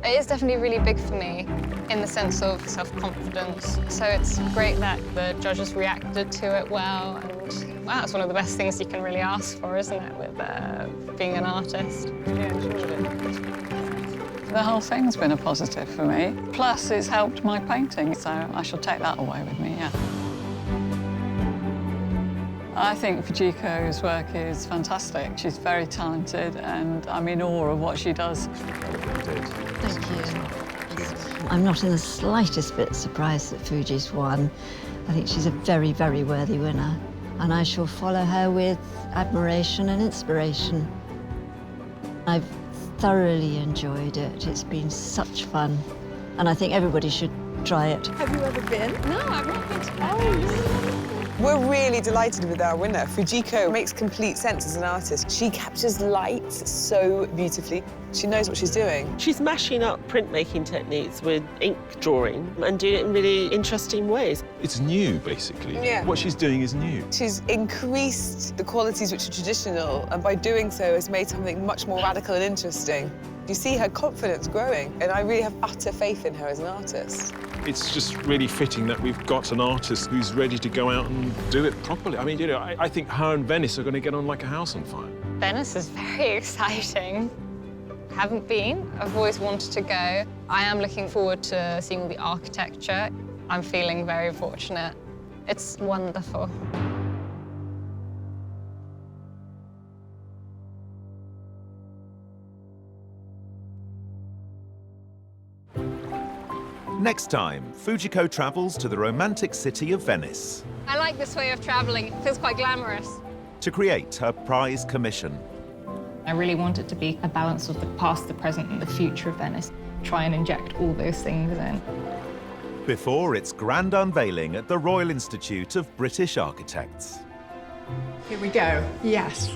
It is definitely really big for me in the sense of self-confidence. So it's great that the judges reacted to it well, and wow, it's one of the best things you can really ask for, isn't it, with being an artist? Yeah, enjoyed it. The whole thing's been a positive for me. Plus, it's helped my painting, so I shall take that away with me, yeah. I think Fujiko's work is fantastic. She's very talented, and I'm in awe of what she does. Thank you. I'm not in the slightest bit surprised that Fuji's won. I think she's a very, very worthy winner, and I shall follow her with admiration and inspiration. I've thoroughly enjoyed it. It's been such fun, and I think everybody should try it. Have you ever been? No, I've not been to Paris. We're really delighted with our winner. Fujiko makes complete sense as an artist. She captures light so beautifully. She knows what she's doing. She's mashing up printmaking techniques with ink drawing and doing it in really interesting ways. It's new, basically. Yeah. What she's doing is new. She's increased the qualities which are traditional, and by doing so has made something much more radical and interesting. You see her confidence growing, and I really have utter faith in her as an artist. It's just really fitting that we've got an artist who's ready to go out and do it properly. I mean, you know, I think her and Venice are going to get on like a house on fire. Venice is very exciting. Haven't been. I've always wanted to go. I am looking forward to seeing all the architecture. I'm feeling very fortunate. It's wonderful. Next time, Fujiko travels to the romantic city of Venice I like this way of traveling. It feels quite glamorous. to create her prize commission. I really want it to be a balance of the past, the present, and the future of Venice. Try and inject all those things in. Before its grand unveiling at the Royal Institute of British Architects. Here we go. Yes.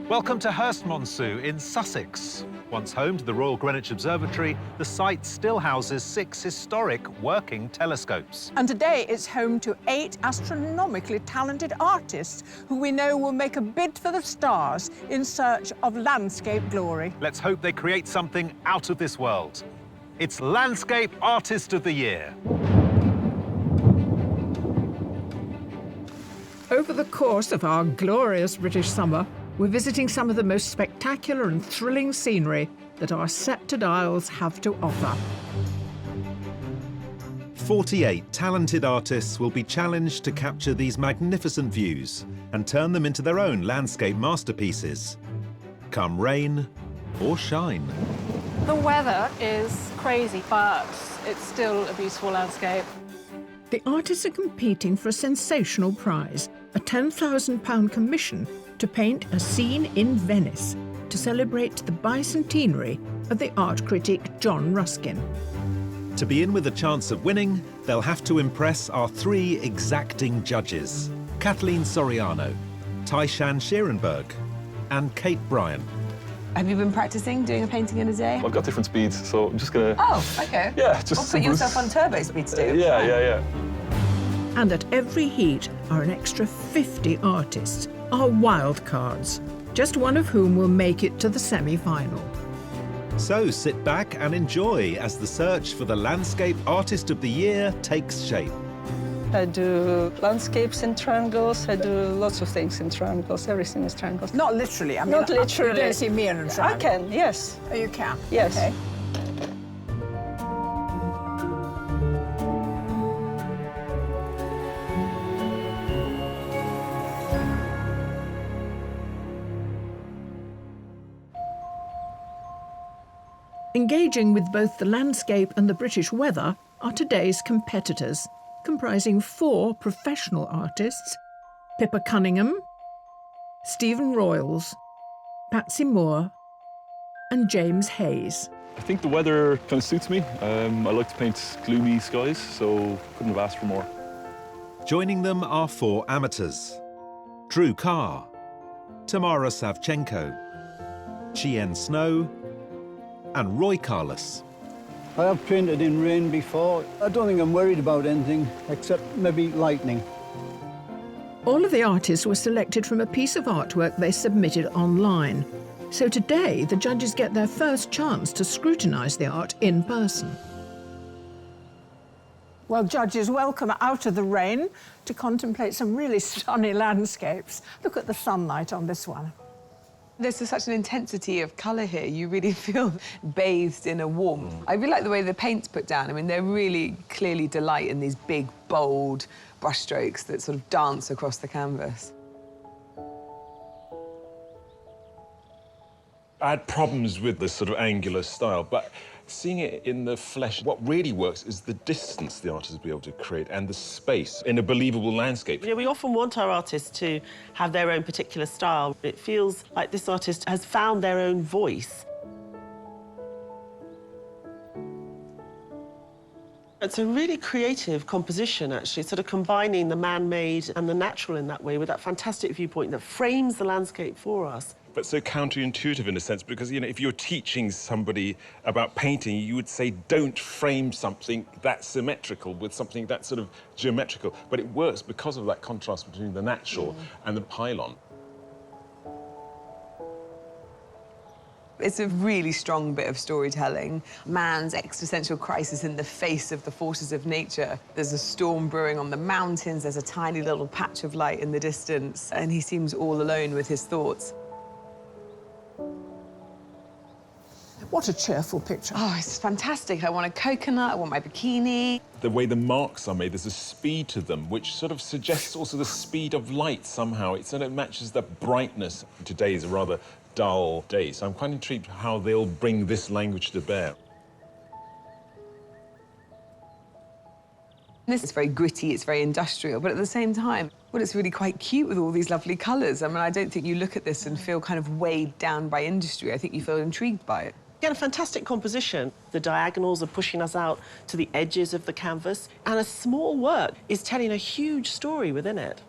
Welcome to Hurst, Monsu in Sussex. Once home to the Royal Greenwich Observatory, the site still houses 6 historic working telescopes. And today it's home to 8 astronomically talented artists who we know will make a bid for the stars in search of landscape glory. Let's hope they create something out of this world. It's Landscape Artist of the Year. Over the course of our glorious British summer, we're visiting some of the most spectacular and thrilling scenery that our sceptred isles have to offer. 48 talented artists will be challenged to capture these magnificent views and turn them into their own landscape masterpieces, come rain or shine. The weather is crazy, but it's still a beautiful landscape. The artists are competing for a sensational prize, a £10,000 commission to paint a scene in Venice to celebrate the bicentenary of the art critic John Ruskin. To be in with a chance of winning, they'll have to impress our 3 exacting judges, Kathleen Soriano, Tai-Shan Scherenberg, and Kate Bryan. Have you been practicing doing a painting in a day? I've got different speeds, so I'm just gonna... Oh, okay. Yeah, just... Well, put yourself on turbo speed to do. Yeah. And at every heat are an extra 50 artists, our wild cards, just one of whom will make it to the semi-final. So sit back and enjoy as the search for the Landscape Artist of the Year takes shape. I do landscapes in triangles. I do lots of things in triangles. Everything is triangles. Not literally. I mean, not literally. You don't see me in a triangle. I can, yes. Oh, you can? Yes. Okay. Engaging with both the landscape and the British weather are today's competitors, comprising 4 professional artists: Pippa Cunningham, Stephen Royals, Patsy Moore and James Hayes. I think the weather kind of suits me. I like to paint gloomy skies, so couldn't have asked for more. Joining them are 4 amateurs: Drew Carr, Tamara Savchenko, Chien Snow and Roy Carlos. I have painted in rain before. I don't think I'm worried about anything except maybe lightning. All of the artists were selected from a piece of artwork they submitted online. So today, the judges get their first chance to scrutinise the art in person. Well, judges, welcome out of the rain to contemplate some really stunning landscapes. Look at the sunlight on this one. There's such an intensity of colour here. You really feel bathed in a warmth. I really like the way the paint's put down. I mean, they're really clearly delight in these big, bold brushstrokes that sort of dance across the canvas. I had problems with this sort of angular style, but seeing it in the flesh, what really works is the distance the artist will be able to create and the space in a believable landscape. You know, we often want our artists to have their own particular style. It feels like this artist has found their own voice. It's a really creative composition, actually, sort of combining the man-made and the natural in that way with that fantastic viewpoint that frames the landscape for us. But so counterintuitive in a sense, because, you know, if you're teaching somebody about painting, you would say, don't frame something that's symmetrical with something that's sort of geometrical. But it works because of that contrast between the natural and the pylon. It's a really strong bit of storytelling. Man's existential crisis in the face of the forces of nature. There's a storm brewing on the mountains, there's a tiny little patch of light in the distance, and he seems all alone with his thoughts. What a cheerful picture. Oh, it's fantastic. I want a coconut, I want my bikini. The way the marks are made, there's a speed to them, which sort of suggests also the speed of light somehow. It sort of matches the brightness. Today is a rather dull day, so I'm quite intrigued how they'll bring this language to bear. This is very gritty, it's very industrial, but at the same time, well, it's really quite cute with all these lovely colours. I mean, I don't think you look at this and feel kind of weighed down by industry. I think you feel intrigued by it. Again, a fantastic composition. The diagonals are pushing us out to the edges of the canvas, and a small work is telling a huge story within it.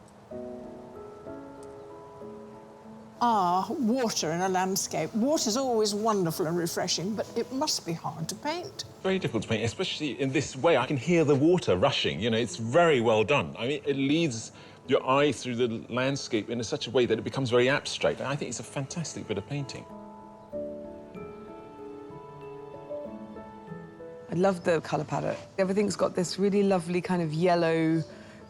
Water in a landscape. Water's always wonderful and refreshing, but it must be hard to paint. Very difficult to paint, especially in this way. I can hear the water rushing, you know, it's very well done. I mean, it leads your eye through the landscape in such a way that it becomes very abstract. And I think it's a fantastic bit of painting. I love the colour palette. Everything's got this really lovely kind of yellow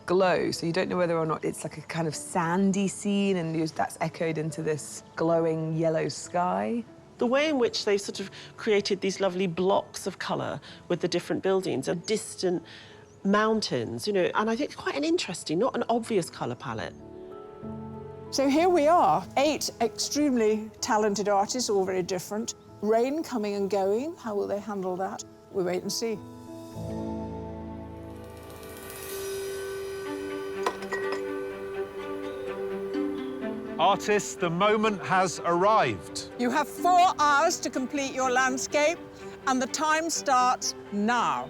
glow, so you don't know whether or not it's like a kind of sandy scene and that's echoed into this glowing yellow sky. The way in which they sort of created these lovely blocks of colour with the different buildings and distant mountains, you know, and I think it's quite an interesting, not an obvious colour palette. So here we are, 8 extremely talented artists, all very different. Rain coming and going, how will they handle that? We wait and see. Artists, the moment has arrived. You have 4 hours to complete your landscape, and the time starts now.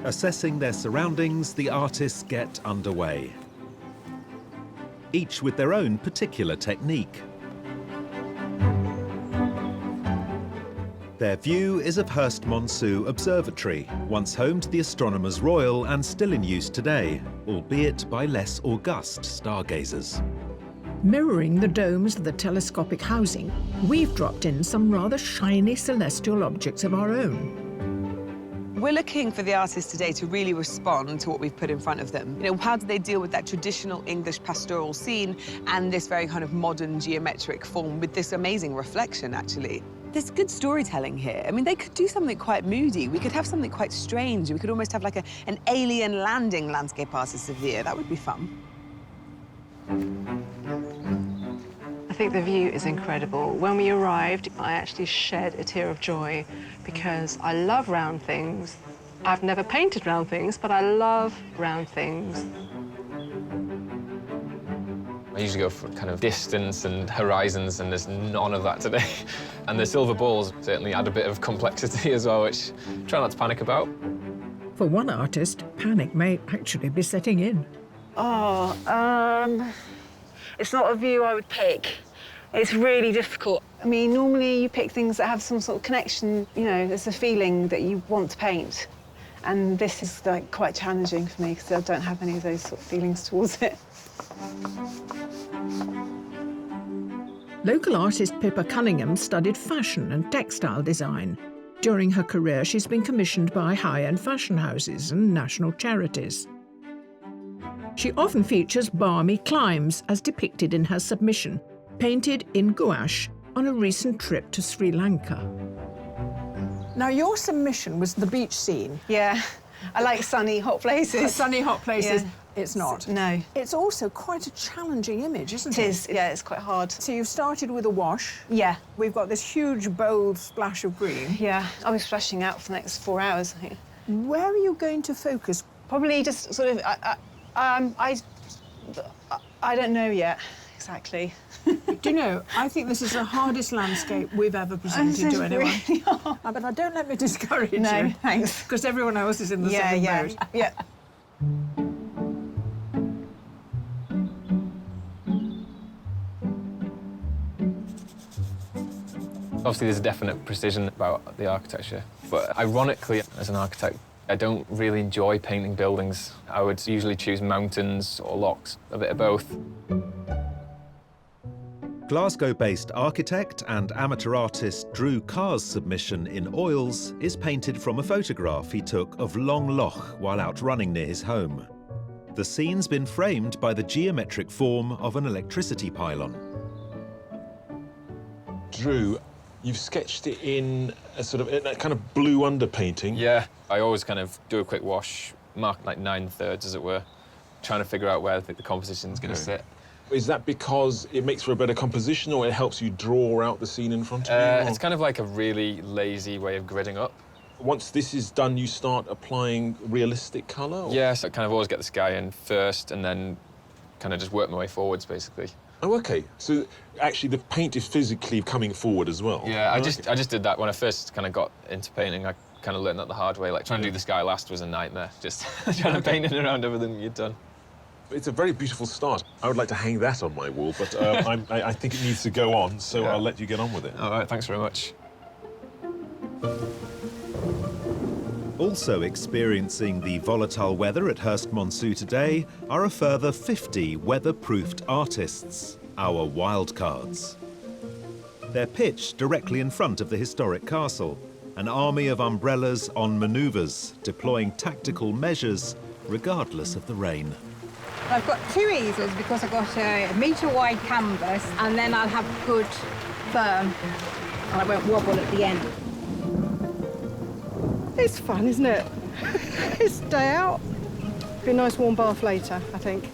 Assessing their surroundings, the artists get underway. Each with their own particular technique. Their view is of Hurst Monsu Observatory, once home to the Astronomers Royal and still in use today, albeit by less august stargazers. Mirroring the domes of the telescopic housing, we've dropped in some rather shiny celestial objects of our own. We're looking for the artists today to really respond to what we've put in front of them. You know, how do they deal with that traditional English pastoral scene and this very kind of modern geometric form with this amazing reflection, actually? There's good storytelling here. I mean, they could do something quite moody. We could have something quite strange. We could almost have like an alien landing landscape artist of the year. That would be fun. I think the view is incredible. When we arrived, I actually shed a tear of joy because I love round things I've never painted round things, but I love round things. I usually go for kind of distance and horizons, and there's none of that today. And the silver balls certainly add a bit of complexity as well, which I try not to panic about. For one artist, panic may actually be setting in. It's not a view I would pick. It's really difficult. I mean, normally you pick things that have some sort of connection, you know, there's a feeling that you want to paint. And this is like quite challenging for me because I don't have any of those sort of feelings towards it. Local artist Pippa Cunningham studied fashion and textile design. During her career, she's been commissioned by high-end fashion houses and national charities. She often features balmy climes, as depicted in her submission, painted in gouache on a recent trip to Sri Lanka. Now, your submission was the beach scene. Yeah, I like sunny, hot places. Sunny, hot places. Yeah. It's not. No. It's also quite a challenging image, isn't it? It is, yeah, it's quite hard. So you've started with a wash. Yeah. We've got this huge, bold splash of green. Yeah, I'll be splashing out for the next 4 hours, I think. Where are you going to focus? Probably just sort of, I don't know yet, exactly. Do you know, I think this is the hardest landscape we've ever presented to anyone. Really hard. But don't let me discourage you. No, thanks. Because everyone else is in the same boat. Yeah. Obviously, there's a definite precision about the architecture, but ironically, as an architect, I don't really enjoy painting buildings. I would usually choose mountains or locks, a bit of both. Glasgow-based architect and amateur artist Drew Carr's submission in oils is painted from a photograph he took of Long Loch while out running near his home. The scene's been framed by the geometric form of an electricity pylon. Drew, you've sketched it in a sort of a kind of blue underpainting. Yeah, I always kind of do a quick wash, mark like 9/3, as it were, trying to figure out where I think the composition's going to sit. Is that because it makes for a better composition, or it helps you draw out the scene in front of you? It's kind of like a really lazy way of gridding up. Once this is done, you start applying realistic colour? Or? Yeah, so I kind of always get the sky in first and then kind of just work my way forwards, basically. Oh, OK. So actually the paint is physically coming forward as well? Yeah, I just did that when I first kind of got into painting. I kind of learned that the hard way. Like, trying to do the sky last was a nightmare, just trying to paint it around everything you'd done. It's a very beautiful start. I would like to hang that on my wall, but I think it needs to go on, so yeah. I'll let you get on with it. All right, thanks very much. Also experiencing the volatile weather at Hurst Monsu today are a further 50 weather-proofed artists, our wildcards. They're pitched directly in front of the historic castle, an army of umbrellas on manoeuvres, deploying tactical measures regardless of the rain. I've got 2 easels because I've got a metre-wide canvas, and then I'll have good firm, and I won't wobble at the end. It's fun, isn't it? It's a day out. Be a nice warm bath later, I think.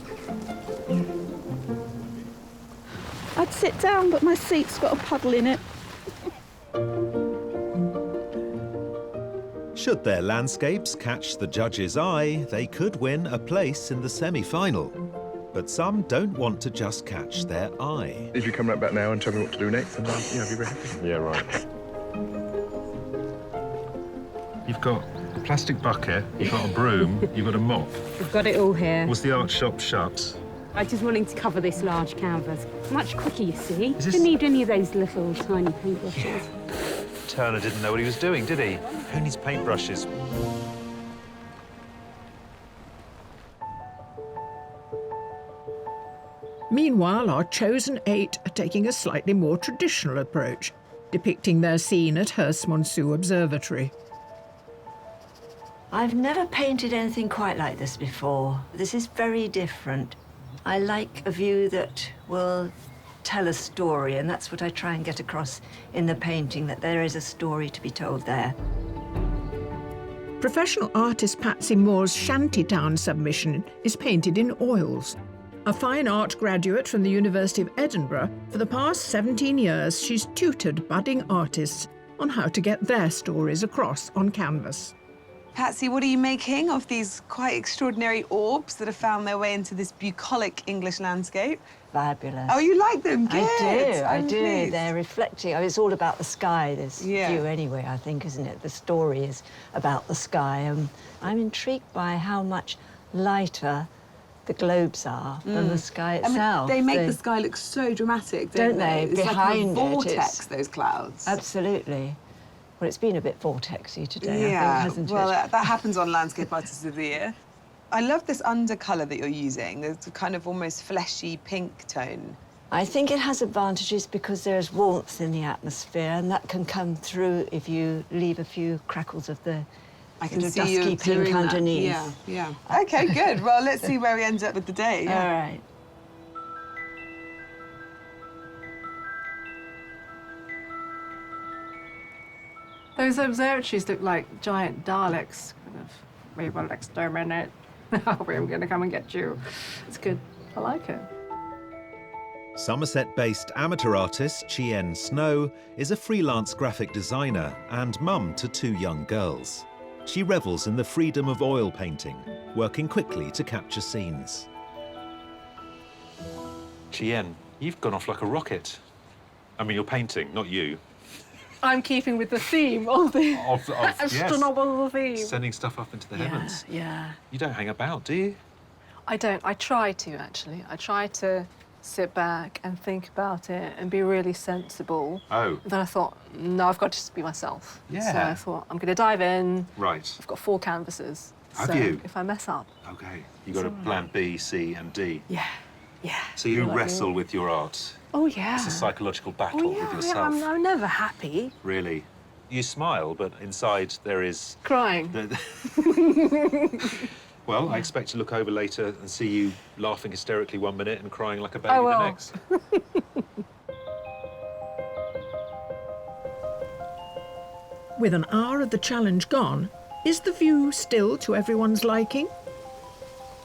I'd sit down, but my seat's got a puddle in it. Should their landscapes catch the judge's eye, they could win a place in the semi-final. But some don't want to just catch their eye. If you come right back now and tell me what to do next, then I'll be very happy. Yeah, right. You've got a plastic bucket, you've got a broom, you've got a mop. We've got it all here. Was the art shop shut? I just wanted to cover this large canvas. Much quicker, you see. Didn't need any of those little tiny paintbrushes. Turner didn't know what he was doing, did he? Who needs paintbrushes? Meanwhile, our chosen 8 are taking a slightly more traditional approach, depicting their scene at Hurst Monsu Observatory. I've never painted anything quite like this before. This is very different. I like a view that will tell a story, and that's what I try and get across in the painting, that there is a story to be told there. Professional artist Patsy Moore's Shantytown submission is painted in oils. A fine art graduate from the University of Edinburgh, for the past 17 years she's tutored budding artists on how to get their stories across on canvas. Patsy, what are you making of these quite extraordinary orbs that have found their way into this bucolic English landscape? Fabulous. Oh, you like them? Good. I do. Pleased. They're reflecting. It's all about the sky, this view anyway, I think, isn't it? The story is about the sky. I'm intrigued by how much lighter the globes are than the sky itself. I mean, they make the sky look so dramatic, don't they? It's Behind like a it, vortex, those clouds. Absolutely. Well, it's been a bit vortexy today, Yeah, I think, hasn't well, it? that happens on Landscape Artist of the Year. I love this undercolour that you're using. There's a kind of almost fleshy pink tone. I think it has advantages because there's warmth in the atmosphere, and that can come through if you leave a few crackles of the dusky pink underneath. Yeah, yeah. OK, good. Well, let's see where we end up with the day. All right. Those observatories look like giant Daleks, kind of, we will exterminate. We're going to come and get you. It's good. I like it. Somerset-based amateur artist Chien Snow is a freelance graphic designer and mum to 2 young girls. She revels in the freedom of oil painting, working quickly to capture scenes. Chien, you've gone off like a rocket. I mean, you're painting, not you. I'm keeping with the theme of the astronomical theme. Sending stuff up into the heavens. Yeah. You don't hang about, do you? I don't. I try to, actually. I try to sit back and think about it and be really sensible. Oh. Then I thought, no, I've got to just be myself. Yeah. So I thought, I'm going to dive in. Right. I've got 4 canvases. Have you? If I mess up. OK. You've got a plan B, C and D. Yeah. Yeah. So you wrestle with your art. Oh, yeah. It's a psychological battle with yourself. Yeah, I'm never happy. Really? You smile, but inside there is... Crying. Well, I expect to look over later and see you laughing hysterically 1 minute and crying like a baby the next. With an hour of the challenge gone, is the view still to everyone's liking?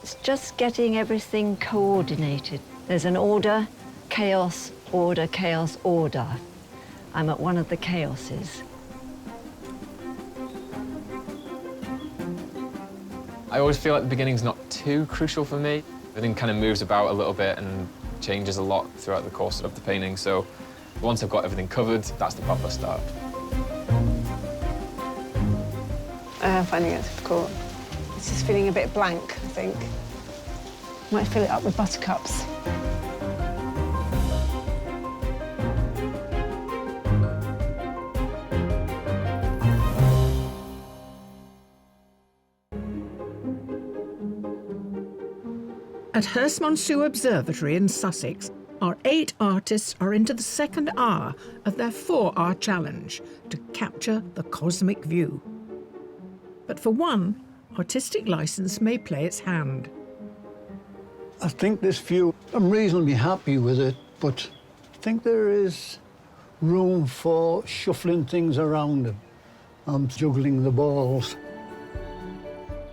It's just getting everything coordinated. There's an order, chaos, order, chaos, order. I'm at one of the chaoses. I always feel like the beginning's not too crucial for me. Everything kind of moves about a little bit and changes a lot throughout the course of the painting. So once I've got everything covered, that's the proper start. I'm finding it difficult. It's just feeling a bit blank, I think. Might fill it up with buttercups. At Hurst Monsu Observatory in Sussex, our 8 artists are into the 2nd hour of their 4-hour challenge to capture the cosmic view. But for one, artistic license may play its hand. I think this view, I'm reasonably happy with it, but I think there is room for shuffling things around. I'm juggling the balls.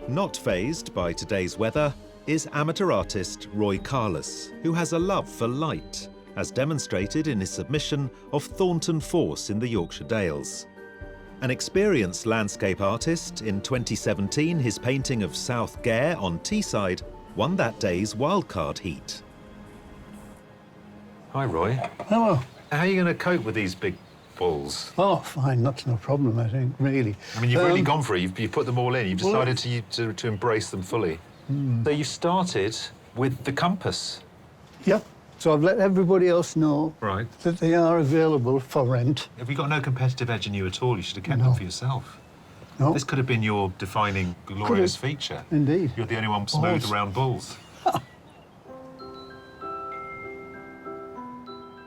Not fazed by today's weather is amateur artist Roy Carless, who has a love for light, as demonstrated in his submission of Thornton Force in the Yorkshire Dales. An experienced landscape artist, in 2017 his painting of South Gare on Teesside won that day's wildcard heat. Hi, Roy. Hello. How are you going to cope with these big balls? Oh, fine, that's no problem, I think, really. I mean, you've really gone for it. You've put them all in. You've decided to embrace them fully. So you started with the compass. Yep. So I've let everybody else know that they are available for rent. Have you got no competitive edge in you at all? You should have kept them for yourself. No. This could have been your defining, glorious feature. Indeed. You're the only one smooth around balls.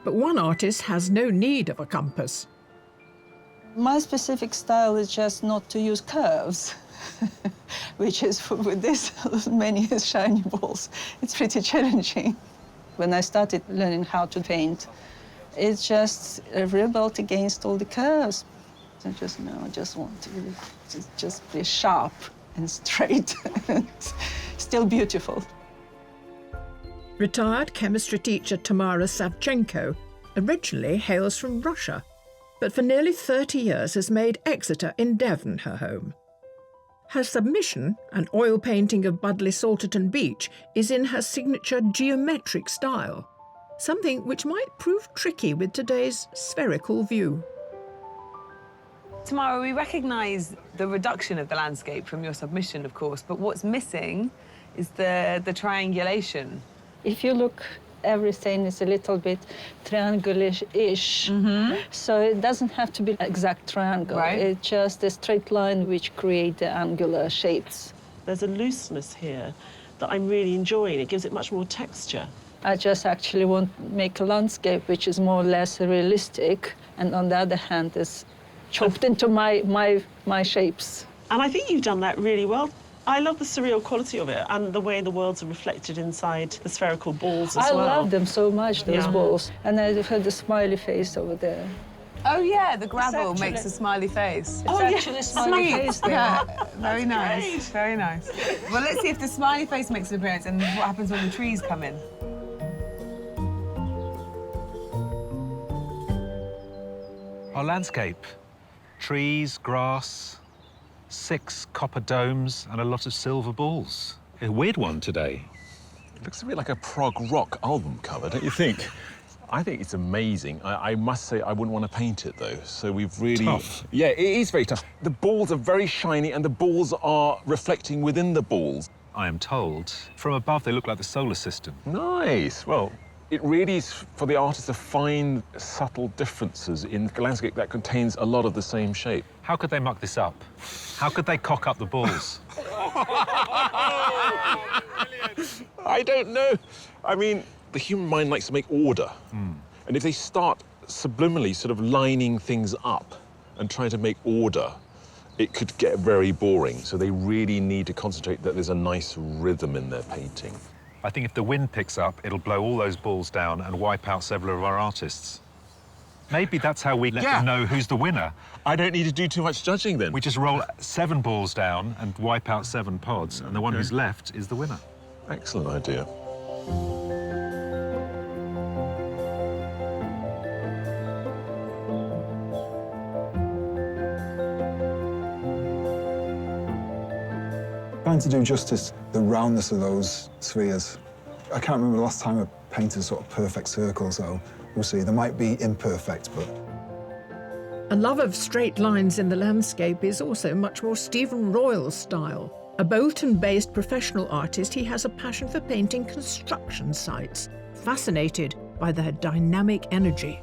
But one artist has no need of a compass. My specific style is just not to use curves, which is, with this many shiny balls, it's pretty challenging. When I started learning how to paint, it's just a revolt against all the curves. I just want to just be sharp and straight and still beautiful. Retired chemistry teacher Tamara Savchenko originally hails from Russia, but for nearly 30 years has made Exeter in Devon her home. Her submission, an oil painting of Budleigh Salterton Beach, is in her signature geometric style, something which might prove tricky with today's spherical view. Tamara, we recognise the reduction of the landscape from your submission, of course, but what's missing is the triangulation. If you look, everything is a little bit triangular-ish. So it doesn't have to be exact triangle. Right. It's just a straight line which create the angular shapes. There's a looseness here that I'm really enjoying. It gives it much more texture. I just actually want to make a landscape which is more or less realistic, and on the other hand is chopped into my shapes. And I think you've done that really well. I love the surreal quality of it and the way the worlds are reflected inside the spherical balls as well. I love them so much, those Yeah. balls. And I have the smiley face over there. Oh, yeah, the gravel actually- makes a smiley face. It's actually a smiley Sweet. face there. Yeah, very nice, very nice. Well, let's see if the smiley face makes an appearance and what happens when the trees come in. Our landscape. Trees, grass, 6 copper domes and a lot of silver balls. A weird one today. It looks a bit like a prog rock album cover, don't you think? I think it's amazing. I must say I wouldn't want to paint it, though. So we've really... Tough. Yeah, it is very tough. The balls are very shiny and the balls are reflecting within the balls. I am told, from above they look like the solar system. Nice. Well, it really is for the artist to find subtle differences in a landscape that contains a lot of the same shape. How could they muck this up? How could they cock up the balls? I don't know. I mean, the human mind likes to make order. And if they start subliminally sort of lining things up and trying to make order, it could get very boring. So they really need to concentrate that there's a nice rhythm in their painting. I think if the wind picks up, it'll blow all those balls down and wipe out several of our artists. Maybe that's how we let them know who's the winner. I don't need to do too much judging then. We just roll 7 balls down and wipe out 7 pods, and the one who's left is the winner. Excellent idea. Trying to do justice the roundness of those spheres. I can't remember the last time I painted a sort of perfect circle, so we'll see. They might be imperfect, but... A love of straight lines in the landscape is also much more Stephen Royal's style. A Bolton-based professional artist, he has a passion for painting construction sites, fascinated by their dynamic energy.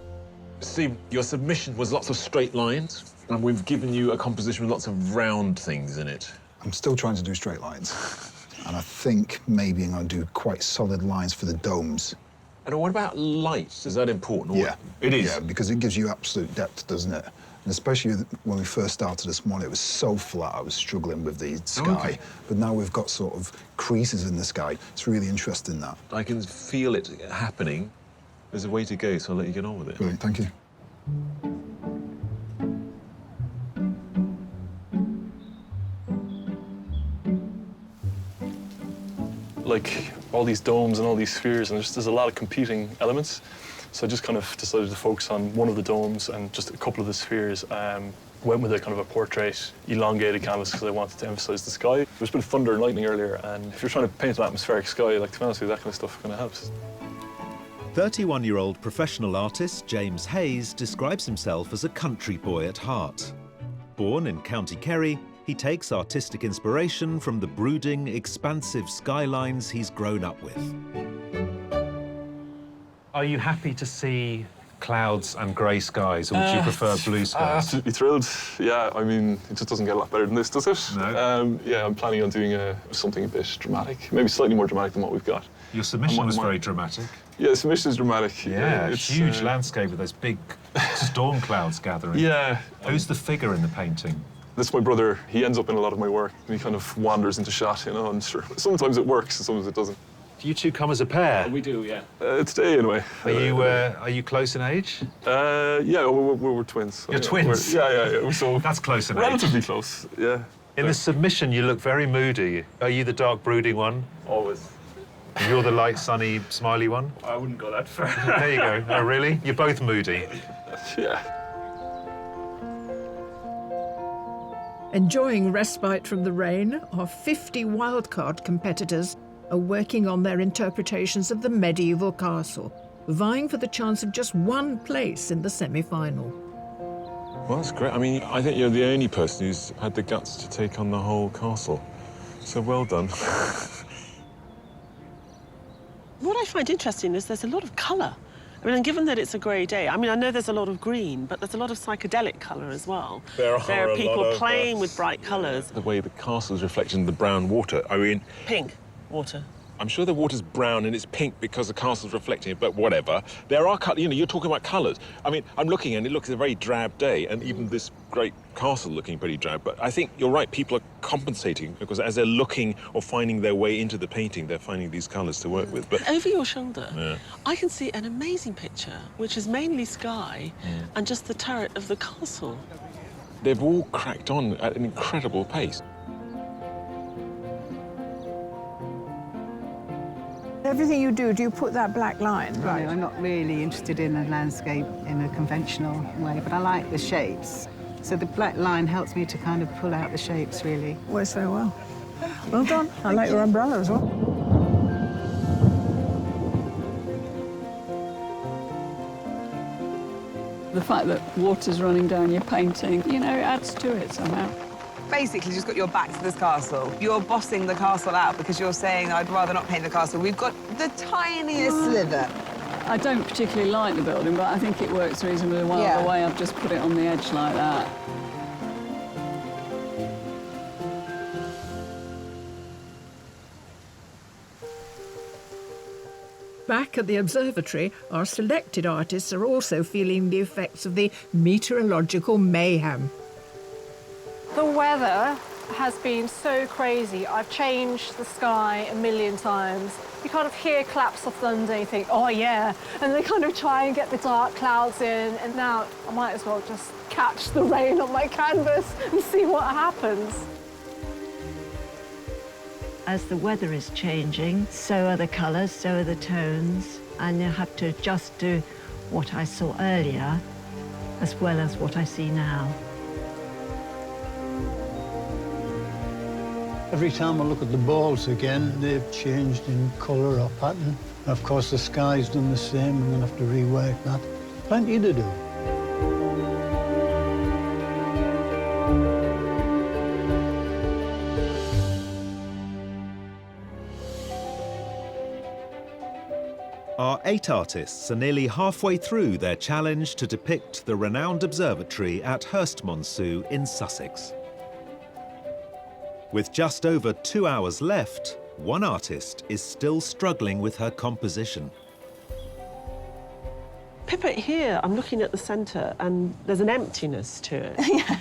Steve, your submission was lots of straight lines, and we've given you a composition with lots of round things in it. I'm still trying to do straight lines. And I think maybe I'm going to do quite solid lines for the domes. And what about light? Is that important? Yeah. It is? Yeah, because it gives you absolute depth, doesn't it? And especially when we first started this morning, it was so flat, I was struggling with the sky. Okay. But now we've got sort of creases in the sky. It's really interesting, that. I can feel it happening. There's a way to go, so I'll let you get on with it. Brilliant, thank you. Like all these domes and all these spheres, and there's a lot of competing elements. So I just kind of decided to focus on one of the domes and just a couple of the spheres. Went with a kind of a portrait, elongated canvas because I wanted to emphasize the sky. There was a bit of thunder and lightning earlier, and if you're trying to paint an atmospheric sky, like to be honest with you, that kind of stuff kind of helps. 31-year-old professional artist James Hayes describes himself as a country boy at heart. Born in County Kerry, he takes artistic inspiration from the brooding, expansive skylines he's grown up with. Are you happy to see clouds and grey skies, or would you prefer blue skies? Absolutely thrilled. Yeah, I mean, it just doesn't get a lot better than this, does it? No. Yeah, I'm planning on doing something a bit dramatic, maybe slightly more dramatic than what we've got. Your submission was very dramatic. Yeah, the submission is dramatic. Yeah, it's huge landscape with those big storm clouds gathering. Yeah. Who's the figure in the painting? That's my brother. He ends up in a lot of my work. He kind of wanders into shot, you know, and sure, sometimes it works and sometimes it doesn't. Do you two come as a pair? We do, yeah. Today, anyway. Are you close in age? Yeah, we're twins. You're twins? Yeah. So that's close in age. Relatively close, yeah. In the submission, you look very moody. Are you the dark, brooding one? Always. And you're the light, sunny, smiley one? I wouldn't go that far. There you go. Oh, really? You're both moody. Yeah. Enjoying respite from the rain, our 50 wildcard competitors are working on their interpretations of the medieval castle, vying for the chance of just one place in the semi-final. Well, that's great. I mean, I think you're the only person who's had the guts to take on the whole castle. So well done. What I find interesting is there's a lot of colour. I mean, and given that it's a grey day, I mean, I know there's a lot of green, but there's a lot of psychedelic colour as well. There are people playing with bright colours. The way the castle is reflected in the brown water, I mean... Pink water. I'm sure the water's brown and it's pink because the castle's reflecting it, but whatever. There are colours, you know, you're talking about colours. I mean, I'm looking and it looks a very drab day, and even this great castle looking pretty drab. But I think you're right, people are compensating because as they're looking or finding their way into the painting, they're finding these colours to work with. But over your shoulder, yeah, I can see an amazing picture, which is mainly sky and just the turret of the castle. They've all cracked on at an incredible pace. Everything you do you put that black line? Right, I'm not really interested in a landscape in a conventional way, but I like the shapes. So the black line helps me to kind of pull out the shapes, really. Works very well. Well done. I like your umbrella as well. The fact that water's running down your painting, you know, it adds to it somehow. Basically, just got your back to this castle. You're bossing the castle out because you're saying, I'd rather not paint the castle. We've got the tiniest sliver. I don't particularly like the building, but I think it works reasonably well the way I've just put it on the edge like that. Back at the observatory, our selected artists are also feeling the effects of the meteorological mayhem. The weather has been so crazy. I've changed the sky a million times. You kind of hear claps of thunder and you think, oh yeah, and they kind of try and get the dark clouds in, and now I might as well just catch the rain on my canvas and see what happens. As the weather is changing, so are the colours, so are the tones, and you have to just do what I saw earlier as well as what I see now. Every time I look at the balls again, they've changed in colour or pattern. Of course, the sky's done the same. I'm going to have to rework that. Plenty to do. Our 8 artists are nearly halfway through their challenge to depict the renowned observatory at Hurst, Monsu in Sussex. With just over 2 hours left, one artist is still struggling with her composition. Pippa, here, I'm looking at the centre and there's an emptiness to it.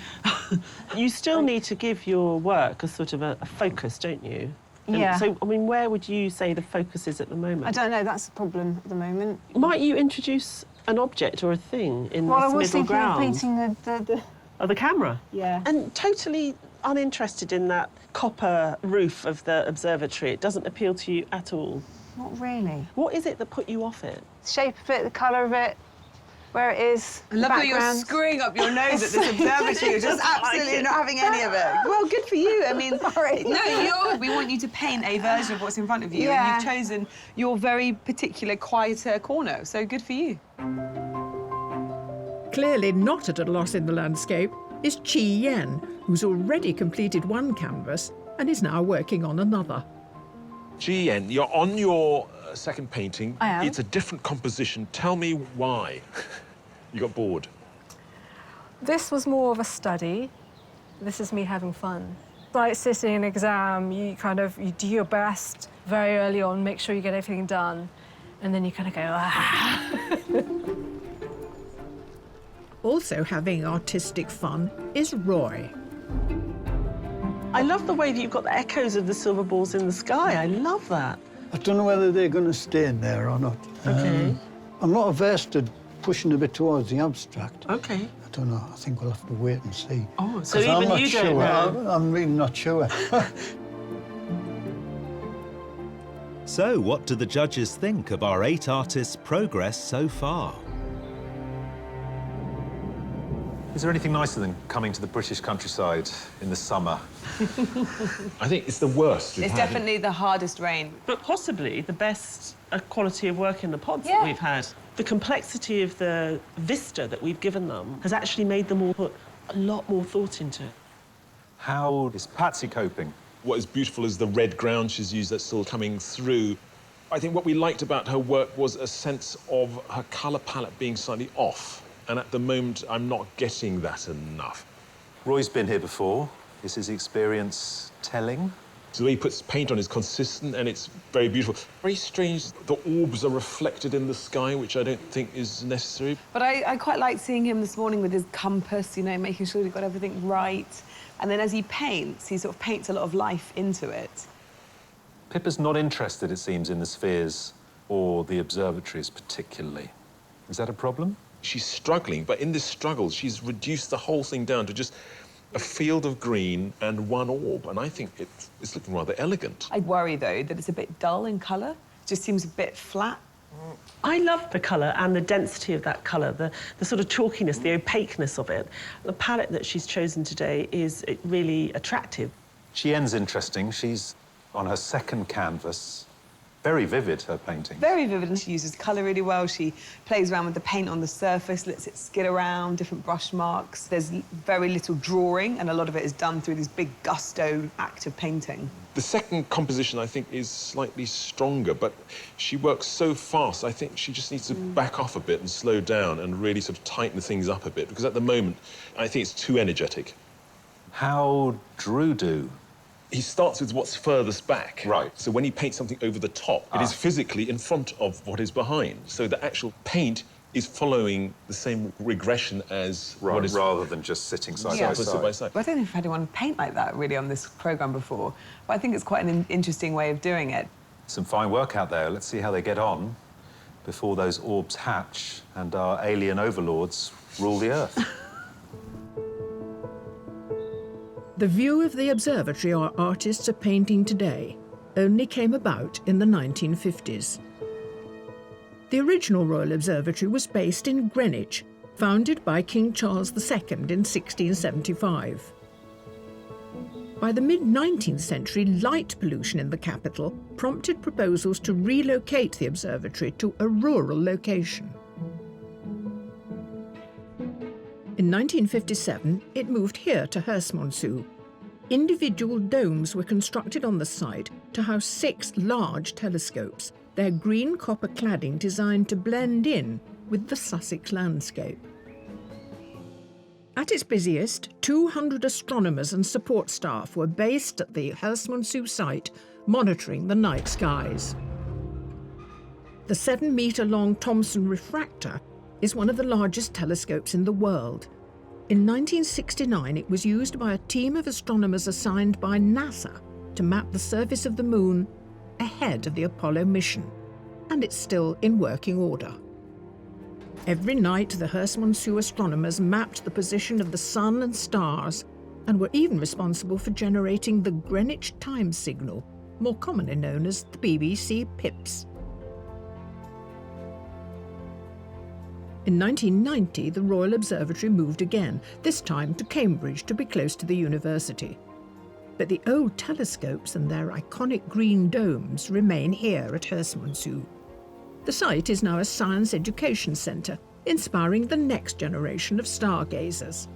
You still need to give your work a sort of a focus, don't you? Yeah. So, I mean, where would you say the focus is at the moment? I don't know, that's the problem at the moment. Might you introduce an object or a thing in this middle ground? I was thinking of painting the... Oh, the camera? Yeah. And totally uninterested in that copper roof of the observatory. It doesn't appeal to you at all? Not really. What is it that put you off it? The shape of it, the colour of it, where it is, I love how you're screwing up your nose at this observatory. You're just absolutely not having any of it. Well, good for you. I mean, we want you to paint a version of what's in front of you, and you've chosen your very particular, quieter corner, so good for you. Clearly not at a loss in the landscape is Chi Yen, who's already completed one canvas and is now working on another. Chi Yen, you're on your second painting. I am. It's a different composition. Tell me why you got bored. This was more of a study. This is me having fun. Like sitting an exam, you do your best very early on, make sure you get everything done, and then you kind of go, ah. Also having artistic fun is Roy. I love the way that you've got the echoes of the silver balls in the sky. I love that. I don't know whether they're going to stay in there or not. OK. I'm not averse to pushing a bit towards the abstract. OK. I don't know. I think we'll have to wait and see. Oh, so even I'm not you don't know? I'm really not sure. So, what do the judges think of our 8 artists' progress so far? Is there anything nicer than coming to the British countryside in the summer? I think it's the worst we've It's had. definitely the hardest rain. But possibly the best quality of work in the pods that we've had. The complexity of the vista that we've given them has actually made them all put a lot more thought into it. How is Patsy coping? What is beautiful is the red ground she's used that's still coming through. I think what we liked about her work was a sense of her colour palette being slightly off. And at the moment, I'm not getting that enough. Roy's been here before. Is his experience telling? So the way he puts paint on is consistent and it's very beautiful. Very strange, the orbs are reflected in the sky, which I don't think is necessary. But I quite liked seeing him this morning with his compass, you know, making sure he got everything right. And then as he paints, he sort of paints a lot of life into it. Pippa's not interested, it seems, in the spheres or the observatories particularly. Is that a problem? She's struggling, but in this struggle, she's reduced the whole thing down to just a field of green and one orb, and I think it's looking rather elegant. I worry, though, that it's a bit dull in colour. It just seems a bit flat. I love the colour and the density of that colour, the sort of chalkiness, the opaqueness of it. The palette that she's chosen today is really attractive. She ends interesting. She's on her second canvas. Very vivid, her painting. Very vivid, and she uses colour really well. She plays around with the paint on the surface, lets it skid around, different brush marks. There's very little drawing, and a lot of it is done through this big gusto act of painting. The second composition, I think, is slightly stronger, but she works so fast, I think she just needs to back off a bit and slow down and really sort of tighten things up a bit, because at the moment, I think it's too energetic. How Drew do? He starts with what's furthest back. Right. So when he paints something over the top, it is physically in front of what is behind. So the actual paint is following the same regression as what is... Rather than just sitting side by side. I don't think I've had anyone paint like that, really, on this programme before. But I think it's quite an interesting way of doing it. Some fine work out there. Let's see how they get on before those orbs hatch and our alien overlords rule the Earth. The view of the observatory our artists are painting today only came about in the 1950s. The original Royal Observatory was based in Greenwich, founded by King Charles II in 1675. By the mid-19th century, light pollution in the capital prompted proposals to relocate the observatory to a rural location. In 1957, it moved here to Hurst, Monsu. Individual domes were constructed on the site to house 6 large telescopes, their green copper cladding designed to blend in with the Sussex landscape. At its busiest, 200 astronomers and support staff were based at the Hurst Monsu site, monitoring the night skies. The 7-metre-long Thomson refractor is one of the largest telescopes in the world. In 1969, it was used by a team of astronomers assigned by NASA to map the surface of the Moon ahead of the Apollo mission, and it's still in working order. Every night, the Hurst Monsu astronomers mapped the position of the sun and stars and were even responsible for generating the Greenwich time signal, more commonly known as the BBC Pips. In 1990, the Royal Observatory moved again, this time to Cambridge to be close to the university. But the old telescopes and their iconic green domes remain here at Hurst Monsu. The site is now a science education centre, inspiring the next generation of stargazers.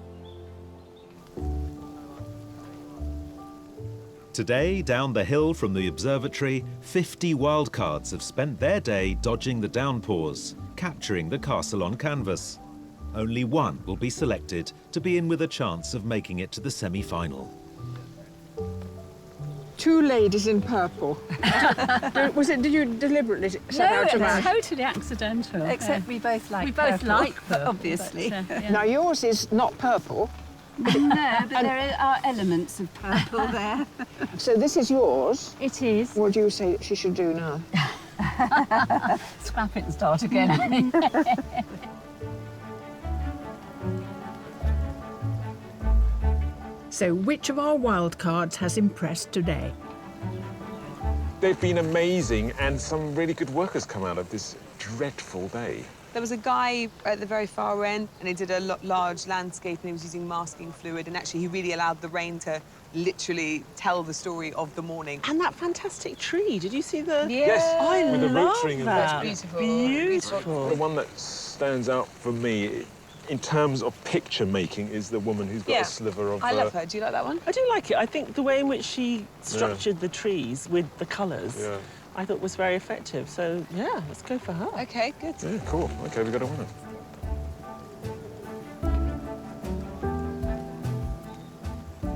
Today, down the hill from the observatory, 50 wildcards have spent their day dodging the downpours, capturing the castle on canvas. Only one will be selected to be in with a chance of making it to the semi-final. 2 ladies in purple. Did you deliberately set out to match? Totally accidental. Except we both like purple. We both like purple, obviously. But, yeah. Now, yours is not purple. No, but there are elements of purple there. So this is yours. It is. What do you say that she should do now? Scrap it and start again. So which of our wildcards has impressed today? They've been amazing, and some really good work has come out of this dreadful day. There was a guy at the very far end, and he did a large landscape, and he was using masking fluid, and actually he really allowed the rain to literally tell the story of the morning. And that fantastic tree, did you see the... Yes, I with the love root ring and that. Beautiful. Beautiful. The one that stands out for me in terms of picture making is the woman who's got a sliver of... I love her. Do you like that one? I do like it. I think the way in which she structured the trees with the colours, I thought was very effective. So, yeah, let's go for her. OK, good. Yeah, cool. OK, we've got a winner.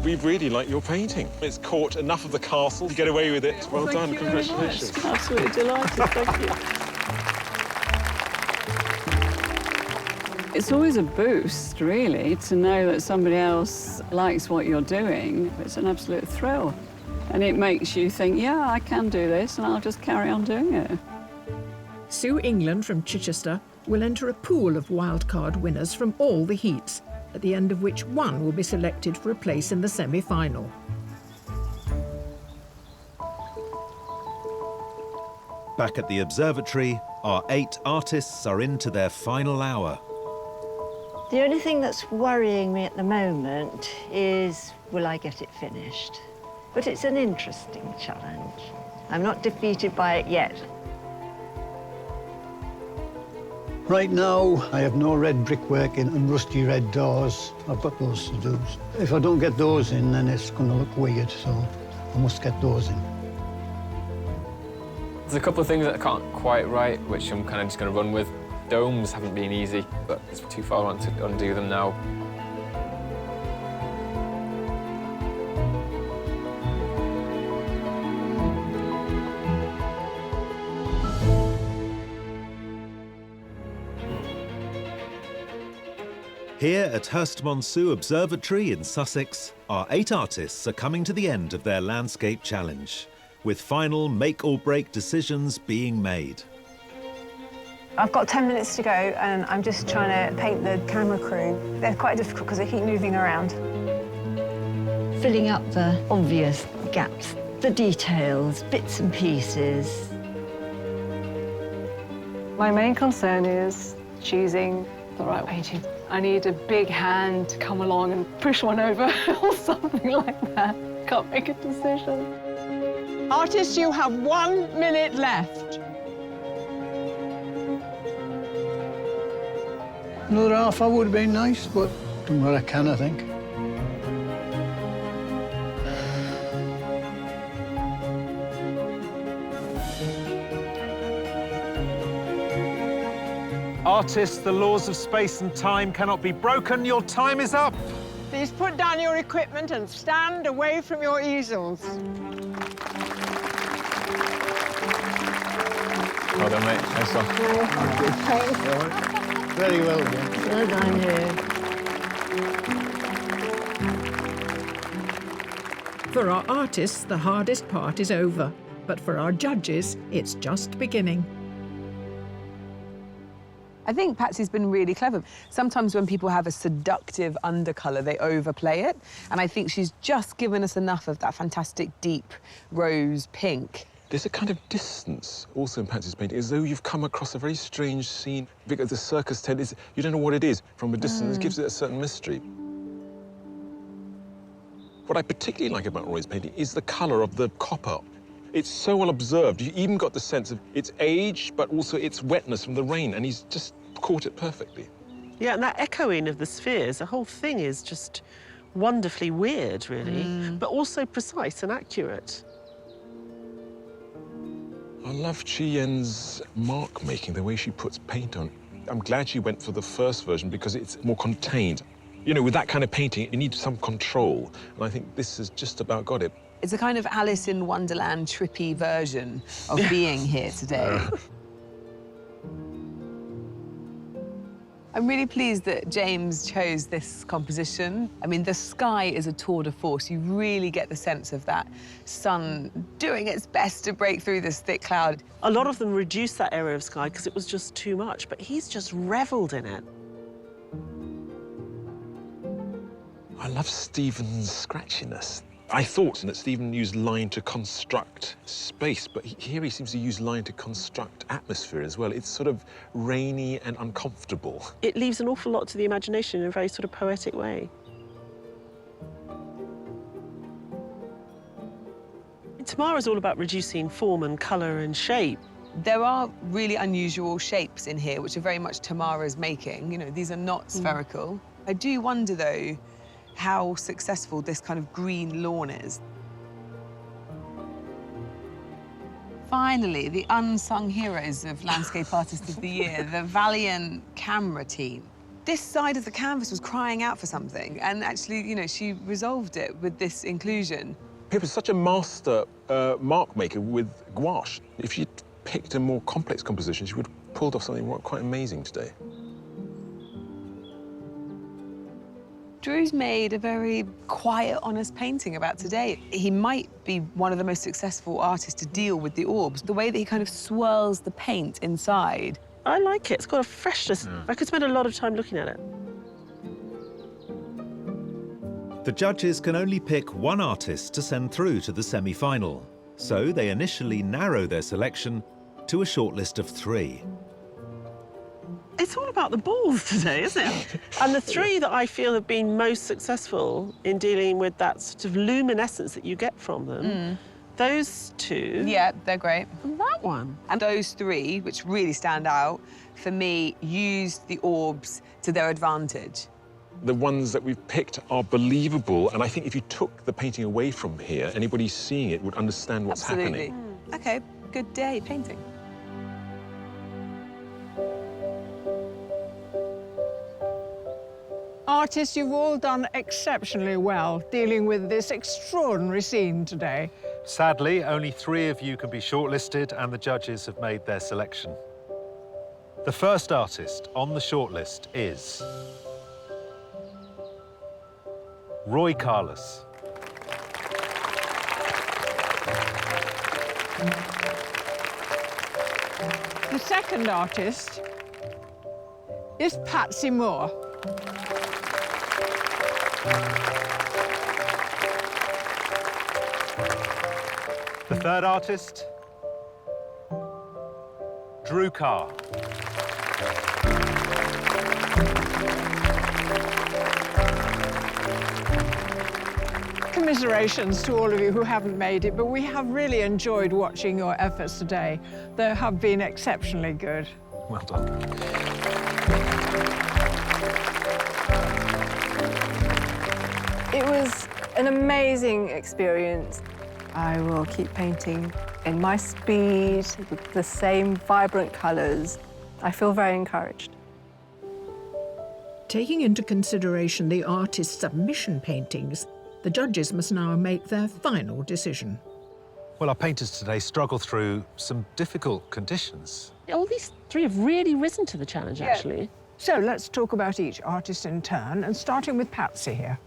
We really like your painting. It's caught enough of the castle to get away with it. Well done, congratulations. Absolutely delighted, thank you. It's always a boost, really, to know that somebody else likes what you're doing. It's an absolute thrill. And it makes you think, yeah, I can do this, and I'll just carry on doing it. Sue England from Chichester will enter a pool of wildcard winners from all the heats, at the end of which one will be selected for a place in the semi-final. Back at the observatory, our 8 artists are into their final hour. The only thing that's worrying me at the moment is, will I get it finished? But it's an interesting challenge. I'm not defeated by it yet. Right now, I have no red brickwork in and rusty red doors. I've got those to do. If I don't get those in, then it's going to look weird, so I must get those in. There's a couple of things that I can't quite write, which I'm kind of just going to run with. Domes haven't been easy, but it's too far on to undo them now. Here at Hurst Monsu Observatory in Sussex, our 8 artists are coming to the end of their landscape challenge, with final make-or-break decisions being made. I've got 10 minutes to go, and I'm just trying to paint the camera crew. They're quite difficult because they keep moving around. Filling up the obvious gaps, the details, bits and pieces. My main concern is choosing the right painting. I need a big hand to come along and push one over or something like that. Can't make a decision. Artists, you have 1 minute left. Another half hour would have been nice, but done what I can, I think. Artists, the laws of space and time cannot be broken. Your time is up. Please put down your equipment and stand away from your easels. Well done, mate. Nice one. Very well done. Well done, you. For our artists, the hardest part is over, but for our judges, it's just beginning. I think Patsy's been really clever. Sometimes when people have a seductive undercolour, they overplay it. And I think she's just given us enough of that fantastic deep rose pink. There's a kind of distance also in Patsy's painting, as though you've come across a very strange scene. Because the circus tent is, you don't know what it is from a distance. It gives it a certain mystery. What I particularly like about Roy's painting is the colour of the copper. It's so well observed. You even got the sense of its age, but also its wetness from the rain, and he's just caught it perfectly. Yeah, and that echoing of the spheres, the whole thing is just wonderfully weird, really, but also precise and accurate. I love Chi Yen's mark making, the way she puts paint on. I'm glad she went for the first version because it's more contained. You know, with that kind of painting, you need some control, and I think this has just about got it. It's a kind of Alice in Wonderland trippy version of being here today. I'm really pleased that James chose this composition. I mean, the sky is a tour de force. You really get the sense of that sun doing its best to break through this thick cloud. A lot of them reduced that area of sky because it was just too much, but he's just revelled in it. I love Stephen's scratchiness. I thought that Stephen used line to construct space, but here he seems to use line to construct atmosphere as well. It's sort of rainy and uncomfortable. It leaves an awful lot to the imagination in a very sort of poetic way. Tamara's all about reducing form and colour and shape. There are really unusual shapes in here, which are very much Tamara's making. You know, these are not spherical. I do wonder, though, how successful this kind of green lawn is. Finally, the unsung heroes of Landscape Artist of the Year, the valiant camera team. This side of the canvas was crying out for something, and actually, you know, she resolved it with this inclusion. Pippa's such a master mark maker with gouache. If she'd picked a more complex composition, she would have pulled off something quite amazing today. Drew's made a very quiet, honest painting about today. He might be one of the most successful artists to deal with the orbs. The way that he kind of swirls the paint inside. I like it. It's got a freshness. I could spend a lot of time looking at it. The judges can only pick one artist to send through to the semi-final, so they initially narrow their selection to a shortlist of 3. It's all about the balls today, isn't it? And the 3 that I feel have been most successful in dealing with that sort of luminescence that you get from them, those 2... Yeah, they're great. And that one. And those 3, which really stand out, for me, used the orbs to their advantage. The ones that we've picked are believable, and I think if you took the painting away from here, anybody seeing it would understand what's happening. OK, good day painting. Artists, you've all done exceptionally well dealing with this extraordinary scene today. Sadly, only 3 of you can be shortlisted, and the judges have made their selection. The first artist on the shortlist is Roy Carlos. The second artist is Patsy Moore. The third artist, Drew Carr. Commiserations to all of you who haven't made it, but we have really enjoyed watching your efforts today. They have been exceptionally good. Well done. It was an amazing experience. I will keep painting in my speed, with the same vibrant colours. I feel very encouraged. Taking into consideration the artist's submission paintings, the judges must now make their final decision. Well, our painters today struggle through some difficult conditions. All these 3 have really risen to the challenge, actually. So let's talk about each artist in turn, and starting with Patsy here.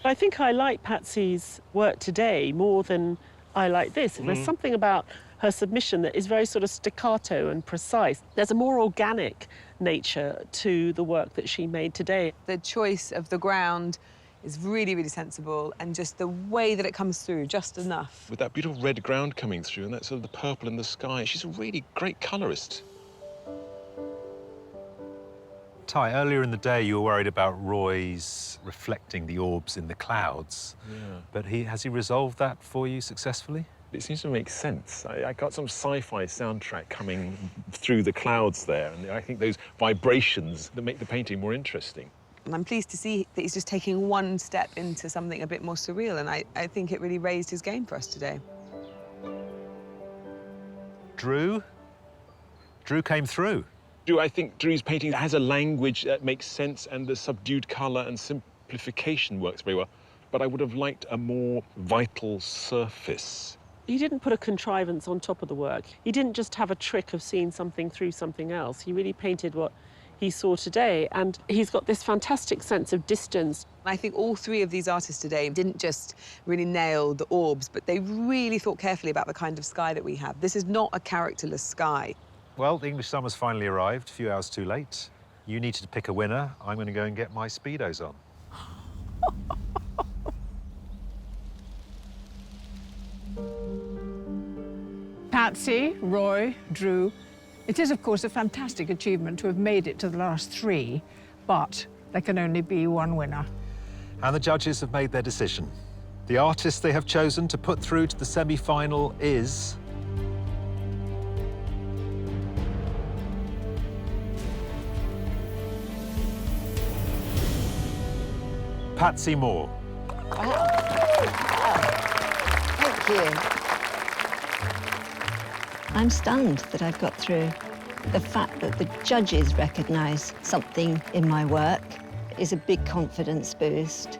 I think I like Patsy's work today more than I like this. There's something about her submission that is very sort of staccato and precise. There's a more organic nature to the work that she made today. The choice of the ground is really, really sensible, and just the way that it comes through, just enough. With that beautiful red ground coming through and that sort of the purple in the sky, she's a really great colourist. Ty, earlier in the day you were worried about Roy's reflecting the orbs in the clouds. Yeah. But has he resolved that for you successfully? It seems to make sense. I got some sci-fi soundtrack coming through the clouds there, and I think those vibrations that make the painting more interesting. And I'm pleased to see that he's just taking one step into something a bit more surreal, and I think it really raised his game for us today. Drew came through. I think Drew's painting has a language that makes sense, and the subdued colour and simplification works very well. But I would have liked a more vital surface. He didn't put a contrivance on top of the work. He didn't just have a trick of seeing something through something else. He really painted what he saw today, and he's got this fantastic sense of distance. I think all 3 of these artists today didn't just really nail the orbs, but they really thought carefully about the kind of sky that we have. This is not a characterless sky. Well, the English summer's finally arrived, a few hours too late. You needed to pick a winner. I'm going to go and get my Speedos on. Patsy, Roy, Drew. It is, of course, a fantastic achievement to have made it to the last 3, but there can only be one winner. And the judges have made their decision. The artist they have chosen to put through to the semi-final is... Patsy Moore. Wow. Thank you. I'm stunned that I've got through. The fact that the judges recognise something in my work is a big confidence boost.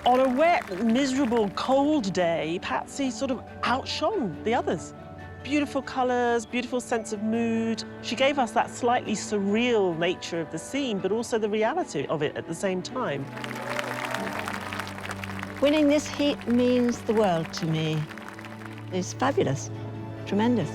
On a wet, miserable, cold day, Patsy sort of outshone the others. Beautiful colours, beautiful sense of mood. She gave us that slightly surreal nature of the scene, but also the reality of it at the same time. Winning this heat means the world to me. It's fabulous, tremendous.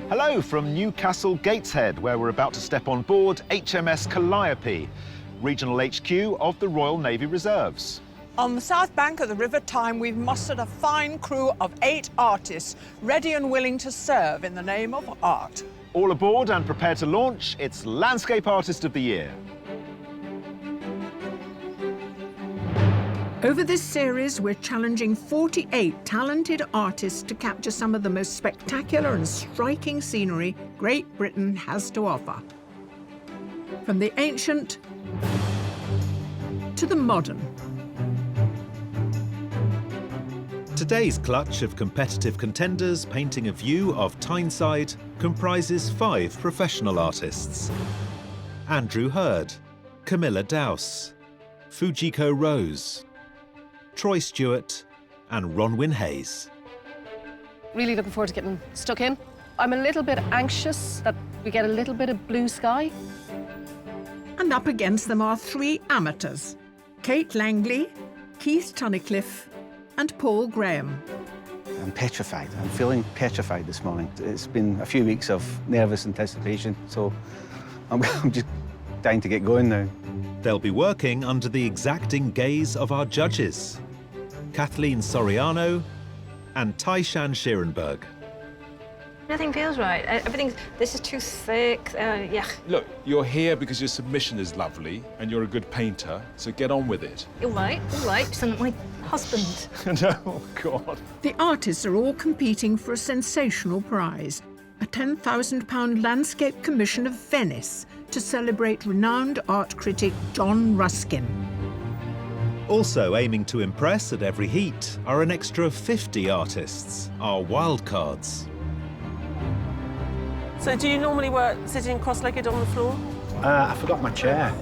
Hello from Newcastle Gateshead, where we're about to step on board HMS Calliope, regional HQ of the Royal Navy Reserves. On the south bank of the River Tyne, we've mustered a fine crew of 8 artists, ready and willing to serve in the name of art. All aboard and prepared to launch, it's Landscape Artist of the Year. Over this series, we're challenging 48 talented artists to capture some of the most spectacular and striking scenery Great Britain has to offer. From the ancient to the modern. Today's clutch of competitive contenders painting a view of Tyneside comprises 5 professional artists. Andrew Hurd, Camilla Dowse, Fujiko Rose, Troy Stewart and Ronwyn Hayes. Really looking forward to getting stuck in. I'm a little bit anxious that we get a little bit of blue sky. And up against them are 3 amateurs, Kate Langley, Keith Tunnicliffe and Paul Graham. I'm petrified. I'm feeling petrified this morning. It's been a few weeks of nervous anticipation, so I'm just dying to get going now. They'll be working under the exacting gaze of our judges, Kathleen Soriano and Tai-Shan Schierenberg. Nothing feels right. This is too thick. Yeah. Look, you're here because your submission is lovely and you're a good painter, so get on with it. All right. Sound like my husband. No, oh God. The artists are all competing for a sensational prize, a £10,000 landscape commission of Venice to celebrate renowned art critic John Ruskin. Also aiming to impress at every heat are an extra 50 artists, our wildcards. So do you normally work sitting cross-legged on the floor? I forgot my chair.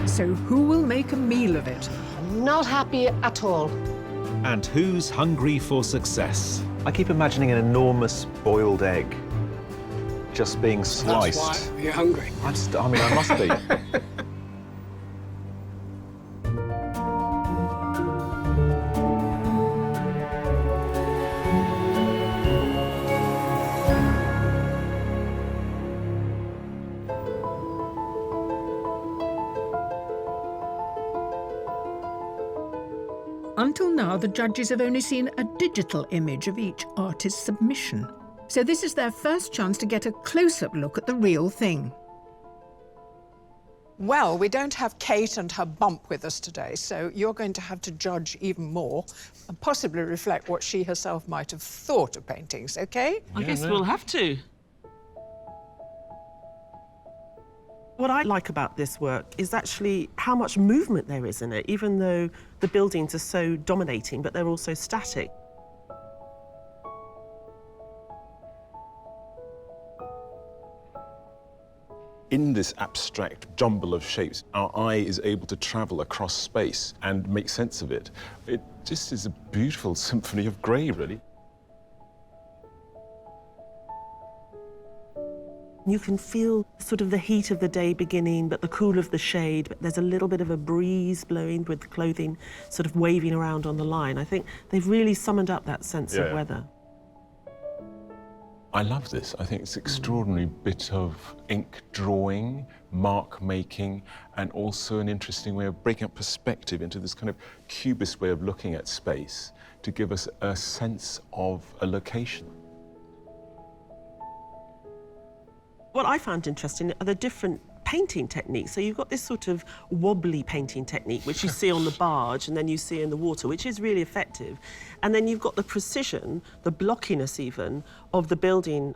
So who will make a meal of it? Not happy at all. And who's hungry for success? I keep imagining an enormous boiled egg just being sliced. That's why you're hungry. I must be. Until now, the judges have only seen a digital image of each artist's submission. So this is their first chance to get a close-up look at the real thing. Well, we don't have Kate and her bump with us today, so you're going to have to judge even more and possibly reflect what she herself might have thought of paintings, OK? I guess we'll have to. What I like about this work is actually how much movement there is in it, even though the buildings are so dominating, but they're also static. In this abstract jumble of shapes, our eye is able to travel across space and make sense of it. It just is a beautiful symphony of grey, really. You can feel sort of the heat of the day beginning, but the cool of the shade. But there's a little bit of a breeze blowing with the clothing sort of waving around on the line. I think they've really summoned up that sense of weather. I love this. I think it's an extraordinary bit of ink drawing, mark making, and also an interesting way of breaking up perspective into this kind of cubist way of looking at space to give us a sense of a location. What I found interesting are the different painting techniques. So you've got this sort of wobbly painting technique, which you see on the barge and then you see in the water, which is really effective. And then you've got the precision, the blockiness even, of the building.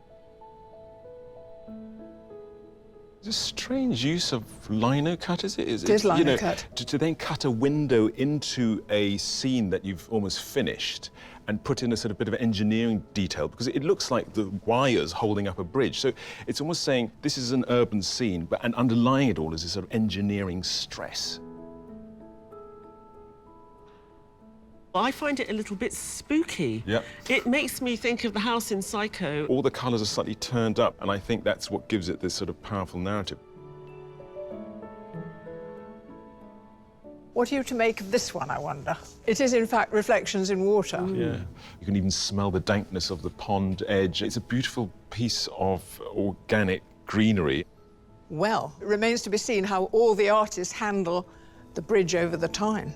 It's a strange use of lino cut, is it? It is lino cut. To then cut a window into a scene that you've almost finished and put in a sort of bit of engineering detail, because it looks like the wires holding up a bridge. So it's almost saying this is an urban scene, and underlying it all is this sort of engineering stress. I find it a little bit spooky. Yep. It makes me think of the house in Psycho. All the colours are slightly turned up, and I think that's what gives it this sort of powerful narrative. What are you to make of this one, I wonder? It is, in fact, reflections in water. Yeah. You can even smell the dankness of the pond edge. It's a beautiful piece of organic greenery. Well, it remains to be seen how all the artists handle the bridge over the Tyne.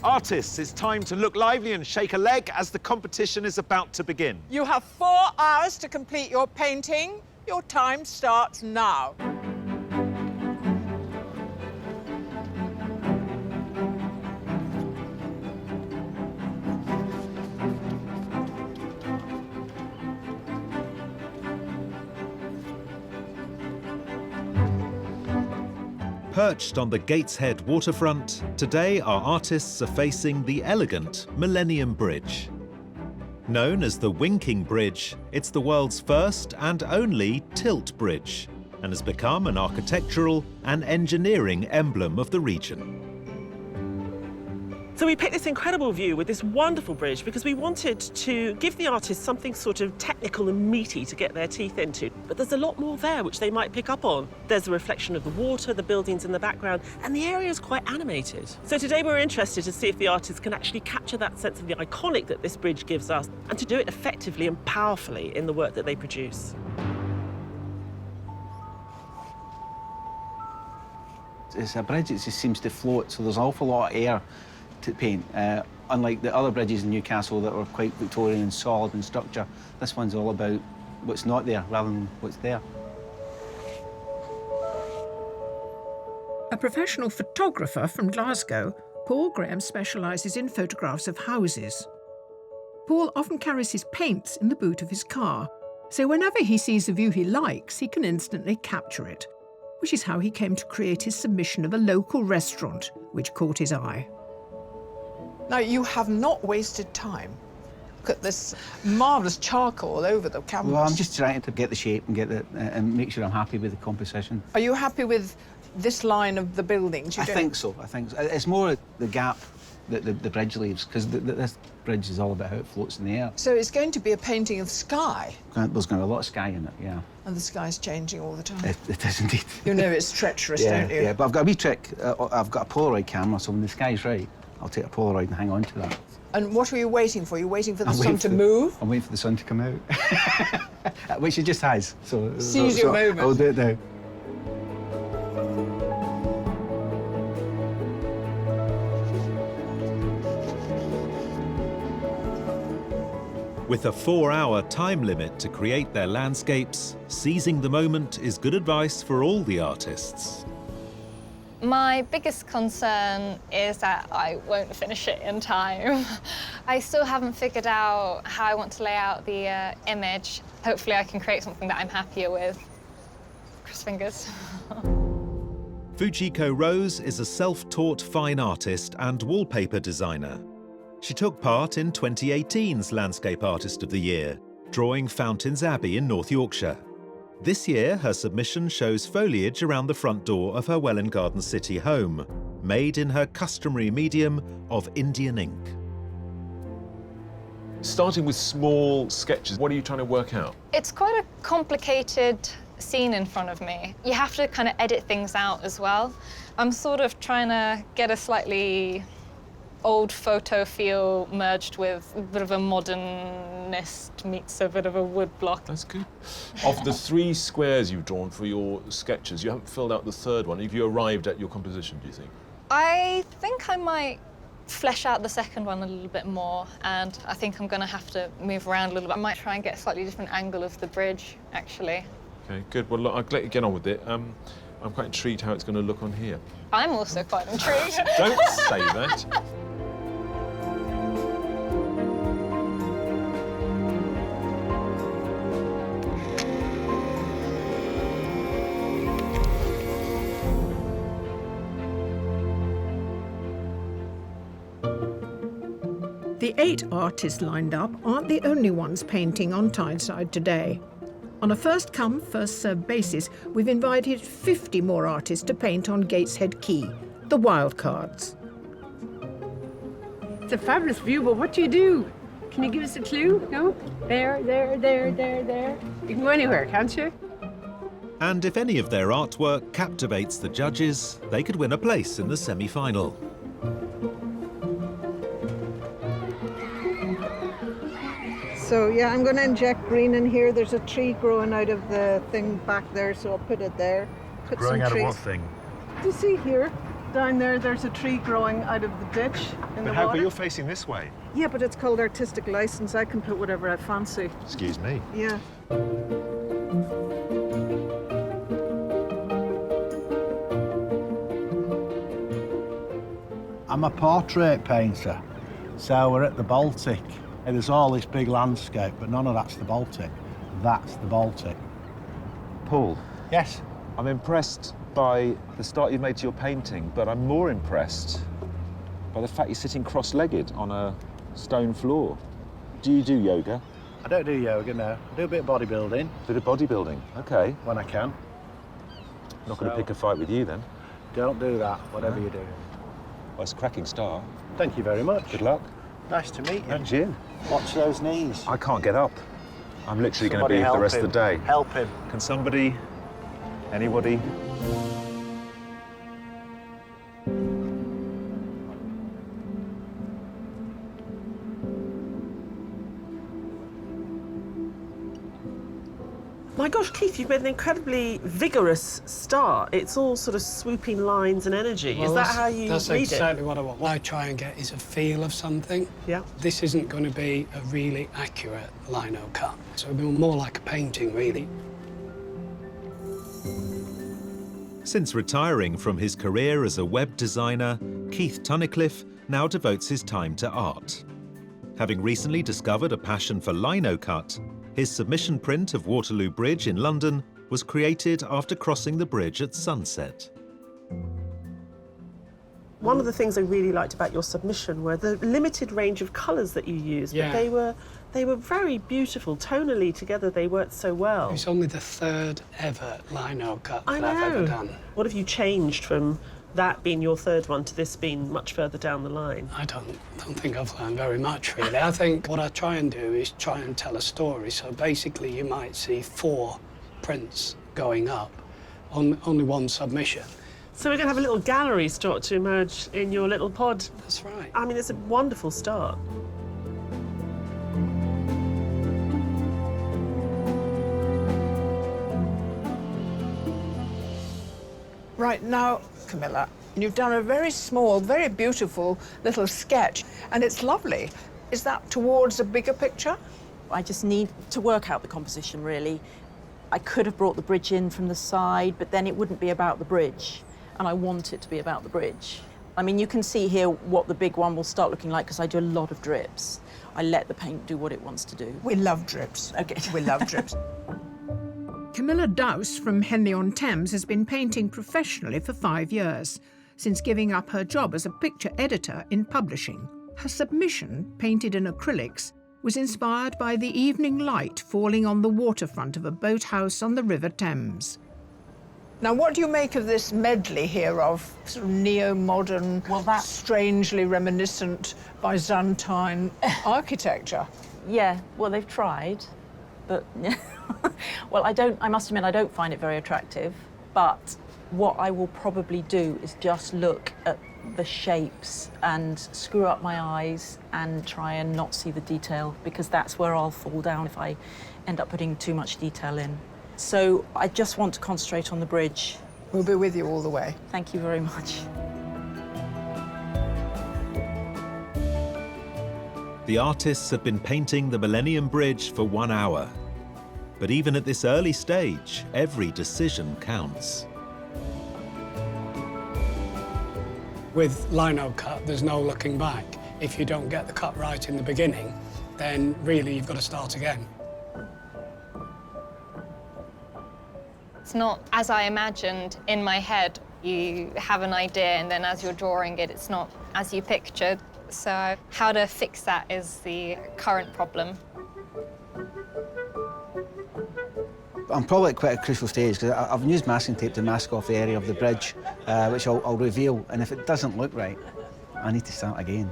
Artists, it's time to look lively and shake a leg as the competition is about to begin. You have 4 hours to complete your painting. Your time starts now. Perched on the Gateshead waterfront, today our artists are facing the elegant Millennium Bridge. Known as the Winking Bridge, it's the world's first and only tilt bridge, and has become an architectural and engineering emblem of the region. So we picked this incredible view with this wonderful bridge because we wanted to give the artists something sort of technical and meaty to get their teeth into. But there's a lot more there which they might pick up on. There's a reflection of the water, the buildings in the background, and the area is quite animated. So today we're interested to see if the artists can actually capture that sense of the iconic that this bridge gives us and to do it effectively and powerfully in the work that they produce. It's a bridge that just seems to float, so there's an awful lot of air to paint. Unlike the other bridges in Newcastle that were quite Victorian and solid in structure, this one's all about what's not there rather than what's there. A professional photographer from Glasgow, Paul Graham specialises in photographs of houses. Paul often carries his paints in the boot of his car, so whenever he sees a view he likes, he can instantly capture it, which is how he came to create his submission of a local restaurant, which caught his eye. Now, you have not wasted time. Look at this marvellous charcoal all over the canvas. Well, I'm just trying to get the shape and get and make sure I'm happy with the composition. Are you happy with this line of the buildings? I think so. It's more the gap that the bridge leaves, because this bridge is all about how it floats in the air. So it's going to be a painting of the sky? There's going to be a lot of sky in it, yeah. And the sky's changing all the time? It is indeed. You know it's treacherous, don't you? Yeah, but I've got a wee trick. I've got a Polaroid camera, so when the sky's right, I'll take a Polaroid and hang on to that. And what are you waiting for? You're waiting for the sun to move? I'm waiting for the sun to come out. Which it just has. Seize your moment. I'll do it now. With a 4-hour time limit to create their landscapes, seizing the moment is good advice for all the artists. My biggest concern is that I won't finish it in time. I still haven't figured out how I want to lay out the image Hopefully I can create something that I'm happier with. Cross fingers. Fujiko Rose is a self-taught fine artist and wallpaper designer. She took part in 2018's Landscape Artist of the Year, drawing Fountains Abbey in North Yorkshire. This year, her submission shows foliage around the front door of her Welwyn Garden City home, made in her customary medium of Indian ink. Starting with small sketches, what are you trying to work out? It's quite a complicated scene in front of me. You have to kind of edit things out as well. I'm sort of trying to get a slightly old photo feel merged with a bit of a modernist meets a bit of a wood block. That's good. Of the 3 squares you've drawn for your sketches, you haven't filled out the 3rd one. Have you arrived at your composition, do you think? I think I might flesh out the 2nd one a little bit more, and I think I'm going to have to move around a little bit. I might try and get a slightly different angle of the bridge, actually. Okay, good. Well, look, I'll let you get on with it. I'm quite intrigued how it's going to look on here. I'm also quite intrigued. Don't say that. The 8 artists lined up aren't the only ones painting on Tyneside today. On a first-come, first-served basis, we've invited 50 more artists to paint on Gateshead Quay, the wildcards. It's a fabulous view, but what do you do? Can you give us a clue? No? There. You can go anywhere, can't you? And if any of their artwork captivates the judges, they could win a place in the semi-final. So yeah, I'm going to inject green in here. There's a tree growing out of the thing back there, so I'll put it there. Put Growing some out trees. of what thing? Do you see here? Down there, there's a tree growing out of the ditch in the water. But you're facing this way. Yeah, but it's called artistic license. I can put whatever I fancy. Excuse me. Yeah. I'm a portrait painter, so we're at the Baltic. And there's all this big landscape, but none of that's the Baltic. That's the Baltic. Paul? Yes? I'm impressed by the start you've made to your painting, but I'm more impressed by the fact you're sitting cross-legged on a stone floor. Do you do yoga? I don't do yoga, no. I do a bit of bodybuilding. Bit of bodybuilding, okay. When I can. Not going to pick a fight with you, then? Don't do that, whatever you do. Well, it's a cracking start. Thank you very much. Good luck. Nice to meet you. And you. Watch those knees. I can't get up. I'm literally going to be here the rest of the day. Help him. Can somebody, anybody? My gosh, Keith, you've made an incredibly vigorous start. It's all sort of swooping lines and energy. Well, is that how you That's read exactly it? what I want. What I try and get is a feel of something. Yeah. This isn't going to be a really accurate lino cut. So it'll be more like a painting, really. Since retiring from his career as a web designer, Keith Tunnicliffe now devotes his time to art. Having recently discovered a passion for lino cut, his submission print of Waterloo Bridge in London was created after crossing the bridge at sunset. One of the things I really liked about your submission were the limited range of colours that you used. Yeah. But they were very beautiful. Tonally together, they worked so well. It's only the 3rd ever lino cut I that know. I've ever done. What have you changed from that being your 3rd one to this being much further down the line? I don't think I've learned very much, really. I think what I try and do is try and tell a story. So basically, you might see 4 prints going up on only one submission. So we're going to have a little gallery start to emerge in your little pod. That's right. I mean, it's a wonderful start. Right now, Camilla, you've done a very small, very beautiful little sketch, and it's lovely. Is that towards a bigger picture? I just need to work out the composition, really. I could have brought the bridge in from the side, but then it wouldn't be about the bridge, and I want it to be about the bridge. I mean, you can see here what the big one will start looking like because I do a lot of drips. I let the paint do what it wants to do. We love drips. Okay. We love drips. Camilla Dowse from Henley-on-Thames has been painting professionally for 5 years, since giving up her job as a picture editor in publishing. Her submission, painted in acrylics, was inspired by the evening light falling on the waterfront of a boathouse on the River Thames. Now, what do you make of this medley here of sort of neo-modern, strangely reminiscent Byzantine architecture? Yeah, well, they've tried, but well, I must admit, I don't find it very attractive, but what I will probably do is just look at the shapes and screw up my eyes and try and not see the detail, because that's where I'll fall down if I end up putting too much detail in. So I just want to concentrate on the bridge. We'll be with you all the way. Thank you very much. The artists have been painting the Millennium Bridge for 1 hour. But even at this early stage, every decision counts. With lino cut, there's no looking back. If you don't get the cut right in the beginning, then really you've got to start again. It's not as I imagined in my head. You have an idea, and then as you're drawing it, it's not as you pictured. So how to fix that is the current problem. I'm probably at quite a crucial stage because I've used masking tape to mask off the area of the bridge, which I'll reveal, and if it doesn't look right, I need to start again.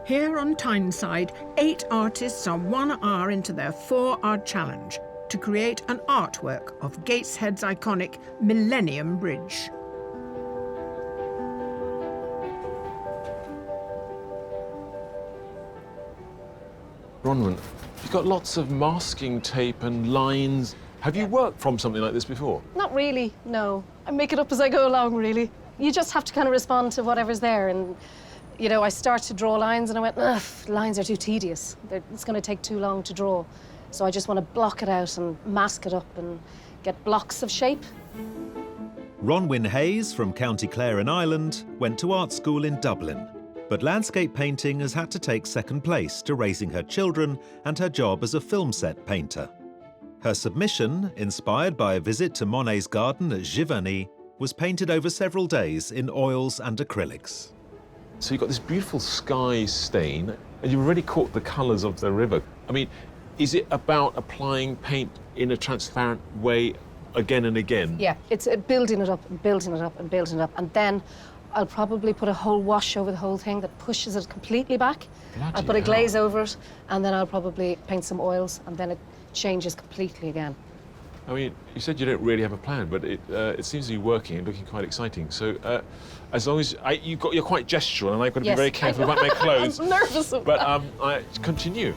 Here on Tyneside, 8 artists are 1 hour into their 4-hour challenge to create an artwork of Gateshead's iconic Millennium Bridge. Bronwyn, you've got lots of masking tape and lines. Have you worked from something like this before? Not really, no. I make it up as I go along, really. You just have to kind of respond to whatever's there. And, you know, I start to draw lines and I went, ugh, lines are too tedious. It's going to take too long to draw. So I just want to block it out and mask it up and get blocks of shape. Bronwyn Hayes from County Clare in Ireland went to art school in Dublin. But landscape painting has had to take second place to raising her children and her job as a film set painter. Her submission, inspired by a visit to Monet's garden at Giverny, was painted over several days in oils and acrylics. So you've got this beautiful sky stain, and you've already caught the colours of the river. I mean, is it about applying paint in a transparent way again and again? Yeah, it's building it up and building it up and building it up. And then I'll probably put a whole wash over the whole thing that pushes it completely back. Bloody I'll put a hell. glaze over it, and then I'll probably paint some oils, and then it changes completely again. I mean, you said you don't really have a plan, but it seems to be working and looking quite exciting. So as long as you're quite gestural, and I've got to be very careful about my clothes. I'm nervous of that. I continue.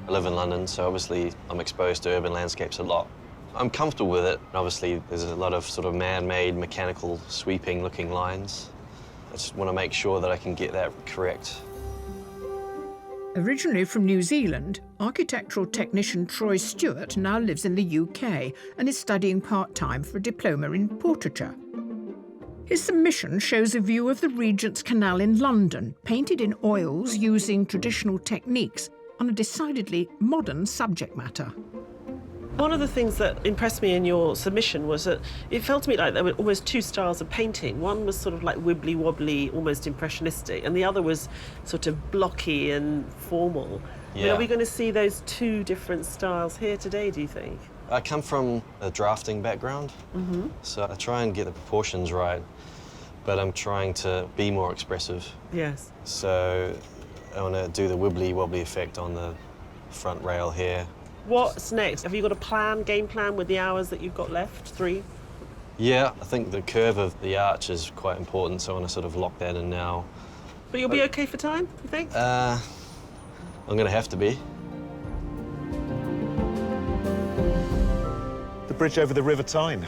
I live in London, so obviously I'm exposed to urban landscapes a lot. I'm comfortable with it. Obviously, there's a lot of sort of man-made, mechanical, sweeping-looking lines. I just want to make sure that I can get that correct. Originally from New Zealand, architectural technician Troy Stewart now lives in the UK and is studying part-time for a diploma in portraiture. His submission shows a view of the Regent's Canal in London, painted in oils using traditional techniques on a decidedly modern subject matter. One of the things that impressed me in your submission was that it felt to me like there were almost 2 styles of painting. One was sort of like wibbly-wobbly, almost impressionistic, and the other was sort of blocky and formal. I mean, are we going to see those 2 different styles here today, do you think? I come from a drafting background, so I try and get the proportions right, but I'm trying to be more expressive. Yes. So I want to do the wibbly-wobbly effect on the front rail here. What's next? Have you got a game plan with the hours that you've got left? 3? Yeah, I think the curve of the arch is quite important, so I want to sort of lock that in now. But you'll be okay for time, you think? I'm going to have to be. The bridge over the River Tyne.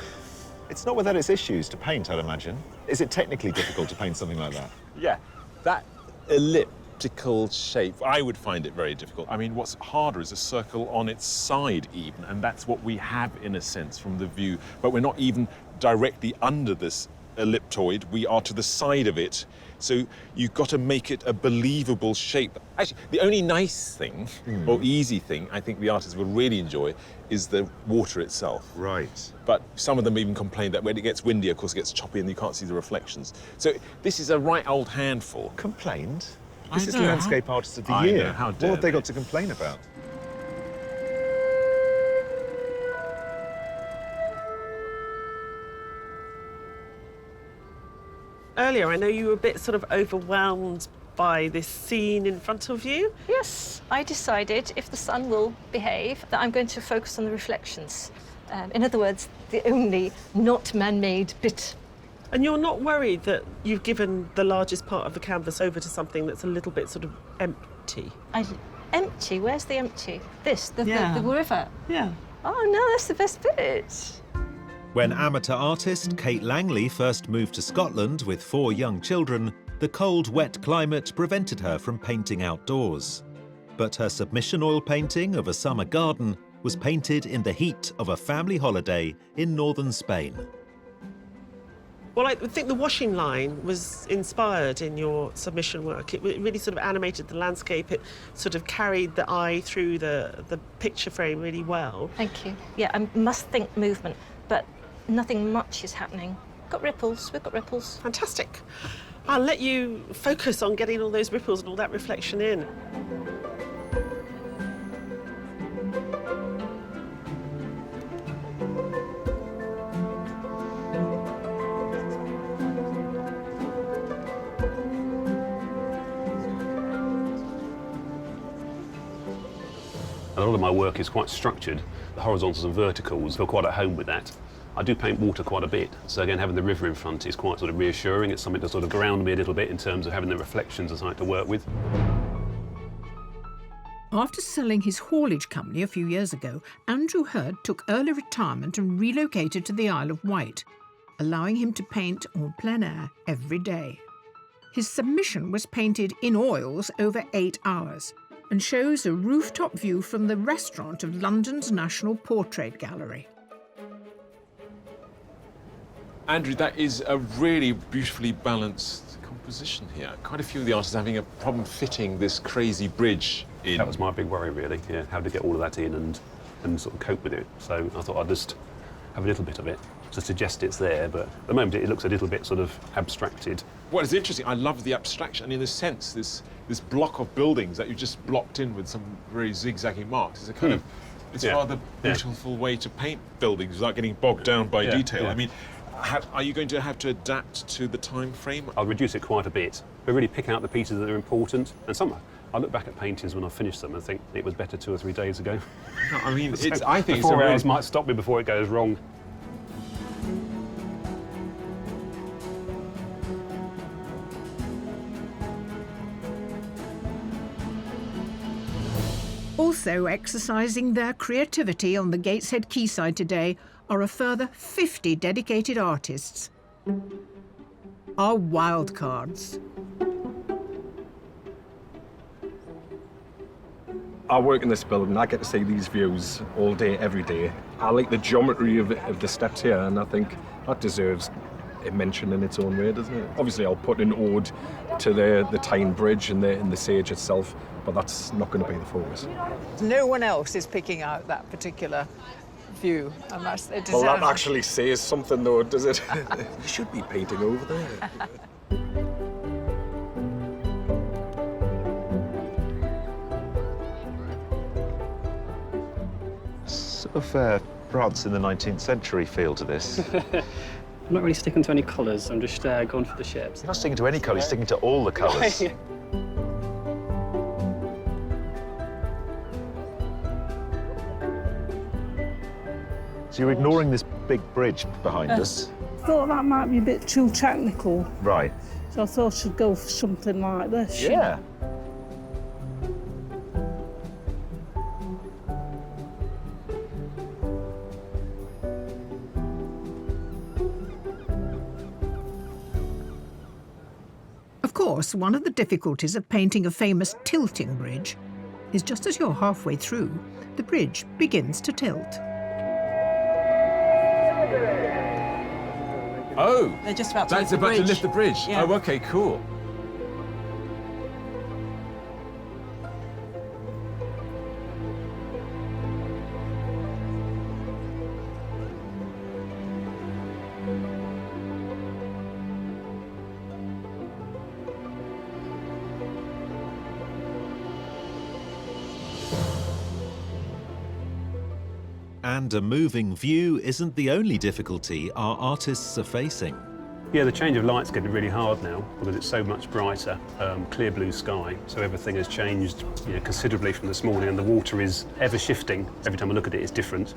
It's not without its issues to paint, I'd imagine. Is it technically difficult to paint something like that? Yeah, that elliptical shape, I would find it very difficult. I mean, what's harder is a circle on its side even, and that's what we have in a sense from the view, but we're not even directly under this elliptoid, we are to the side of it. So you've got to make it a believable shape. Actually, the only nice thing, or easy thing, I think the artists will really enjoy is the water itself. Right. But some of them even complain that when it gets windy, of course, it gets choppy and you can't see the reflections. So this is a right old handful. Complained? I This is know. Landscape Artist of the I Year. know. How What dare have they they? got to complain about? Earlier, I know you were a bit sort of overwhelmed by this scene in front of you. Yes, I decided, if the sun will behave, that I'm going to focus on the reflections. In other words, the only not man-made bit. And you're not worried that you've given the largest part of the canvas over to something that's a little bit sort of empty? Empty? Where's the empty? This, the river? Yeah. Oh, no, that's the best bit. When amateur artist Kate Langley first moved to Scotland with 4 young children, the cold, wet climate prevented her from painting outdoors. But her submission oil painting of a summer garden was painted in the heat of a family holiday in northern Spain. Well, I think the washing line was inspired in your submission work. It really sort of animated the landscape. It sort of carried the eye through the picture frame really well. Thank you. Yeah, I must think movement, but nothing much is happening. Got ripples, we've got ripples. Fantastic. I'll let you focus on getting all those ripples and all that reflection in. A lot of my work is quite structured. The horizontals and verticals, I feel quite at home with that. I do paint water quite a bit, so again, having the river in front is quite sort of reassuring. It's something to sort of ground me a little bit in terms of having the reflections as I like to work with. After selling his haulage company a few years ago, Andrew Hurd took early retirement and relocated to the Isle of Wight, allowing him to paint en plein air every day. His submission was painted in oils over 8 hours and shows a rooftop view from the restaurant of London's National Portrait Gallery. Andrew, that is a really beautifully balanced composition here. Quite a few of the artists are having a problem fitting this crazy bridge in. That was my big worry, really, yeah, how to get all of that in and sort of cope with it. So I thought I'd just have a little bit of it to suggest it's there, but at the moment it looks a little bit sort of abstracted. What is interesting, I love the abstraction, and in a sense, this block of buildings that you just blocked in with some very zigzagging marks is a kind of, it's rather beautiful way to paint buildings without getting bogged down by detail. I mean, are you going to have to adapt to the time frame? I'll reduce it quite a bit, but really pick out the pieces that are important, and some I look back at paintings when I finish them and think it was better 2 or 3 days ago. No, I mean, So I think the 4 it's hours might stop me before it goes wrong. Also exercising their creativity on the Gateshead quayside today are a further 50 dedicated artists. Our wildcards. I work in this building, I get to see these views all day, every day. I like the geometry of the steps here, and I think that deserves a mention in its own way, doesn't it? Obviously, I'll put an ode to the Tyne Bridge and the Sage itself, but that's not going to be the focus. No one else is picking out that particular view, and that's it. Well, that actually says something, though, does it? You should be painting over there. Sort of France in the 19th century feel to this. I'm not really sticking to any colours, I'm just going for the shapes. You're not sticking to any colour, you're sticking to all the colours. Yeah. So you're ignoring this big bridge behind us. I thought that might be a bit too technical, Right. so I thought I should go for something like this. Yeah. course, one of the difficulties of painting a famous tilting bridge is just as you're halfway through, the bridge begins to tilt. Oh, They're just about to that's lift the about to bridge. lift the bridge. Yeah. Oh, okay, cool. And a moving view isn't the only difficulty our artists are facing. Yeah, the change of light's getting really hard now because it's so much brighter, clear blue sky. So everything has changed, considerably from this morning, and the water is ever shifting. Every time I look at it, it's different.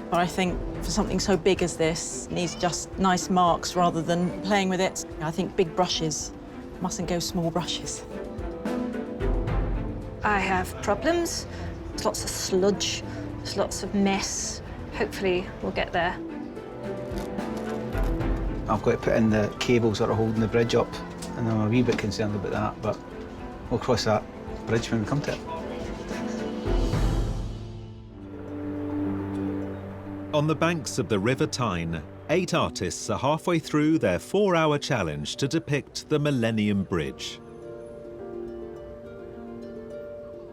But I think for something so big as this, it needs just nice marks rather than playing with it. I think big brushes mustn't go small brushes. I have problems. There's lots of sludge. There's lots of mess. Hopefully we'll get there. I've got to put in the cables that are holding the bridge up, and I'm a wee bit concerned about that, but we'll cross that bridge when we come to it. On the banks of the River Tyne, 8 artists are halfway through their 4-hour challenge to depict the Millennium Bridge.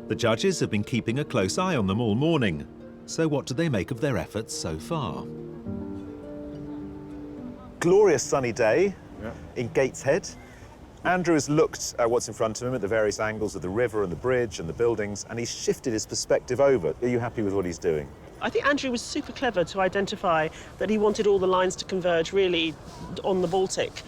The judges have been keeping a close eye on them all morning. So what do they make of their efforts so far? Glorious sunny day in Gateshead. Andrew has looked at what's in front of him at the various angles of the river and the bridge and the buildings, and he's shifted his perspective over. Are you happy with what he's doing? I think Andrew was super clever to identify that he wanted all the lines to converge really on the Baltic.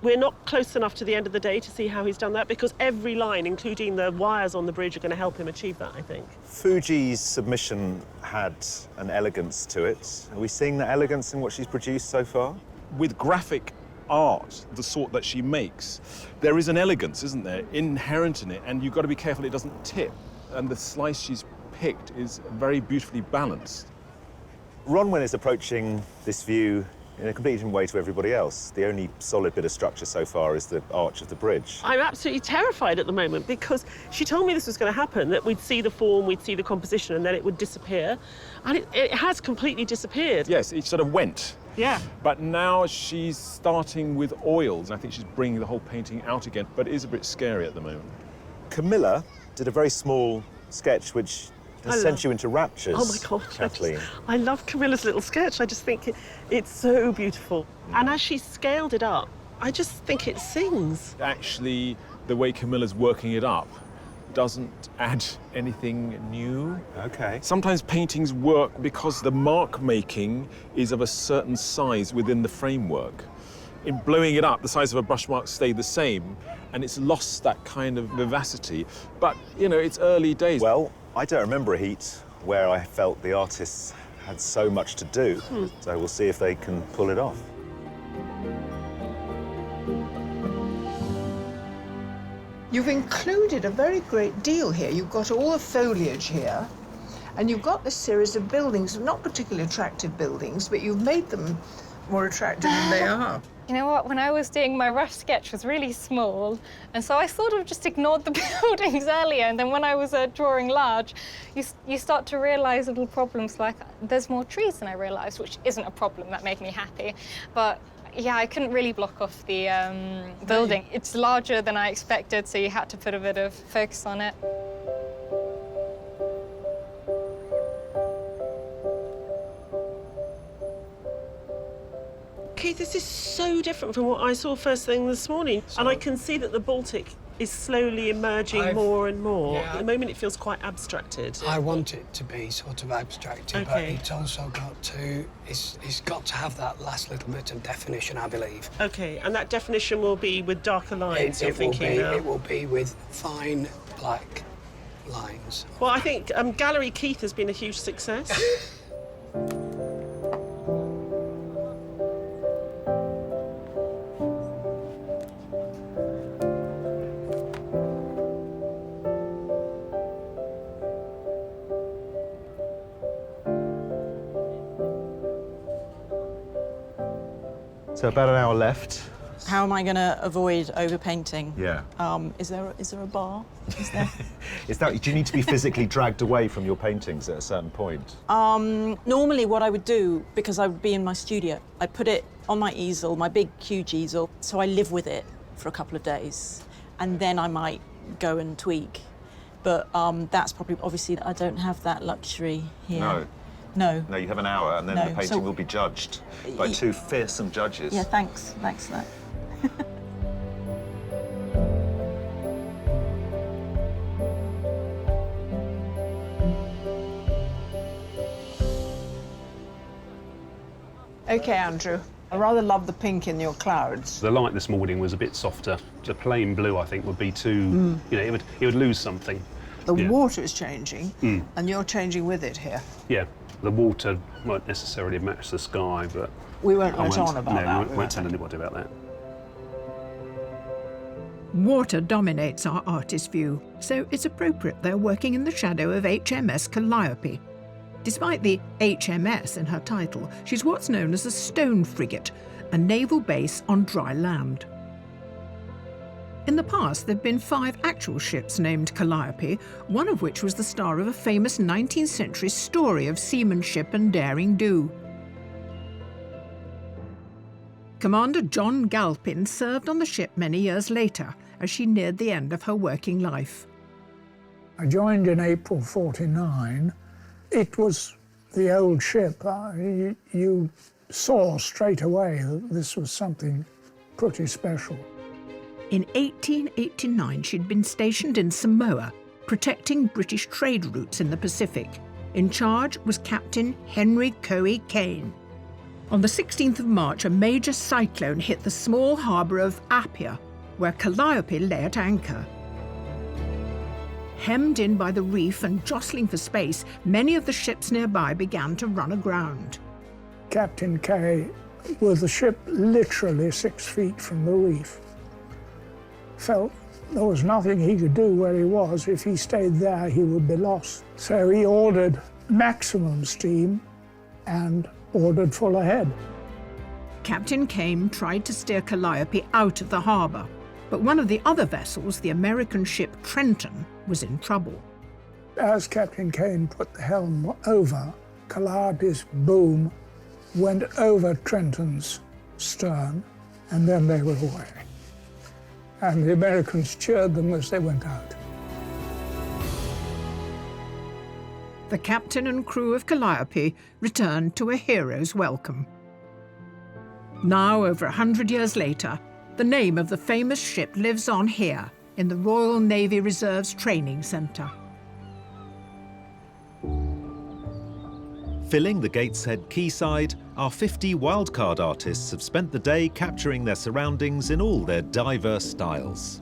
We're not close enough to the end of the day to see how he's done that, because every line, including the wires on the bridge, are going to help him achieve that, I think. Fuji's submission had an elegance to it. Are we seeing that elegance in what she's produced so far? With graphic art, the sort that she makes, there is an elegance, isn't there, inherent in it, and you've got to be careful it doesn't tip. And the slice she's picked is very beautifully balanced. Ronwen is approaching this view in a completely different way to everybody else. The only solid bit of structure so far is the arch of the bridge. I'm absolutely terrified at the moment because she told me this was going to happen, that we'd see the form, we'd see the composition, and then it would disappear. And it has completely disappeared. Yes, it sort of went. Yeah. But now she's starting with oils. I think she's bringing the whole painting out again, but it is a bit scary at the moment. Camilla did a very small sketch which has sent you into raptures. Oh my God, Kathleen. I love Camilla's little sketch. I just think it's so beautiful. And as she scaled it up, I just think it sings. Actually, the way Camilla's working it up doesn't add anything new. Okay. Sometimes paintings work because the mark making is of a certain size within the framework. In blowing it up, the size of a brush mark stayed the same, and it's lost that kind of vivacity. But, it's early days. Well, I don't remember a heat where I felt the artists had so much to do. So we'll see if they can pull it off. You've included a very great deal here. You've got all the foliage here, and you've got this series of buildings, not particularly attractive buildings, but you've made them more attractive than they are. You know what, when I was doing my rough sketch, it was really small, and so I sort of just ignored the buildings earlier, and then when I was drawing large, you start to realise little problems like there's more trees than I realised, which isn't a problem, that made me happy. But yeah, I couldn't really block off the building. It's larger than I expected, so you had to put a bit of focus on it. Keith, this is so different from what I saw first thing this morning. And I can see that the Baltic is slowly emerging more and more. Yeah. At the moment, it feels quite abstracted. I want it to be sort of abstracted, but Okay. it's also got to, it's got to have that last little bit of definition, I believe. OK, and that definition will be with darker lines, you're thinking now? It will be with fine black lines. Well, I think Gallery Keith has been a huge success. So So about an hour left. How am I going to avoid overpainting? Yeah. Is there a bar? Is there? Do you need to be physically dragged away from your paintings at a certain point? Normally what I would do, because I would be in my studio, I put it on my easel, my big, huge easel, so I live with it for a couple of days, and then I might go and tweak. But that's probably, obviously, I don't have that luxury here. No. No. No, you have an hour, and then the painting will be judged by two fearsome judges. Yeah, thanks for that. OK, Andrew. I rather love the pink in your clouds. The light this morning was a bit softer. The plain blue, I think, would be too... You know, it would lose something. The water is changing, and you're changing with it here. Yeah, the water won't necessarily match the sky, but... We won't let on about that. No, we won't tell anybody about that. Water dominates our artist's view, so it's appropriate they're working in the shadow of HMS Calliope. Despite the HMS in her title, she's what's known as a stone frigate, a naval base on dry land. In the past, there have been 5 actual ships named Calliope, one of which was the star of a famous 19th century story of seamanship and daring do. Commander John Galpin served on the ship many years later, as she neared the end of her working life. I joined in April '49. It was the old ship. You saw straight away that this was something pretty special. In 1889, she'd been stationed in Samoa, protecting British trade routes in the Pacific. In charge was Captain Henry Coe Kane. On the 16th of March, a major cyclone hit the small harbour of Apia, where Calliope lay at anchor. Hemmed in by the reef and jostling for space, many of the ships nearby began to run aground. Captain Kay, with the ship literally 6 feet from the reef, felt there was nothing he could do where he was. If he stayed there, he would be lost. So he ordered maximum steam and ordered full ahead. Captain Kane tried to steer Calliope out of the harbour, but one of the other vessels, the American ship Trenton, was in trouble. As Captain Kane put the helm over, Calliope's boom went over Trenton's stern, and then they were away. And the Americans cheered them as they went out. The captain and crew of Calliope returned to a hero's welcome. Now, over 100 years later, the name of the famous ship lives on here in the Royal Navy Reserve's Training Centre. Filling the Gateshead quayside, our 50 wildcard artists have spent the day capturing their surroundings in all their diverse styles.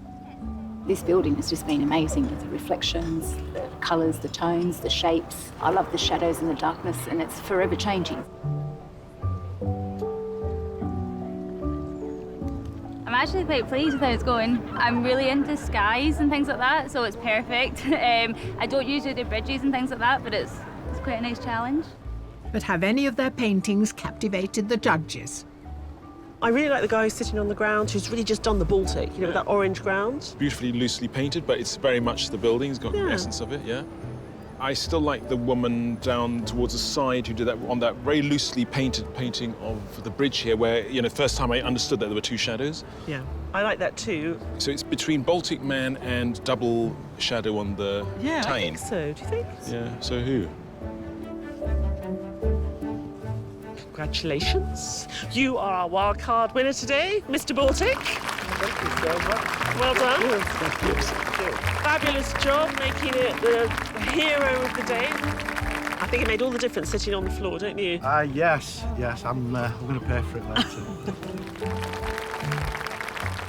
This building has just been amazing with the reflections, the colours, the tones, the shapes. I love the shadows and the darkness, and it's forever changing. I'm actually quite pleased with how it's going. I'm really into skies and things like that, so it's perfect. I don't usually do bridges and things like that, but it's quite a nice challenge. But have any of their paintings captivated the judges? I really like the guy who's sitting on the ground who's really just done the Baltic, you know, with that orange ground. Beautifully loosely painted, but it's very much the building. It's got the essence of it, yeah. I still like the woman down towards the side who did that on that very loosely painted painting of the bridge here, where, you know, first time I understood that there were two shadows. Yeah, I like that too. So it's between Baltic Man and double shadow on the Yeah, Tyne. I think so. Do you think? Yeah, so who? Congratulations. You are our wild card winner today, Mr. Baltic. Thank you so much. Well done. Thank you. Fabulous job making it the hero of the day. I think it made all the difference sitting on the floor, don't you? Yes. I'm going to pay for it later.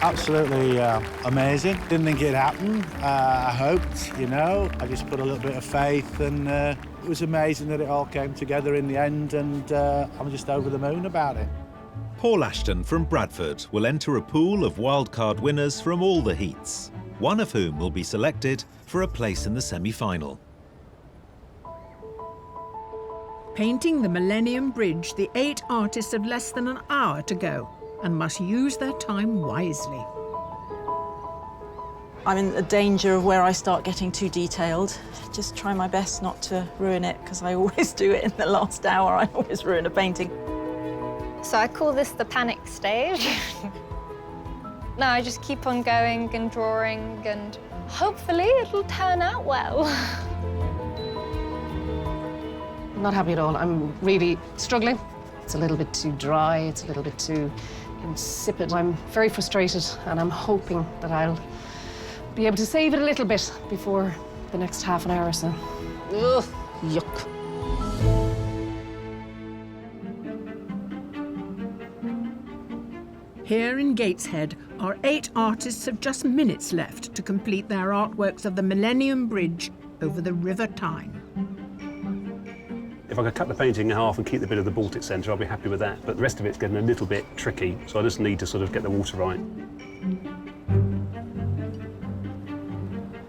Absolutely amazing. Didn't think it'd happen. I hoped, you know. I just put a little bit of faith, and it was amazing that it all came together in the end, and I'm just over the moon about it. Paul Ashton from Bradford will enter a pool of wildcard winners from all the heats, one of whom will be selected for a place in the semi-final. Painting the Millennium Bridge, the 8 artists have less than an hour to go. and must use their time wisely. I'm in the danger of where I start getting too detailed. Just try my best not to ruin it, because I always do it in the last hour. I always ruin a painting. So I call this the panic stage. No, I just keep on going and drawing, and hopefully it'll turn out well. I'm not happy at all. I'm really struggling. It's a little bit too dry, it's a little bit too insipid. I'm very frustrated, and I'm hoping that I'll be able to save it a little bit before the next half an hour or so. Ugh, yuck. Here in Gateshead, our 8 artists have just minutes left to complete their artworks of the Millennium Bridge over the River Tyne. If I could cut the painting in half and keep the bit of the Baltic centre, I'll be happy with that. But the rest of it's getting a little bit tricky, so I just need to sort of get the water right.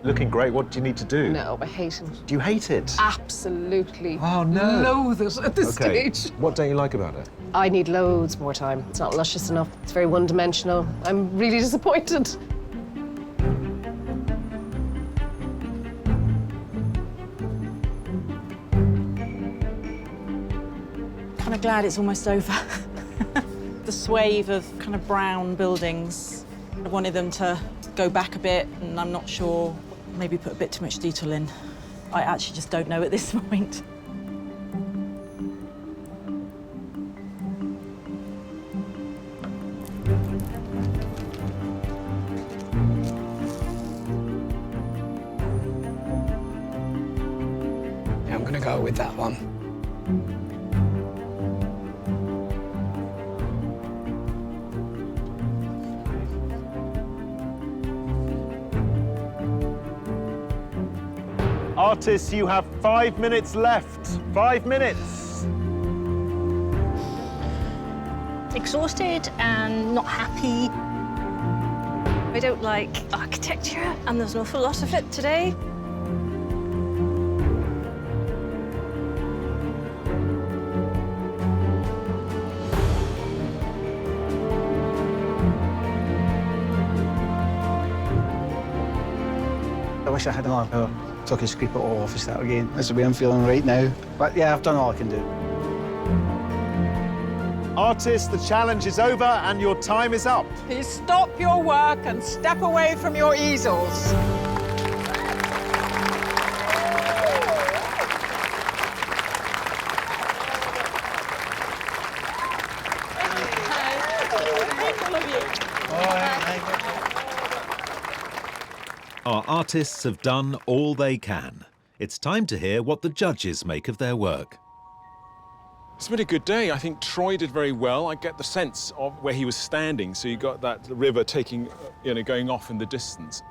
Looking great. What do you need to do? No, I hate it. Do you hate it? Absolutely. Oh, no. Loathe it at this stage. What don't you like about it? I need loads more time. It's not luscious enough. It's very one-dimensional. I'm really disappointed. Kind of glad it's almost over. The swathe of kind of brown buildings, I wanted them to go back a bit, and I'm not sure, maybe put a bit too much detail in. I actually just don't know at this point. Yeah, I'm going to go with that one. Artists, you have 5 minutes left. 5 minutes. Exhausted and not happy. I don't like architecture, and there's an awful lot of it today. I wish I had another power. So I could scrape it all off and start again. That's the way I'm feeling right now. But yeah, I've done all I can do. Artists, the challenge is over and your time is up. Please stop your work and step away from your easels. Our artists have done all they can. It's time to hear what the judges make of their work. It's been a good day. I think Troy did very well. I get the sense of where he was standing, so you got that river taking, going off in the distance.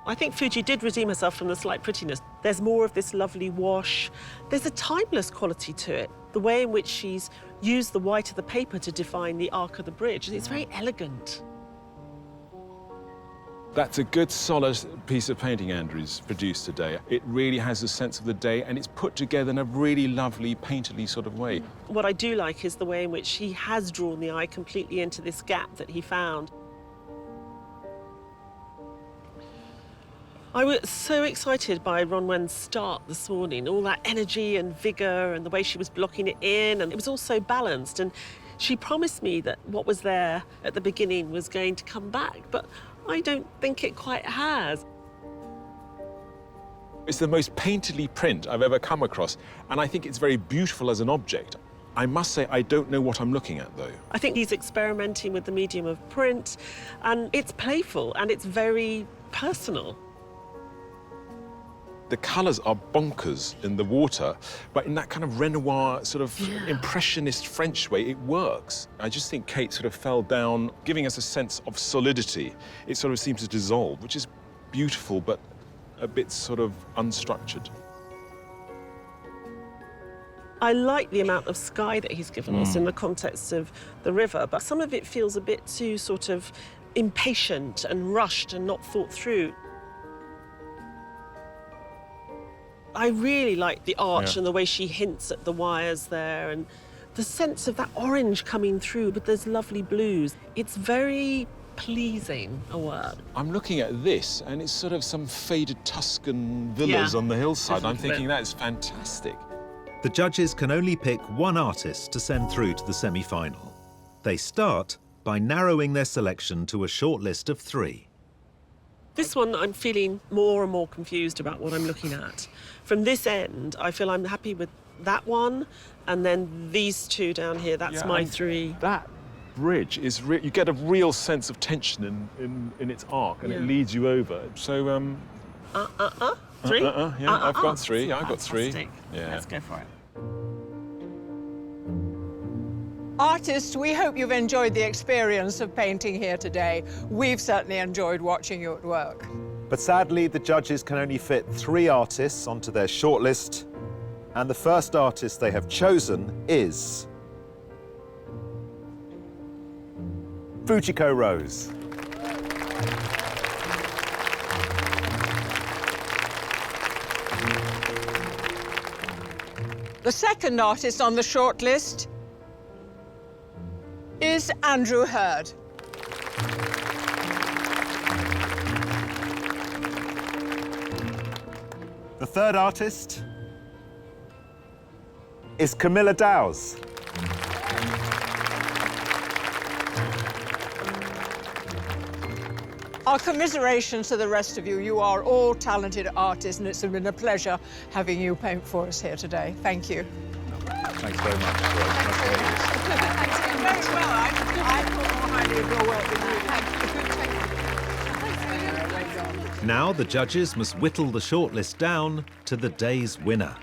I think Fuji did redeem herself from the slight prettiness. There's more of this lovely wash. There's a timeless quality to it. The way in which she's used the white of the paper to define the arc of the bridge. It's very elegant. That's a good, solid piece of painting Andrew's produced today. It really has a sense of the day, and it's put together in a really lovely, painterly sort of way. What I do like is the way in which he has drawn the eye completely into this gap that he found. I was so excited by Ronwen's start this morning, all that energy and vigour and the way she was blocking it in, and it was all so balanced. And she promised me that what was there at the beginning was going to come back, but I don't think it quite has. It's the most painterly print I've ever come across, and I think it's very beautiful as an object. I must say, I don't know what I'm looking at, though. I think he's experimenting with the medium of print, and it's playful and it's very personal. The colours are bonkers in the water, but in that kind of Renoir, sort of impressionist French way, it works. I just think Kate sort of fell down, giving us a sense of solidity. It sort of seems to dissolve, which is beautiful, but a bit sort of unstructured. I like the amount of sky that he's given us in the context of the river, but some of it feels a bit too sort of impatient and rushed and not thought through. I really like the arch and the way she hints at the wires there, and The sense of that orange coming through with those lovely blues, it's very pleasing a work. I'm looking at this, and it's sort of some faded Tuscan villas on the hillside. I'm thinking that is fantastic. The judges can only pick one artist to send through to the semi-final. They start by narrowing their selection to a short list of 3. This one, I'm feeling more and more confused about what I'm looking at. From this end, I feel I'm happy with that one, and then these 2 down here, that's my 3. That bridge is you get a real sense of tension in its arc, and it leads you over. So 3? Yeah, I've got 3. I've got 3. Yeah. Let's go for it. Artists, we hope you've enjoyed the experience of painting here today. We've certainly enjoyed watching you at work. But sadly, the judges can only fit 3 artists onto their shortlist, and the first artist they have chosen is Fujiko Rose. The second artist on the shortlist is Andrew Hurd. The third artist is Camilla Dowes. Our commiserations to the rest of you. You are all talented artists, and it's been a pleasure having you paint for us here today. Thank you. Thanks very much. Thanks very well. I thought more highly of your work than you. Thank you. Now the judges must whittle the shortlist down to the day's winner.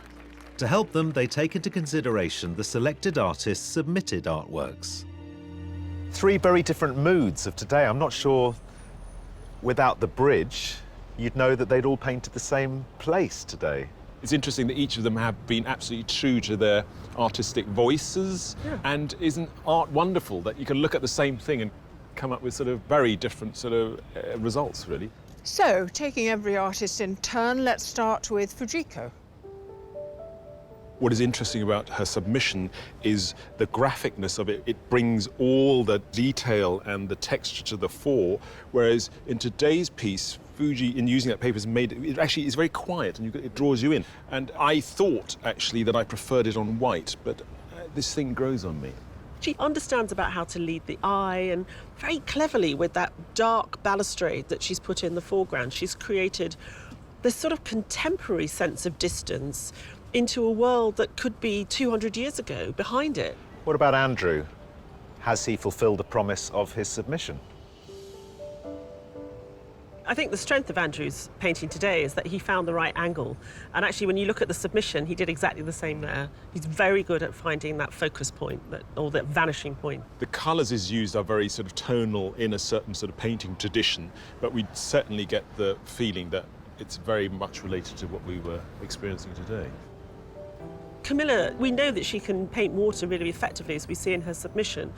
To help them, they take into consideration the selected artists' submitted artworks. 3 very different moods of today. I'm not sure without the bridge, you'd know that they'd all painted the same place today. It's interesting that each of them have been absolutely true to their artistic voices. And isn't art wonderful that you can look at the same thing and come up with sort of very different sort of results, really? So, taking every artist in turn, let's start with Fujiko. What is interesting about her submission is the graphicness of it. It brings all the detail and the texture to the fore, whereas in today's piece, Fuji, in using that paper, has made it actually is very quiet and it draws you in. And I thought, actually, that I preferred it on white, but this thing grows on me. She understands about how to lead the eye, and very cleverly with that dark balustrade that she's put in the foreground, she's created this sort of contemporary sense of distance into a world that could be 200 years ago behind it. What about Andrew? Has he fulfilled the promise of his submission? I think the strength of Andrew's painting today is that he found the right angle. And actually, when you look at the submission, he did exactly the same there. He's very good at finding that focus point, or that vanishing point. The colours is used are very sort of tonal in a certain sort of painting tradition, but we certainly get the feeling that it's very much related to what we were experiencing today. Camilla, we know that she can paint water really effectively, as we see in her submission.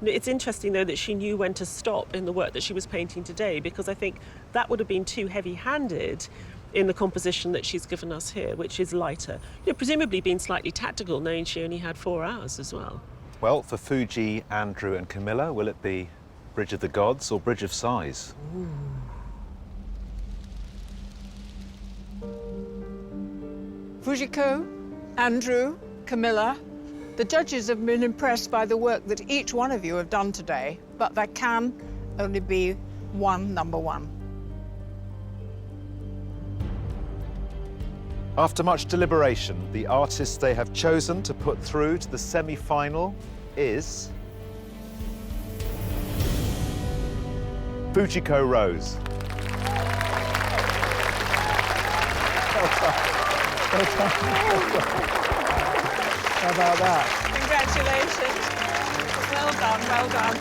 It's interesting, though, that she knew when to stop in the work that she was painting today, because I think that would have been too heavy-handed in the composition that she's given us here, which is lighter. Presumably being slightly tactical, knowing she only had 4 hours as well. Well, for Fuji, Andrew and Camilla, will it be Bridge of the Gods or Bridge of Sighs? Ooh. Fujiko, Andrew, Camilla, the judges have been impressed by the work that each one of you have done today, but there can only be one number one. After much deliberation, the artist they have chosen to put through to the semi-final is Fujiko Rose. How about that? Congratulations. Well done, well done.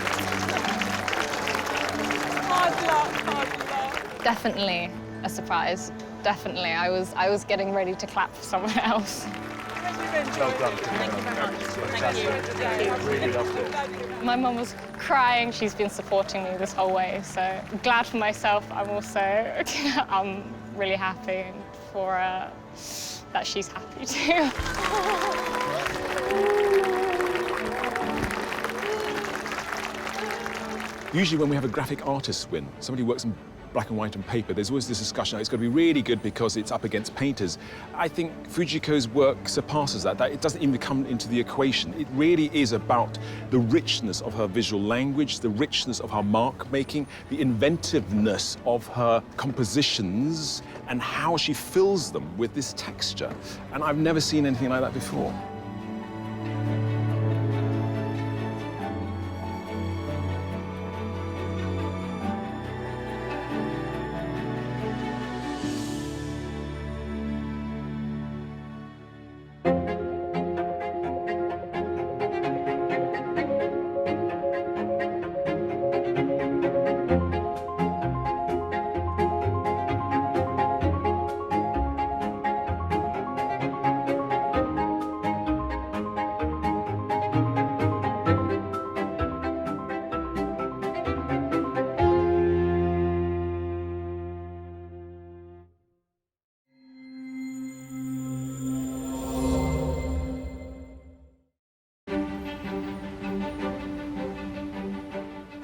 Hard luck, hard luck. Definitely a surprise. Definitely. I was getting ready to clap for someone else. Well done. Thank you very much. Thank you. Really loved it. My mum was crying. She's been supporting me this whole way, so I'm glad for myself. I'm also I'm really happy for that she's happy too. Usually when we have a graphic artist win, somebody who works in black and white on paper, there's always this discussion, it's got to be really good because it's up against painters. I think Fujiko's work surpasses that it doesn't even come into the equation. It really is about the richness of her visual language, the richness of her mark making, the inventiveness of her compositions, and how she fills them with this texture. And I've never seen anything like that before.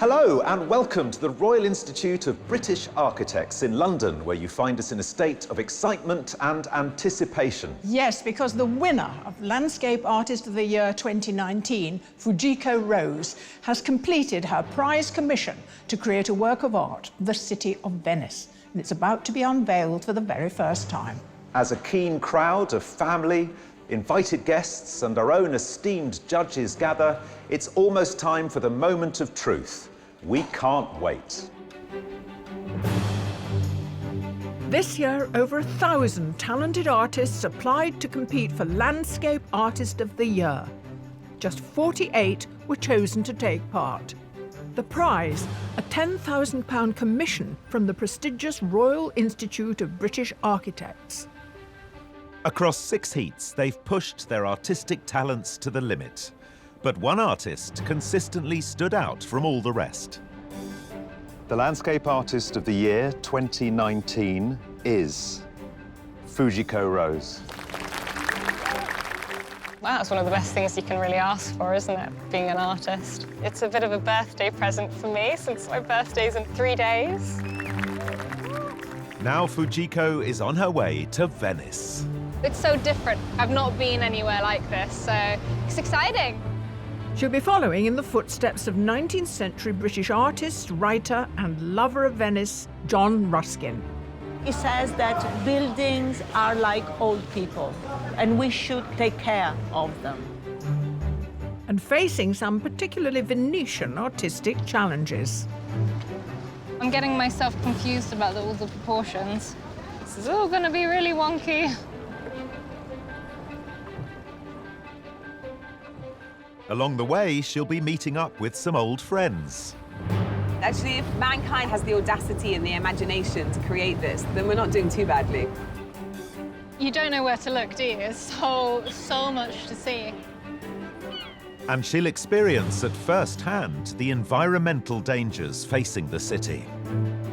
Hello and welcome to the Royal Institute of British Architects in London, where you find us in a state of excitement and anticipation. Yes, because the winner of Landscape Artist of the Year 2019, Fujiko Rose, has completed her prize commission to create a work of art, the city of Venice, and it's about to be unveiled for the very first time. As a keen crowd of family, invited guests and our own esteemed judges gather, it's almost time for the moment of truth. We can't wait. This year, over 1,000 talented artists applied to compete for Landscape Artist of the Year. Just 48 were chosen to take part. The prize, a £10,000 commission from the prestigious Royal Institute of British Architects. Across 6 heats, they've pushed their artistic talents to the limit. But one artist consistently stood out from all the rest. The Landscape Artist of the Year 2019 is Fujiko Rose. Wow, it's one of the best things you can really ask for, isn't it, being an artist? It's a bit of a birthday present for me, since my birthday's in 3 days. Now Fujiko is on her way to Venice. It's so different. I've not been anywhere like this, so it's exciting. She'll be following in the footsteps of 19th century British artist, writer and lover of Venice, John Ruskin. He says that buildings are like old people and we should take care of them. And facing some particularly Venetian artistic challenges. I'm getting myself confused about all the proportions. This is all going to be really wonky. Along the way, she'll be meeting up with some old friends. Actually, if mankind has the audacity and the imagination to create this, then we're not doing too badly. You don't know where to look, do you? There's so much to see. And she'll experience at first hand the environmental dangers facing the city.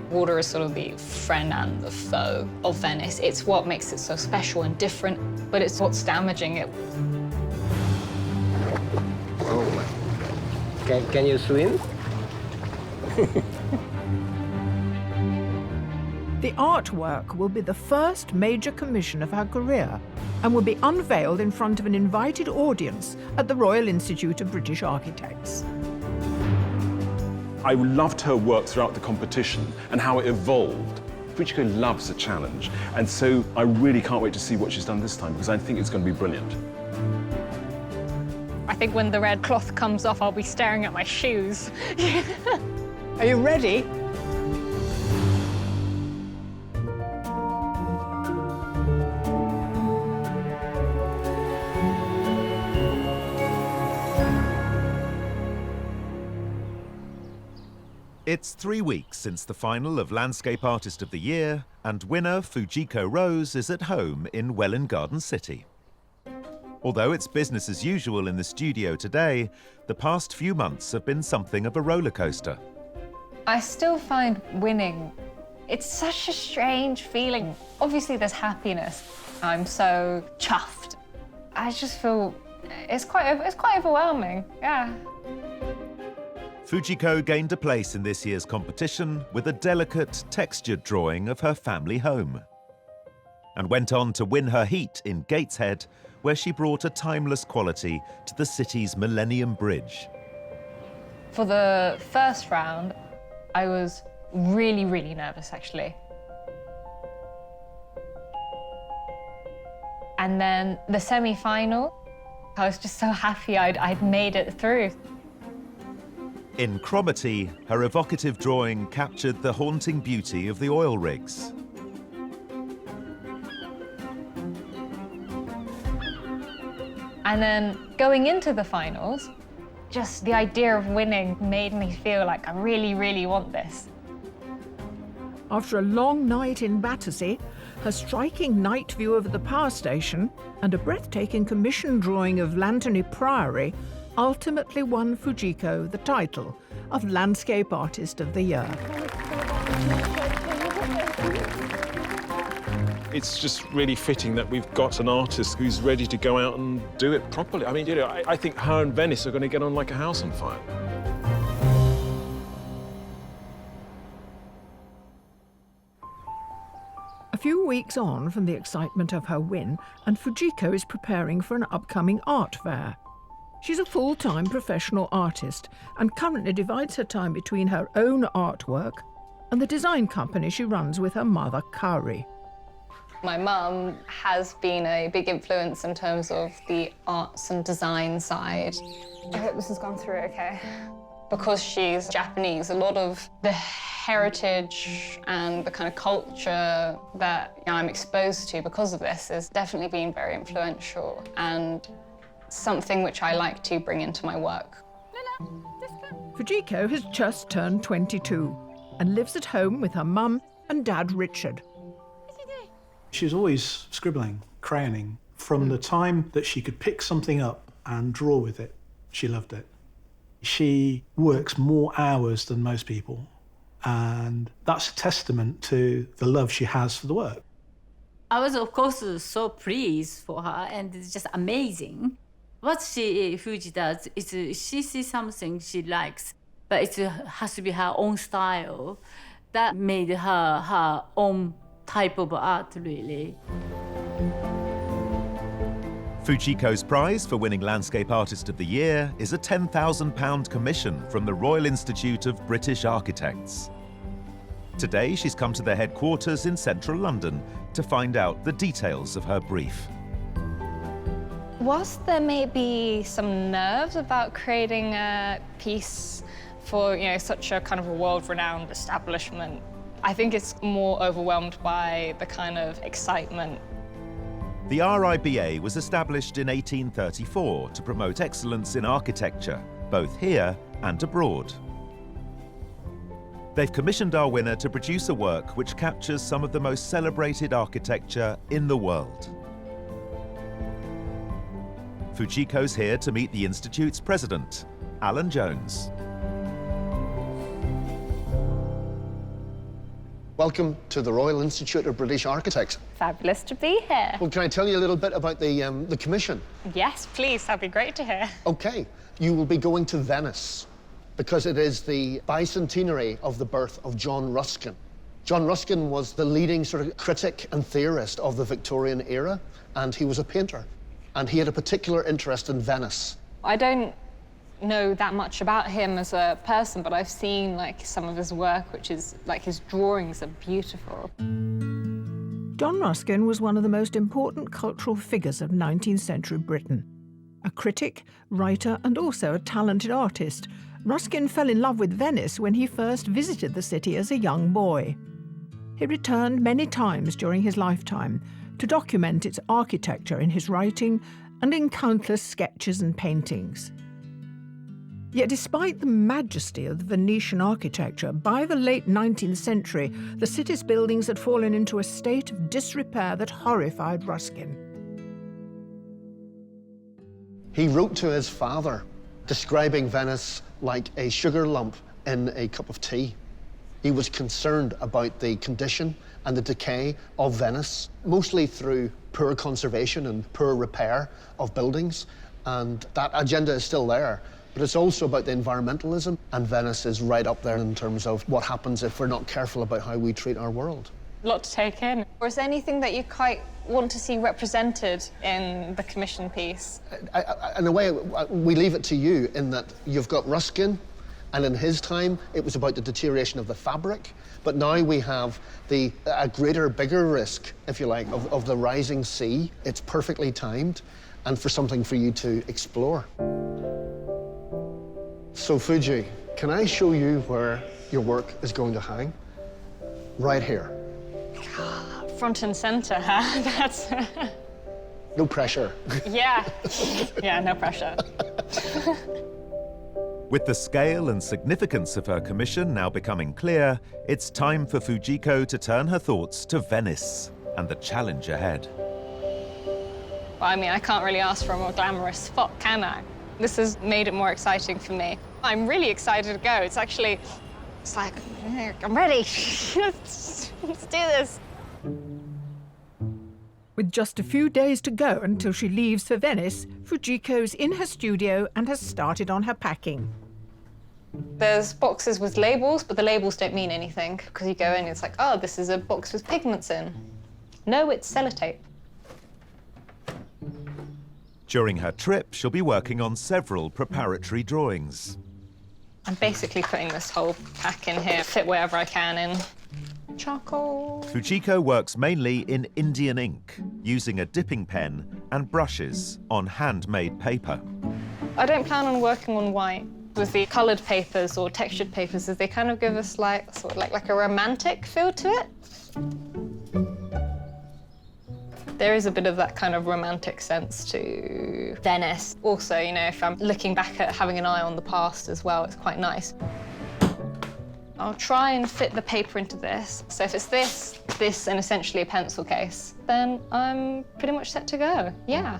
Water is sort of the friend and the foe of Venice. It's what makes it so special and different, but it's what's damaging it. Can you swim? The artwork will be the first major commission of her career and will be unveiled in front of an invited audience at the Royal Institute of British Architects. I loved her work throughout the competition and how it evolved. Fujiko loves a challenge, and so I really can't wait to see what she's done this time, because I think it's going to be brilliant. I think when the red cloth comes off, I'll be staring at my shoes. Are you ready? It's 3 weeks since the final of Landscape Artist of the Year, and winner Fujiko Rose is at home in Welwyn Garden City. Although it's business as usual in the studio today, the past few months have been something of a roller coaster. I still find winning, it's such a strange feeling. Obviously there's happiness. I'm so chuffed. I just feel it's quite overwhelming, yeah. Fujiko gained a place in this year's competition with a delicate, textured drawing of her family home, and went on to win her heat in Gateshead, where she brought a timeless quality to the city's Millennium Bridge. For the first round, I was really, really nervous, actually. And then the semi-final, I was just so happy I'd made it through. In Cromaty, her evocative drawing captured the haunting beauty of the oil rigs. And then going into the finals, just the idea of winning made me feel like I really, really want this. After a long night in Battersea, her striking night view of the power station and a breathtaking commission drawing of Lanterney Priory ultimately won Fujiko the title of Landscape Artist of the Year. It's just really fitting that we've got an artist who's ready to go out and do it properly. I mean, you know, I think her and Venice are going to get on like a house on fire. A few weeks on from the excitement of her win, and Fujiko is preparing for an upcoming art fair. She's a full-time professional artist and currently divides her time between her own artwork and the design company she runs with her mother, Kari. My mum has been a big influence in terms of the arts and design side. I hope this has gone through okay. Because she's Japanese, a lot of the heritage and the kind of culture that I'm exposed to because of this has definitely been very influential and something which I like to bring into my work. Fujiko has just turned 22 and lives at home with her mum and dad, Richard. She was always scribbling, crayoning. From the time that she could pick something up and draw with it, she loved it. She works more hours than most people, and that's a testament to the love she has for the work. I was, of course, so pleased for her, and it's just amazing. What Fuji does is she sees something she likes, but it has to be her own style. That made her own type of art, really. Fujiko's prize for winning Landscape Artist of the Year is a £10,000 commission from the Royal Institute of British Architects. Today, she's come to their headquarters in central London to find out the details of her brief. Whilst there may be some nerves about creating a piece for, you know, such a kind of a world-renowned establishment, I think it's more overwhelmed by the kind of excitement. The RIBA was established in 1834 to promote excellence in architecture, both here and abroad. They've commissioned our winner to produce a work which captures some of the most celebrated architecture in the world. Fujiko's here to meet the Institute's president, Alan Jones. Welcome to the Royal Institute of British Architects. Fabulous to be here. Well, can I tell you a little bit about the commission? Yes, please, that'd be great to hear. Okay, you will be going to Venice because it is the bicentenary of the birth of John Ruskin. John Ruskin was the leading sort of critic and theorist of the Victorian era, and he was a painter. And he had a particular interest in Venice. I don't know that much about him as a person, but I've seen like some of his work, which is like his drawings are beautiful. John Ruskin was one of the most important cultural figures of 19th century Britain. A critic, writer, and also a talented artist, Ruskin fell in love with Venice when he first visited the city as a young boy. He returned many times during his lifetime to document its architecture in his writing and in countless sketches and paintings. Yet despite the majesty of the Venetian architecture, by the late 19th century, the city's buildings had fallen into a state of disrepair that horrified Ruskin. He wrote to his father, describing Venice like a sugar lump in a cup of tea. He was concerned about the condition and the decay of Venice, mostly through poor conservation and poor repair of buildings, and that agenda is still there. But it's also about the environmentalism, and Venice is right up there in terms of what happens if we're not careful about how we treat our world. A lot to take in. Or is there anything that you quite want to see represented in the commission piece? In a way, we leave it to you in that you've got Ruskin, and in his time, it was about the deterioration of the fabric. But now we have a greater, bigger risk, if you like, of the rising sea. It's perfectly timed, and for something for you to explore. So, Fuji, can I show you where your work is going to hang? Right here. Front and center, huh? That's... No pressure. Yeah. Yeah, no pressure. With the scale and significance of her commission now becoming clear, it's time for Fujiko to turn her thoughts to Venice and the challenge ahead. Well, I mean, I can't really ask for a more glamorous spot, can I? This has made it more exciting for me. I'm really excited to go. It's like, I'm ready. Let's do this. With just a few days to go until she leaves for Venice, Fujiko's in her studio and has started on her packing. There's boxes with labels, but the labels don't mean anything because you go in, it's like, oh, this is a box with pigments in. No, it's sellotape. During her trip, she'll be working on several preparatory drawings. I'm basically putting this whole pack in here, fit wherever I can in. Charcoal. Fujiko works mainly in Indian ink, using a dipping pen and brushes on handmade paper. I don't plan on working on white. With the coloured papers or textured papers, they kind of give us like a romantic feel to it. There is a bit of that kind of romantic sense to Venice. Also, you know, if I'm looking back at having an eye on the past as well, it's quite nice. I'll try and fit the paper into this. So if it's this, and essentially a pencil case, then I'm pretty much set to go, yeah.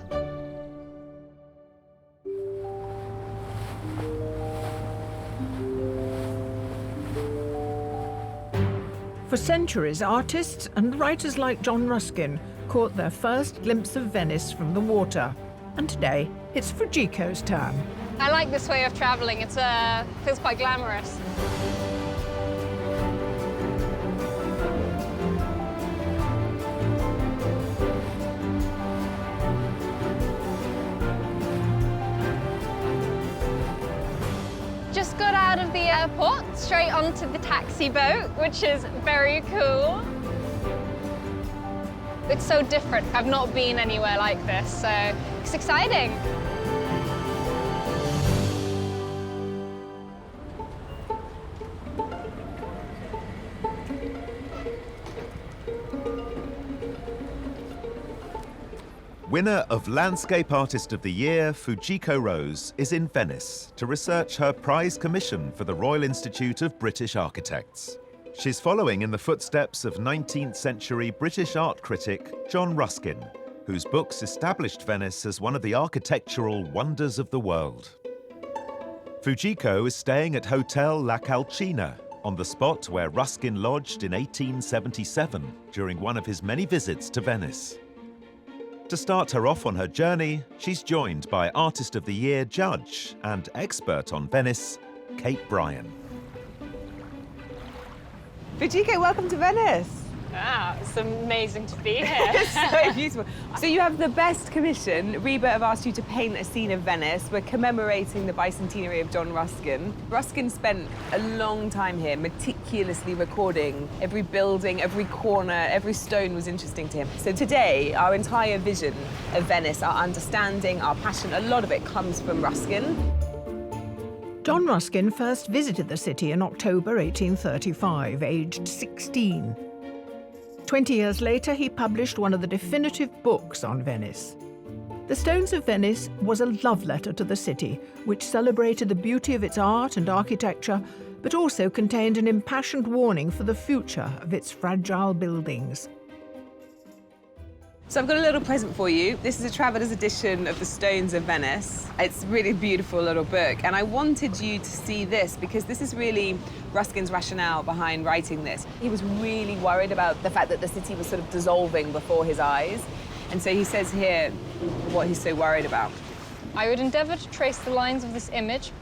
For centuries, artists and writers like John Ruskin caught their first glimpse of Venice from the water. And today, it's Fujiko's turn. I like this way of travelling. It feels quite glamorous. Just got out of the airport, straight onto the taxi boat, which is very cool. It's so different. I've not been anywhere like this, so it's exciting. Winner of Landscape Artist of the Year, Fujiko Rose, is in Venice to research her prize commission for the Royal Institute of British Architects. She's following in the footsteps of 19th century British art critic John Ruskin, whose books established Venice as one of the architectural wonders of the world. Fujiko is staying at Hotel La Calcina, on the spot where Ruskin lodged in 1877 during one of his many visits to Venice. To start her off on her journey, she's joined by Artist of the Year judge and expert on Venice, Kate Bryan. Fujiko, welcome to Venice. Ah, it's amazing to be here. It's so beautiful. So you have the best commission. Reba have asked you to paint a scene of Venice. We're commemorating the bicentenary of John Ruskin. Ruskin spent a long time here, meticulously recording every building, every corner, every stone was interesting to him. So today, our entire vision of Venice, our understanding, our passion, a lot of it comes from Ruskin. John Ruskin first visited the city in October 1835, aged 16. 20 years later, he published one of the definitive books on Venice. The Stones of Venice was a love letter to the city, which celebrated the beauty of its art and architecture, but also contained an impassioned warning for the future of its fragile buildings. So I've got a little present for you. This is a traveller's edition of The Stones of Venice. It's a really beautiful little book, and I wanted you to see this because this is really Ruskin's rationale behind writing this. He was really worried about the fact that the city was sort of dissolving before his eyes, and so he says here what he's so worried about. I would endeavour to trace the lines of this image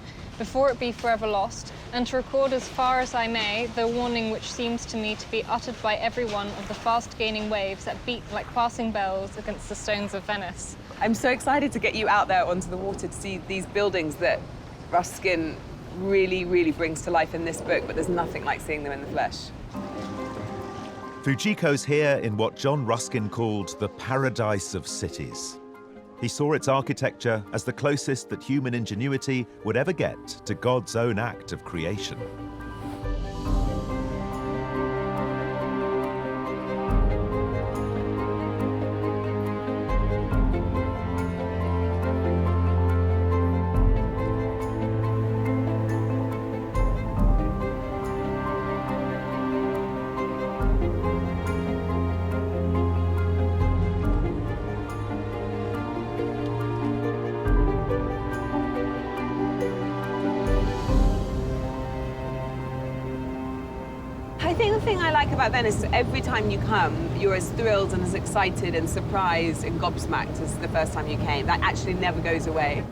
before it be forever lost, and to record as far as I may the warning which seems to me to be uttered by every one of the fast-gaining waves that beat like passing bells against the stones of Venice. I'm so excited to get you out there onto the water to see these buildings that Ruskin really, really brings to life in this book, but there's nothing like seeing them in the flesh. Fujiko's here in what John Ruskin called the paradise of cities. He saw its architecture as the closest that human ingenuity would ever get to God's own act of creation. I think the thing I like about Venice is every time you come, you're as thrilled and as excited and surprised and gobsmacked as the first time you came. That actually never goes away.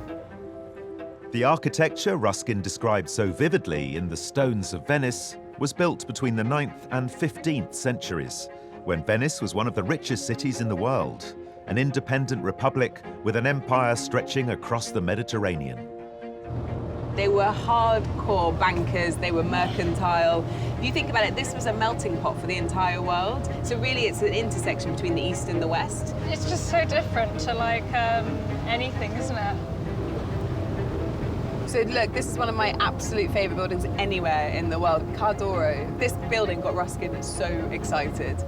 The architecture Ruskin described so vividly in The Stones of Venice was built between the 9th and 15th centuries, when Venice was one of the richest cities in the world, an independent republic with an empire stretching across the Mediterranean. They were hardcore bankers, they were mercantile. If you think about it, this was a melting pot for the entire world. So really it's an intersection between the East and the West. It's just so different to like anything, isn't it? So look, this is one of my absolute favourite buildings anywhere in the world, Cardoro. This building got Ruskin so excited.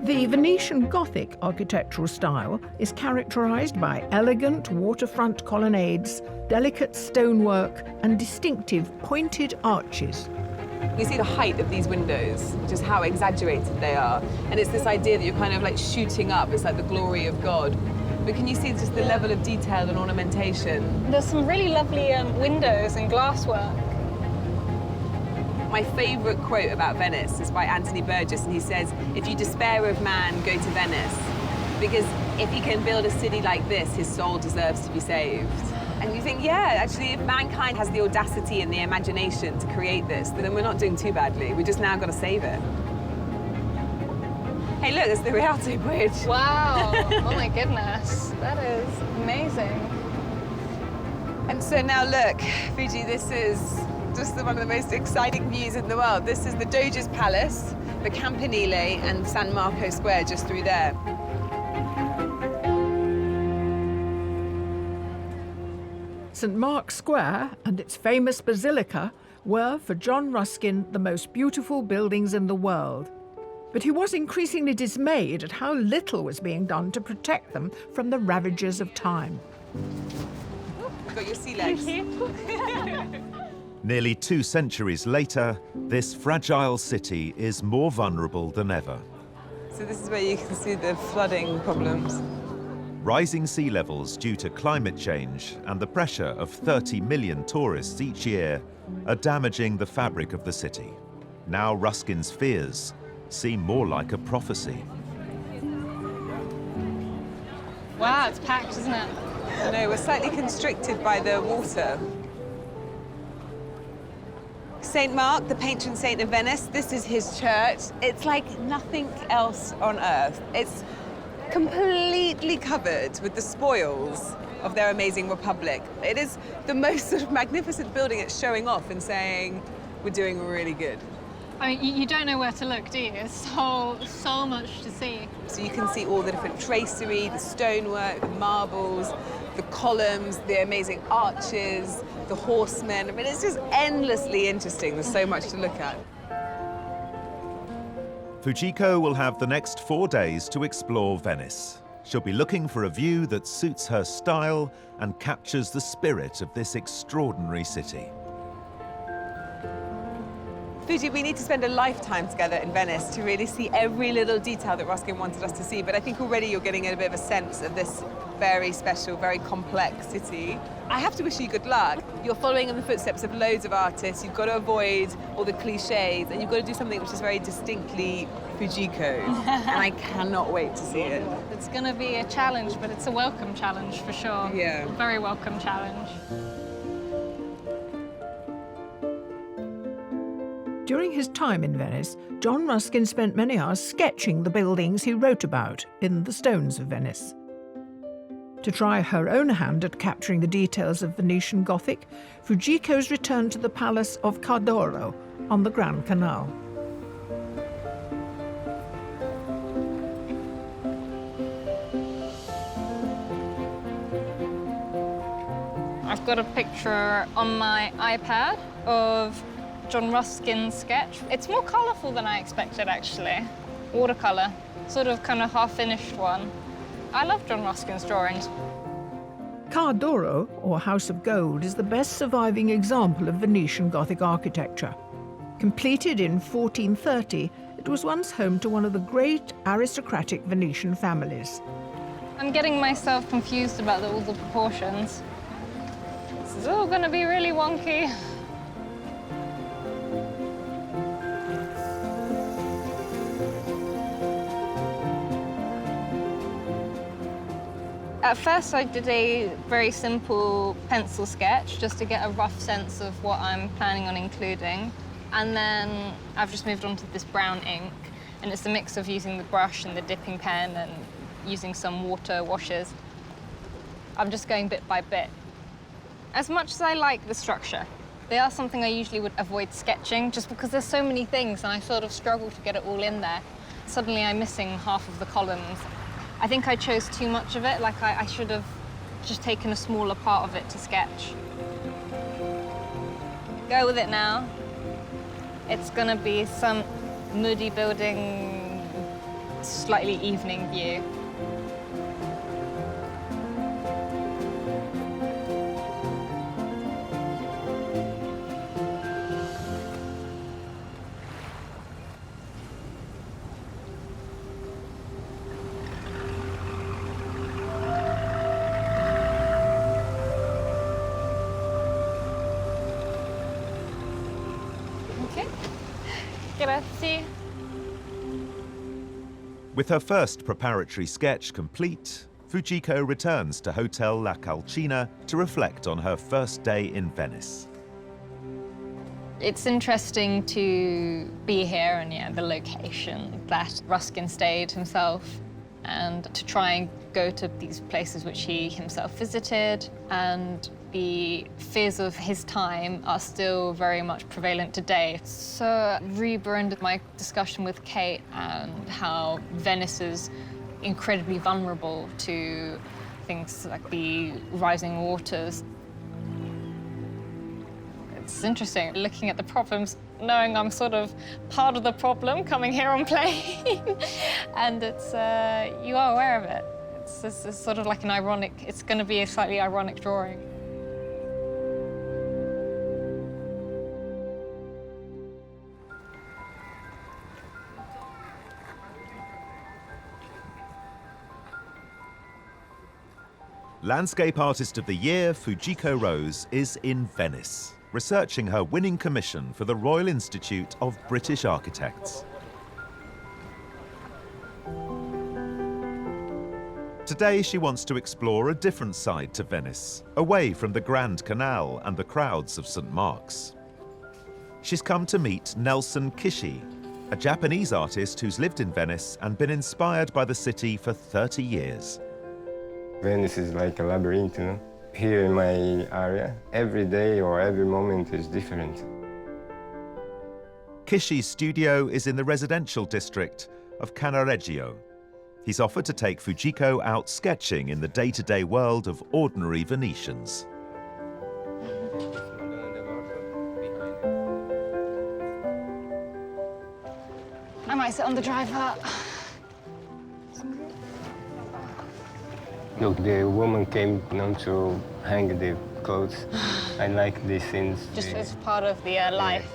The Venetian Gothic architectural style is characterised by elegant waterfront colonnades, delicate stonework and distinctive pointed arches. You see the height of these windows, just how exaggerated they are. And it's this idea that you're kind of like shooting up, it's like the glory of God. But can you see just the level of detail and ornamentation? There's some really lovely windows and glasswork. My favourite quote about Venice is by Anthony Burgess, and he says, "If you despair of man, go to Venice. Because if he can build a city like this, his soul deserves to be saved." And you think, yeah, actually, if mankind has the audacity and the imagination to create this, then we're not doing too badly. We just now got to save it. Hey, look, there's the Rialto Bridge. Wow, oh my goodness, that is amazing. And so now look, Fuji, this is just one of the most exciting views in the world. This is the Doge's Palace, the Campanile, and San Marco Square just through there. St Mark's Square and its famous basilica were, for John Ruskin, the most beautiful buildings in the world. But he was increasingly dismayed at how little was being done to protect them from the ravages of time. You've got your sea legs. Nearly 2 centuries later, this fragile city is more vulnerable than ever. So this is where you can see the flooding problems. Rising sea levels due to climate change and the pressure of 30 million tourists each year are damaging the fabric of the city. Now Ruskin's fears seem more like a prophecy. Wow, it's packed, isn't it? I know, we're slightly constricted by the water. St. Mark, the patron saint of Venice, this is his church. It's like nothing else on earth. It's completely covered with the spoils of their amazing republic. It is the most sort of magnificent building. It's showing off and saying, we're doing really good. I mean, you don't know where to look, do you? There's so much to see. So you can see all the different tracery, the stonework, the marbles, the columns, the amazing arches, the horsemen. I mean, it's just endlessly interesting. There's so much to look at. Fujiko will have the next 4 days to explore Venice. She'll be looking for a view that suits her style and captures the spirit of this extraordinary city. Fuji, we need to spend a lifetime together in Venice to really see every little detail that Ruskin wanted us to see, but I think already you're getting a bit of a sense of this very special, very complex city. I have to wish you good luck. You're following in the footsteps of loads of artists. You've got to avoid all the cliches, and you've got to do something which is very distinctly Fujiko, and I cannot wait to see it. It's going to be a challenge, but it's a welcome challenge for sure. Yeah. Very welcome challenge. During his time in Venice, John Ruskin spent many hours sketching the buildings he wrote about in The Stones of Venice. To try her own hand at capturing the details of Venetian Gothic, Fujiko's returned to the palace of Cardoro on the Grand Canal. I've got a picture on my iPad of John Ruskin's sketch. It's more colourful than I expected, actually. Watercolour, sort of kind of half-finished one. I love John Ruskin's drawings. Cardoro, or House of Gold, is the best surviving example of Venetian Gothic architecture. Completed in 1430, it was once home to one of the great aristocratic Venetian families. I'm getting myself confused about all the proportions. This is all going to be really wonky. At first, I did a very simple pencil sketch just to get a rough sense of what I'm planning on including. And then I've just moved on to this brown ink. And it's a mix of using the brush and the dipping pen and using some water washes. I'm just going bit by bit. As much as I like the structure, they are something I usually would avoid sketching just because there's so many things and I sort of struggle to get it all in there. Suddenly I'm missing half of the columns. I think I chose too much of it, like I should have just taken a smaller part of it to sketch. Go with it now. It's gonna be some moody building, slightly evening view. Grazie. With her first preparatory sketch complete, Fujiko returns to Hotel La Calcina to reflect on her first day in Venice. It's interesting to be here and the location that Ruskin stayed himself, and to try and go to these places which he himself visited, and the fears of his time are still very much prevalent today. So Reba ended my discussion with Kate and how Venice is incredibly vulnerable to things like the rising waters. It's interesting looking at the problems, knowing I'm sort of part of the problem coming here on plane. And it's, you are aware of it. It's sort of like an ironic, it's going to be a slightly ironic drawing. Landscape Artist of the Year, Fujiko Rose, is in Venice, researching her winning commission for the Royal Institute of British Architects. Today, she wants to explore a different side to Venice, away from the Grand Canal and the crowds of St. Mark's. She's come to meet Nelson Kishi, a Japanese artist who's lived in Venice and been inspired by the city for 30 years. Venice is like a labyrinth, you know? Here in my area, every day or every moment is different. Kishi's studio is in the residential district of Cannaregio. He's offered to take Fujiko out sketching in the day-to-day world of ordinary Venetians. I might sit on the driver. Look, the woman came to hang the clothes. I like these scenes. Just as part of the life.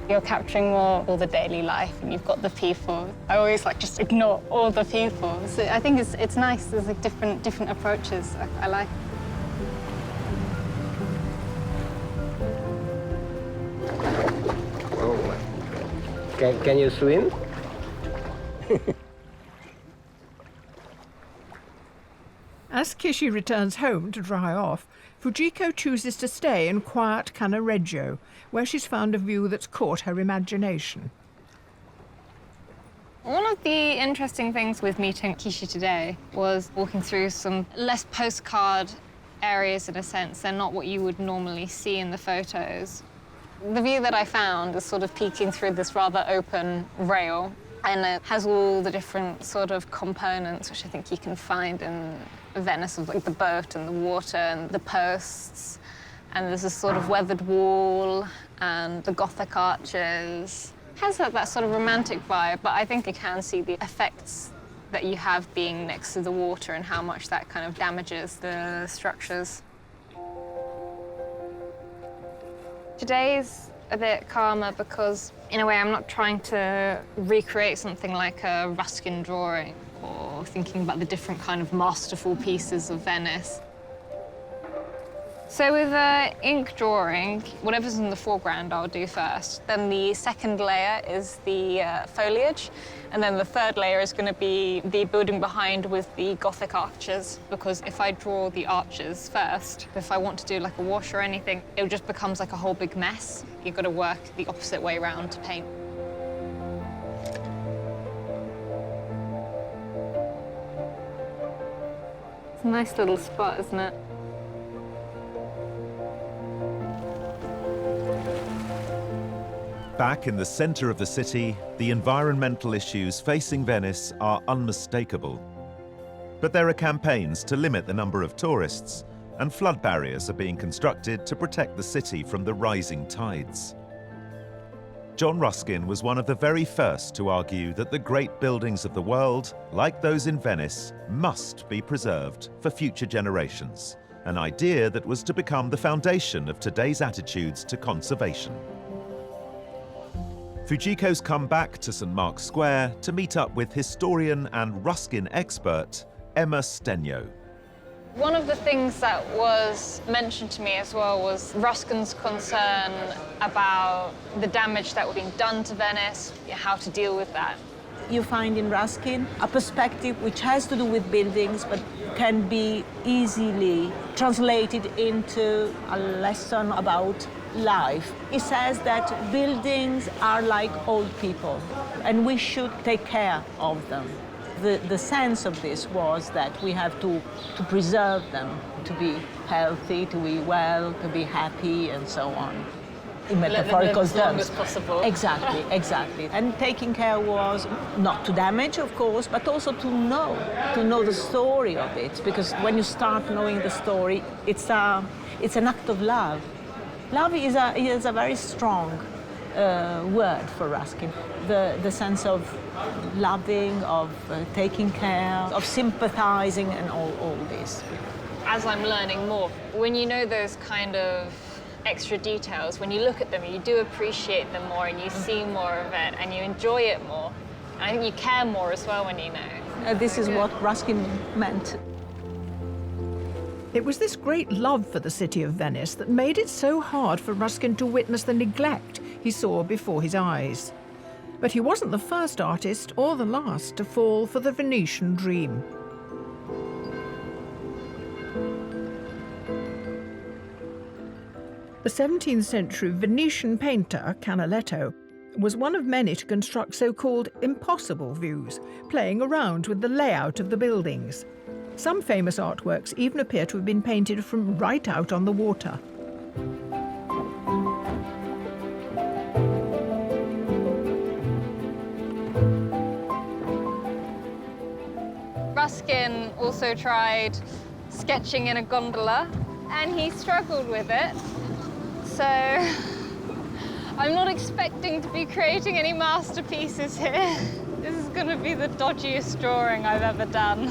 You're capturing more all the daily life, and you've got the people. I always just ignore all the people. So I think it's nice. There's like different approaches. I like. Can you swim? As Kishi returns home to dry off, Fujiko chooses to stay in quiet Cannaregio, where she's found a view that's caught her imagination. One of the interesting things with meeting Kishi today was walking through some less postcard areas in a sense. They're not what you would normally see in the photos. The view that I found is sort of peeking through this rather open rail, and it has all the different sort of components which I think you can find in Venice, of like the boat and the water and the posts. And there's this sort of weathered wall and the Gothic arches. It has that sort of romantic vibe, but I think you can see the effects that you have being next to the water and how much that kind of damages the structures. Today's a bit calmer because, in a way, I'm not trying to recreate something like a Ruskin drawing or thinking about the different kind of masterful pieces of Venice. So with ink drawing, whatever's in the foreground I'll do first. Then the second layer is the foliage. And then the third layer is going to be the building behind with the Gothic arches, because if I draw the arches first, if I want to do like a wash or anything, it just becomes like a whole big mess. You've got to work the opposite way around to paint. It's a nice little spot, isn't it? Back in the centre of the city, the environmental issues facing Venice are unmistakable. But there are campaigns to limit the number of tourists, and flood barriers are being constructed to protect the city from the rising tides. John Ruskin was one of the very first to argue that the great buildings of the world, like those in Venice, must be preserved for future generations, an idea that was to become the foundation of today's attitudes to conservation. Fujiko's come back to St Mark's Square to meet up with historian and Ruskin expert Emma Stenyo. One of the things that was mentioned to me as well was Ruskin's concern about the damage that was being done to Venice, how to deal with that. You find in Ruskin a perspective which has to do with buildings, but can be easily translated into a lesson about life. He says that buildings are like old people, and we should take care of them. The sense of this was that we have to preserve them, to be healthy, to be well, to be happy, and so on. In metaphorical terms. As long as possible. Exactly, exactly. And taking care was not to damage, of course, but also to know the story of it. Because when you start knowing the story, it's an act of love. Love is a very strong word for Ruskin. The sense of loving, of taking care, of sympathizing, and all this. As I'm learning more, when you know those kind of extra details, when you look at them, you do appreciate them more and you see more of it and you enjoy it more. And I think you care more as well when you know. This is what Ruskin meant. It was this great love for the city of Venice that made it so hard for Ruskin to witness the neglect he saw before his eyes. But he wasn't the first artist or the last to fall for the Venetian dream. The 17th century Venetian painter Canaletto was one of many to construct so-called impossible views, playing around with the layout of the buildings. Some famous artworks even appear to have been painted from right out on the water. Ruskin also tried sketching in a gondola, and he struggled with it. So I'm not expecting to be creating any masterpieces here. This is going to be the dodgiest drawing I've ever done.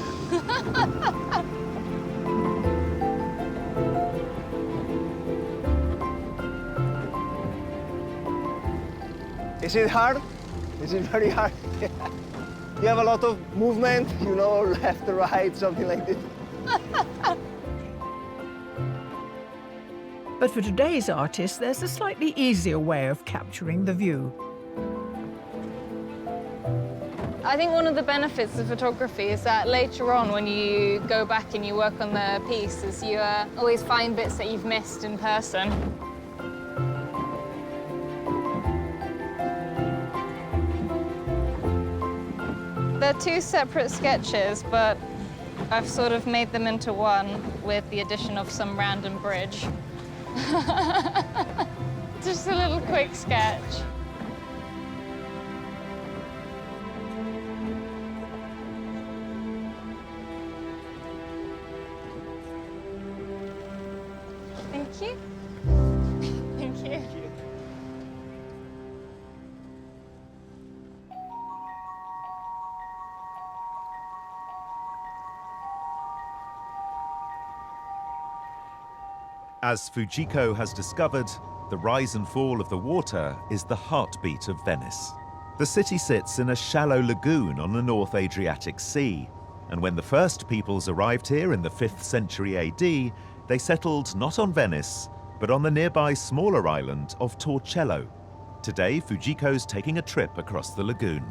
Is it hard? Is it very hard? You have a lot of movement, you know, left to right, something like this. But for today's artists, there's a slightly easier way of capturing the view. I think one of the benefits of photography is that later on, when you go back and you work on the piece, is you always find bits that you've missed in person. They're two separate sketches, but I've sort of made them into one with the addition of some random bridge. Just a little quick sketch. Thank you. Thank you. As Fujiko has discovered, the rise and fall of the water is the heartbeat of Venice. The city sits in a shallow lagoon on the North Adriatic Sea, and when the first peoples arrived here in the 5th century AD, they settled not on Venice, but on the nearby smaller island of Torcello. Today, Fujiko's taking a trip across the lagoon.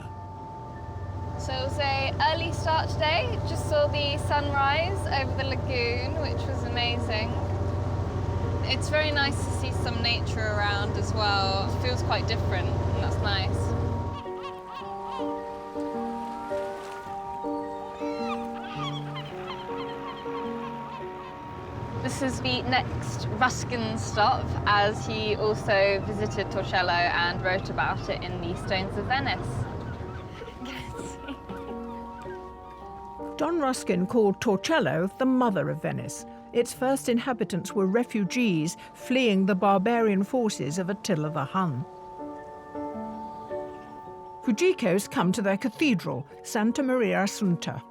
So it was an early start today. Just saw the sunrise over the lagoon, which was amazing. It's very nice to see some nature around as well. It feels quite different, and that's nice. This is the next Ruskin stop, as he also visited Torcello and wrote about it in the Stones of Venice. Don Ruskin called Torcello the mother of Venice. Its first inhabitants were refugees fleeing the barbarian forces of Attila the Hun. Fujiko's come to their cathedral, Santa Maria Assunta.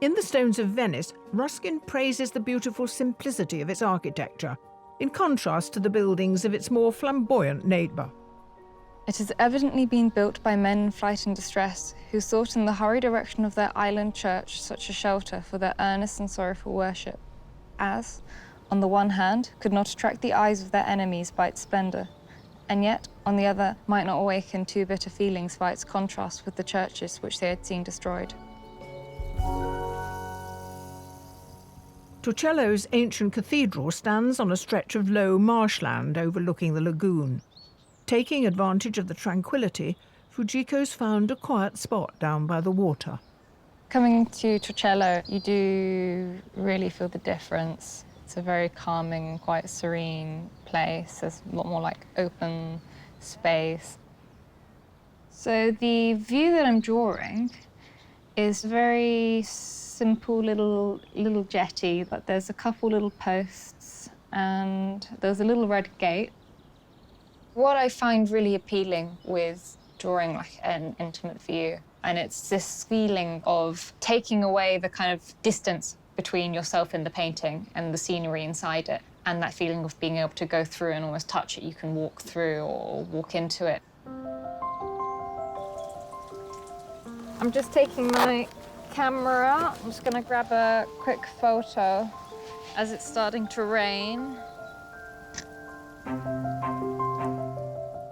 In the Stones of Venice, Ruskin praises the beautiful simplicity of its architecture, in contrast to the buildings of its more flamboyant neighbour. It has evidently been built by men in flight and distress, who sought in the hurried erection of their island church such a shelter for their earnest and sorrowful worship, as, on the one hand, could not attract the eyes of their enemies by its splendour, and yet, on the other, might not awaken too bitter feelings by its contrast with the churches which they had seen destroyed. Torcello's ancient cathedral stands on a stretch of low marshland overlooking the lagoon. Taking advantage of the tranquility, Fujiko's found a quiet spot down by the water. Coming to Torcello, you do really feel the difference. It's a very calming, quite serene place. There's a lot more like open space. So the view that I'm drawing is very simple little jetty, but there's a couple little posts and there's a little red gate. What I find really appealing with drawing like an intimate view, and it's this feeling of taking away the kind of distance between yourself and the painting and the scenery inside it, and that feeling of being able to go through and almost touch it. You can walk through or walk into it. I'm just taking my camera out. I'm just going to grab a quick photo as it's starting to rain.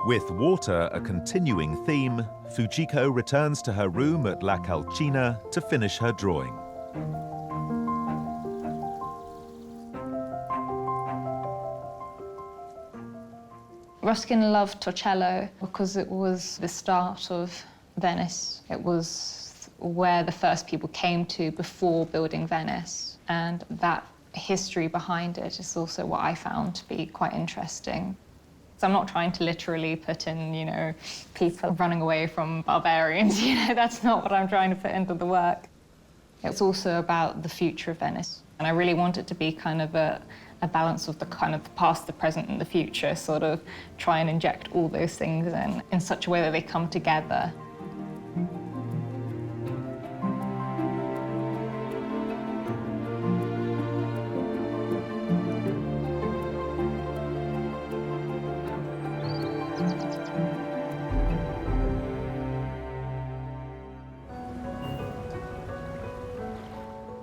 With water a continuing theme, Fujiko returns to her room at La Calcina to finish her drawing. Ruskin loved Torcello because it was the start of Venice. It was where the first people came to before building Venice, and that history behind it is also what I found to be quite interesting. So I'm not trying to literally put in, you know, people running away from barbarians, you know, that's not what I'm trying to put into the work. It's also about the future of Venice, and I really want it to be kind of a balance of the kind of the past, the present, and the future, sort of try and inject all those things in such a way that they come together.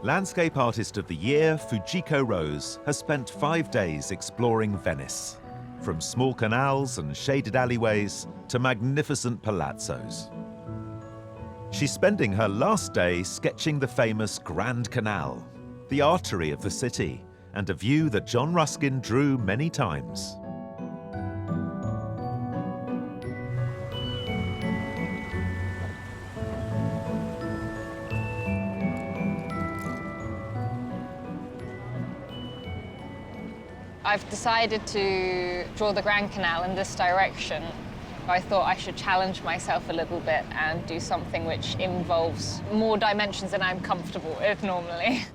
Landscape Artist of the Year, Fujiko Rose, has spent 5 days exploring Venice, from small canals and shaded alleyways to magnificent palazzos. She's spending her last day sketching the famous Grand Canal, the artery of the city, and a view that John Ruskin drew many times. I've decided to draw the Grand Canal in this direction. I thought I should challenge myself a little bit and do something which involves more dimensions than I'm comfortable with normally.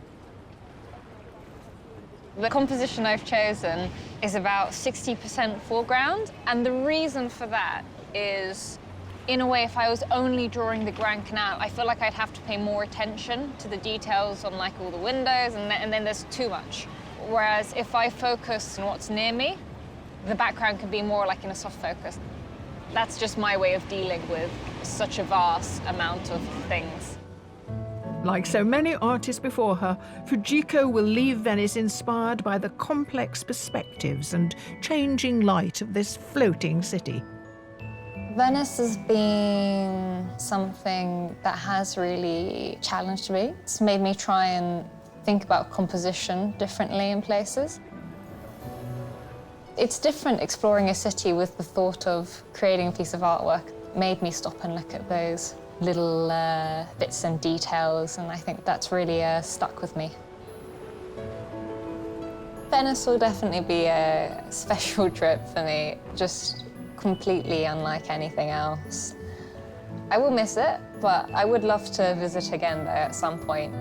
The composition I've chosen is about 60% foreground, and the reason for that is, in a way, if I was only drawing the Grand Canal, I feel like I'd have to pay more attention to the details on like all the windows, and then there's too much. Whereas if I focus on what's near me, the background can be more like in a soft focus. That's just my way of dealing with such a vast amount of things. Like so many artists before her, Fujiko will leave Venice inspired by the complex perspectives and changing light of this floating city. Venice has been something that has really challenged me. It's made me try and think about composition differently in places. It's different exploring a city with the thought of creating a piece of artwork. It made me stop and look at those little bits and details, and I think that's really stuck with me. Venice will definitely be a special trip for me, just completely unlike anything else. I will miss it, but I would love to visit again there at some point.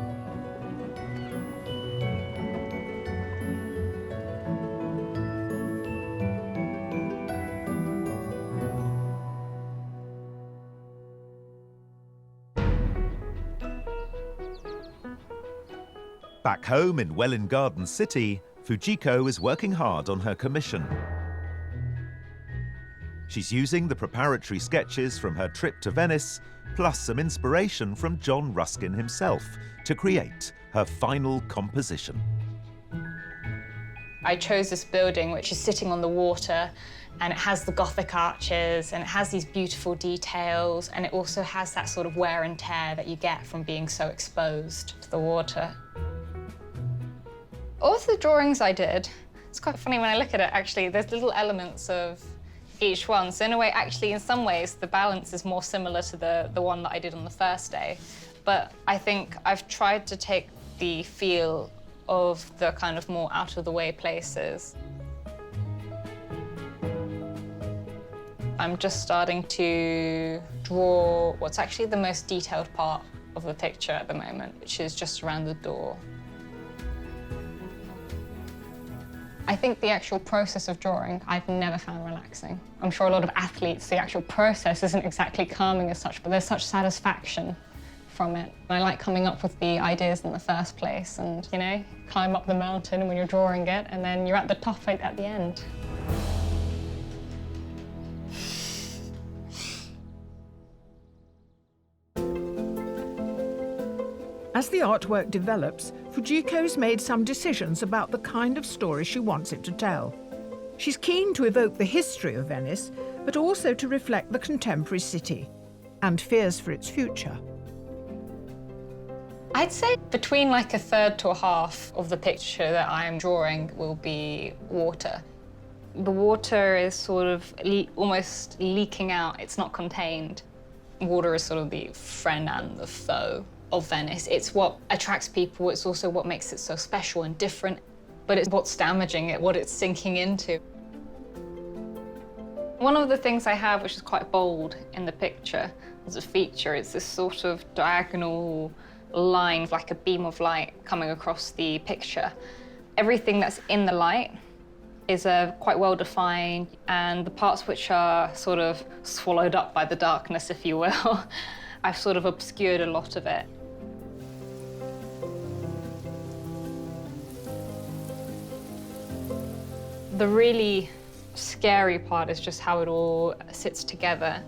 Back home in Welwyn Garden City, Fujiko is working hard on her commission. She's using the preparatory sketches from her trip to Venice, plus some inspiration from John Ruskin himself, to create her final composition. I chose this building which is sitting on the water, and it has the Gothic arches, and it has these beautiful details, and it also has that sort of wear and tear that you get from being so exposed to the water. All of the drawings I did, it's quite funny when I look at it, actually, there's little elements of each one. So in a way, actually, in some ways, the balance is more similar to the one that I did on the first day. But I think I've tried to take the feel of the kind of more out-of-the-way places. I'm just starting to draw what's actually the most detailed part of the picture at the moment, which is just around the door. I think the actual process of drawing, I've never found relaxing. I'm sure a lot of athletes, the actual process isn't exactly calming as such, but there's such satisfaction from it. I like coming up with the ideas in the first place and, you know, climb up the mountain when you're drawing it, and then you're at the top right at the end. As the artwork develops, Fujiko's made some decisions about the kind of story she wants it to tell. She's keen to evoke the history of Venice, but also to reflect the contemporary city and fears for its future. I'd say between like a third to a half of the picture that I'm drawing will be water. The water is sort of almost leaking out, it's not contained. Water is sort of the friend and the foe of Venice. It's what attracts people, it's also what makes it so special and different, but it's what's damaging it, what it's sinking into. One of the things I have, which is quite bold in the picture as a feature, is this sort of diagonal line, like a beam of light coming across the picture. Everything that's in the light is quite well defined, and the parts which are sort of swallowed up by the darkness, if you will, I've sort of obscured a lot of it. The really scary part is just how it all sits together.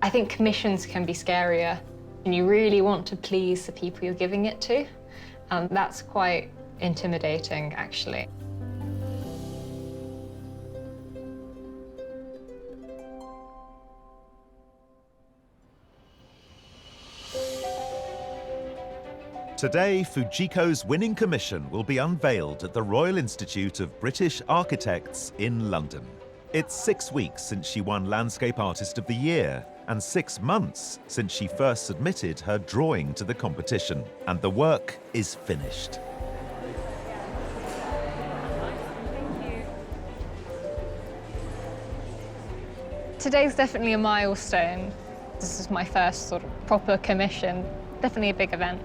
I think commissions can be scarier, and you really want to please the people you're giving it to, and that's quite intimidating, actually. Today, Fujiko's winning commission will be unveiled at the Royal Institute of British Architects in London. It's 6 weeks since she won Landscape Artist of the Year, and 6 months since she first submitted her drawing to the competition. And the work is finished. Today's definitely a milestone. This is my first sort of proper commission. Definitely a big event.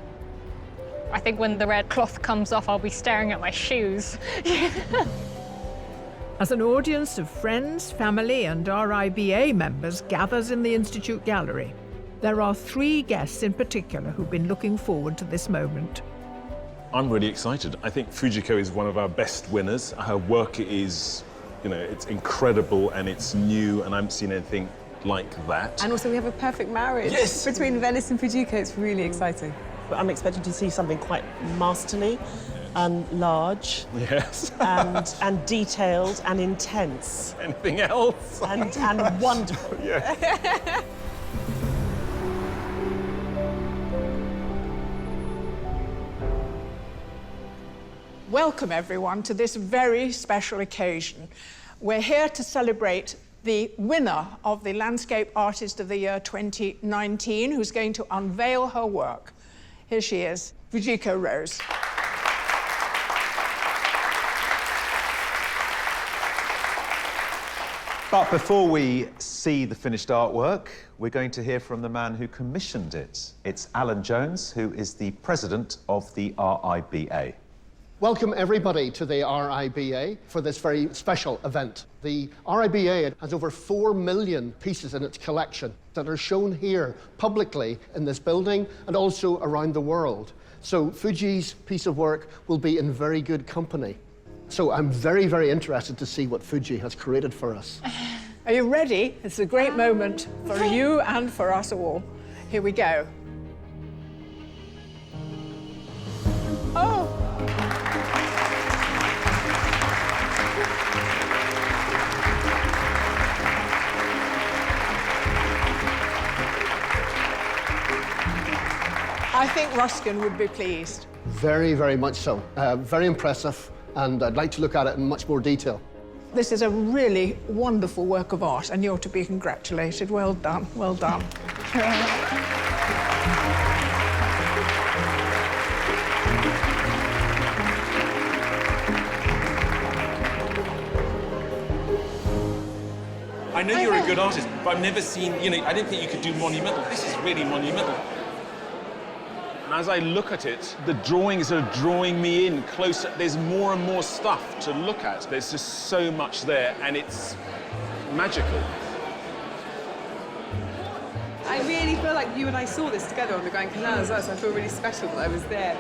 I think when the red cloth comes off, I'll be staring at my shoes. As an audience of friends, family and RIBA members gathers in the Institute Gallery, there are 3 guests in particular who've been looking forward to this moment. I'm really excited. I think Fujiko is one of our best winners. Her work is, it's incredible and it's new, and I haven't seen anything like that. And also we have a perfect marriage between Venice and Fujiko. It's really exciting. But I'm expecting to see something quite masterly and large. Yes. and detailed and intense. Anything else? And wonderful. Yeah. Welcome everyone to this very special occasion. We're here to celebrate the winner of the Landscape Artist of the Year 2019, who's going to unveil her work. Here she is, Fujiko Rose. But before we see the finished artwork, we're going to hear from the man who commissioned it. It's Alan Jones, who is the president of the RIBA. Welcome everybody to the RIBA for this very special event. The RIBA has over 4 million pieces in its collection that are shown here publicly in this building and also around the world. So Fuji's piece of work will be in very good company. So I'm very, very interested to see what Fuji has created for us. Are you ready? It's a great moment for you and for us all. Here we go. Oh! I think Ruskin would be pleased. Very, very much so. Very impressive, and I'd like to look at it in much more detail. This is a really wonderful work of art, and you're to be congratulated. Well done, well done. I know you're a good artist, but I've never seen, I didn't think you could do monumental. This is really monumental. And as I look at it, the drawings are drawing me in closer. There's more and more stuff to look at. There's just so much there, and it's magical. I really feel like you and I saw this together on the Grand Canal as well, so I feel really special that I was there.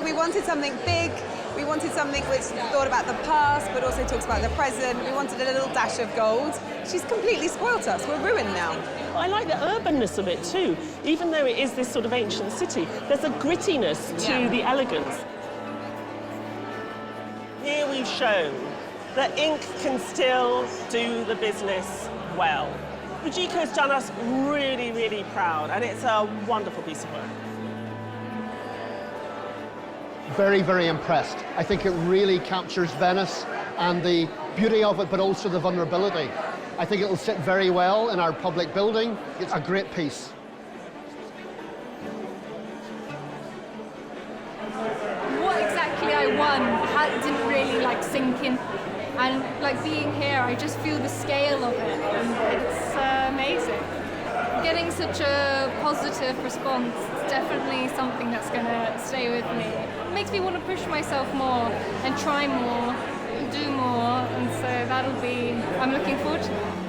We wanted something big. We wanted something which thought about the past, but also talks about the present. We wanted a little dash of gold. She's completely spoilt us. We're ruined now. I like the urbanness of it too. Even though it is this sort of ancient city, there's a grittiness to the elegance. Here we've shown that ink can still do the business well. Fujiko's done us really, really proud, and it's a wonderful piece of work. Very, very impressed. I think it really captures Venice and the beauty of it, but also the vulnerability. I think it'll sit very well in our public building. It's a great piece. What exactly I won didn't really sink in. And being here, I just feel the scale of it, and it's amazing. Getting such a positive response is definitely something that's going to stay with me. It makes me want to push myself more and try more and do more, and so I'm looking forward to that.